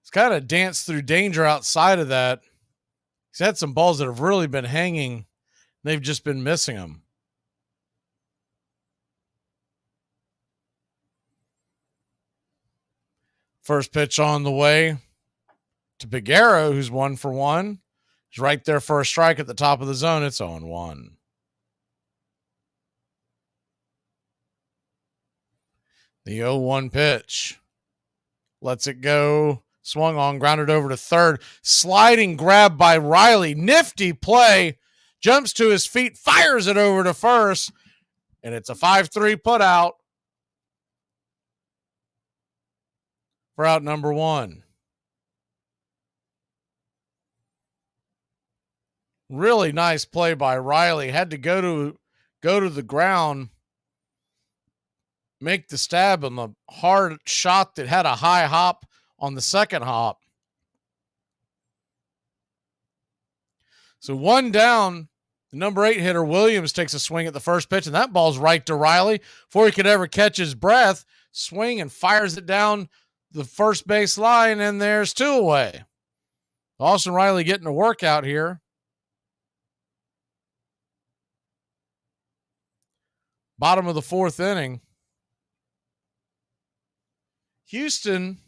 He's kind of danced through danger outside of that. He's had some balls that have really been hanging. They've just been missing them. First pitch on the way to Peguero, who's 1 for 1. He's right there for a strike at the top of the zone. It's 0-1. The 0-1 pitch. Lets it go. Swung on, grounded over to third. Sliding grab by Riley. Nifty play. Jumps to his feet, fires it over to first. And it's a 5-3 put out for out number 1. Really nice play by Riley. Had to go to the ground, make the stab on the hard shot that had a high hop on the second hop. So 1 down. The number 8 hitter Williams takes a swing at the first pitch, and that ball's right to Riley before he could ever catch his breath. Swing and fires it down the first base line, and there's 2 away. Austin Riley getting a workout here. Bottom of the 4th inning. Houston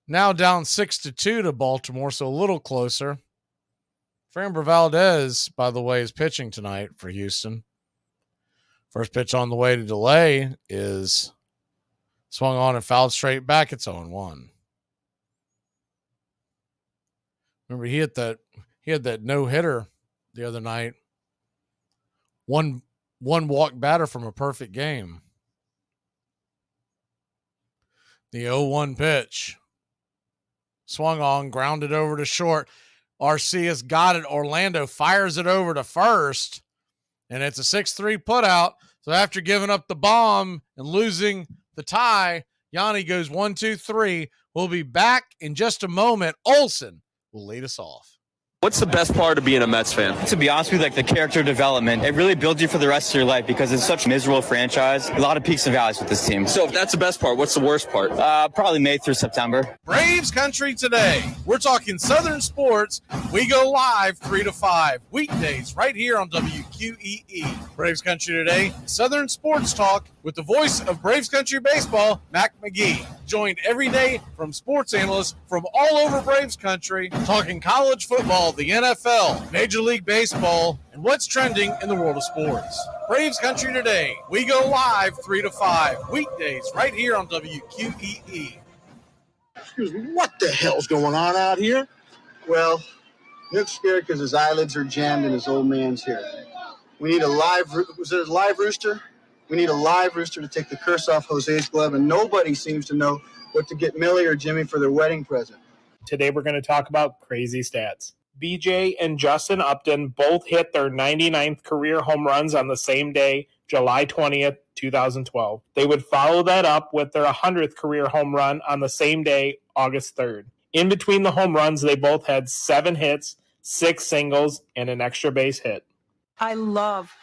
now down 6-2 to Baltimore, so a little closer. Framber Valdez, by the way, is pitching tonight for Houston. First pitch on the way to delay is swung on and fouled straight back. It's 0-1. Remember, he had that no-hitter the other night. One walk batter from a perfect game. The 0-1 pitch. Swung on, grounded over to short. Arcias got it. Orlando fires it over to first, and it's a 6-3 putout. So after giving up the bomb and losing the tie, Yanni goes 1-2-3. We'll be back in just a moment. Olsen will lead us off. What's the best part of being a Mets fan? To be honest with you, like the character development, it really builds you for the rest of your life because it's such a miserable franchise. A lot of peaks and valleys with this team. So if that's the best part, what's the worst part? Probably May through September. Braves Country today. We're talking Southern sports. We go live 3 to 5 weekdays right here on WQEE. Braves Country today. Southern sports talk with the voice of Braves Country baseball, Mac Magee. Joined every day from sports analysts from all over Braves Country, talking college football, the NFL, Major League Baseball, and what's trending in the world of sports. Braves Country today. We go live 3 to 5 weekdays right here on WQEE. Excuse me, what the hell's going on out here? Well, Nick's scared because his eyelids are jammed and his old man's here. We need a live rooster? We need a live rooster to take the curse off Jose's glove, and nobody seems to know what to get Millie or Jimmy for their wedding present. Today we're going to talk about crazy stats. BJ and Justin Upton both hit their 99th career home runs on the same day, July 20th, 2012. They would follow that up with their 100th career home run on the same day, August 3rd. In between the home runs, they both had 7 hits, 6 singles, and an extra base hit. I love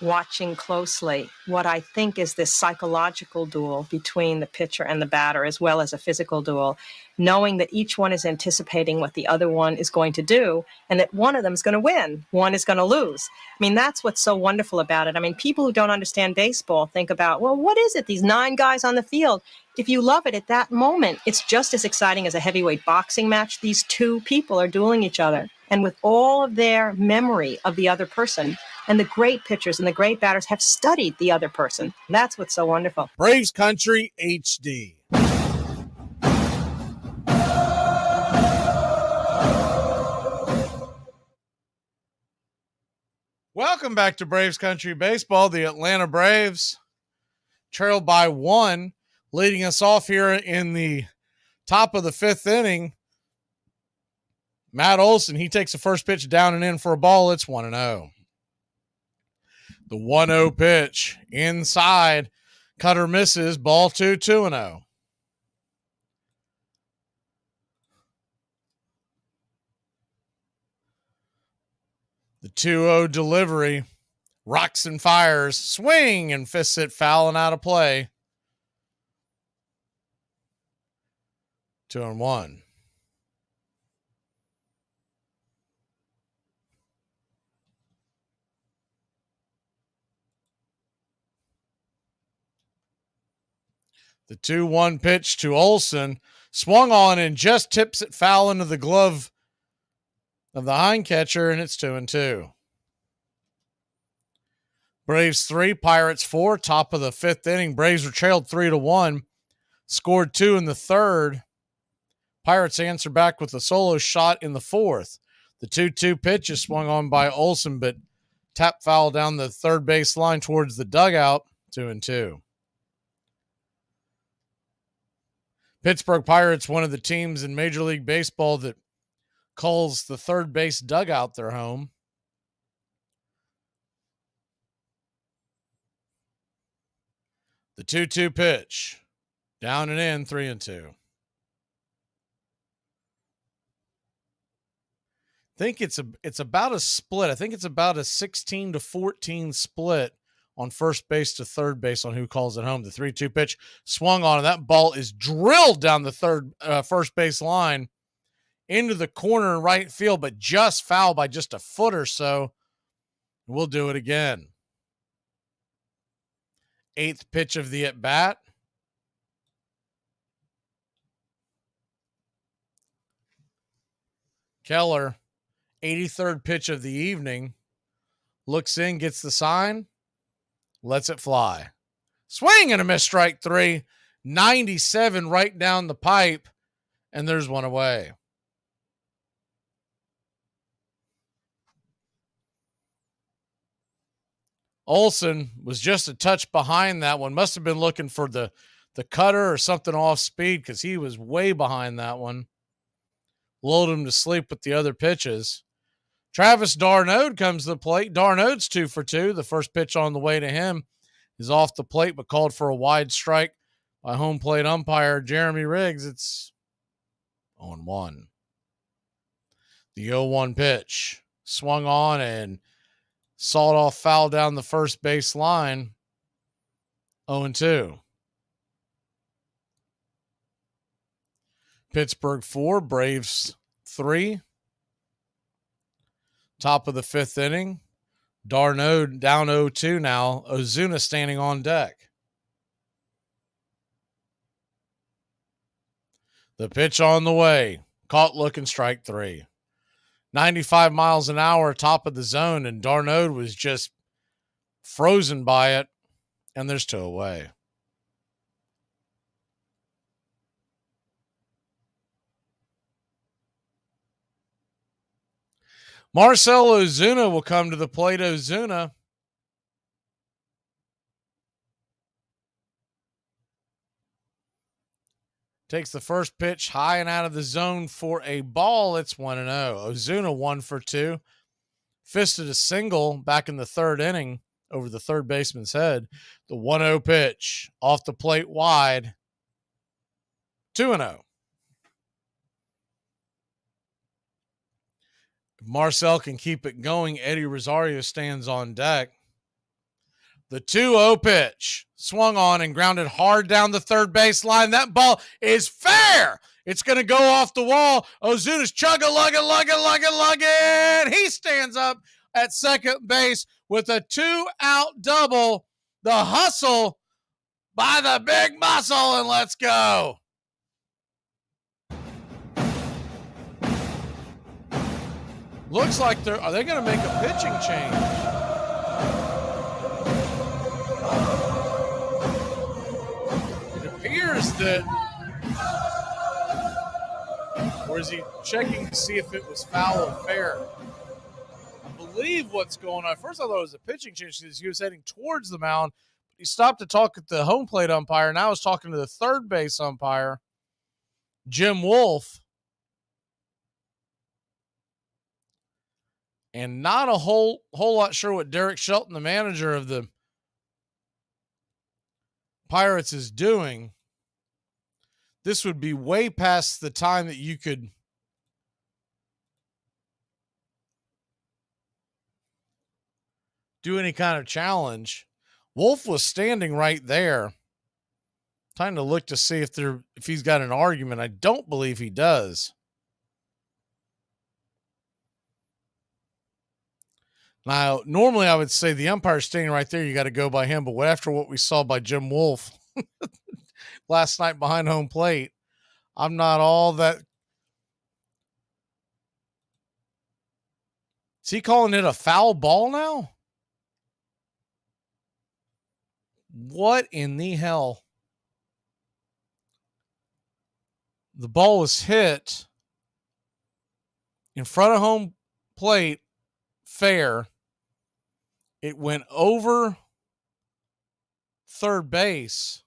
watching closely what I think is this psychological duel between the pitcher and the batter, as well as a physical duel, knowing that each one is anticipating what the other one is going to do, and that one of them is going to win, one is going to lose. I mean, that's what's so wonderful about it. I mean, people who don't understand baseball think about, well, what is it, these 9 guys on the field? If you love it at that moment, it's just as exciting as a heavyweight boxing match. These 2 people are dueling each other, and with all of their memory of the other person. And the great pitchers and the great batters have studied the other person. That's what's so wonderful. Braves Country HD. Welcome back to Braves Country Baseball. The Atlanta Braves trailed by 1, leading us off here in the top of the 5th inning. Matt Olson, he takes the first pitch down and in for a ball. It's 1-0. The 1-0 pitch inside. Cutter misses. Ball 2, 2-0. The 2-0 delivery. Rocks and fires. Swing and fists it foul and out of play. 2-1. The 2-1 pitch to Olson, swung on and just tips it foul into the glove of the hind catcher, and it's 2-2. Braves 3, Pirates 4, top of the 5th inning. Braves were trailed 3-1, scored 2 in the 3rd. Pirates answer back with a solo shot in the 4th. The 2-2 pitch is swung on by Olson, but tap foul down the third base line towards the dugout, 2-2. Pittsburgh Pirates, one of the teams in Major League Baseball that calls the third base dugout their home. The 2-2 pitch. Down and in, 3-2. I think it's about a split. I think it's about a 16-14 split on first base to third base on who calls it home. The 3-2 pitch swung on, and that ball is drilled down the first base line into the corner in right field, but just foul by just a foot or so. We'll do it again. 8th pitch of the at-bat. Keller, 83rd pitch of the evening, looks in, gets the sign, lets it fly. Swing and a miss, strike 3. 97 right down the pipe, and there's one away. Olsen was just a touch behind that one. Must have been looking for the cutter or something off speed because he was way behind that one. Lulled him to sleep with the other pitches. Travis d'Arnaud comes to the plate. D'Arnaud's 2 for 2. The first pitch on the way to him is off the plate, but called for a wide strike by home plate umpire Jeremy Riggs. It's 0-1. The 0-1 pitch swung on and sawed off foul down the first base line. 0-2. Pittsburgh 4, Braves 3. Top of the 5th inning. d'Arnaud down 0-2 now. Ozuna standing on deck. The pitch on the way. Caught looking, strike 3. 95 miles an hour, top of the zone, and d'Arnaud was just frozen by it, and there's 2 away. Marcell Ozuna will come to the plate. Ozuna takes the first pitch high and out of the zone for a ball. It's 1-0. Ozuna 1 for 2. Fisted a single back in the 3rd inning over the third baseman's head. The 1-0 pitch off the plate wide. 2-0. If Marcell can keep it going, Eddie Rosario stands on deck. The 2-0 pitch swung on and grounded hard down the third base line. That ball is fair. It's going to go off the wall. Ozuna's lugging. He stands up at second base with a 2-out double. The hustle by the big muscle, and let's go. Looks like are they going to make a pitching change? It appears that, or is he checking to see if it was foul or fair? I believe what's going on. First, I thought it was a pitching change because he was heading towards the mound. He stopped to talk at the home plate umpire. Now he's talking to the third base umpire, Jim Wolf. And not a whole lot sure what Derek Shelton, the manager of the Pirates, is doing. This would be way past the time that you could do any kind of challenge. Wolf was standing right there, trying to look to see if he's got an argument. I don't believe he does. Now, normally I would say the umpire standing right there, you got to go by him. But after what we saw by Jim Wolf last night behind home plate, I'm not all that. Is he calling it a foul ball now? What in the hell? The ball was hit in front of home plate, fair. It went over third base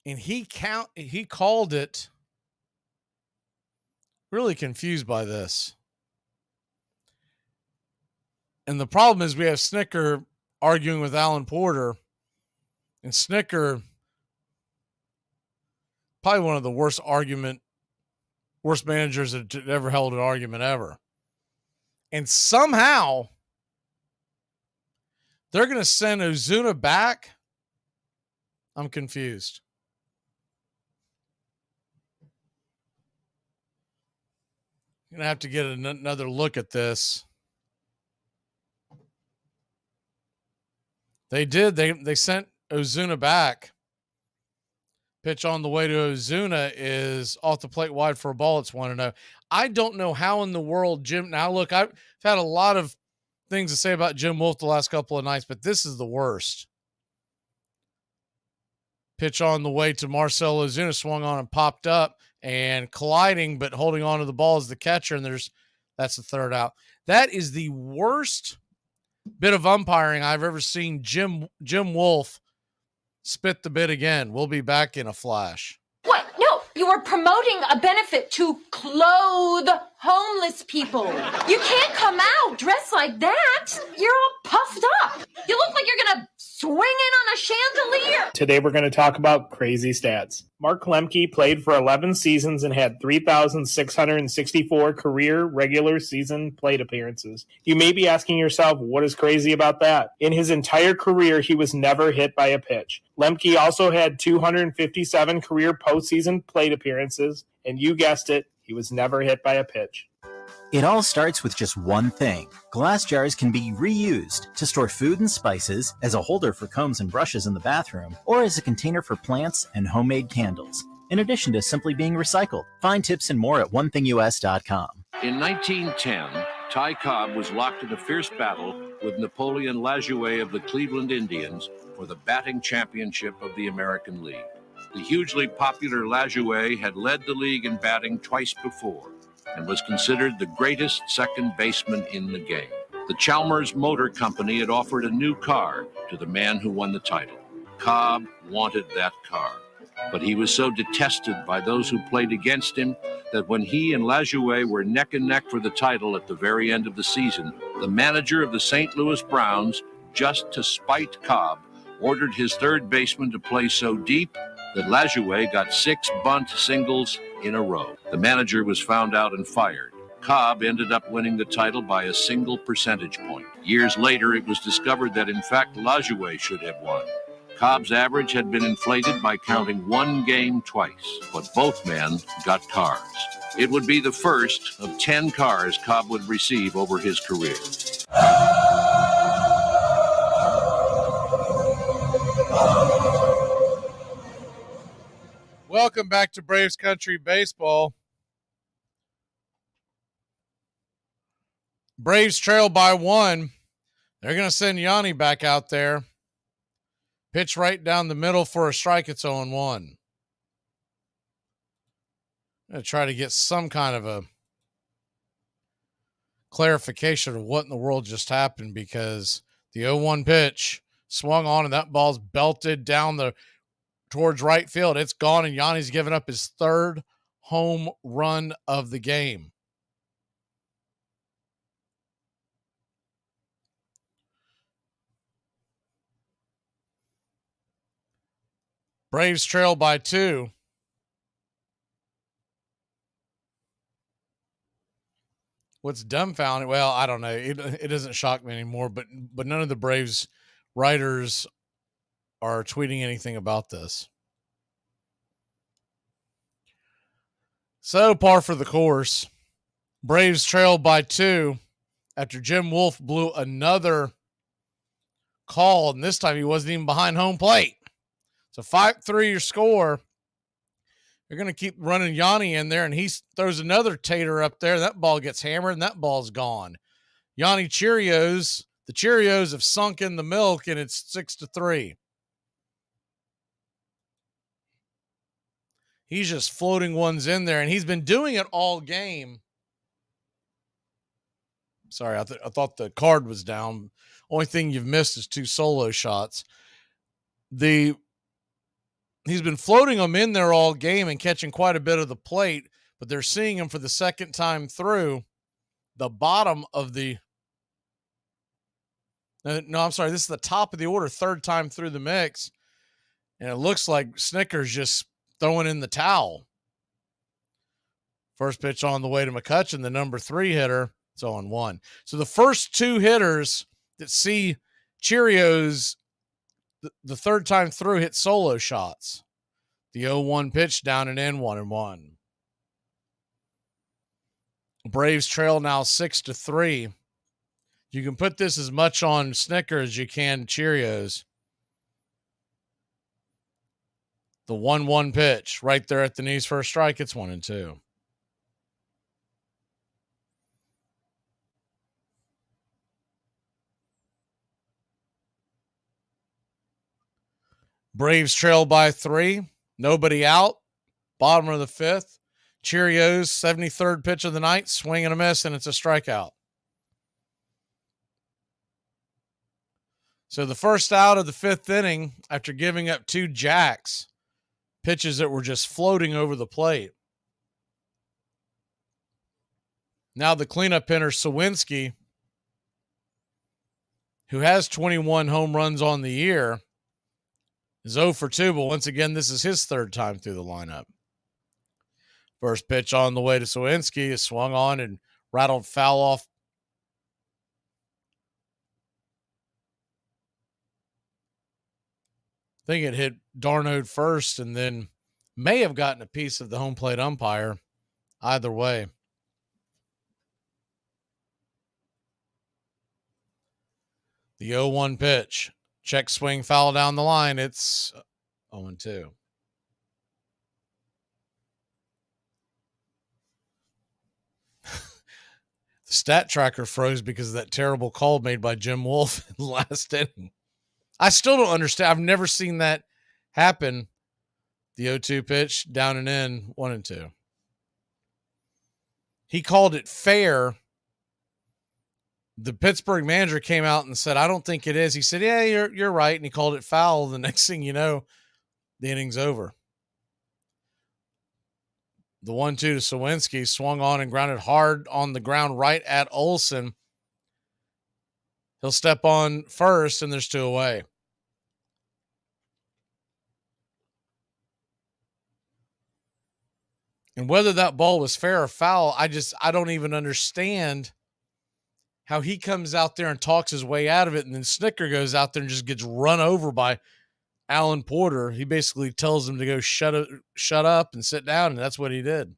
and he called it. Really confused by this. And the problem is we have Snicker arguing with Alan Porter, and Snicker, probably one of the worst managers that ever held an argument ever. And somehow they're going to send Ozuna back. I'm confused. I'm going to have to get another look at this. They did. They sent Ozuna back. Pitch on the way to Ozuna is off the plate wide for a ball. It's 1-0. I don't know how in the world Jim. Now, look, I've had a lot of things to say about Jim Wolf the last couple of nights, but this is the worst. Pitch on the way to Marcell Ozuna, swung on and popped up and colliding, but holding on to the ball as the catcher. And that's the third out. That is the worst bit of umpiring I've ever seen Jim Wolf spit the bit again. We'll be back in a flash. What? No, you are promoting a benefit to clothe homeless people. You can't come out dressed like that. You're all puffed up. You look like you're going to swing in on a chandelier. Today we're going to talk about crazy stats. Mark Lemke played for 11 seasons and had 3,664 career regular season plate appearances. You may be asking yourself, what is crazy about that? In his entire career, he was never hit by a pitch. Lemke also had 257 career postseason plate appearances, and you guessed it, he was never hit by a pitch. It all starts with just one thing. Glass jars can be reused to store food and spices, as a holder for combs and brushes in the bathroom, or as a container for plants and homemade candles, in addition to simply being recycled. Find tips and more at onethingus.com. In 1910, Ty Cobb was locked in a fierce battle with Napoleon Lajoie of the Cleveland Indians for the batting championship of the American League. The hugely popular Lajoie had led the league in batting twice before and was considered the greatest second baseman in the game. The Chalmers Motor Company had offered a new car to the man who won the title. Cobb wanted that car, but he was so detested by those who played against him that when he and Lajoie were neck and neck for the title at the very end of the season, the manager of the St. Louis Browns, just to spite Cobb, ordered his third baseman to play so deep that Lajoie got 6 bunt singles in a row. The manager was found out and fired. Cobb ended up winning the title by a single percentage point. Years later, it was discovered that, in fact, Lajoie should have won. Cobb's average had been inflated by counting one game twice, but both men got cars. It would be the first of 10 cars Cobb would receive over his career. Welcome back to Braves Country Baseball. Braves trail by 1. They're going to send Yanni back out there. Pitch right down the middle for a strike. It's 0-1. I'm going to try to get some kind of a clarification of what in the world just happened, because the 0-1 pitch swung on and that ball's belted down towards right field. It's gone, and Yanni's given up his third home run of the game. Braves trail by 2. What's dumbfounding? Well, I don't know. It doesn't shock me anymore, but none of the Braves writers are tweeting anything about this. So, par for the course. Braves trail by 2 after Jim Wolf blew another call, and this time he wasn't even behind home plate. So 5-3 your score. You're going to keep running Yanni in there, and he throws another tater up there. That ball gets hammered, and that ball's gone. Yanni Cheerios, the Cheerios have sunk in the milk, and it's 6-3. He's just floating ones in there, and he's been doing it all game. Sorry, I thought the card was down. Only thing you've missed is 2 solo shots. The he's been floating them in there all game and catching quite a bit of the plate, but they're seeing him for the second time through the bottom of the no, I'm sorry, this is the top of the order, third time through the mix, and it looks like Snicker's just throwing in the towel. First pitch on the way to McCutchen, the number 3 hitter. It's 0-1. So the first 2 hitters that see Cheerios the third time through hit solo shots. The 0-1 pitch down and in, 1-1. Braves trail now 6-3. You can put this as much on Snicker as you can Cheerios. The 1-1 pitch right there at the knees for a strike. It's 1-2. Braves trail by 3. Nobody out. Bottom of the 5th. Cheerios, 73rd pitch of the night. Swing and a miss, and it's a strikeout. So the first out of the 5th inning, after giving up 2 jacks, pitches that were just floating over the plate. Now the cleanup hitter, Sawinski, who has 21 home runs on the year, is 0 for 2, but once again, this is his third time through the lineup. First pitch on the way to Sawinski is swung on and rattled foul off. I think it hit Darnode first and then may have gotten a piece of the home plate umpire. Either way. The 0-1 pitch. Check swing foul down the line. It's 0-2. The stat tracker froze because of that terrible call made by Jim Wolf in the last inning. I still don't understand. I've never seen that happen. The 0-2 pitch, down and in, 1-2. He called it fair. The Pittsburgh manager came out and said, I don't think it is. He said, yeah, you're right. And he called it foul. The next thing you know, the inning's over. The 1-2 to Sawinski, swung on and grounded hard on the ground right at Olsen. He'll step on first, and there's 2 away. And whether that ball was fair or foul, I don't even understand how he comes out there and talks his way out of it, and then Snicker goes out there and just gets run over by Alan Porter. He basically tells him to go shut up and sit down, and that's what he did.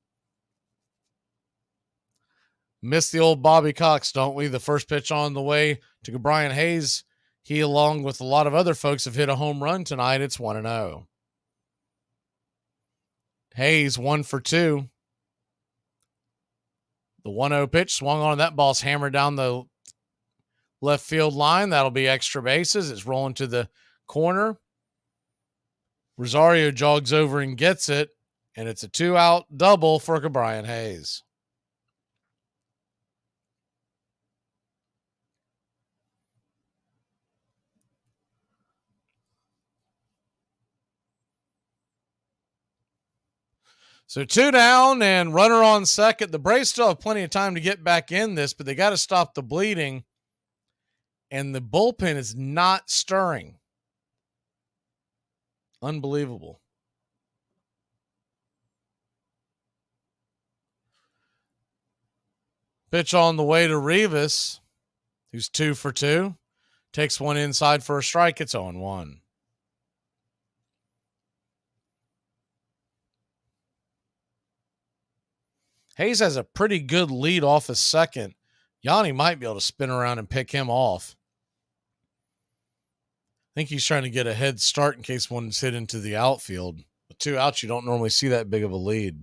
Miss the old Bobby Cox, don't we? The first pitch on the way to Brian Hayes. He, along with a lot of other folks, have hit a home run tonight. It's 1-0. Hayes, 1 for 2. The 1-0 pitch swung on. That ball's hammered down the left field line. That'll be extra bases. It's rolling to the corner. Rosario jogs over and gets it, and it's a 2-out double for Brian Hayes. So 2 down and runner on second. The Braves still have plenty of time to get back in this, but they got to stop the bleeding. And the bullpen is not stirring. Unbelievable. Pitch on the way to Rivas, who's 2 for 2. Takes one inside for a strike. It's 0-1. Hayes has a pretty good lead off a second. Yanni might be able to spin around and pick him off. I think he's trying to get a head start in case one's hit into the outfield. With 2 outs, you don't normally see that big of a lead.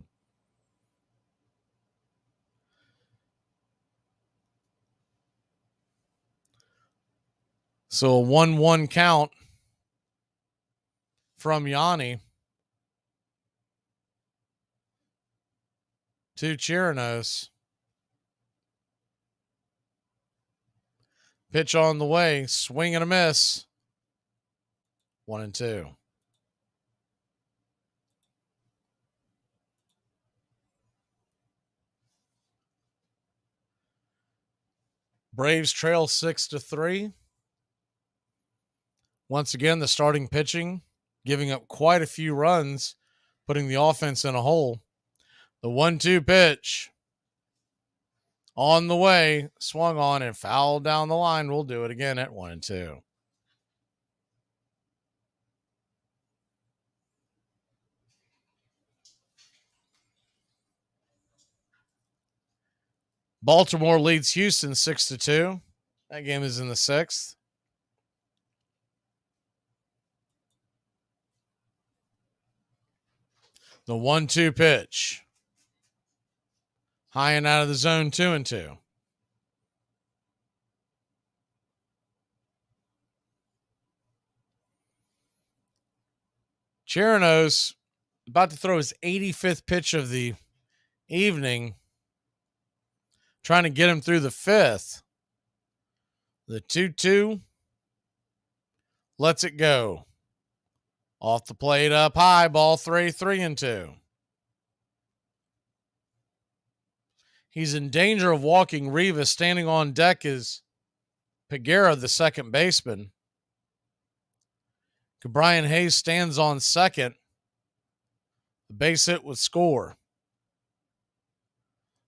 So a 1-1 count from Yanni to Chirinos. Pitch on the way, swing and a miss. 1-2. Braves trail 6-3. Once again, the starting pitching giving up quite a few runs, putting the offense in a hole. The 1-2 pitch on the way, swung on and fouled down the line. We'll do it again at 1-2. Baltimore leads Houston 6-2. That game is in the 6th. The 1-2 pitch. High and out of the zone, 2-2. Chirinos about to throw his 85th pitch of the evening, trying to get him through the 5th. The 2-2 lets it go. Off the plate, up high, ball 3-2. He's in danger of walking Rivas. Standing on deck is Peguera, the second baseman. Brian Hayes stands on second. The base hit would score.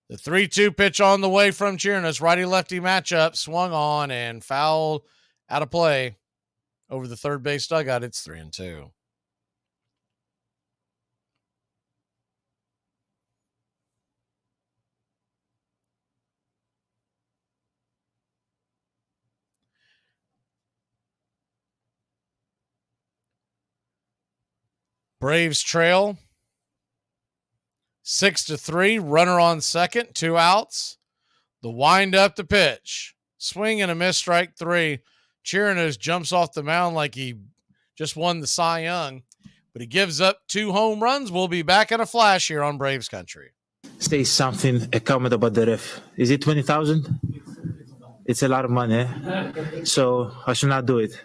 The 3-2 pitch on the way from Chirinos. Righty-lefty matchup. Swung on and fouled out of play over the third base dugout. It's 3-2. Braves trail 6-3. Runner on second, 2 outs. The wind up the pitch. Swing and a miss, strike 3. Chirinos jumps off the mound like he just won the Cy Young, but he gives up 2 home runs. We'll be back in a flash here on Braves Country. Say something, a comment about the ref. Is it 20,000? It's a lot of money, so I should not do it.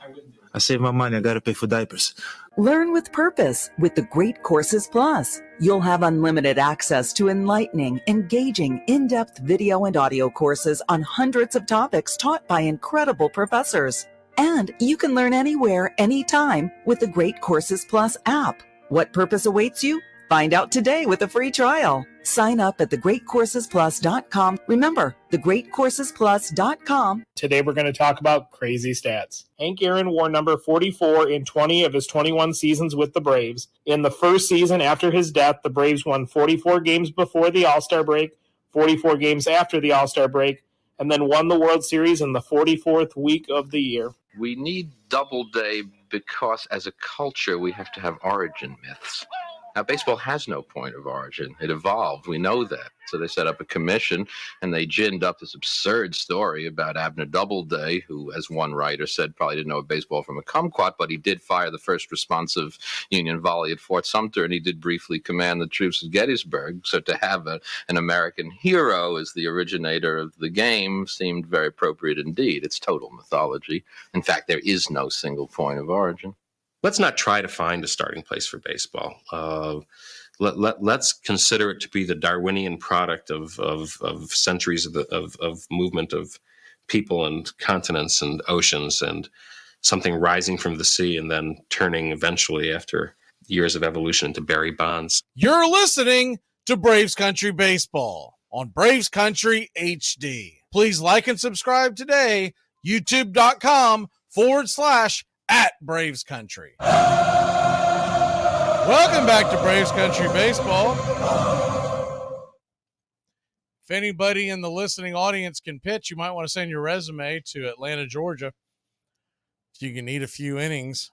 I save my money. I got to pay for diapers. Learn with purpose with the Great Courses Plus. You'll have unlimited access to enlightening, engaging, in-depth video and audio courses on hundreds of topics taught by incredible professors. And you can learn anywhere, anytime with the Great Courses Plus app. What purpose awaits you? Find out today with a free trial. Sign up at thegreatcoursesplus.com. Remember, thegreatcoursesplus.com. Today we're going to talk about crazy stats. Hank Aaron wore number 44 in 20 of his 21 seasons with the Braves. In the first season after his death, the Braves won 44 games before the All-Star break, 44 games after the All-Star break, and then won the World Series in the 44th week of the year. We need Doubleday because as a culture we have to have origin myths. Now, baseball has no point of origin. It evolved. We know that. So they set up a commission, and they ginned up this absurd story about Abner Doubleday, who, as one writer said, probably didn't know baseball from a kumquat, but he did fire the first responsive Union volley at Fort Sumter, and he did briefly command the troops at Gettysburg. So to have an American hero as the originator of the game seemed very appropriate indeed. It's total mythology. In fact, there is no single point of origin. Let's not try to find a starting place for baseball. Let's consider it to be the Darwinian product of centuries of movement of people and continents and oceans, and something rising from the sea and then turning eventually after years of evolution into Barry Bonds. You're listening to Braves Country Baseball on Braves Country HD. Please like and subscribe today, youtube.com/@Braves Country. Welcome back to Braves Country Baseball. If anybody in the listening audience can pitch, you might want to send your resume to Atlanta, Georgia. If you can eat a few innings.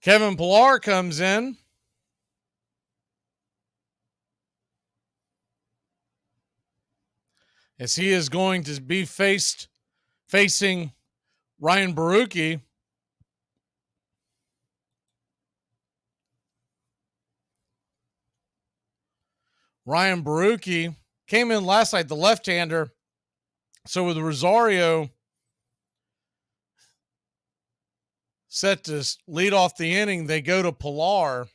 Kevin Pillar comes in. As he is going to be facing Ryan Barucki. Ryan Barucki came in last night, the left-hander. So with Rosario set to lead off the inning, they go to Pillar.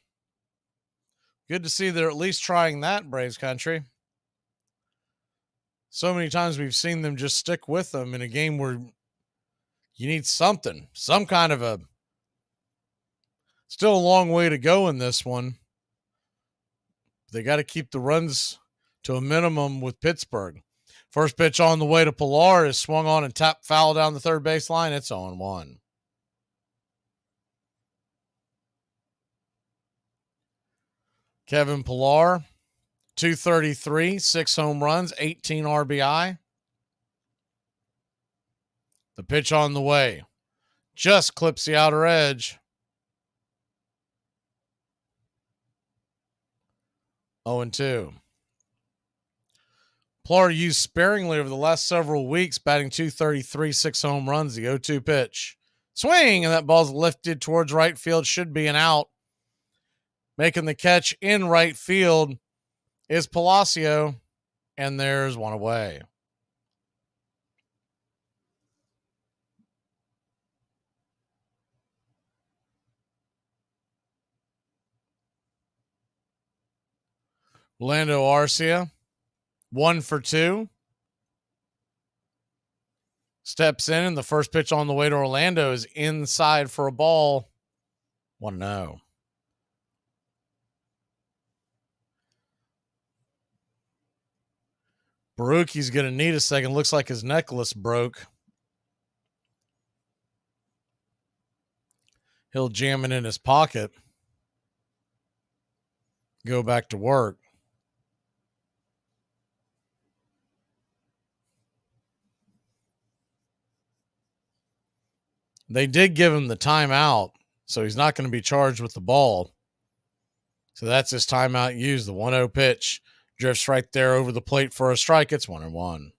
Good to see they're at least trying that in Braves Country. so many times we've seen them just stick with them in a game where you need something, some kind of a, still a long way to go in this one. They got to keep the runs to a minimum with Pittsburgh. First pitch on the way to Pilar is swung on and tapped foul down the third baseline. It's 0-1. Kevin Pilar, 233, 6 home runs, 18 RBI. The pitch on the way just clips the outer edge. 0-2. Pilar used sparingly over the last several weeks, batting 233, 6 home runs. The 0-2 pitch. Swing, and that ball's lifted towards right field. Should be an out. Making the catch in right field is Palacio, and there's one away. Orlando Arcia, 1 for 2. Steps in, and the first pitch on the way to Orlando is inside for a ball. 1-0. Baruchi's going to need a second. Looks like his necklace broke. He'll jam it in his pocket. Go back to work. They did give him the timeout, so he's not going to be charged with the ball. So that's his timeout used. The 1-0 pitch drifts right there over the plate for a strike. It's 1-1.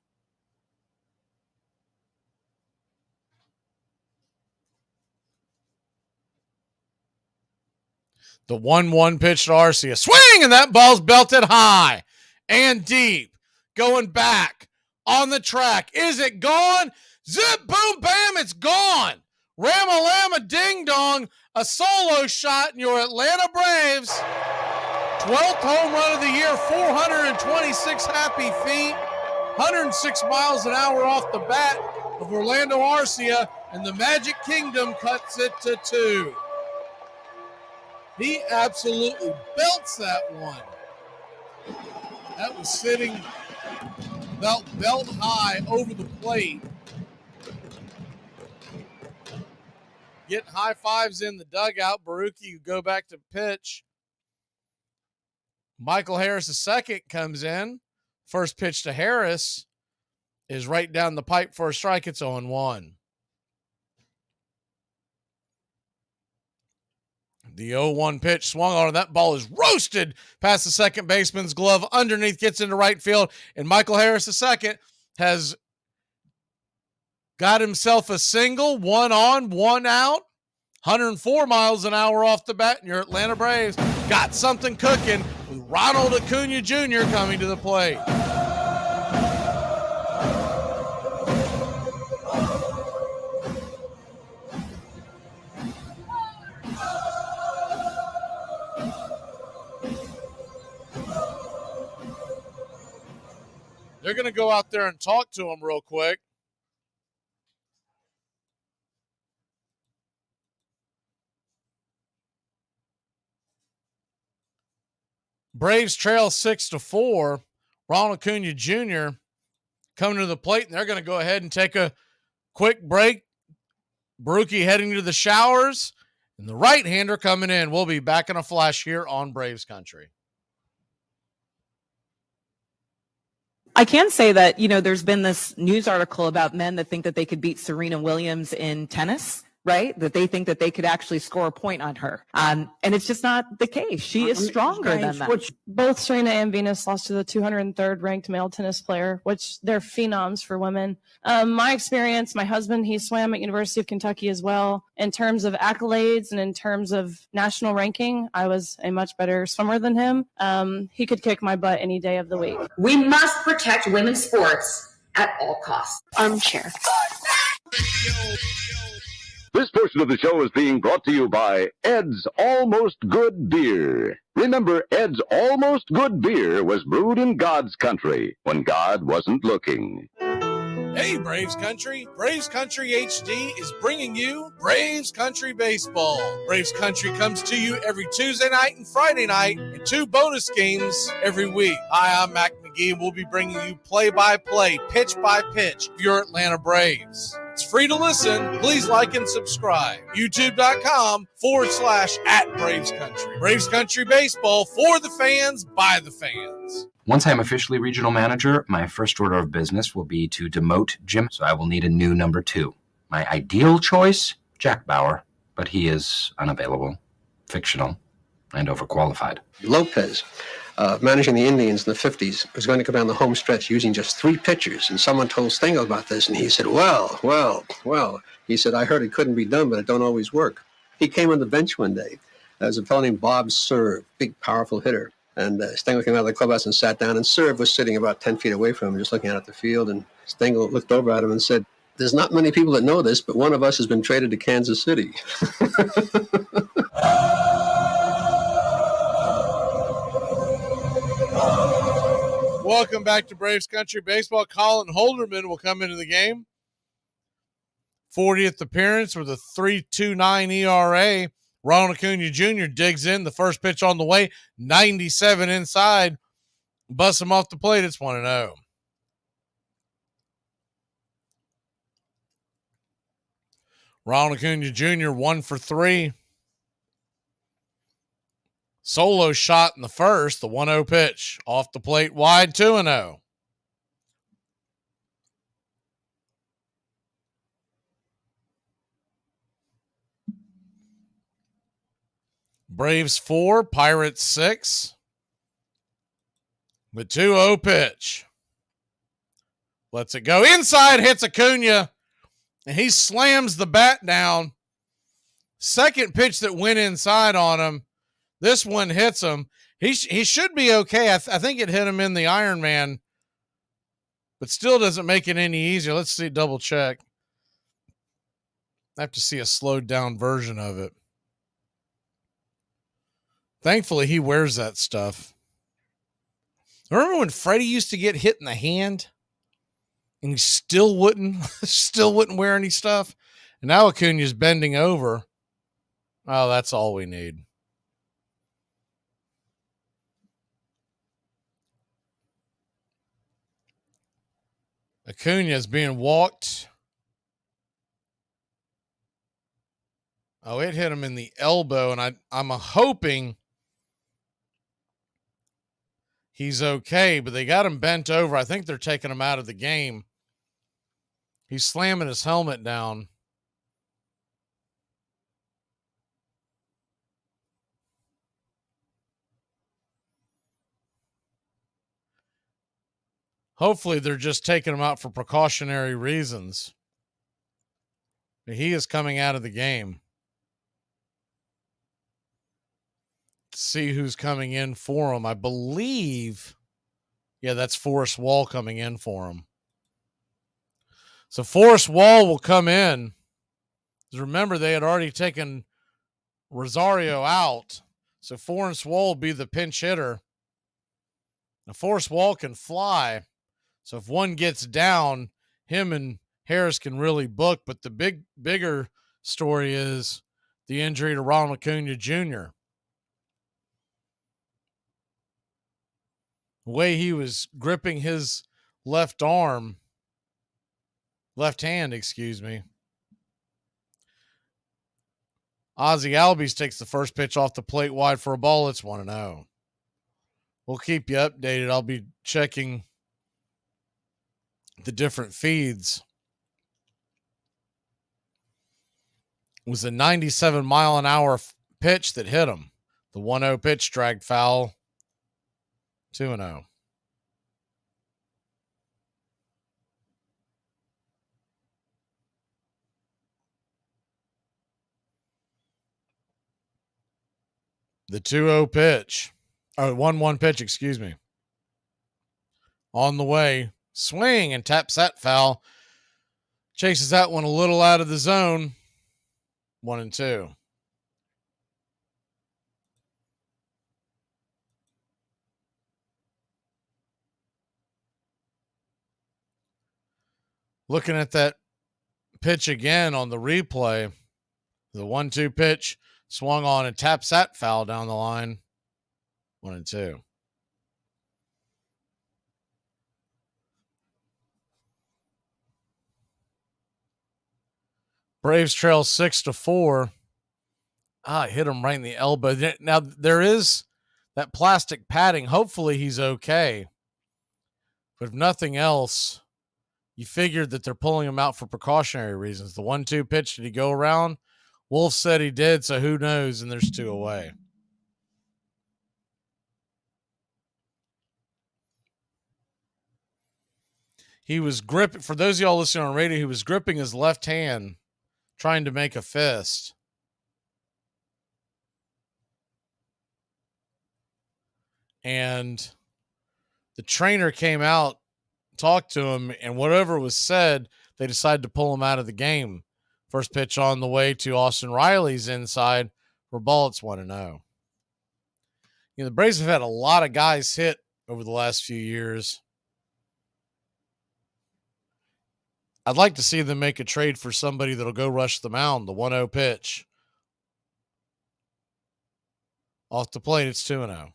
The 1-1 pitch to Arcia. Swing, and that ball's belted high and deep. Going back on the track. Is it gone? Zip, boom, bam, it's gone. Ramalama, ding dong, a solo shot in your Atlanta Braves. 12th home run of the year, 426 happy feet, 106 miles an hour off the bat of Orlando Arcia, and the Magic Kingdom cuts it to 2. He absolutely belts that one. That was sitting belt high over the plate. Getting high fives in the dugout. Baruchi, you go back to pitch. Michael Harris II comes in. First pitch to Harris is right down the pipe for a strike. It's 0-1. The 0-1 pitch swung on, and that ball is roasted past the second baseman's glove. Underneath, gets into right field, and Michael Harris II has got himself a single, 1 on, 1 out, 104 miles an hour off the bat, and your Atlanta Braves got something cooking with Ronald Acuna Jr. coming to the plate. They're going to go out there and talk to him real quick. Braves trail 6-4. Ronald Acuna Jr. coming to the plate, and they're going to go ahead and take a quick break. Baruchi heading to the showers, and the right-hander coming in. We'll be back in a flash here on Braves Country. I can say that, there's been this news article about men that think that they could beat Serena Williams in tennis, right? That they think that they could actually score a point on her. And it's just not the case. She is stronger than that. Both Serena and Venus lost to the 203rd ranked male tennis player, which they're phenoms for women. My experience, my husband, he swam at University of Kentucky as well. In terms of accolades and in terms of national ranking, I was a much better swimmer than him. He could kick my butt any day of the week. We must protect women's sports at all costs. Armchair. This portion of the show is being brought to you by Ed's Almost Good Beer. Remember, Ed's Almost Good Beer was brewed in God's country when God wasn't looking. Hey, Braves Country. Braves Country HD is bringing you Braves Country Baseball. Braves Country comes to you every Tuesday night and Friday night, and 2 bonus games every week. Hi, I'm Mac Magee, and we'll be bringing you play-by-play, pitch-by-pitch of your Atlanta Braves. It's free to listen. Please like and subscribe. YouTube.com/@Braves Country. Braves Country Baseball for the fans, by the fans. Once I'm officially regional manager, my first order of business will be to demote Jim, so I will need a new number 2. My ideal choice, Jack Bauer, but he is unavailable, fictional, and overqualified. Lopez, managing the Indians in the 50s, was going to go down the home stretch using just 3 pitchers, and someone told Stengel about this, and he said, well, he said, I heard it couldn't be done, but it don't always work. He came on the bench one day. There was a fellow named Bob Serve, big, powerful hitter. And Stengel came out of the clubhouse and sat down, and Serve was sitting about 10 feet away from him, just looking out at the field. And Stengel looked over at him and said, there's not many people that know this, but one of us has been traded to Kansas City. Welcome back to Braves Country Baseball. Colin Holderman will come into the game. 40th appearance with a 3.29 ERA. Ronald Acuna Jr. digs in. The first pitch on the way. 97 inside. Busts him off the plate. It's 1-0. Ronald Acuna Jr. 1 for 3. Solo shot in the first. The 1-0 pitch. Off the plate wide. 2-0. Braves 4, Pirates 6. The 2-0 pitch. Lets it go inside, hits Acuna, and he slams the bat down. Second pitch that went inside on him. This one hits him. He should be okay. I think it hit him in the Iron Man, but still doesn't make it any easier. Let's see, double check. I have to see a slowed down version of it. Thankfully, he wears that stuff. Remember when Freddie used to get hit in the hand and he still wouldn't wear any stuff? And now Acuna's bending over. Oh, that's all we need. Acuna is being walked. Oh, it hit him in the elbow, and I'm hoping he's okay, but they got him bent over. I think they're taking him out of the game. He's slamming his helmet down. Hopefully they're just taking him out for precautionary reasons. But he is coming out of the game. Let's see who's coming in for him. I believe, yeah, that's Forrest Wall coming in for him. So Forrest Wall will come in. Remember, they had already taken Rosario out. So Forrest Wall will be the pinch hitter. Now, Forrest Wall can fly. So if one gets down, him and Harris can really book. But the bigger story is the injury to Ronald Acuna Jr. The way he was gripping his left hand, Ozzie Albies takes the first pitch off the plate wide for a ball. It's 1-0. We'll keep you updated. I'll be checking the different feeds. It was a 97-mile-an-hour pitch that hit him. The 1-0 pitch dragged foul. 2-0. The 2-0 pitch. Oh, 1-1 pitch, excuse me. On the way. Swing and taps that foul. Chases that one a little out of the zone. 1-2. Looking at that pitch again on the replay, the 1-2 pitch swung on and taps that foul down the line. 1-2. Braves trail 6-4. Hit him right in the elbow. Now there is that plastic padding. Hopefully he's okay. But if nothing else, you figured that they're pulling him out for precautionary reasons. The 1-2 pitch, did he go around? Wolf said he did, so who knows? And there's 2 away. He was gripping, for those of y'all listening on radio, he was gripping his left hand, trying to make a fist. And the trainer came out, talked to him, and whatever was said, they decided to pull him out of the game. First pitch on the way to Austin Riley's inside for ball. It's 1-0. The Braves have had a lot of guys hit over the last few years. I'd like to see them make a trade for somebody that'll go rush the mound. The 1-0 pitch. Off the plate, it's 2-0.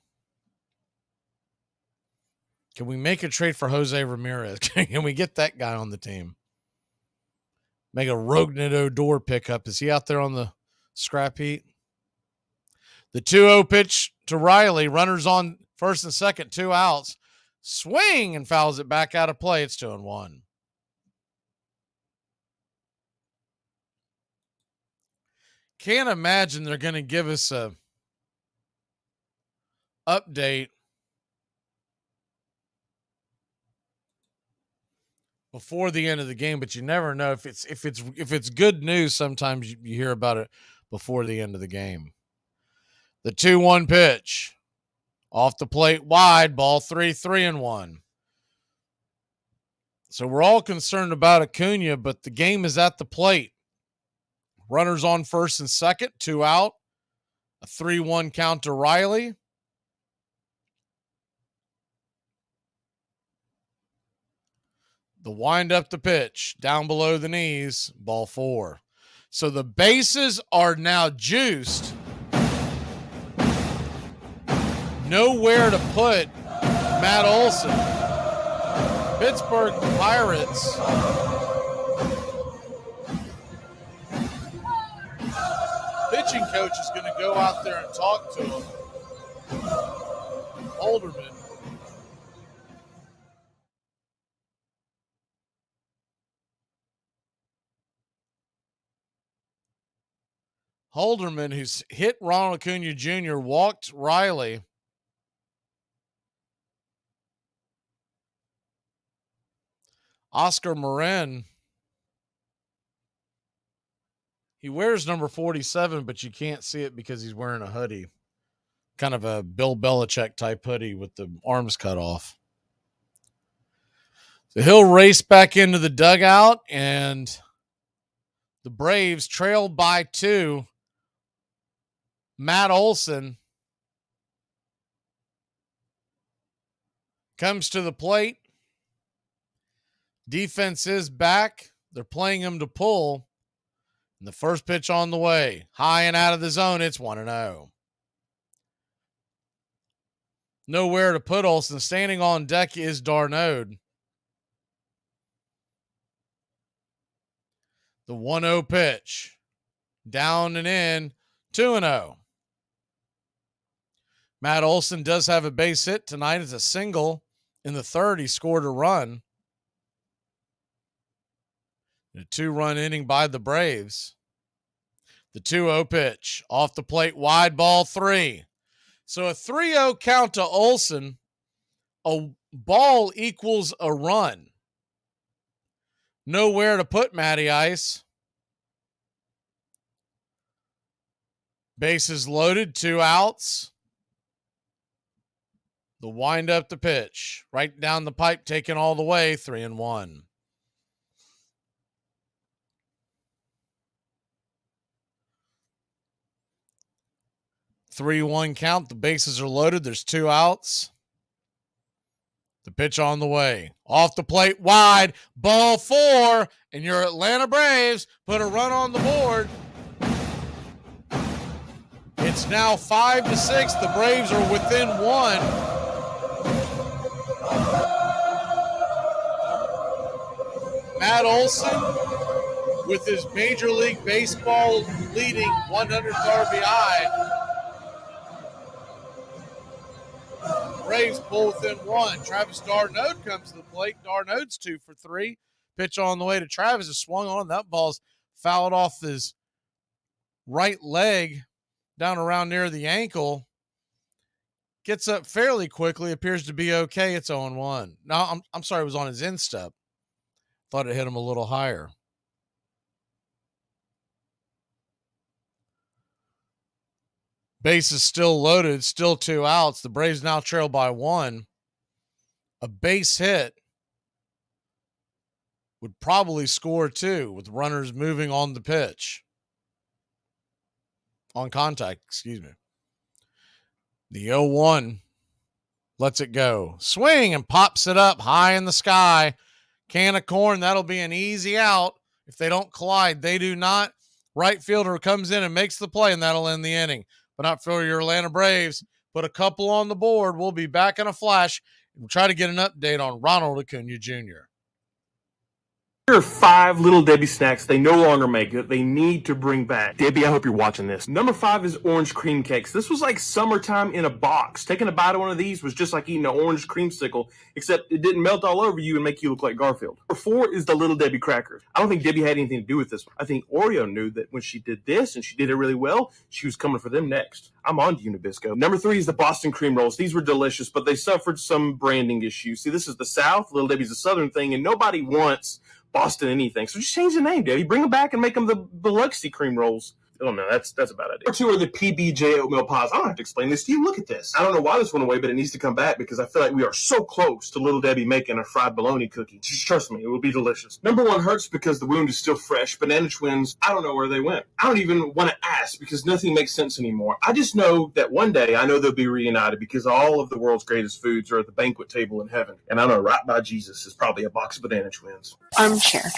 Can we make a trade for Jose Ramirez? Can we get that guy on the team? Make a Rognet Odor pickup. Is he out there on the scrap heap? The 2-0 pitch to Riley. Runners on first and second, 2 outs. Swing and fouls it back out of play. It's 2-1. Can't imagine they're going to give us a update before the end of the game, but you never know if it's good news. Sometimes you hear about it before the end of the game. The 2-1 pitch off the plate wide, ball 3-1. So we're all concerned about Acuna, but the game is at the plate. Runners on first and second, 2 out. A 3-1 count to Riley. The wind up the pitch, down below the knees, ball 4. So the bases are now juiced. Nowhere to put Matt Olson. Pittsburgh Pirates pitching coach is going to go out there and talk to him. Holderman. Holderman, who's hit Ronald Acuna Jr., walked Riley. Oscar Marin, he wears number 47, but you can't see it because he's wearing a hoodie. Kind of a Bill Belichick type hoodie with the arms cut off. So he'll race back into the dugout, and the Braves trailed by 2. Matt Olson comes to the plate. Defense is back. They're playing him to pull. And the first pitch on the way. High and out of the zone. It's 1-0. Nowhere to put Olson. Standing on deck is Darnode. The 1-0 pitch. Down and in. 2-0. Matt Olson does have a base hit tonight. It's a single. In the third, he scored a run. A 2-run inning by the Braves. The 2-0 pitch. Off the plate, wide, ball 3. So a 3-0 count to Olson. A ball equals a run. Nowhere to put Matty Ice. Bases loaded, 2 outs. The wind up the pitch. Right down the pipe, taken all the way, 3-1. 3-1 count. The bases are loaded. There's 2 outs. The pitch on the way. Off the plate, wide. Ball 4. And your Atlanta Braves put a run on the board. It's now 5-6. The Braves are within 1. Matt Olson, with his Major League Baseball leading 100th RBI. Braves pull within 1. Travis d'Arnaud comes to the plate. D'Arnaud's 2 for 3. Pitch on the way to Travis is swung on. That ball's fouled off his right leg down around near the ankle. Gets up fairly quickly. Appears to be okay. It's 0-1. No, I'm sorry. It was on his instep. Thought it hit him a little higher. Base is still loaded, still 2 outs. The Braves now trail by 1. A base hit would probably score 2 with runners moving on the pitch. On contact, excuse me. The 0-1 lets it go. Swing and pops it up high in the sky. Can of corn, that'll be an easy out if they don't collide. They do not. Right fielder comes in and makes the play, and that'll end the inning. But not for your Atlanta Braves. Put a couple on the board. We'll be back in a flash. We'll try to get an update on Ronald Acuna Jr. Here are 5 Little Debbie snacks they no longer make that they need to bring back. Debbie, I hope you're watching this. Number 5 is orange cream cakes. This was like summertime in a box. Taking a bite of one of these was just like eating an orange creamsicle, except it didn't melt all over you and make you look like Garfield. Number 4 is the Little Debbie crackers. I don't think Debbie had anything to do with this one. I think Oreo knew that when she did this, and she did it really well, she was coming for them next. I'm on to you, Nabisco. Number 3 is the Boston cream rolls. These were delicious, but they suffered some branding issues. See, this is the South. Little Debbie's a Southern thing, and nobody wants Boston anything. So just change the name, Debbie. Bring them back and make them the Biloxi cream rolls. Oh no, that's a bad idea. Number 2 are the PBJ oatmeal pies. I don't have to explain this to you. Look at this. I don't know why this went away, but it needs to come back because I feel like we are so close to Little Debbie making a fried bologna cookie. Just trust me, it will be delicious. Number 1 hurts because the wound is still fresh. Banana Twins, I don't know where they went. I don't even want to ask because nothing makes sense anymore. I just know that one day I know they'll be reunited because all of the world's greatest foods are at the banquet table in heaven. And I know right by Jesus is probably a box of Banana Twins. Armchair.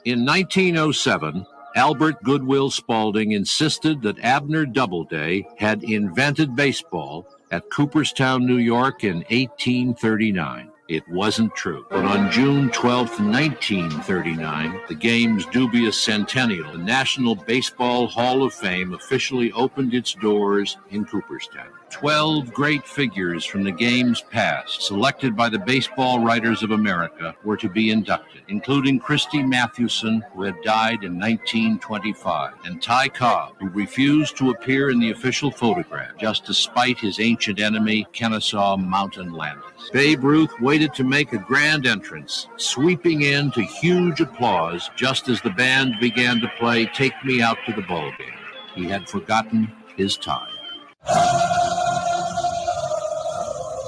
In 1907, Albert Goodwill Spaulding insisted that Abner Doubleday had invented baseball at Cooperstown, New York in 1839. It wasn't true. But on June 12, 1939, the game's dubious centennial, the National Baseball Hall of Fame officially opened its doors in Cooperstown. 12 great figures from the game's past, selected by the Baseball Writers of America, were to be inducted, including Christy Mathewson, who had died in 1925, and Ty Cobb, who refused to appear in the official photograph, just to spite his ancient enemy, Kennesaw Mountain Landis. Babe Ruth waited to make a grand entrance, sweeping in to huge applause just as the band began to play Take Me Out to the Ball Game. He had forgotten his time.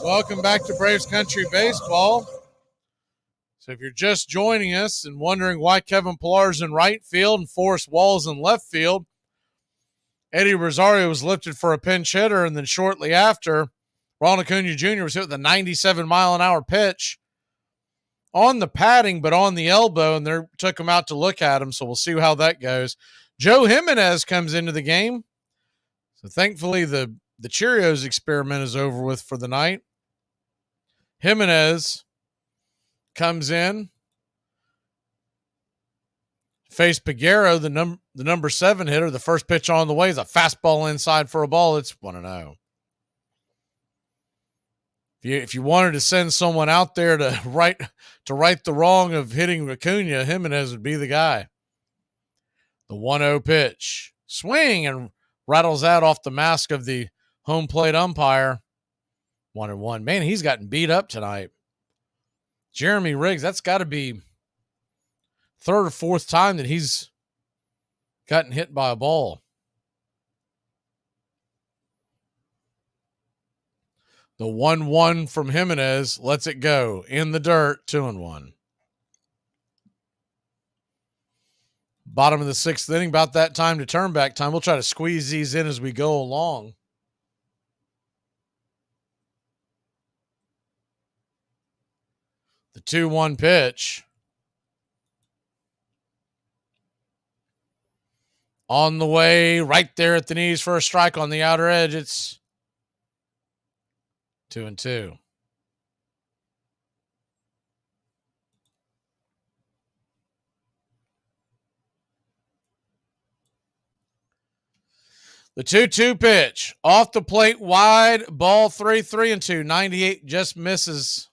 Welcome back to Braves Country Baseball. So if you're just joining us and wondering why Kevin Pillar's in right field and Forrest Wall's in left field, Eddie Rosario was lifted for a pinch hitter, and then shortly after, Ronald Acuna Jr. was hit with a 97-mile-an-hour pitch on the padding, but on the elbow, and they took him out to look at him, so we'll see how that goes. Joe Jimenez comes into the game. So thankfully, the Cheerios experiment is over with for the night. Jimenez comes in. Face Peguero, the number 7 hitter. The first pitch on the way is a fastball inside for a ball. It's 1-0. If you wanted to send someone out there to right the wrong of hitting Acuna, Jimenez would be the guy. The 1-0 pitch. Swing and rattles that off the mask of the home plate umpire. 1-1. Man, he's gotten beat up tonight. Jeremy Riggs, that's got to be third or fourth time that he's gotten hit by a ball. The 1-1 from Jimenez lets it go in the dirt, 2-1. Bottom of the 6th inning, about that time to turn back time. We'll try to squeeze these in as we go along. The 2-1 pitch. On the way, right there at the knees for a strike on the outer edge. It's 2-2. The 2-2 pitch. Off the plate, wide, ball 3-2. 98 just misses.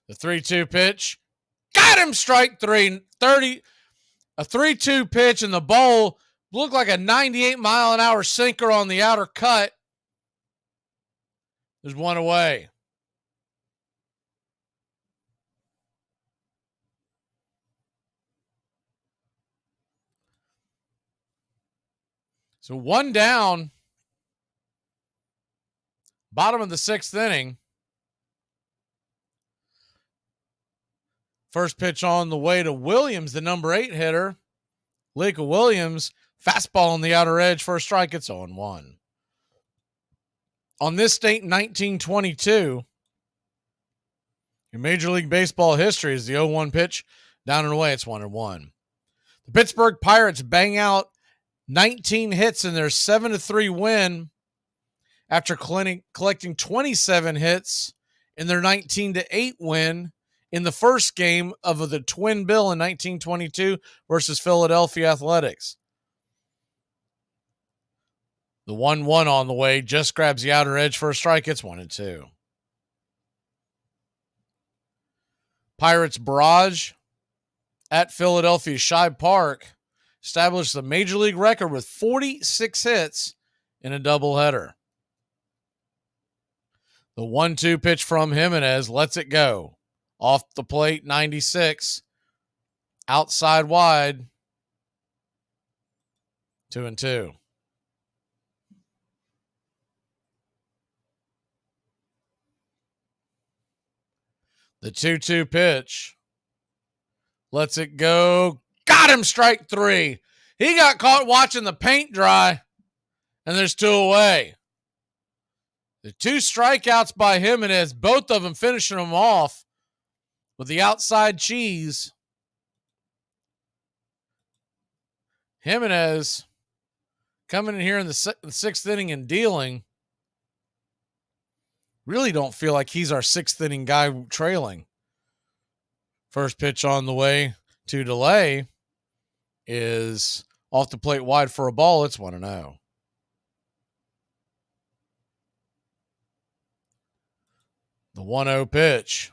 The 3-2 pitch. Got him, strike 3. 30. A 3-2 pitch, and the ball looked like a 98-mile-an-hour sinker on the outer cut. There's one away. So one down. Bottom of the 6th inning. First pitch on the way to Williams, the number 8 hitter. Leaka Williams, fastball on the outer edge for a strike. It's 0-1. On this date, 1922, in Major League Baseball history, is the 0-1 pitch. Down and away, it's 1-1. The Pittsburgh Pirates bang out 19 hits in their 7-3 win after collecting 27 hits in their 19-8 win in the first game of the twin bill in 1922 versus Philadelphia Athletics. The 1-1 on the way just grabs the outer edge for a strike. It's 1-2. Pirates barrage at Philadelphia Shibe Park established the major league record with 46 hits in a doubleheader. The 1-2 pitch from Jimenez lets it go. Off the plate, 96. Outside wide, 2-2. The 2-2 pitch lets it go. Got him, strike 3. He got caught watching the paint dry, and there's 2 away. The 2 strikeouts by Jimenez, both of them finishing them off with the outside cheese. Jimenez coming in here in the 6th inning and dealing. Really don't feel like he's our 6th inning guy trailing. First pitch on the way to delay is off the plate wide for a ball. It's 1-0. The 1-0 pitch.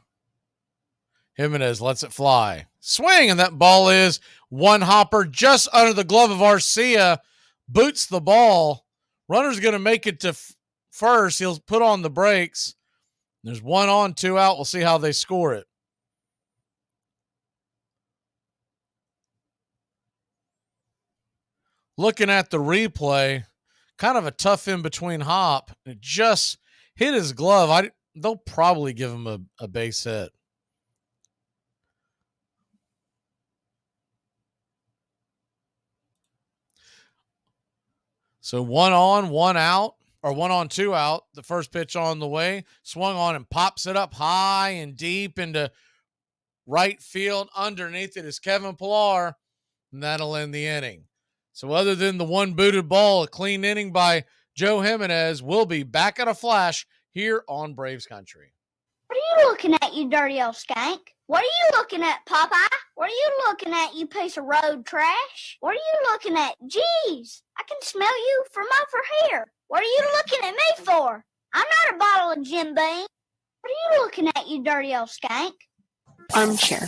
Jimenez lets it fly. Swing, and that ball is one hopper just under the glove of Arcia. Boots the ball. Runner's going to make it to first. He'll put on the brakes. There's 1 on, 2 out. We'll see how they score it. Looking at the replay, kind of a tough in-between hop. It just hit his glove. They'll probably give him a base hit. So 1 on, 1 out, or 1 on, 2 out. The first pitch on the way, swung on and pops it up high and deep into right field. Underneath it is Kevin Pillar, and that'll end the inning. So other than the 1 booted ball, a clean inning by Joe Jimenez, we'll be back at a flash here on Braves Country. What are you looking at, you dirty old skank? What are you looking at, Popeye? What are you looking at, you piece of road trash? What are you looking at? Jeez, I can smell you from over here. What are you looking at me for? I'm not a bottle of Jim Beam. What are you looking at, you dirty old skank? Armchair.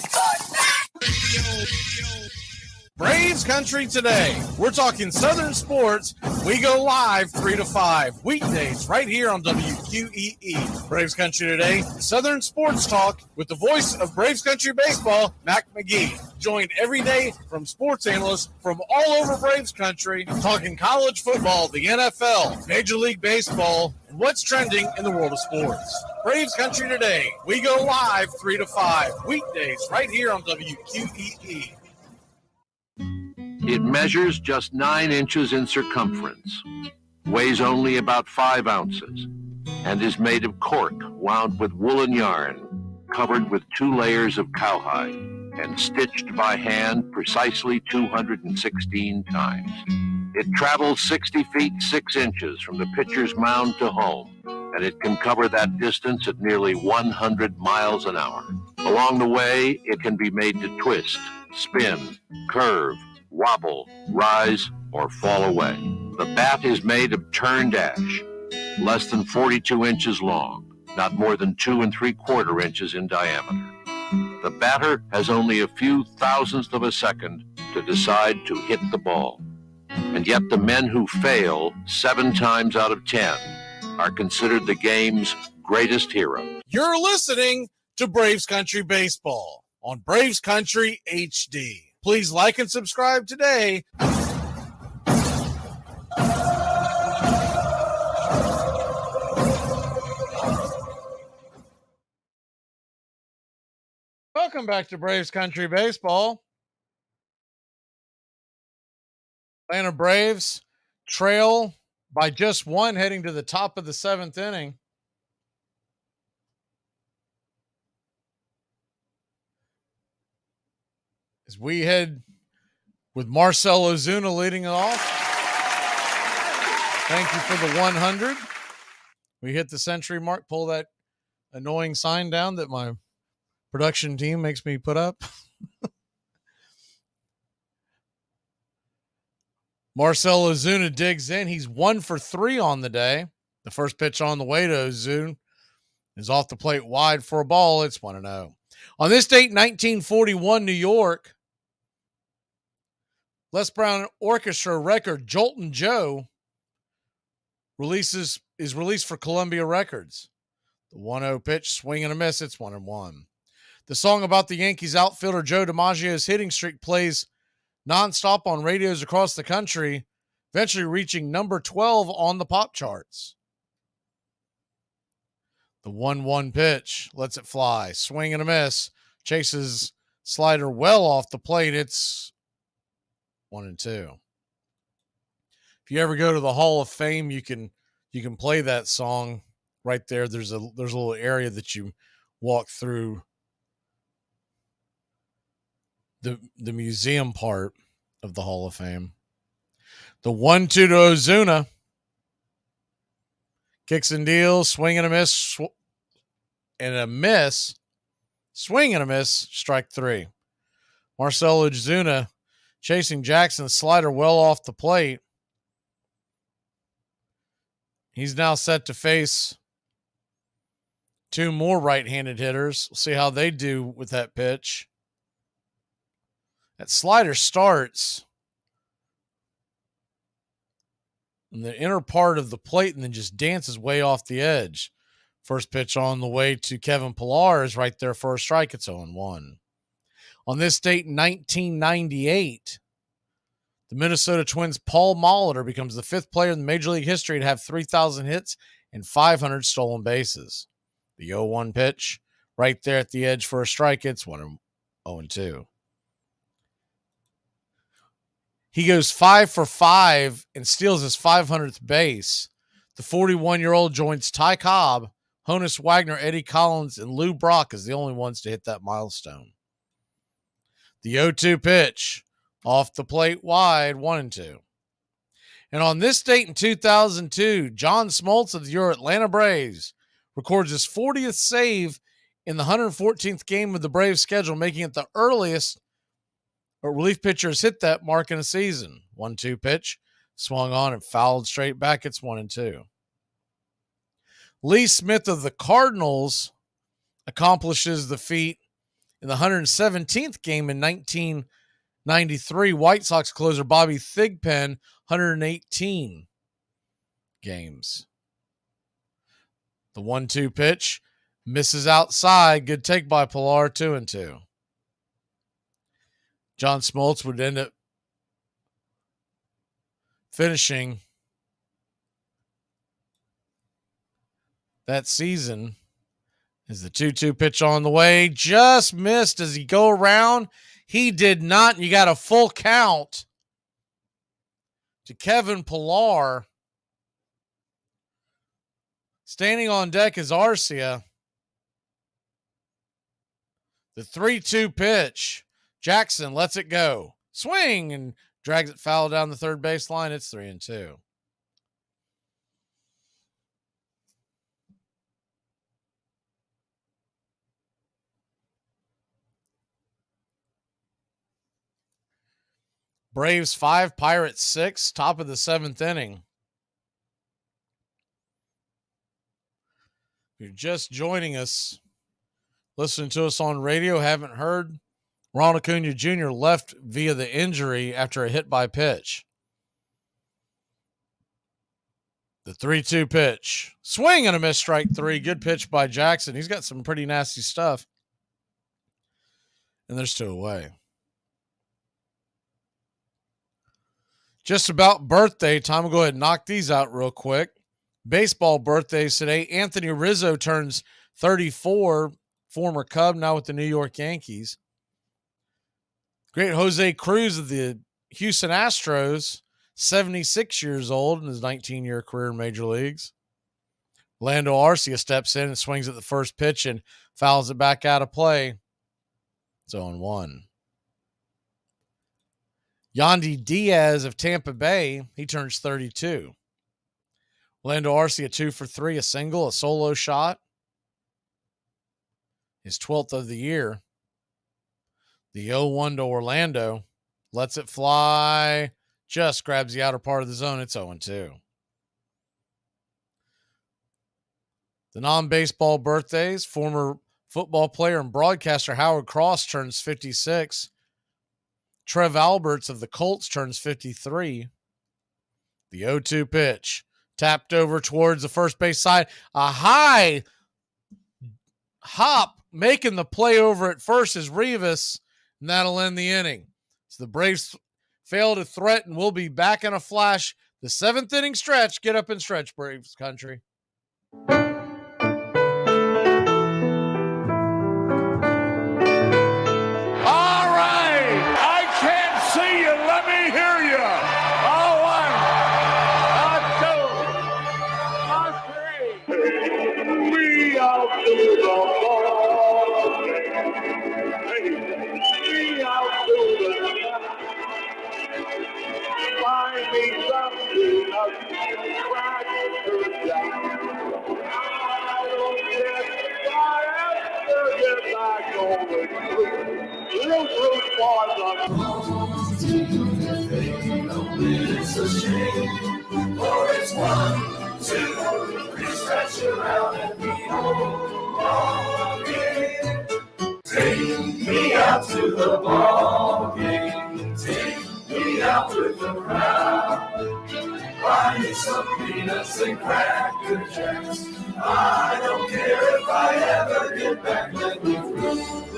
Braves Country today. We're talking Southern sports. We go live 3 to 5 weekdays right here on WQEE. Braves Country today, Southern sports talk with the voice of Braves Country baseball, Mac Magee. Joined every day from sports analysts from all over Braves Country, talking college football, the NFL, Major League Baseball, and what's trending in the world of sports. Braves Country Today. We go live 3 to 5 weekdays right here on WQEE. It measures just 9 inches in circumference, weighs only about 5 ounces, and is made of cork wound with woolen yarn, covered with 2 layers of cowhide, and stitched by hand precisely 216 times. It travels 60 feet 6 inches from the pitcher's mound to home, and it can cover that distance at nearly 100 miles an hour. Along the way, it can be made to twist, spin, curve, wobble, rise, or fall away. The bat is made of turned ash, less than 42 inches long, not more than 2 3/4 inches in diameter. The batter has only a few thousandths of a second to decide to hit the ball. And yet the men who fail 7 times out of 10 are considered the game's greatest hero. You're listening to Braves Country Baseball on Braves Country HD. Please like and subscribe today. Welcome back to Braves Country Baseball. Atlanta Braves trail by just 1 heading to the top of the 7th inning. As we head with Marcell Ozuna leading it off. Thank you for the 100. We hit the century mark. Pull that annoying sign down that my production team makes me put up. Marcell Ozuna digs in. He's 1 for 3 on the day. The first pitch on the way to Ozuna is off the plate wide for a ball. It's 1-0. On this date, 1941, New York, Les Brown Orchestra record Joltin' Joe is released for Columbia Records. The 1-0 pitch, swing and a miss. It's 1-1. The song about the Yankees outfielder Joe DiMaggio's hitting streak plays nonstop on radios across the country, eventually reaching number 12 on the pop charts. The 1-1 pitch lets it fly. Swing and a miss. Chases slider well off the plate. It's 1-2. If you ever go to the Hall of Fame, you can play that song right there. There's a little area that you walk through the museum part of the Hall of Fame. The 1-2 to Ozuna. Kicks and deals, swing and a miss, swing and a miss, strike 3. Marcell Ozuna chasing Jackson, slider well off the plate. He's now set to face 2 more right-handed hitters. We'll see how they do with that pitch. That slider starts in the inner part of the plate and then just dances way off the edge. First pitch on the way to Kevin Pillar is right there for a strike. It's 0-1. On this date in 1998, the Minnesota Twins' Paul Molitor becomes the 5th player in Major League history to have 3,000 hits and 500 stolen bases. The 0-1 pitch right there at the edge for a strike. It's 0-2. He goes 5 for 5 and steals his 500th base. The 41-year-old joins Ty Cobb, Honus Wagner, Eddie Collins, and Lou Brock as the only ones to hit that milestone. The 0-2 pitch off the plate wide, 1-2. And on this date in 2002, John Smoltz of your Atlanta Braves records his 40th save in the 114th game of the Braves schedule, making it the earliest a relief pitcher has hit that mark in a season. 1-2 pitch, swung on and fouled straight back. It's 1-2. Lee Smith of the Cardinals accomplishes the feat in the 117th game in 1993. White Sox closer Bobby Thigpen, 118 games. The 1-2 pitch misses outside. Good take by Pillar, 2-2. John Smoltz would end up finishing that season. Is the 2-2 pitch on the way. Just missed as he go around. He did not. You got a full count to Kevin Pillar. Standing on deck is Arcia. The 3-2 pitch. Jackson lets it go. Swing and drags it foul down the third baseline. It's 3-2. Braves 5, Pirates 6, top of the 7th inning. If you're just joining us, listening to us on radio, haven't heard, Ron Acuna Jr. left via the injury after a hit by pitch. The 3-2 pitch. Swing and a miss, strike 3. Good pitch by Jackson. He's got some pretty nasty stuff. And there's 2 away. Just about birthday time. We'll go ahead and knock these out real quick. Baseball birthdays today. Anthony Rizzo turns 34, former Cub, now with the New York Yankees. Great Jose Cruz of the Houston Astros, 76 years old in his 19-year career in Major Leagues. Lando Arcia steps in and swings at the first pitch and fouls it back out of play. It's 0-1. Yandy Diaz of Tampa Bay, he turns 32. Lando Arcia 2 for 3, a single, a solo shot. His 12th of the year. The 0-1 to Orlando. Lets it fly. Just grabs the outer part of the zone. It's 0-2. The non-baseball birthdays. Former football player and broadcaster Howard Cross turns 56. Trev Alberts of the Colts turns 53. The 0-2 pitch. Tapped over towards the first base side. A high hop making the play over at first is Rivas, and that'll end the inning. So the Braves fail to threaten. We'll be back in a flash. The 7th inning stretch. Get up and stretch, Braves country. It's a shame, for it's 1, 2, 3, stretch around and be home again. Take me out to the ball game. Take me out with the crowd. Buy me some peanuts and cracker jacks. I don't care if I ever get back. Let me through.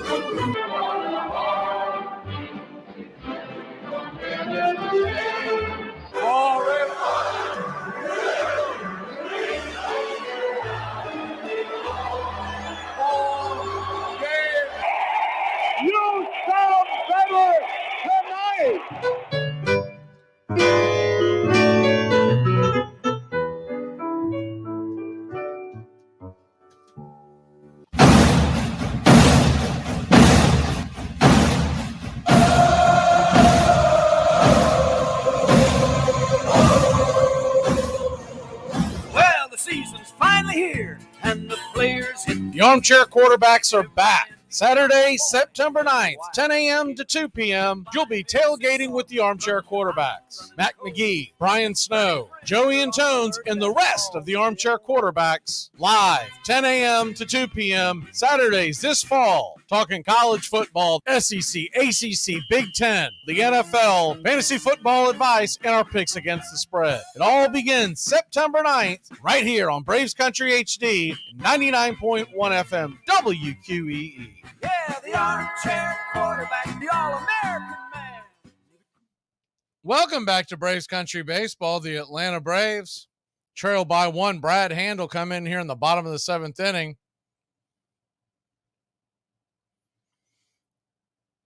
You sound better tonight! Well, the season's finally here, and the players hit. The Armchair Quarterbacks are back. Saturday, September 9th, 10 a.m. to 2 p.m., you'll be tailgating with the Armchair Quarterbacks. Mac Magee, Brian Snow, Joey Antones, and the rest of the Armchair Quarterbacks live, 10 a.m. to 2 p.m., Saturdays this fall. Talking college football, SEC, ACC, Big Ten, the NFL, fantasy football advice, and our picks against the spread. It all begins September 9th, right here on Braves Country HD, 99.1 FM, WQEE. Yeah, the Armchair Quarterback, the All-American man. Welcome back to Braves Country Baseball. The Atlanta Braves Trail by 1. Brad Handel come in here in the bottom of the 7th inning.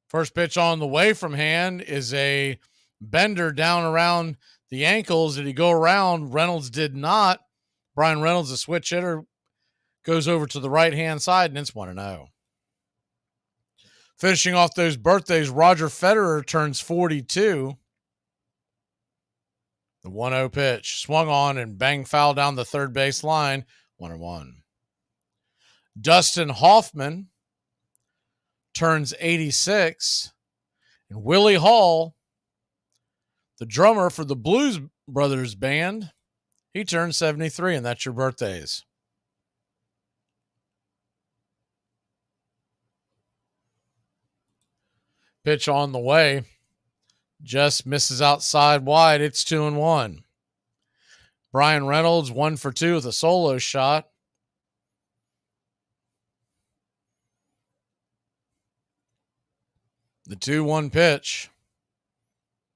First pitch on the way from Hand is a bender down around the ankles. Did he go around? Reynolds did not. Brian Reynolds, a switch hitter, goes over to the right-hand side, and it's 1-0. Finishing off those birthdays, Roger Federer turns 42. The 1-0 pitch. Swung on and bang foul down the third base line. 1-1. Dustin Hoffman turns 86. And Willie Hall, the drummer for the Blues Brothers band, he turns 73, and that's your birthdays. Pitch on the way. Just misses outside wide. It's 2-1. Brian Reynolds 1 for 2 with a solo shot. The 2-1 pitch.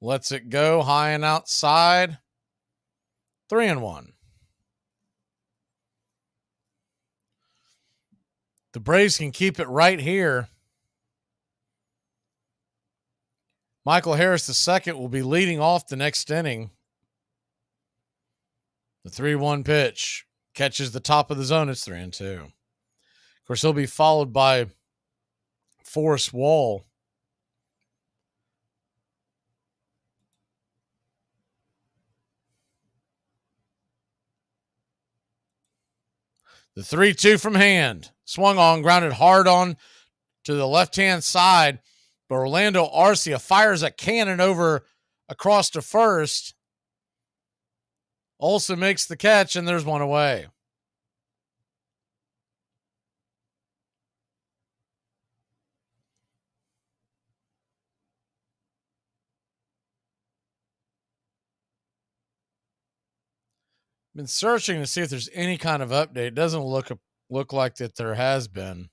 Lets it go high and outside. 3-1. The Braves can keep it right here. Michael Harris II will be leading off the next inning. The 3-1 pitch catches the top of the zone. It's 3-2. Of course, he'll be followed by Forrest Wall. The 3-2 from Hand. Swung on, grounded hard on to the left-hand side. But Orlando Arcia fires a cannon over across to first. Olsen makes the catch, and there's one away. Been searching to see if there's any kind of update. It doesn't look like that there has been.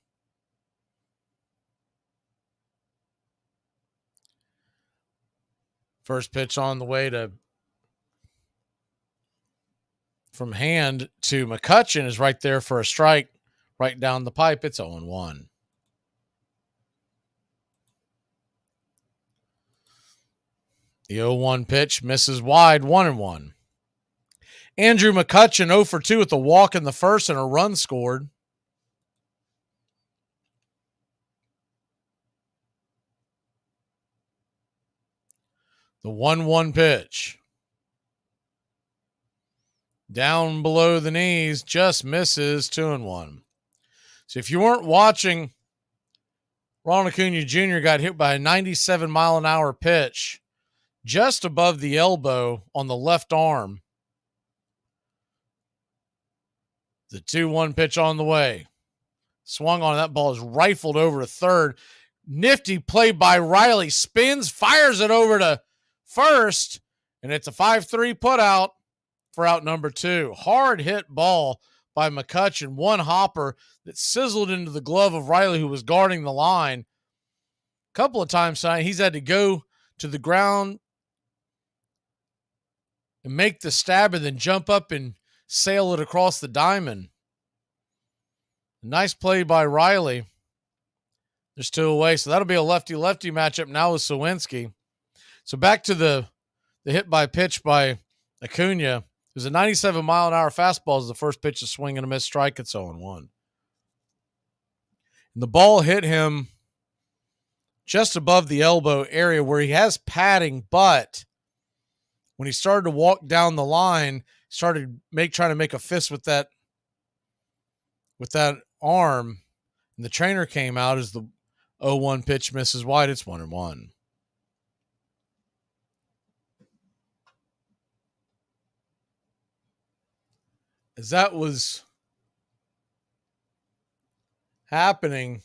First pitch on the way from Hand to McCutchen is right there for a strike, right down the pipe. It's 0-1. The 0-1 pitch misses wide, 1-1. Andrew McCutchen 0 for 2 with a walk in the first and a run scored. The 1-1 pitch. Down below the knees, just misses, 2-1. So if you weren't watching, Ronald Acuna Jr. got hit by a 97-mile-an-hour pitch just above the elbow on the left arm. The 2-1 pitch on the way. Swung on. That ball is rifled over to third. Nifty play by Riley. Spins, fires it over to first, and it's a 5-3 putout for out number 2. Hard hit ball by McCutchen. One hopper that sizzled into the glove of Riley, who was guarding the line. A couple of times he's had to go to the ground and make the stab and then jump up and sail it across the diamond. Nice play by Riley. There's 2 away, so that'll be a lefty-lefty matchup now with Sawinski. So back to the hit by pitch by Acuna. It was a 97-mile-an-hour fastball as the first pitch, a swing and a miss strike. It's 0-1. And the ball hit him just above the elbow area where he has padding, but when he started to walk down the line, started trying to make a fist with that arm, and the trainer came out as the 0-1 pitch misses wide. It's 1-1. As that was happening,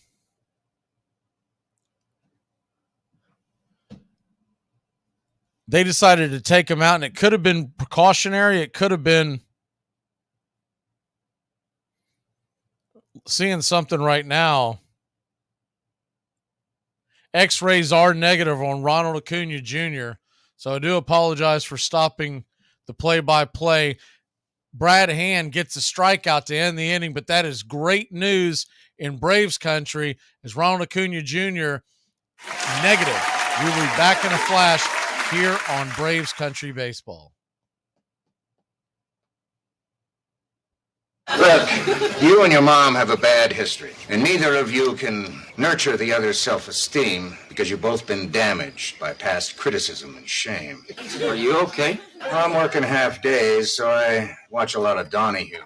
they decided to take him out, and it could have been precautionary. It could have been seeing something right now. X-rays are negative on Ronald Acuna Jr., so I do apologize for stopping the play-by-play. Brad Hand gets a strikeout to end the inning, but that is great news in Braves country as Ronald Acuna Jr. negative. We will be back in a flash here on Braves Country Baseball. Look, you and your mom have a bad history, and neither of you can nurture the other's self-esteem because you've both been damaged by past criticism and shame. Are you okay? I'm working half days, so I watch a lot of Donahue.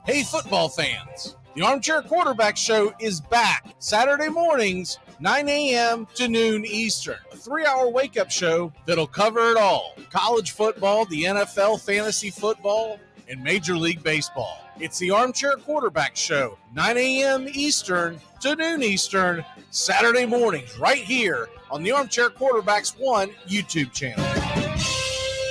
Hey, football fans, the Armchair Quarterback Show is back Saturday mornings, 9 a.m. to noon Eastern. A 3-hour wake-up show that'll cover it all. College football, the NFL, fantasy football, and Major League Baseball. It's the Armchair Quarterback Show, 9 a.m. Eastern to noon Eastern, Saturday mornings, right here on the Armchair Quarterbacks 1 YouTube channel.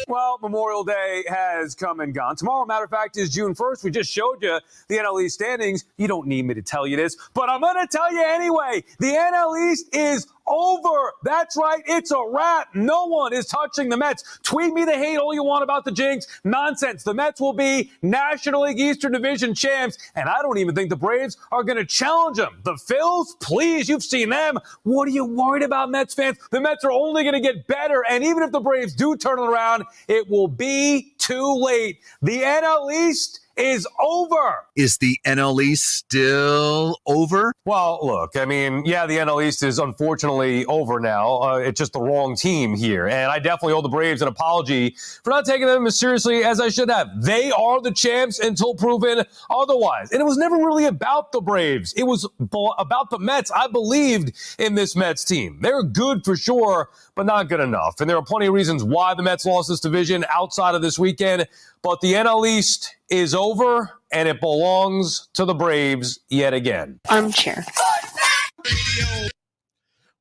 Well, Memorial Day has come and gone. Tomorrow, matter of fact, is June 1st. We just showed you the NL East standings. You don't need me to tell you this, but I'm going to tell you anyway. The NL East is over. That's right. It's a wrap. No one is touching the Mets. Tweet me the hate all you want about the Jinx. Nonsense. The Mets will be National League Eastern Division champs, and I don't even think the Braves are going to challenge them. The Phils, please, you've seen them. What are you worried about, Mets fans? The Mets are only going to get better, and even if the Braves do turn it around, it will be too late. The NL East is over. Is the NL East still over? Well, look, I mean, yeah, the NL East is unfortunately over now. It's just the wrong team here. And I definitely owe the Braves an apology for not taking them as seriously as I should have. They are the champs until proven otherwise. And it was never really about the Braves. It was about the Mets. I believed in this Mets team. They're good for sure, but not good enough. And there are plenty of reasons why the Mets lost this division outside of this weekend. But the NL East is over, and it belongs to the Braves yet again. Armchair.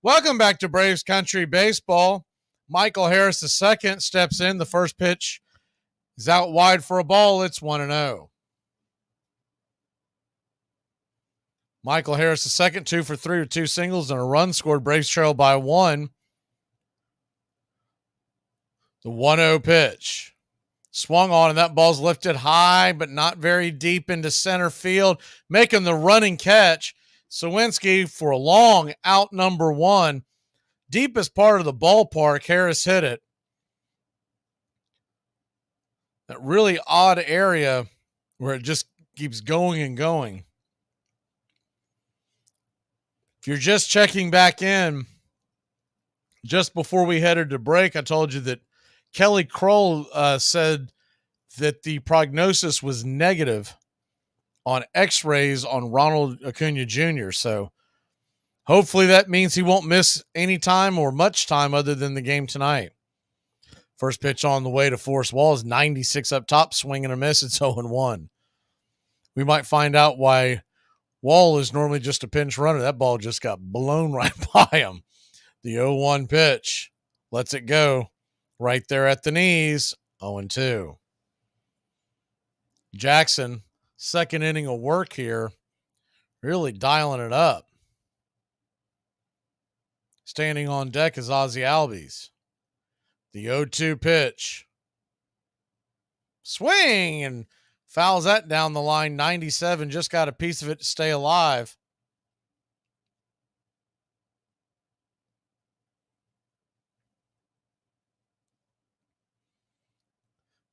Welcome back to Braves Country Baseball. Michael Harris II steps in. The first pitch is out wide for a ball. It's 1-0. Michael Harris II, 2 for 3 with 2 singles and a run scored. Braves trail by 1. The 1-0 pitch. Swung on, and that ball's lifted high, but not very deep into center field, making the running catch. Sawinski for a long out number 1. Deepest part of the ballpark, Harris hit it. That really odd area where it just keeps going and going. If you're just checking back in, just before we headed to break, I told you that Kelly Kroll said that the prognosis was negative on x-rays on Ronald Acuna Jr. So hopefully that means he won't miss any time or much time other than the game tonight. First pitch on the way to Forrest Wall is 96 up top, swing and a miss. It's 0-1. We might find out why Wall is normally just a pinch runner. That ball just got blown right by him. The 0-1 pitch lets it go. Right there at the knees, 0-2. Jackson, second inning of work here, really dialing it up. Standing on deck is Ozzie Albies. The 0-2 pitch. Swing and fouls that down the line. 97, just got a piece of it to stay alive.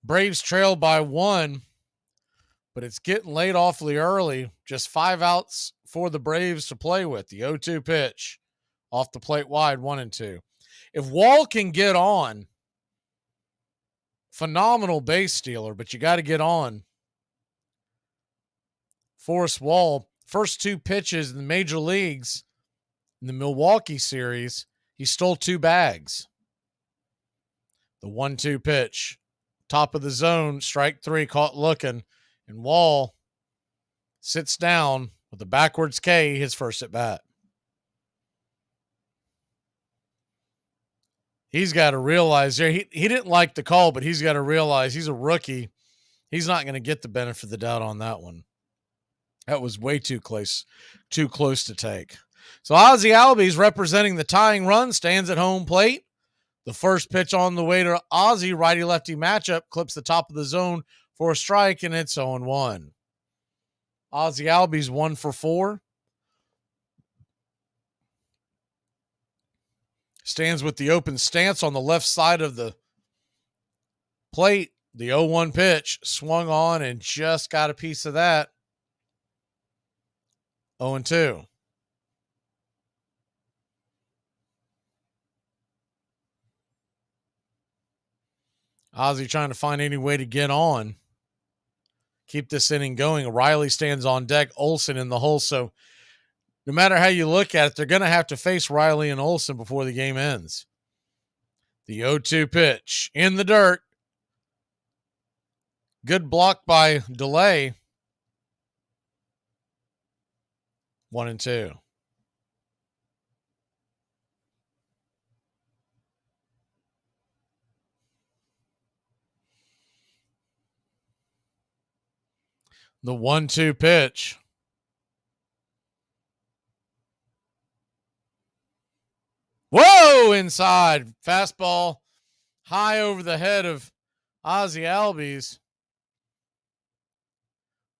Braves trail by 1, but it's getting late awfully early. Just 5 outs for the Braves to play with. The 0-2 pitch off the plate wide, 1-2. If Wall can get on, phenomenal base stealer, but you got to get on. Forrest Wall, first 2 pitches in the major leagues in the Milwaukee series, he stole 2 bags. The 1-2 pitch. Top of the zone, strike 3, caught looking, and Wall sits down with a backwards K, his first at bat. He's got to realize there. He didn't like the call, but he's got to realize he's a rookie. He's not going to get the benefit of the doubt on that one. That was way too close to take. So Ozzie Albies, representing the tying run, stands at home plate. The first pitch on the way to Ozzie, righty-lefty matchup, clips the top of the zone for a strike, and it's 0-1. Ozzie Albies 1 for 4. Stands with the open stance on the left side of the plate. The 0-1 pitch swung on and just got a piece of that. 0-2. Ozzie trying to find any way to get on. Keep this inning going. Riley stands on deck. Olsen in the hole. So no matter how you look at it, they're going to have to face Riley and Olsen before the game ends. The 0-2 pitch in the dirt. Good block by Delay. 1-2. The 1-2 pitch. Whoa, inside. Fastball high over the head of Ozzie Albies.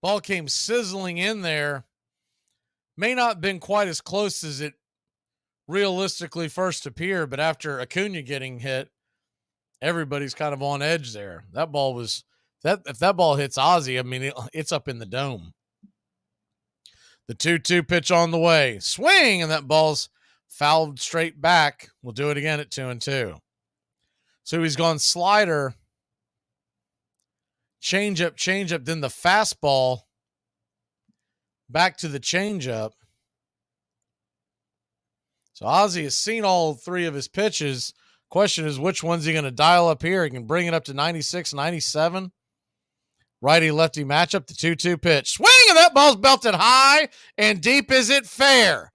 Ball came sizzling in there. May not have been quite as close as it realistically first appeared, but after Acuna getting hit, everybody's kind of on edge there. That ball was, if that ball hits Ozzie, I mean, it's up in the dome. The 2-2 pitch on the way. Swing, and that ball's fouled straight back. We'll do it again at 2-2. So he's gone slider, changeup, then the fastball, back to the changeup. So Ozzie has seen all three of his pitches. Question is, which one's he going to dial up here? He can bring it up to 96, 97. Righty-lefty matchup, the 2-2 pitch. Swing, and that ball's belted high and deep. Is it fair?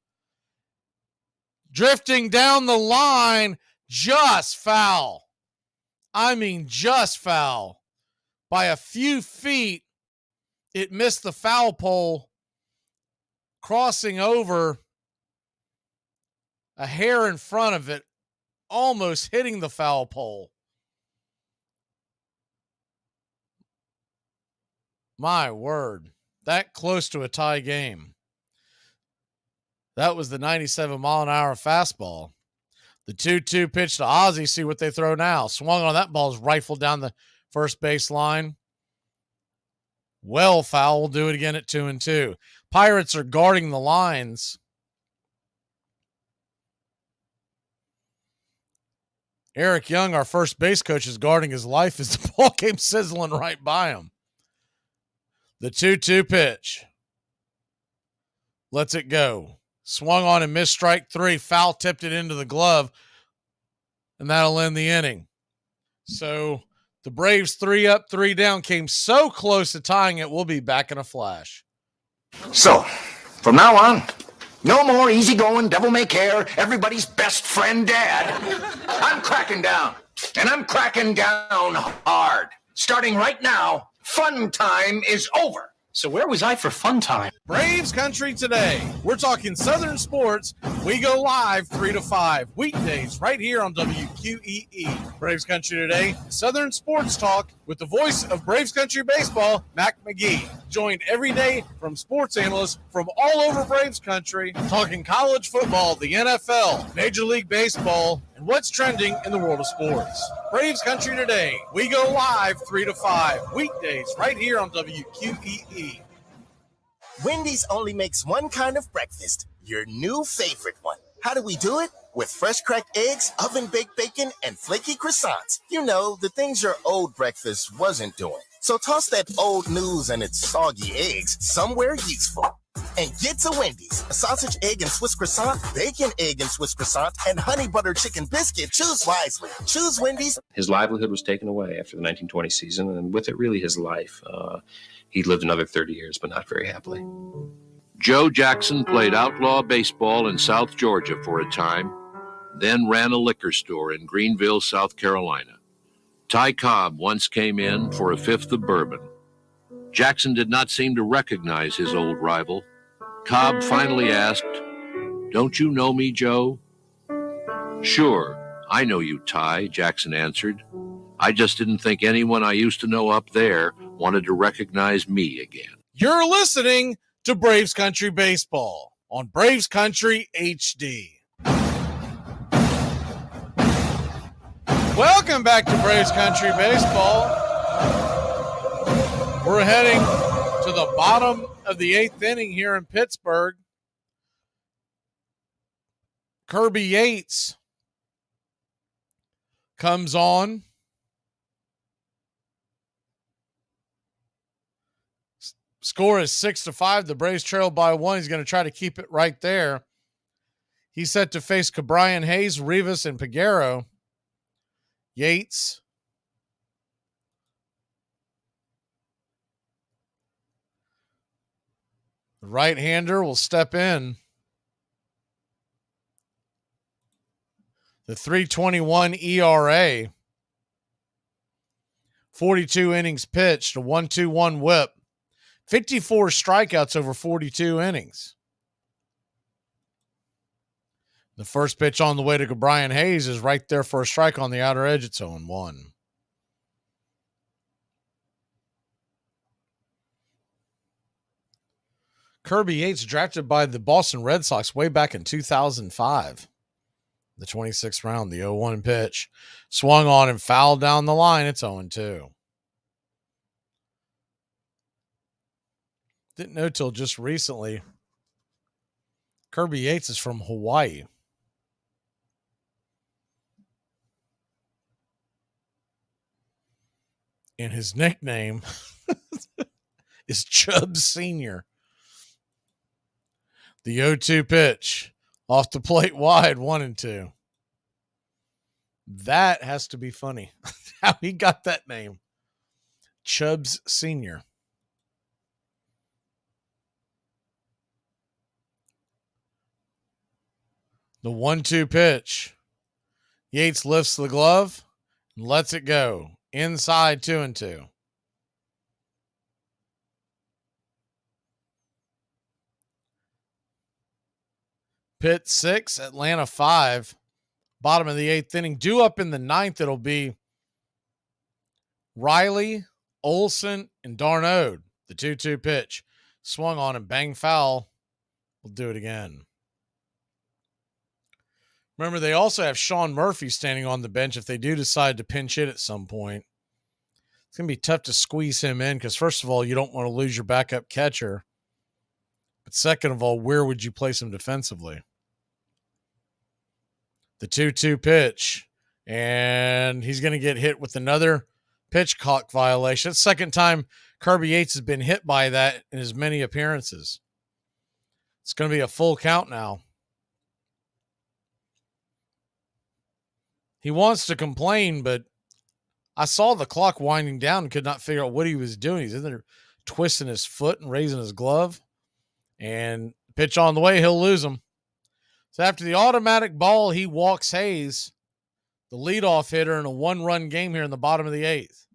Drifting down the line, just foul. I mean, just foul. By a few feet, it missed the foul pole, crossing over a hair in front of it, almost hitting the foul pole. My word, that close to a tie game. That was the 97-mile-an-hour fastball. The 2-2 pitch to Ozzie. See what they throw now. Swung on that ball is rifled down the first base line. Well foul. We'll do it again at 2-2. Pirates are guarding the lines. Eric Young, our first base coach, is guarding his life as the ball came sizzling right by him. The 2-2 pitch. Lets it go. Swung on and missed strike 3. Foul tipped it into the glove. And that'll end the inning. So the Braves 3 up, 3 down came so close to tying it. We'll be back in a flash. So, from now on, no more easygoing, devil-may-care, everybody's best friend dad. I'm cracking down. And I'm cracking down hard. Starting right now, fun time is over. So where was I for fun time? Braves Country today. We're talking Southern sports. We go live 3 to 5 weekdays right here on WQEE. Braves Country today, Southern sports talk with the voice of Braves Country baseball, Mac Magee. Joined every day from sports analysts from all over Braves Country, talking college football, the NFL, Major League Baseball, and what's trending in the world of sports. Braves Country today. We go live 3 to 5 weekdays right here on WQEE. Wendy's only makes one kind of breakfast, your new favorite one. How do we do it? With fresh cracked eggs, oven-baked bacon, and flaky croissants. You know, the things your old breakfast wasn't doing. So toss that old news and its soggy eggs somewhere useful. And get to Wendy's. A sausage, egg, and Swiss croissant, bacon, egg, and Swiss croissant, and honey butter chicken biscuit. Choose wisely. Choose Wendy's. His livelihood was taken away after the 1920 season, and with it, really, his life. He lived another 30 years, but not very happily. Joe Jackson played outlaw baseball in South Georgia for a time, then ran a liquor store in Greenville, South Carolina. Ty Cobb once came in for a fifth of bourbon. Jackson did not seem to recognize his old rival. Cobb finally asked, "Don't you know me, Joe?" "Sure, I know you, Ty," Jackson answered. "I just didn't think anyone I used to know up there wanted to recognize me again. You're listening to Braves Country Baseball on Braves Country HD. Welcome back to Braves Country Baseball. We're heading to the bottom of the 8th inning here in Pittsburgh. Kirby Yates comes on. Score is 6-5. The Braves trail by 1. He's going to try to keep it right there. He's set to face Cabrian Hayes, Rivas, and Peguero. Yates. The right-hander will step in. The 3.21 ERA. 42 innings pitched, a 1.21 whip. 54 strikeouts over 42 innings. The first pitch on the way to Cabrian Hayes is right there for a strike on the outer edge. It's 0-1. Kirby Yates, drafted by the Boston Red Sox way back in 2005. The 26th round, the 0-1 pitch. Swung on and fouled down the line. It's 0-2. Didn't know till just recently. Kirby Yates is from Hawaii. And his nickname is Chubbs Sr. The 0-2 pitch. Off the plate wide, 1-2. That has to be funny. How he got that name. Chubbs Sr. The 1-2 pitch. Yates lifts the glove and lets it go. Inside 2-2. Pitt 6, Atlanta 5. Bottom of the 8th inning. Due up in the 9th, it'll be Riley, Olson, and Darnode. The 2-2 pitch. Swung on and bang foul. We'll do it again. Remember, they also have Sean Murphy standing on the bench if they do decide to pinch hit at some point. It's going to be tough to squeeze him in because, first of all, you don't want to lose your backup catcher. But second of all, where would you place him defensively? The 2-2 pitch. And he's going to get hit with another pitch clock violation. It's the second time Kirby Yates has been hit by that in as many appearances. It's going to be a full count now. He wants to complain, but I saw the clock winding down and could not figure out what he was doing. He's in there twisting his foot and raising his glove. And pitch on the way, he'll lose him. So after the automatic ball, he walks Hayes, the leadoff hitter, in a 1-run game here in the bottom of the 8th.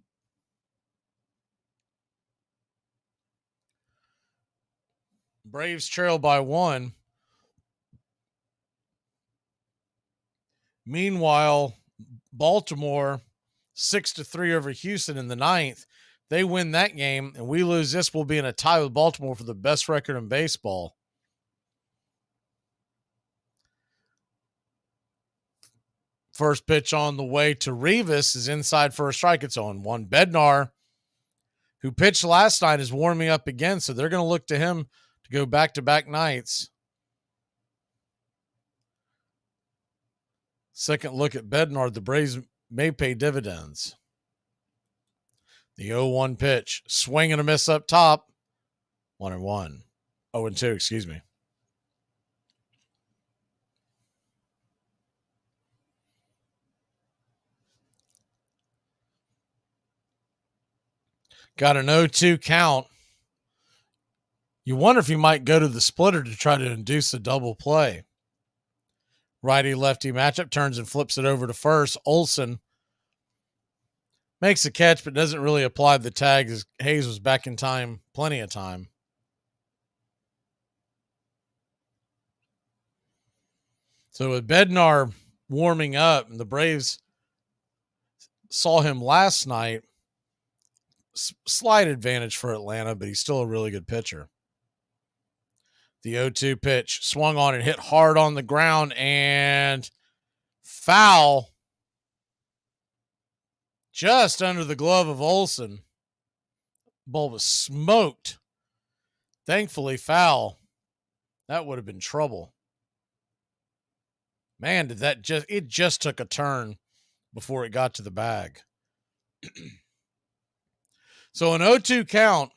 Braves trail by 1. Meanwhile, Baltimore 6-3 over Houston in the 9th. They win that game, and we lose this. We'll be in a tie with Baltimore for the best record in baseball. First pitch on the way to Rivas is inside for a strike. It's 0-1. Bednar, who pitched last night, is warming up again, so they're going to look to him to go back-to-back nights. Second look at Bednar. The Braves may pay dividends. The 0-1 pitch. Swing and a miss up top. 1-1. 0-2, excuse me. Got an 0-2 count. You wonder if he might go to the splitter to try to induce a double play. Righty-lefty matchup, turns and flips it over to first. Olson makes a catch but doesn't really apply the tag as Hayes was back in time, plenty of time. So with Bednar warming up, and the Braves saw him last night slight advantage for Atlanta, but he's still a really good pitcher. The 0-2 pitch swung on and hit hard on the ground and foul just under the glove of Olsen. Ball was smoked. Thankfully foul. That would have been trouble. Man, it just took a turn before it got to the bag. So an 0-2 count.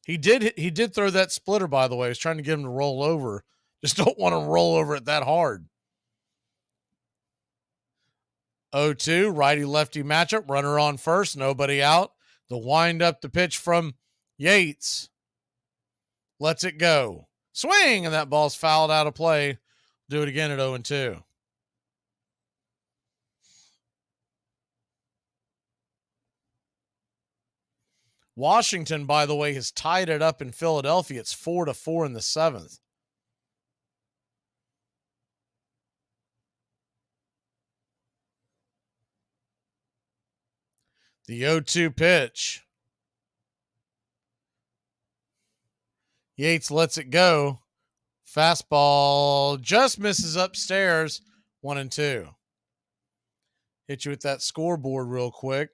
He did throw that splitter, by the way. He was trying to get him to roll over. Just don't want to roll over it that hard. 0-2, righty-lefty matchup. Runner on first, nobody out. The wind up the pitch from Yates. Lets it go. Swing, and that ball's fouled out of play. Do it again at 0-2. Washington, by the way, has tied it up in Philadelphia. It's 4-4 in the 7th. The 0-2 pitch. Yates lets it go. Fastball just misses upstairs. 1-2. Hit you with that scoreboard real quick.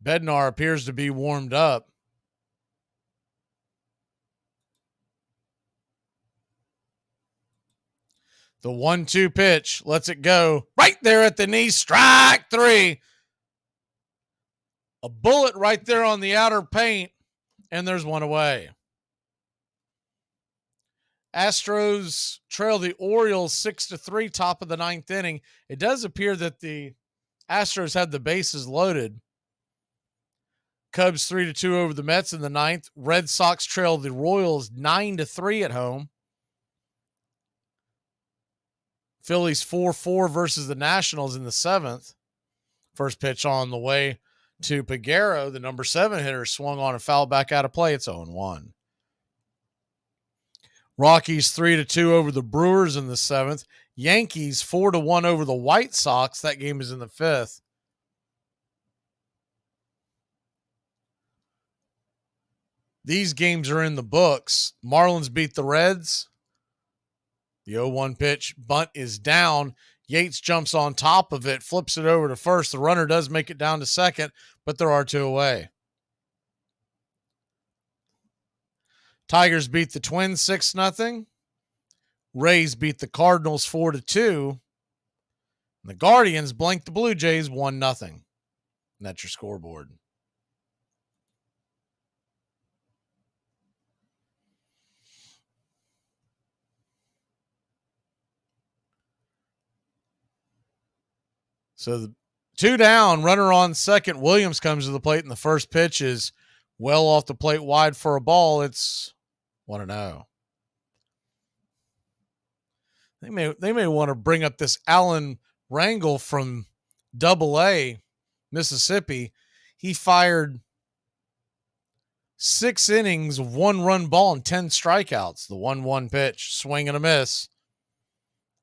Bednar appears to be warmed up. The 1-2 pitch lets it go right there at the knee. Strike 3. A bullet right there on the outer paint, and there's one away. Astros trail the Orioles 6-3, top of the 9th inning. It does appear that the Astros had the bases loaded. Cubs 3-2 over the Mets in the 9th. Red Sox trail the Royals 9-3 at home. Phillies 4-4 versus the Nationals in the 7th. First pitch on the way to Peguero. The number 7 hitter swung on and fouled back out of play. It's 0-1. Rockies 3-2 over the Brewers in the 7th. Yankees 4-1 over the White Sox. That game is in the 5th. These games are in the books. Marlins beat the Reds. The 0-1 pitch, bunt is down. Yates jumps on top of it, flips it over to first. The runner does make it down to second, but there are 2 away. Tigers beat the Twins 6-0. Rays beat the Cardinals 4-2. And the Guardians blanked the Blue Jays 1-0. And that's your scoreboard. So the 2 down, runner on second. Williams comes to the plate, and the first pitch is well off the plate, wide for a ball. It's 1-0. They may want to bring up this Alan Rangel from Double-A, Mississippi. He fired 6 innings of 1-run ball and 10 strikeouts. The 1-1 pitch, swing and a miss.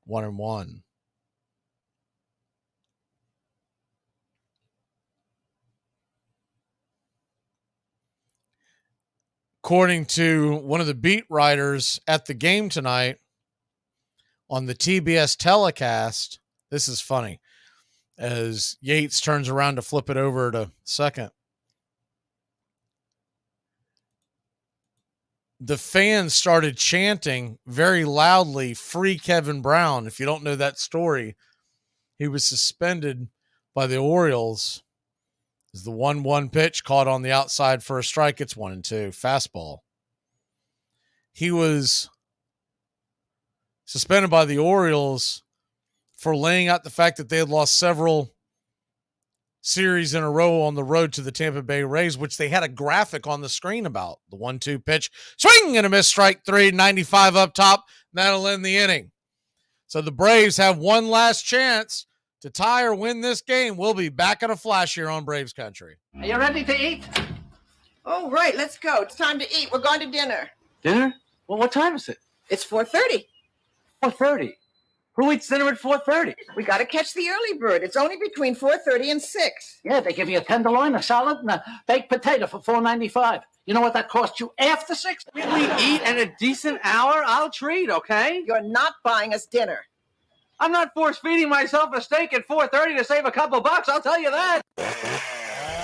1-1. According to one of the beat writers at the game tonight on the TBS telecast, this is funny, as Yates turns around to flip it over to second. The fans started chanting very loudly, "Free Kevin Brown." If you don't know that story, he was suspended by the Orioles. Is the 1-1 pitch caught on the outside for a strike. It's 1-2. Fastball. He was suspended by the Orioles for laying out the fact that they had lost several series in a row on the road to the Tampa Bay Rays, which they had a graphic on the screen about. The 1-2 pitch. Swing and a miss, strike 3, 95 up top. That'll end the inning. So the Braves have one last chance to tie or win this game. We'll be back in a flash here on Braves Country. Are you ready to eat? Oh, right. Let's go. It's time to eat. We're going to dinner. Dinner? Well, what time is it? It's 4:30. 4:30. Who eats dinner at 4:30? We got to catch the early bird. It's only between 4:30 and 6. Yeah, they give you a tenderloin, a salad, and a baked potato for $4.95. You know what that costs you after 6? We eat at a decent hour. I'll treat, okay? You're not buying us dinner. I'm not force-feeding myself a steak at 4:30 to save a couple bucks, I'll tell you that.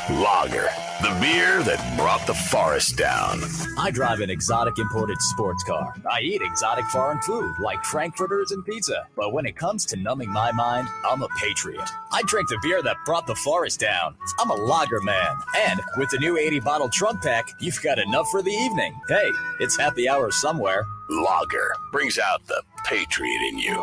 Lager, the beer that brought the forest down. I drive an exotic imported sports car. I eat exotic foreign food like frankfurters and pizza. But when it comes to numbing my mind, I'm a patriot. I drink the beer that brought the forest down. I'm a lager man. And with the new 80-bottle trunk pack, you've got enough for the evening. Hey, it's happy hour somewhere. Lager brings out the patriot in you.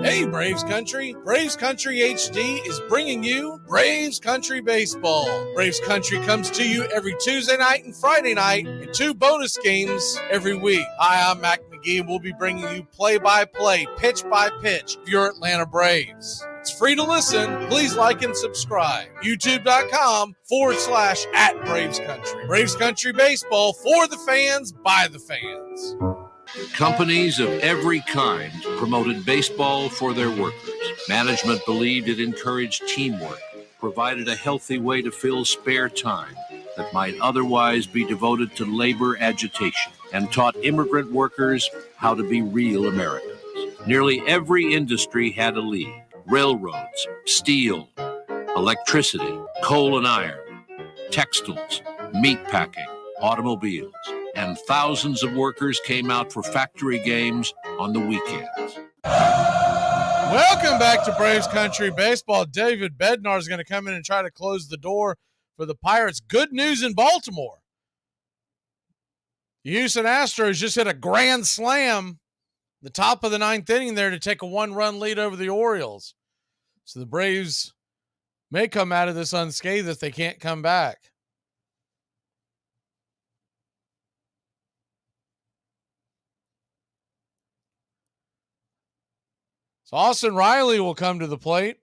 Hey, Braves Country. Braves Country HD is bringing you Braves Country Baseball. Braves Country comes to you every Tuesday night and Friday night and 2 bonus games every week. Hi, I'm Mac Magee, and we'll be bringing you play-by-play, pitch-by-pitch of your Atlanta Braves. It's free to listen. Please like and subscribe. YouTube.com/@Braves Country. Braves Country Baseball for the fans, by the fans. Companies of every kind promoted baseball for their workers. Management believed it encouraged teamwork, provided a healthy way to fill spare time that might otherwise be devoted to labor agitation, and taught immigrant workers how to be real Americans. Nearly every industry had a lead: railroads, steel, electricity, coal and iron, textiles, meat packing, automobiles, and thousands of workers came out for factory games on the weekends. Welcome back to Braves Country Baseball. David Bednar is going to come in and try to close the door for the Pirates. Good news in Baltimore. The Houston Astros just hit a grand slam the top of the 9th inning there to take a 1-run lead over the Orioles. So the Braves may come out of this unscathed if they can't come back. So Austin Riley will come to the plate.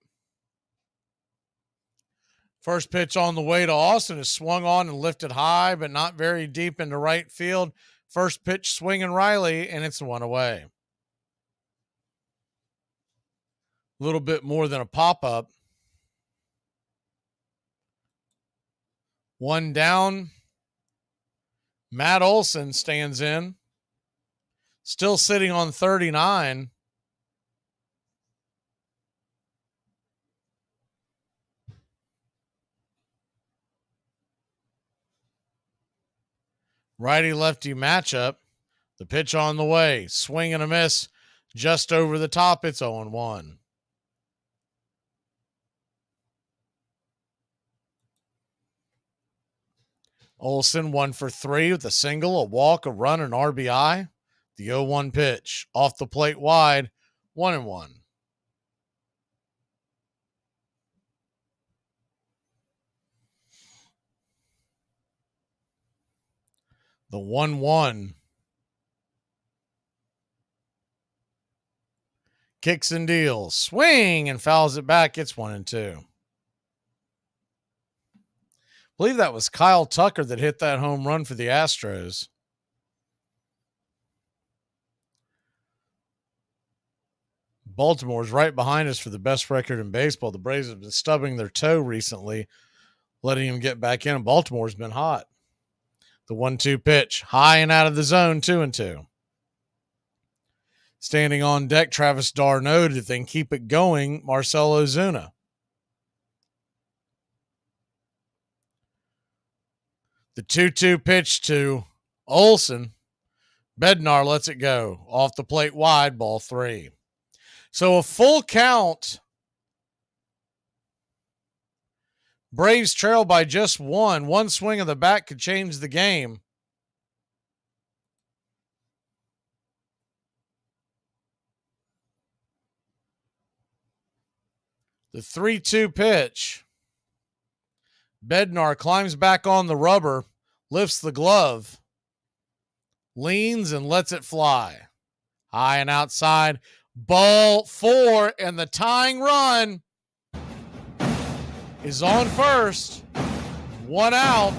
First pitch on the way to Austin is swung on and lifted high, but not very deep into right field. First pitch swinging Riley, and it's 1 away. A little bit more than a pop-up. 1 down. Matt Olson stands in. Still sitting on 39. Righty-lefty matchup. The pitch on the way. Swing and a miss. Just over the top. It's 0-1. Olson 1 for 3 with a single, a walk, a run, an RBI. The 0-1 pitch. Off the plate wide. 1-1. The 1-1. Kicks and deals. Swing and fouls it back. It's 1-2. I believe that was Kyle Tucker that hit that home run for the Astros. Baltimore's right behind us for the best record in baseball. The Braves have been stubbing their toe recently, letting him get back in, and Baltimore's been hot. The 1-2 pitch, high and out of the zone, 2-2. Standing on deck, Travis d'Arnaud to then keep it going, Marcell Ozuna. The 2-2 pitch to Olson. Bednar lets it go. Off the plate wide, ball 3. So a full count. Braves trail by just 1. One swing of the bat could change the game. The 3-2 pitch. Bednar climbs back on the rubber, lifts the glove, leans and lets it fly. High and outside. Ball 4, and the tying run is on first. 1 out.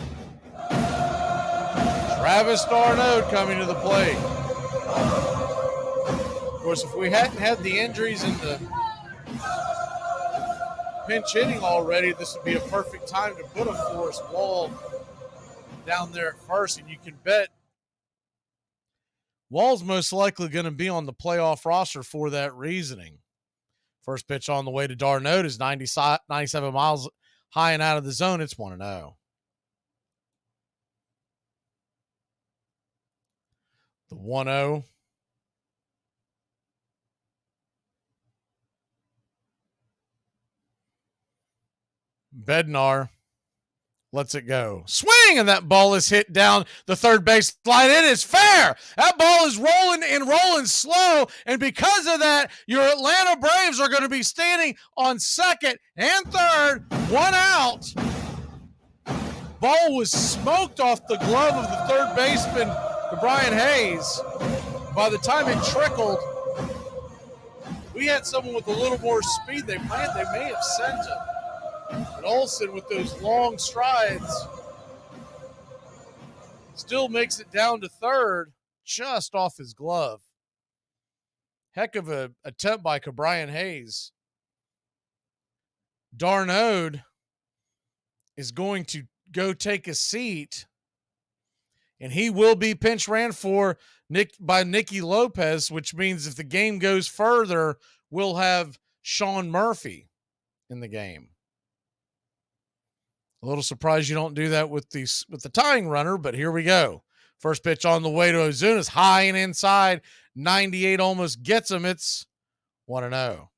Travis d'Arnaud coming to the plate. Of course, if we hadn't had the injuries in the pinch hitting already, this would be a perfect time to put a Forrest Wall down there at first, and you can bet Wall's most likely going to be on the playoff roster for that reasoning. First pitch on the way to d'Arnaud is 97 miles high and out of the zone. It's 1-0. The 1-0. Bednar lets it go. Swing, and that ball is hit down the third base line. It is fair. That ball is rolling slow, and because of that, your Atlanta Braves are going to be standing on second and third, one out. Ball was smoked off the glove of the third baseman, Brian Hayes. By the time it trickled, we had someone with a little more speed. They may have sent him. But Olsen, with those long strides, still makes it down to third, just off his glove. Heck of a attempt by Brian Hayes. d'Arnaud is going to go take a seat, and he will be pinch ran for by Nicky Lopez, which means if the game goes further, we'll have Sean Murphy in the game. A little surprised you don't do that with the tying runner, but here we go. First pitch on the way to Ozuna is high and inside. 98 almost gets him. It's 1-0.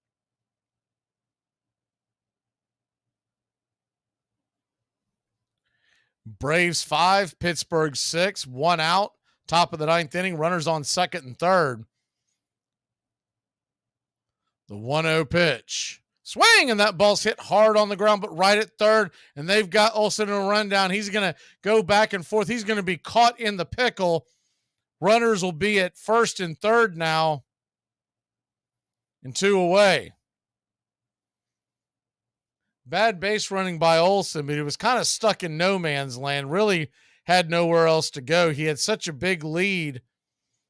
Braves 5, Pittsburgh 6, 1 out. Top of the ninth inning. Runners on second and third. The 1-0 pitch. Swing, and that ball's hit hard on the ground, but right at third, and they've got Olsen in a rundown. He's going to go back and forth. He's going to be caught in the pickle. Runners will be at first and third now, and 2 away. Bad base running by Olsen, but he was kind of stuck in no man's land, really had nowhere else to go. He had such a big lead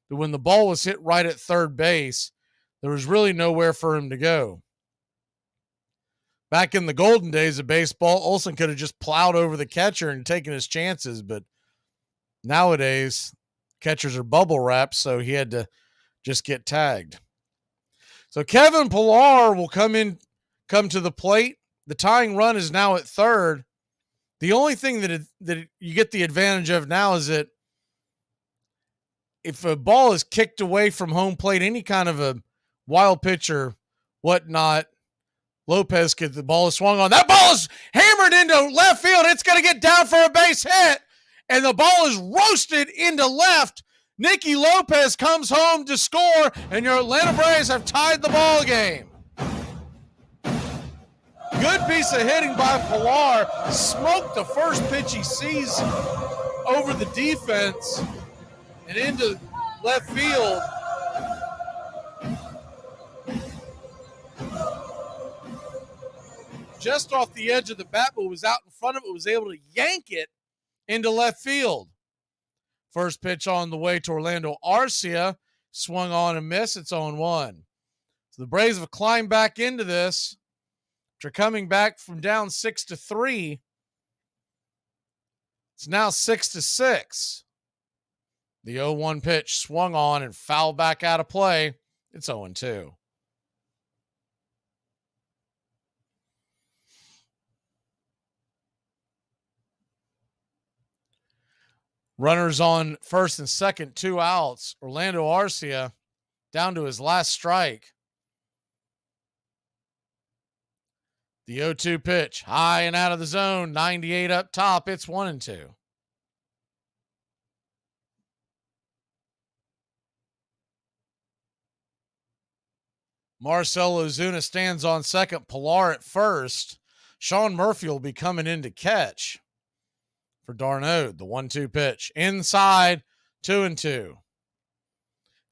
that when the ball was hit right at third base, there was really nowhere for him to go. Back in the golden days of baseball, Olsen could have just plowed over the catcher and taken his chances, but nowadays, catchers are bubble wrapped, so he had to just get tagged. So Kevin Pillar will come to the plate. The tying run is now at third. The only thing that you get the advantage of now is that if a ball is kicked away from home plate, any kind of a wild pitch or whatnot, Lopez the ball is swung on. That ball is hammered into left field. It's going to get down for a base hit, and the ball is roasted into left. Nicky Lopez comes home to score, and your Atlanta Braves have tied the ball game. Good piece of hitting by Pillar. Smoked the first pitch he sees over the defense and into left field. Just off the edge of the bat, but was out in front of it, was able to yank it into left field. First pitch on the way to Orlando Arcia, swung on and missed. It's 0-1. So the Braves have climbed back into this. After coming back from down 6-3, it's now 6-6. The 0-1 pitch swung on and fouled back out of play. It's 0-2. Runners on first and second, 2 outs. Orlando Arcia down to his last strike. The 0-2 pitch, high and out of the zone, 98 up top. It's 1-2. Marcell Ozuna stands on second, Pillar at first. Sean Murphy will be coming in to catch for d'Arnaud. The 1-2 pitch, inside, 2-2.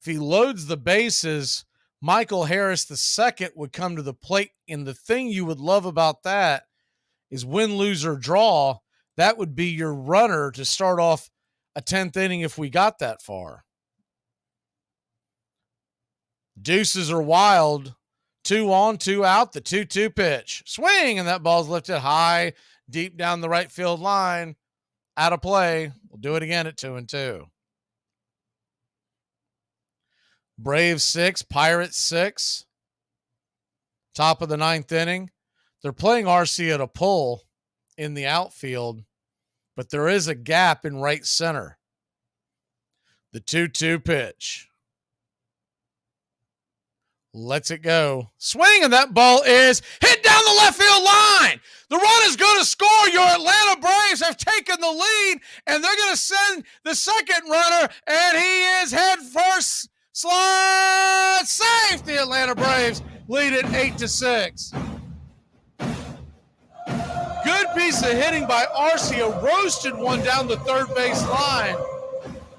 If he loads the bases, Michael Harris II would come to the plate, and the thing you would love about that is win, lose, or draw, that would be your runner to start off a 10th inning if we got that far. Deuces are wild. 2 on, 2 out, the 2-2 pitch. Swing, and that ball's lifted high, deep down the right field line. Out of play. We'll do it again at 2-2. Braves 6, Pirates 6. Top of the 9th inning. They're playing RC at a pull in the outfield, but there is a gap in right center. The 2-2 pitch. Lets it go. Swing, and that ball is hit down the left field line. The run is going to score. Your Atlanta Braves have taken the lead, and they're going to send the second runner, and he is head first. Slide safe. The Atlanta Braves lead it 8-6. Good piece of hitting by Arcia. Roasted one down the third base line.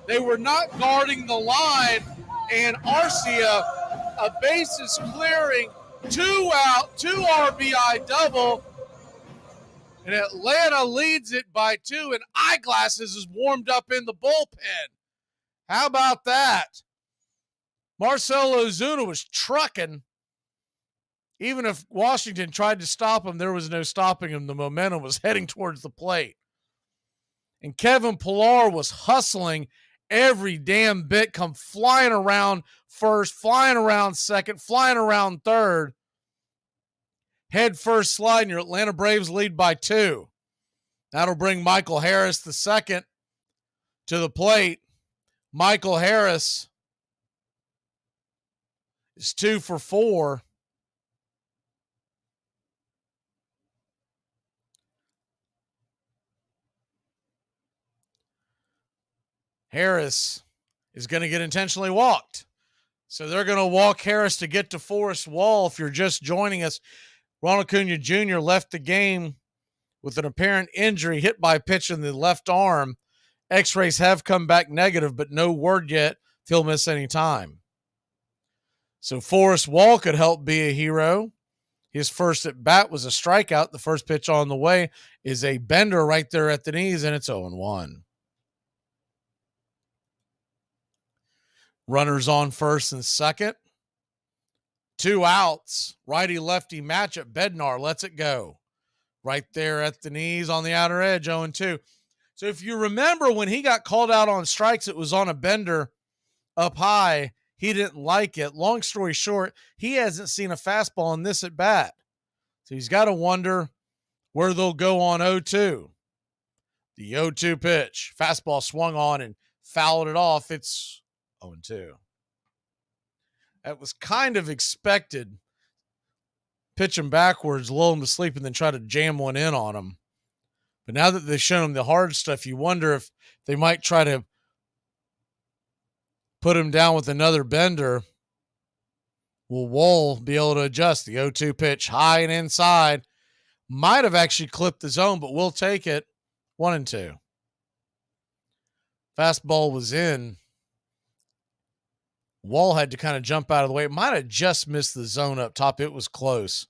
They were not guarding the line, and Arcia, a bases clearing, 2 out, 2 RBI double, and Atlanta leads it by 2, and Eyeglasses is warmed up in the bullpen. How about that? Marcell Ozuna was trucking. Even if Washington tried to stop him, there was no stopping him. The momentum was heading towards the plate. And Kevin Pillar was hustling every damn bit, come flying around first, flying around second, flying around third. Head first slide, and your Atlanta Braves lead by 2. That'll bring Michael Harris, the second, to the plate. Michael Harris is 2 for 4. Harris is going to get intentionally walked. So they're going to walk Harris to get to Forrest Wall. If you're just joining us, Ronald Acuna Jr. left the game with an apparent injury, hit by a pitch in the left arm. X-rays have come back negative, but no word yet if he'll miss any time. So Forrest Wall could help be a hero. His first at bat was a strikeout. The first pitch on the way is a bender right there at the knees, and it's 0-1. Runners on first and second. 2 outs. Righty-lefty matchup. Bednar lets it go. Right there at the knees on the outer edge, 0-2. So if you remember when he got called out on strikes, it was on a bender up high. He didn't like it. Long story short, he hasn't seen a fastball in this at bat. So he's got to wonder where they'll go on 0-2. The 0-2 pitch. Fastball swung on and fouled it off. It's 0-2. That was kind of expected. Pitch him backwards, lull him to sleep, and then try to jam one in on him. But now that they've shown him the hard stuff, you wonder if they might try to put him down with another bender. Will Wall be able to adjust? The 0-2 pitch, high and inside. Might have actually clipped the zone, but we'll take it. 1-2. Fastball was in. Wall had to kind of jump out of the way. It might have just missed the zone up top. It was close.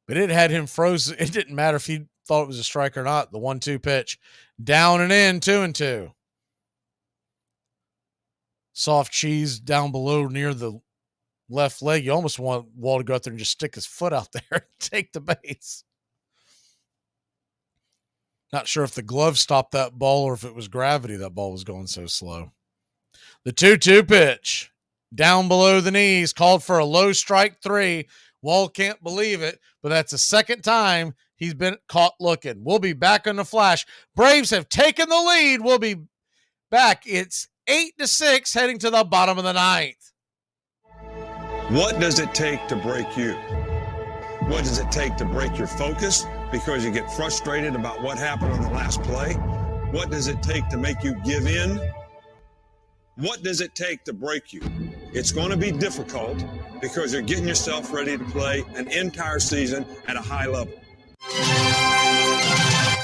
But it had him frozen. It didn't matter if he thought it was a strike or not. The 1-2 pitch. Down and in, 2-2. Soft cheese down below near the left leg. You almost want Wall to go out there and just stick his foot out there and take the base. Not sure if the glove stopped that ball or if it was gravity that ball was going so slow. The 2-2 pitch. Down below the knees. Called for a low strike 3. Wall can't believe it, but that's the second time he's been caught looking. We'll be back on the flash. Braves have taken the lead. We'll be back. It's 8-6 heading to the bottom of the 9th. What does it take to break you? What does it take to break your focus because you get frustrated about what happened on the last play? What does it take to make you give in? What does it take to break you? It's going to be difficult because you're getting yourself ready to play an entire season at a high level.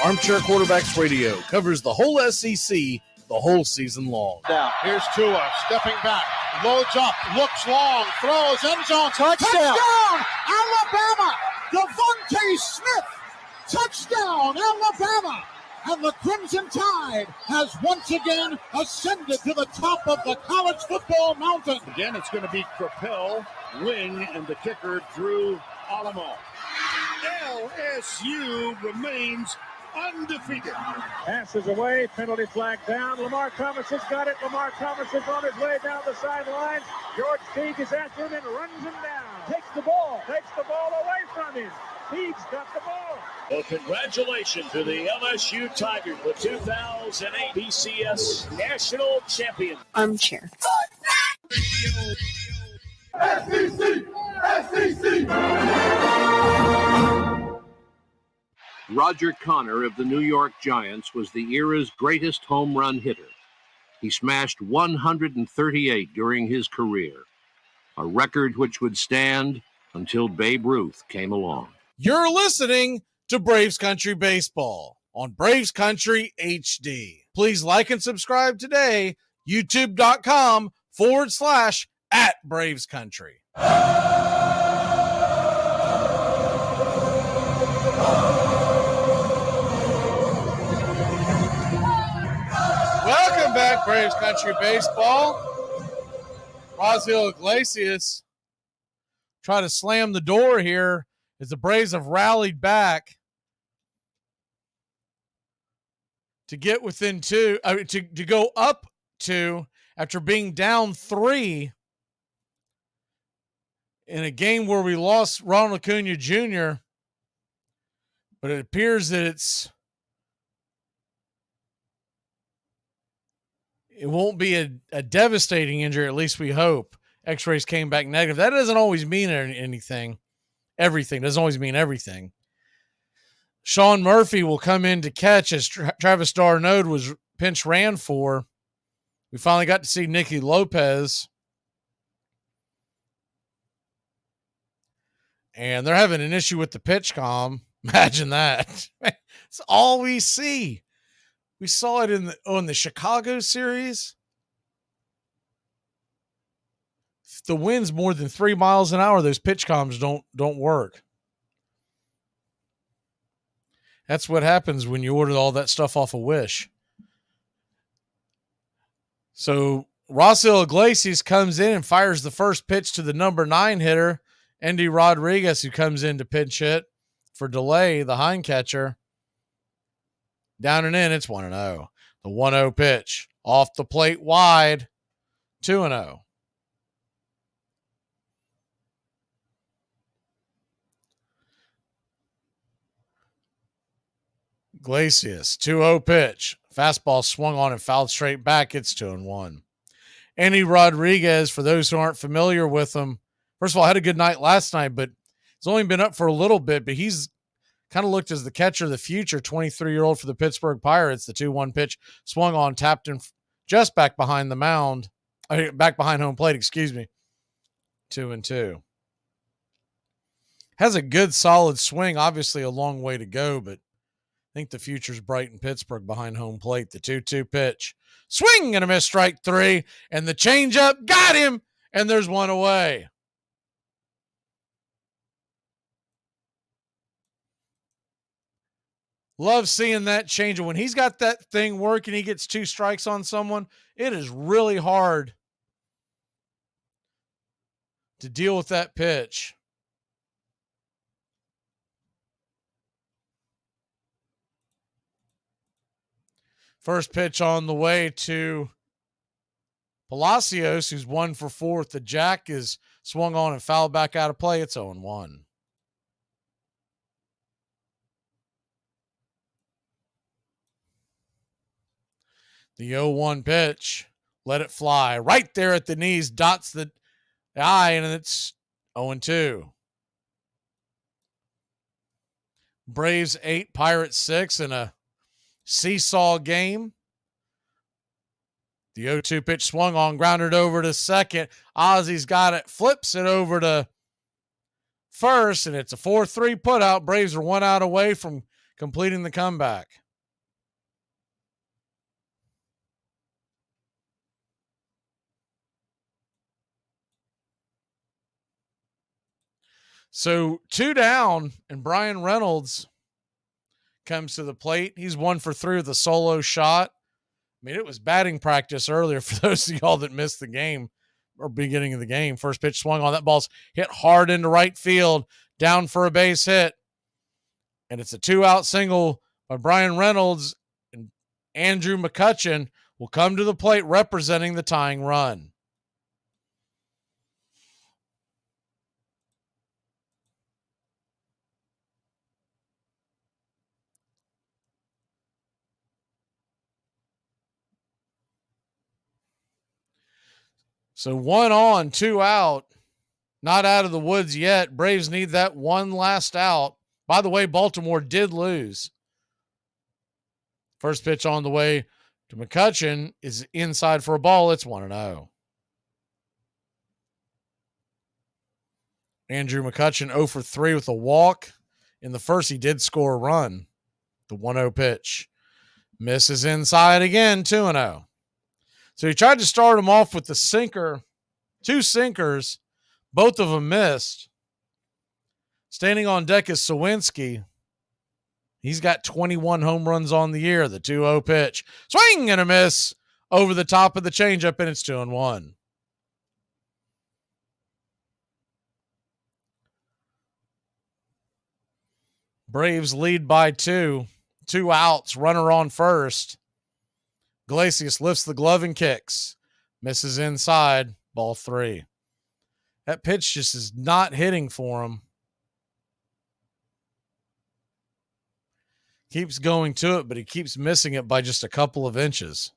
Armchair Quarterbacks Radio covers the whole SEC the whole season long. Down. Here's Tua stepping back, loads up, looks long, throws, end zone, touchdown! Alabama! Devontae Smith, touchdown, Alabama! and the Crimson Tide has once again ascended to the top of the college football mountain. Again, it's going to be Crapel, wing, and the kicker, Drew Alamo. LSU remains undefeated. Passes away, penalty flag down. Lamar Thomas has got it. Lamar Thomas is on his way down the sideline. George Teague is after him and runs him down. Takes the ball away from him. Teague's got the ball. Well, congratulations to the LSU Tigers, the 2008 BCS National Champion. Armchair. SEC! SEC! Roger Connor of the New York Giants was the era's greatest home run hitter. He smashed 138 during his career, a record which would stand until Babe Ruth came along. You're listening to Braves Country Baseball on Braves Country HD. Please like and subscribe today, youtube.com/@Braves Country. Welcome back, Braves Country Baseball. Raisel Iglesias try to slam the door here as the Braves have rallied back to get within two, to go up two after being down 3 in a game where we lost Ronald Acuna Jr., but it appears that it won't be a devastating injury, at least we hope. X-rays came back negative. That doesn't always mean anything. Everything doesn't always mean everything. Sean Murphy will come in to catch as Travis d'Arnaud was pinch ran for. We finally got to see Nicky Lopez. And they're having an issue with the pitch comm. Imagine that. It's all we see. We saw it in the Chicago series. If the wind's more than 3 miles an hour, those pitch comms don't work. That's what happens when you order all that stuff off of Wish. So Raisel Iglesias comes in and fires the first pitch to the number 9 hitter, Endy Rodriguez, who comes in to pinch hit for delay, the hind catcher. Down and in, it's 1-0. The 1-0 pitch off the plate wide, 2-0. Iglesias, 2-0 pitch. Fastball swung on and fouled straight back. It's 2-1. Endy Rodriguez, for those who aren't familiar with him, first of all, had a good night last night, but he's only been up for a little bit, but he's kind of looked as the catcher of the future, 23-year-old for the Pittsburgh Pirates. The 2-1 pitch swung on, tapped in just back behind the mound, back behind home plate, 2-2. Has a good, solid swing. Obviously a long way to go, but I think the future's bright in Pittsburgh behind home plate. The 2-2 pitch. Swing and a miss, strike 3. And the changeup got him, and there's one away. Love seeing that change. When he's got that thing working, he gets 2 strikes on someone, it is really hard to deal with that pitch. First pitch on the way to Palacios, who's 1 for 4. The jack is swung on and fouled back out of play. It's 0-1. The 0-1 pitch, let it fly. Right there at the knees, dots the eye, and it's 0-2. Braves 8, Pirates 6 in a seesaw game. The 0-2 pitch swung on, grounded over to second. Ozzy's got it, flips it over to first, and it's a 4-3 putout. Braves are 1 out away from completing the comeback. So 2 down, and Brian Reynolds comes to the plate. He's 1 for 3 with a solo shot. I mean, it was batting practice earlier for those of y'all that missed the game or beginning of the game. First pitch swung on. That ball's hit hard into right field, down for a base hit. And it's a 2-out single by Brian Reynolds, and Andrew McCutchen will come to the plate representing the tying run. So 1 on, 2 out. Not out of the woods yet. Braves need that one last out. By the way, Baltimore did lose. First pitch on the way to McCutchen is inside for a ball. It's 1-0. Andrew McCutchen 0 for 3 with a walk. In the first, he did score a run. The 1-0 pitch. Misses inside again, 2-0. So he tried to start him off with the sinker, 2 sinkers. Both of them missed. Standing on deck is Sawinski. He's got 21 home runs on the year. The 2-0 pitch. Swing and a miss over the top of the changeup, and it's 2-1. Braves lead by 2. 2 outs. Runner on first. Iglesias lifts the glove and kicks. Misses inside. Ball 3. That pitch just is not hitting for him. Keeps going to it, but he keeps missing it by just a couple of inches.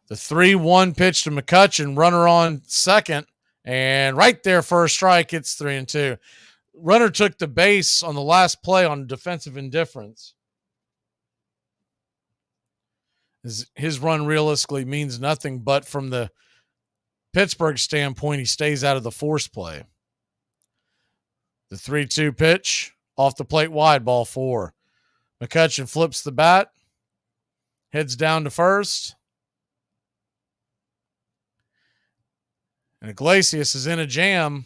The 3-1 pitch to McCutchen, runner on second, and right there for a strike, it's 3-2. Runner took the base on the last play on defensive indifference. His run realistically means nothing, but from the Pittsburgh standpoint, he stays out of the force play. The 3-2 pitch off the plate wide, ball 4. McCutchen flips the bat, heads down to first. And Iglesias is in a jam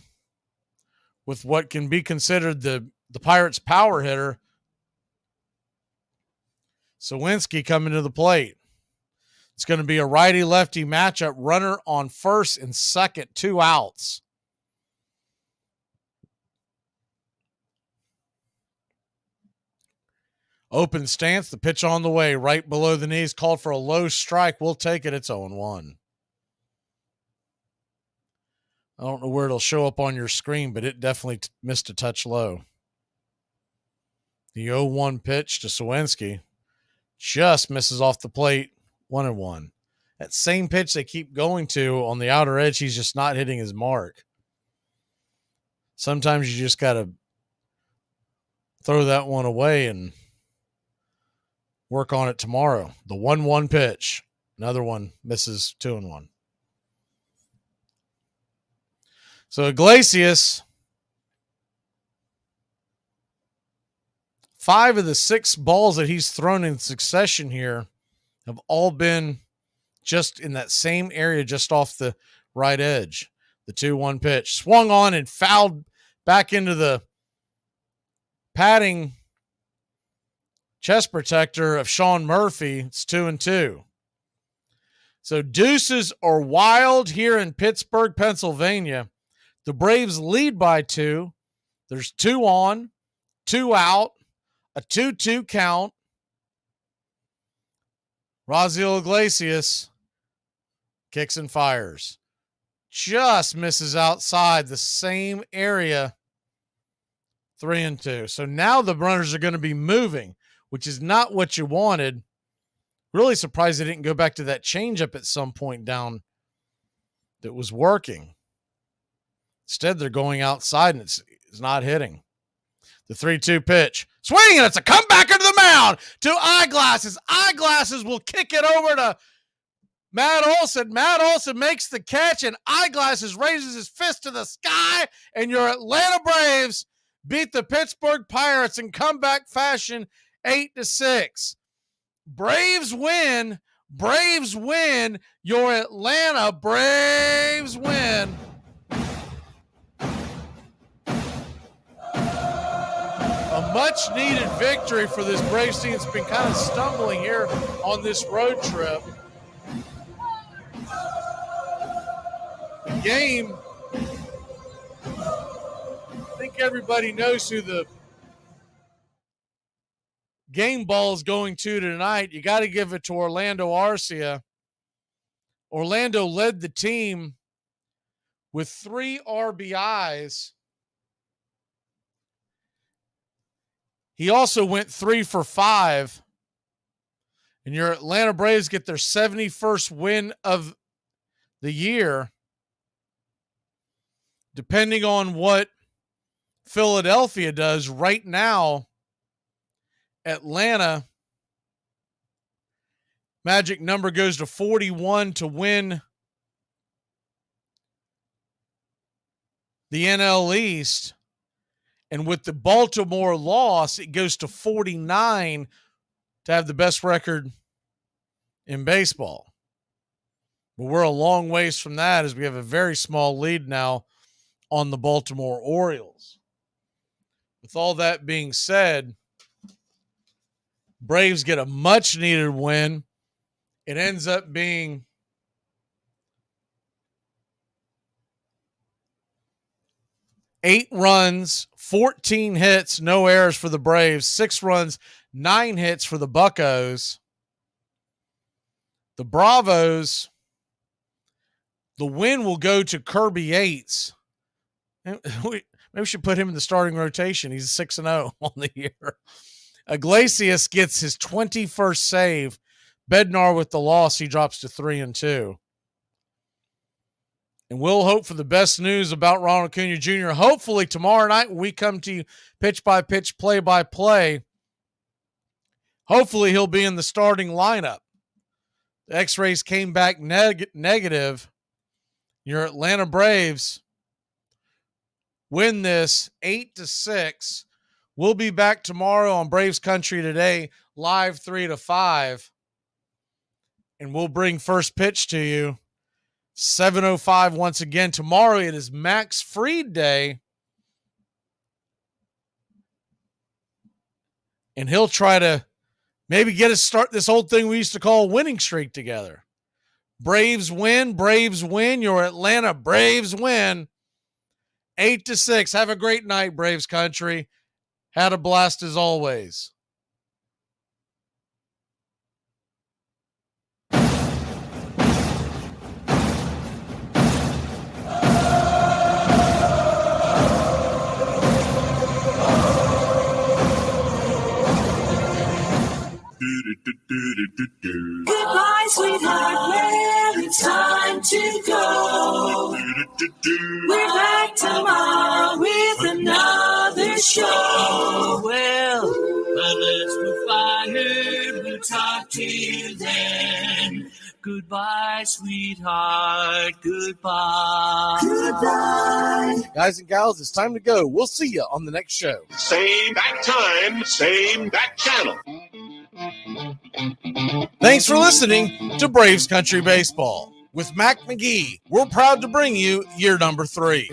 with what can be considered the Pirates' power hitter. Sawinski coming to the plate. It's going to be a righty-lefty matchup. Runner on first and second, 2 outs. Open stance, the pitch on the way, right below the knees, called for a low strike. We'll take it. It's 0-1. I don't know where it'll show up on your screen, but it definitely missed a touch low. The 0-1 pitch to Sawinski just misses off the plate. 1-1. That same pitch they keep going to on the outer edge, he's just not hitting his mark. Sometimes you just got to throw that one away and work on it tomorrow. The 1-1 pitch. Another one misses, 2-1. So Iglesias, 5 of the 6 balls that he's thrown in succession here have all been just in that same area, just off the right edge. The 2-1 pitch swung on and fouled back into the padding chest protector of Sean Murphy. It's 2-2. So deuces are wild here in Pittsburgh, Pennsylvania. The Braves lead by 2. There's 2 on, 2 out, a 2-2 count. Raziel Iglesias kicks and fires. Just misses outside the same area. 3-2. So now the runners are going to be moving, which is not what you wanted. Really surprised they didn't go back to that changeup at some point down that was working. Instead, they're going outside and it's not hitting. The 3-2 pitch. Swing, and it's a comebacker to the mound to Eyeglasses. Eyeglasses will kick it over to Matt Olson. Matt Olson makes the catch, and Eyeglasses raises his fist to the sky, and your Atlanta Braves beat the Pittsburgh Pirates in comeback fashion 8-6. Braves win. Braves win. Your Atlanta Braves win. much needed victory for this Braves team. It's been kind of stumbling here on this road trip. The game, I think everybody knows who the game ball is going to tonight. You got to give it to Orlando Arcia. Orlando led the team with 3 RBIs. He also went 3 for 5. And your Atlanta Braves get their 71st win of the year. Depending on what Philadelphia does right now, Atlanta magic number goes to 41 to win the NL East. And with the Baltimore loss, it goes to 49 to have the best record in baseball. But we're a long ways from that as we have a very small lead now on the Baltimore Orioles. With all that being said, Braves get a much-needed win. It ends up being eight runs, 14 hits, no errors for the Braves, 6 runs, 9 hits for the Buccos. The Bravos, the win will go to Kirby Yates. Maybe we should put him in the starting rotation. He's 6-0 on the year. Iglesias gets his 21st save. Bednar with the loss, he drops to 3-2. And we'll hope for the best news about Ronald Acuna Jr. Hopefully tomorrow night when we come to you pitch-by-pitch, play-by-play, hopefully he'll be in the starting lineup. The X-rays came back negative. Your Atlanta Braves win this 8-6. We'll be back tomorrow on Braves Country Today, live 3 to 5. And we'll bring first pitch to you. 7:05 once again. Tomorrow it is Max Fried Day. And he'll try to maybe get us start this old thing we used to call a winning streak together. Braves win, Braves win. Your Atlanta Braves win. 8-6. Have a great night, Braves country. Had a blast as always. Goodbye, sweetheart. Well, it's time to go. We're back tomorrow with another show. Well, unless we're fired, we'll talk to you then. Goodbye, sweetheart. Goodbye. Goodbye. Guys and gals, it's time to go. We'll see you on the next show. Same back time, same back channel. Thanks for listening to Braves Country Baseball. With Mac Magee, we're proud to bring you year number 3.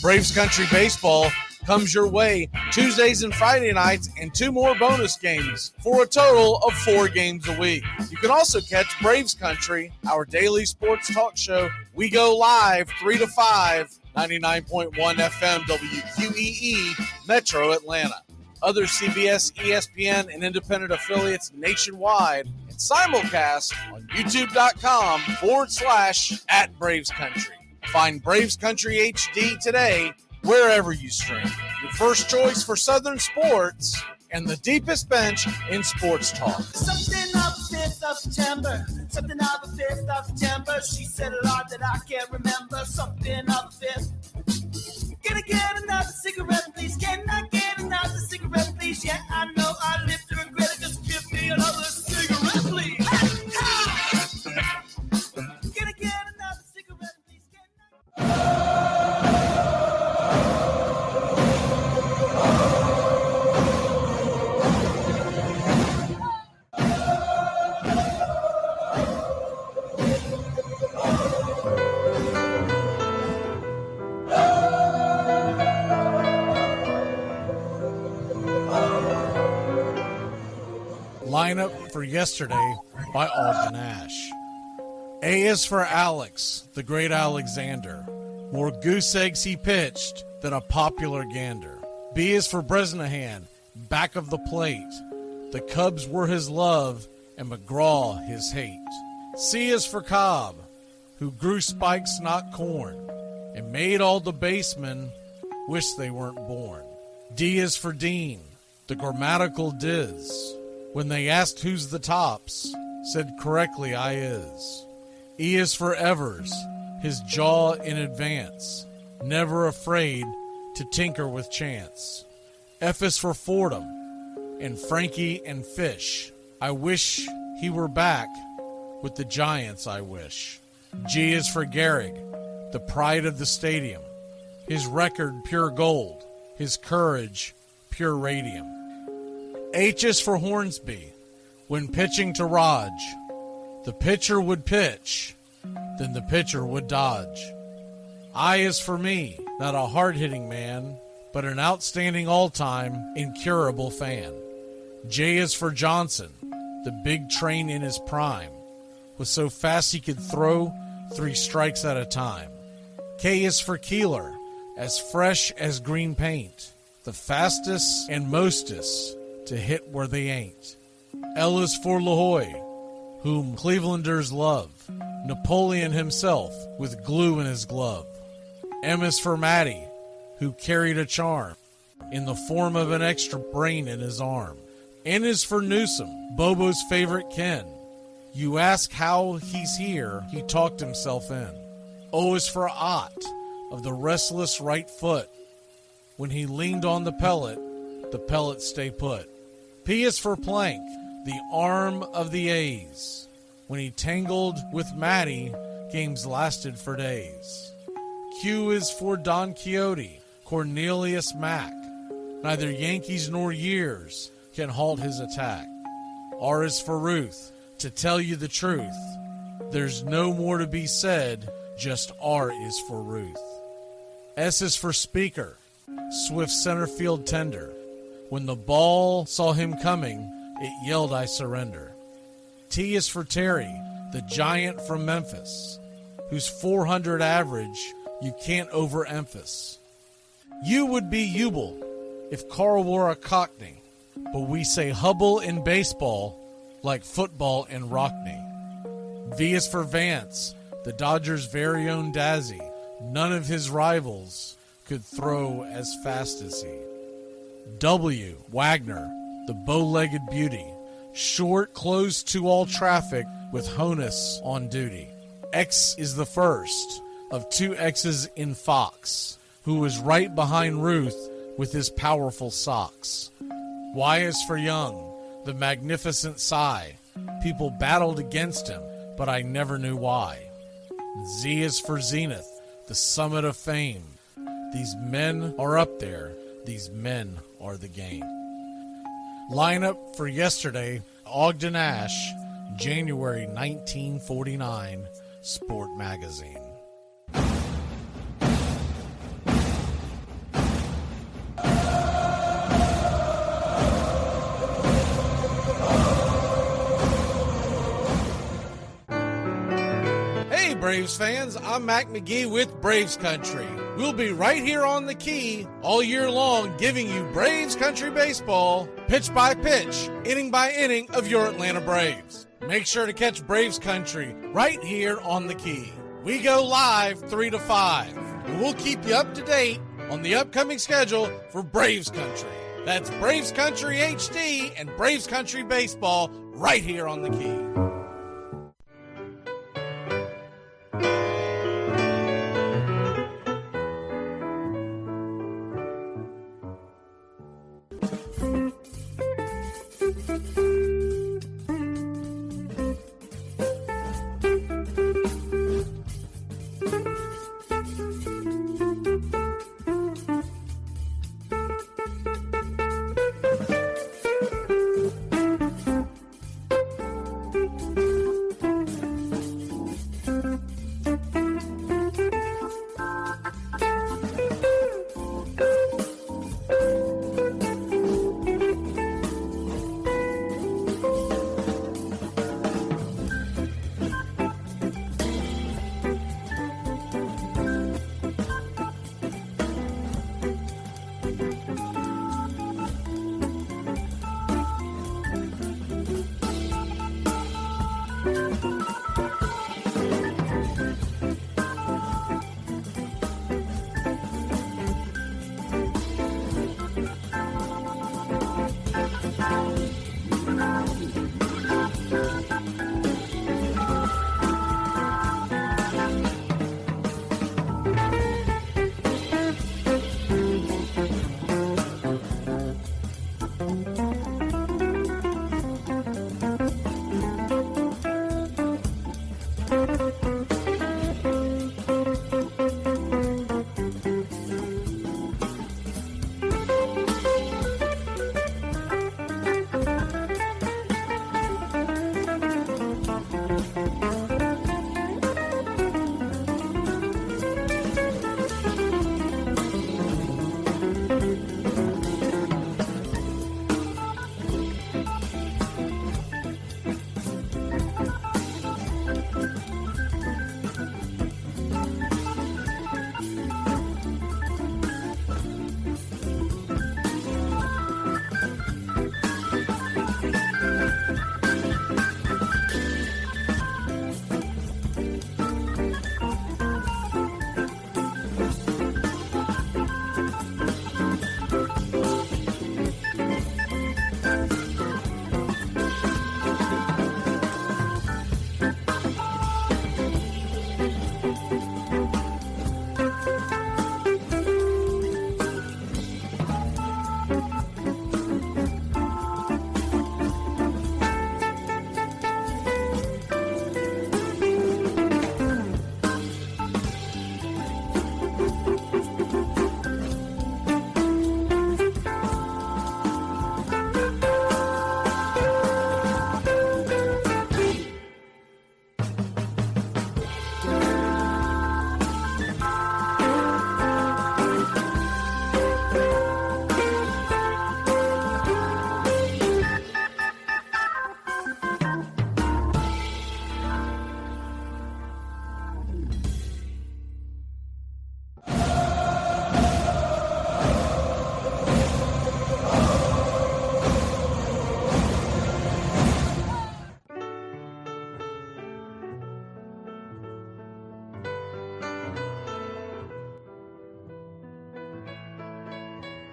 Braves Country Baseball comes your way Tuesdays and Friday nights and 2 more bonus games for a total of 4 games a week. You can also catch Braves Country, our daily sports talk show. We go live 3 to 5, 99.1 FM WQEE, Metro Atlanta. Other CBS, ESPN, and independent affiliates nationwide, and simulcast on youtube.com/@BravesCountry. Find Braves Country HD today wherever you stream. Your first choice for Southern sports and the deepest bench in sports talk. Something of the 5th of September. Something of the 5th of September. She said a lot that I can't remember. Something of the 5th. Can I get another cigarette, please? Can I get another cigarette, please? Yeah, I know I live to regret it. Just give me another cigarette, please. Can I get another cigarette, please? Yesterday by Ogden Nash. A is for Alex, the great Alexander. More goose eggs he pitched than a popular gander. B is for Bresnahan, back of the plate. The Cubs were his love and McGraw his hate. C is for Cobb, who grew spikes not corn, and made all the basemen wish they weren't born. D is for Dean, the grammatical diz. When they asked who's the tops, said correctly I is. E is for Evers, his jaw in advance, never afraid to tinker with chance. F is for Fordham, and Frankie and Fish. I wish he were back with the Giants, I wish. G is for Gehrig, the pride of the stadium. His record pure gold, his courage pure radium. H is for Hornsby, when pitching to Raj. The pitcher would pitch, then the pitcher would dodge. I is for me, not a hard-hitting man, but an outstanding all-time, incurable fan. J is for Johnson, the big train in his prime, was so fast he could throw 3 strikes at a time. K is for Keeler, as fresh as green paint, the fastest and mostest to hit where they ain't. L is for LaHoy, whom Clevelanders love, Napoleon himself with glue in his glove. M is for Matty, who carried a charm in the form of an extra brain in his arm. N is for Newsom, Bobo's favorite Ken. You ask how he's here, he talked himself in. O is for Ott, of the restless right foot. When he leaned on the pellet stay put. P is for Plank, the arm of the A's. When he tangled with Matty, games lasted for days. Q is for Don Quixote, Cornelius Mack. Neither Yankees nor years can halt his attack. R is for Ruth, to tell you the truth. There's no more to be said, just R is for Ruth. S is for Speaker, swift center field tender. When the ball saw him coming, it yelled, I surrender. T is for Terry, the giant from Memphis, whose 400 average you can't overemphasize. U would be Ubel if Carl wore a Cockney, but we say Hubble in baseball like football in Rockney. V is for Vance, the Dodgers' very own Dazzy. None of his rivals could throw as fast as he. W, Wagner, the bow-legged beauty, short, closed to all traffic with Honus on duty. X is the first of 2 X's in Fox, who was right behind Ruth with his powerful socks. Y is for Young, the magnificent sigh. People battled against him, but I never knew why. Z is for Zenith, the summit of fame. These men are up there. These men are the game. Lineup for yesterday, Ogden Nash, January 1949, Sport Magazine. Hey Braves fans, I'm Mac Magee with Braves Country. We'll be right here on the key all year long giving you Braves Country baseball, pitch by pitch, inning by inning of your Atlanta Braves. Make sure to catch Braves Country right here on the key. We go live 3 to 5, and we'll keep you up to date on the upcoming schedule for Braves Country. That's Braves Country HD and Braves Country baseball right here on the key.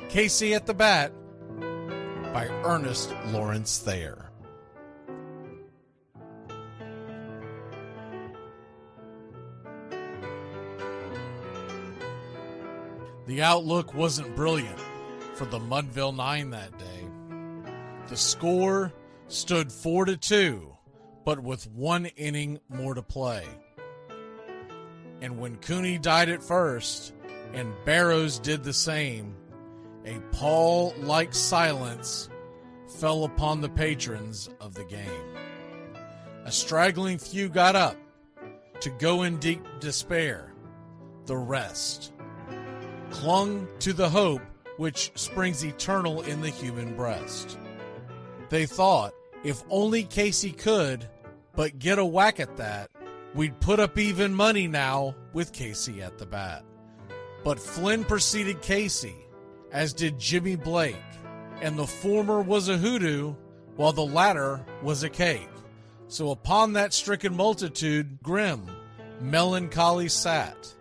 Casey at the Bat by Ernest Lawrence Thayer. The outlook wasn't brilliant for the Mudville Nine that day. The score stood 4-2, but with one inning more to play. And when Cooney died at first, and Barrows did the same, a pall-like silence fell upon the patrons of the game. A straggling few got up to go in deep despair. The rest clung to the hope which springs eternal in the human breast. They thought, if only Casey could but get a whack at that, we'd put up even money now with Casey at the bat. But Flynn preceded Casey, as did Jimmy Blake, and the former was a hoodoo while the latter was a cake. So upon that stricken multitude grim, melancholy sat,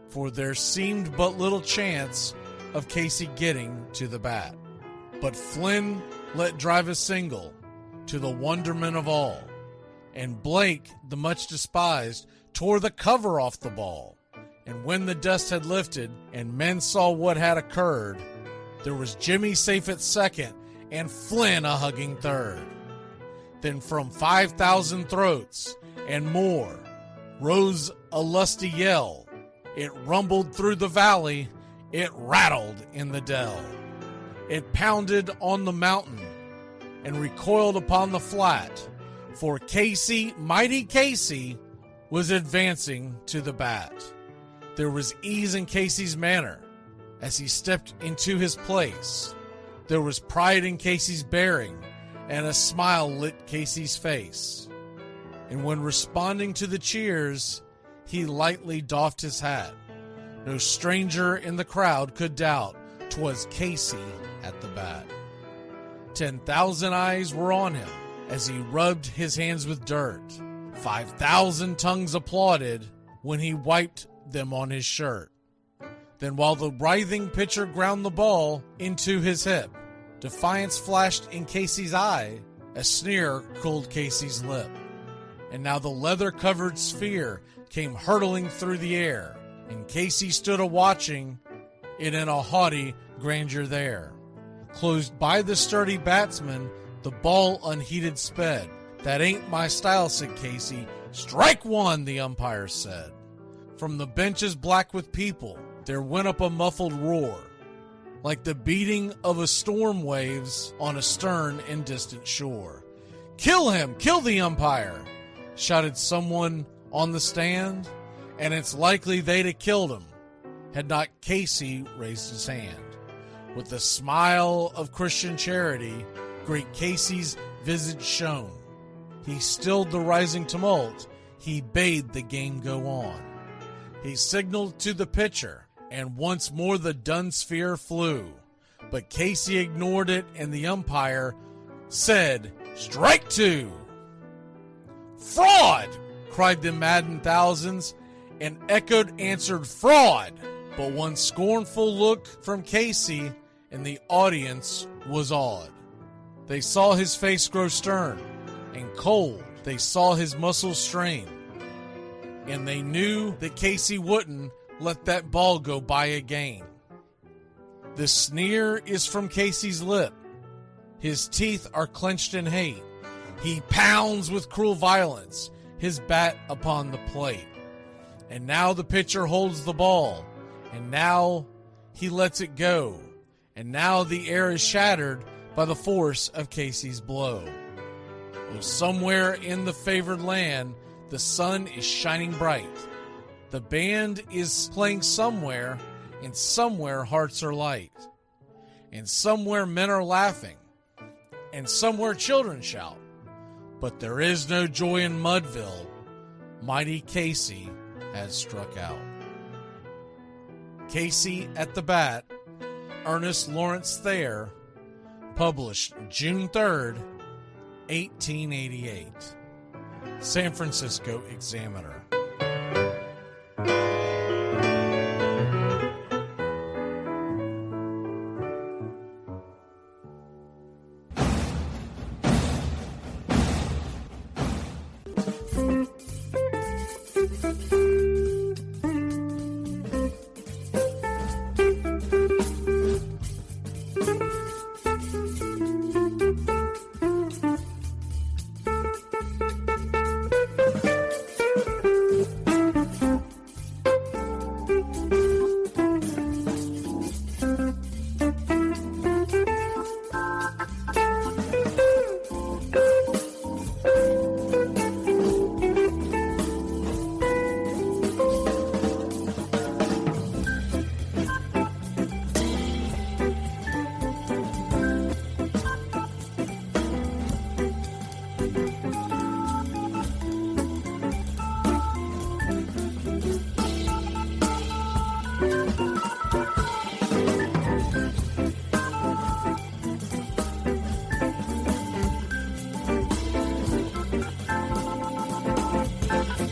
for there seemed but little chance of Casey getting to the bat. But Flynn let drive a single, to the wonderment of all, and Blake, the much despised, tore the cover off the ball. And when the dust had lifted and men saw what had occurred, there was Jimmy safe at second and Flynn a hugging third. Then from 5,000 throats and more rose a lusty yell. It rumbled through the valley, it rattled in the dell. It pounded on the mountain and recoiled upon the flat, for Casey, mighty Casey, was advancing to the bat. There was ease in Casey's manner as he stepped into his place. There was pride in Casey's bearing, and a smile lit Casey's face. And when responding to the cheers, he lightly doffed his hat. No stranger in the crowd could doubt 'twas Casey at the bat. 10,000 eyes were on him as he rubbed his hands with dirt. 5,000 tongues applauded when he wiped them on his shirt. Then while the writhing pitcher ground the ball into his hip, defiance flashed in Casey's eye, a sneer cooled Casey's lip. And now the leather-covered sphere came hurtling through the air, and Casey stood a-watching it in a haughty grandeur there. Closed by the sturdy batsman, the ball unheeded sped. That ain't my style, said Casey. Strike one, the umpire said. From the benches black with people, there went up a muffled roar, like the beating of a storm waves on a stern and distant shore. Kill him! Kill the umpire! Shouted someone on the stand, and it's likely they'd have killed him had not Casey raised his hand. With a smile of Christian charity, great Casey's visage shone. He stilled the rising tumult, he bade the game go on. He signaled to the pitcher, and once more the dun sphere flew. But Casey ignored it, and the umpire said, Strike two! Fraud! Cried the maddened thousands, and echoed answered fraud. But one scornful look from Casey, and the audience was awed. They saw his face grow stern and cold. They saw his muscles strain. And they knew that Casey wouldn't let that ball go by again. The sneer is from Casey's lip. His teeth are clenched in hate. He pounds with cruel violence, his bat upon the plate. And now the pitcher holds the ball, and now he lets it go. And now the air is shattered by the force of Casey's blow. Oh, somewhere in the favored land, the sun is shining bright. The band is playing somewhere, and somewhere hearts are light. And somewhere men are laughing, and somewhere children shout. But there is no joy in Mudville. Mighty Casey has struck out. Casey at the Bat, Ernest Lawrence Thayer, published June 3rd, 1888. San Francisco Examiner.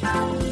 Bye.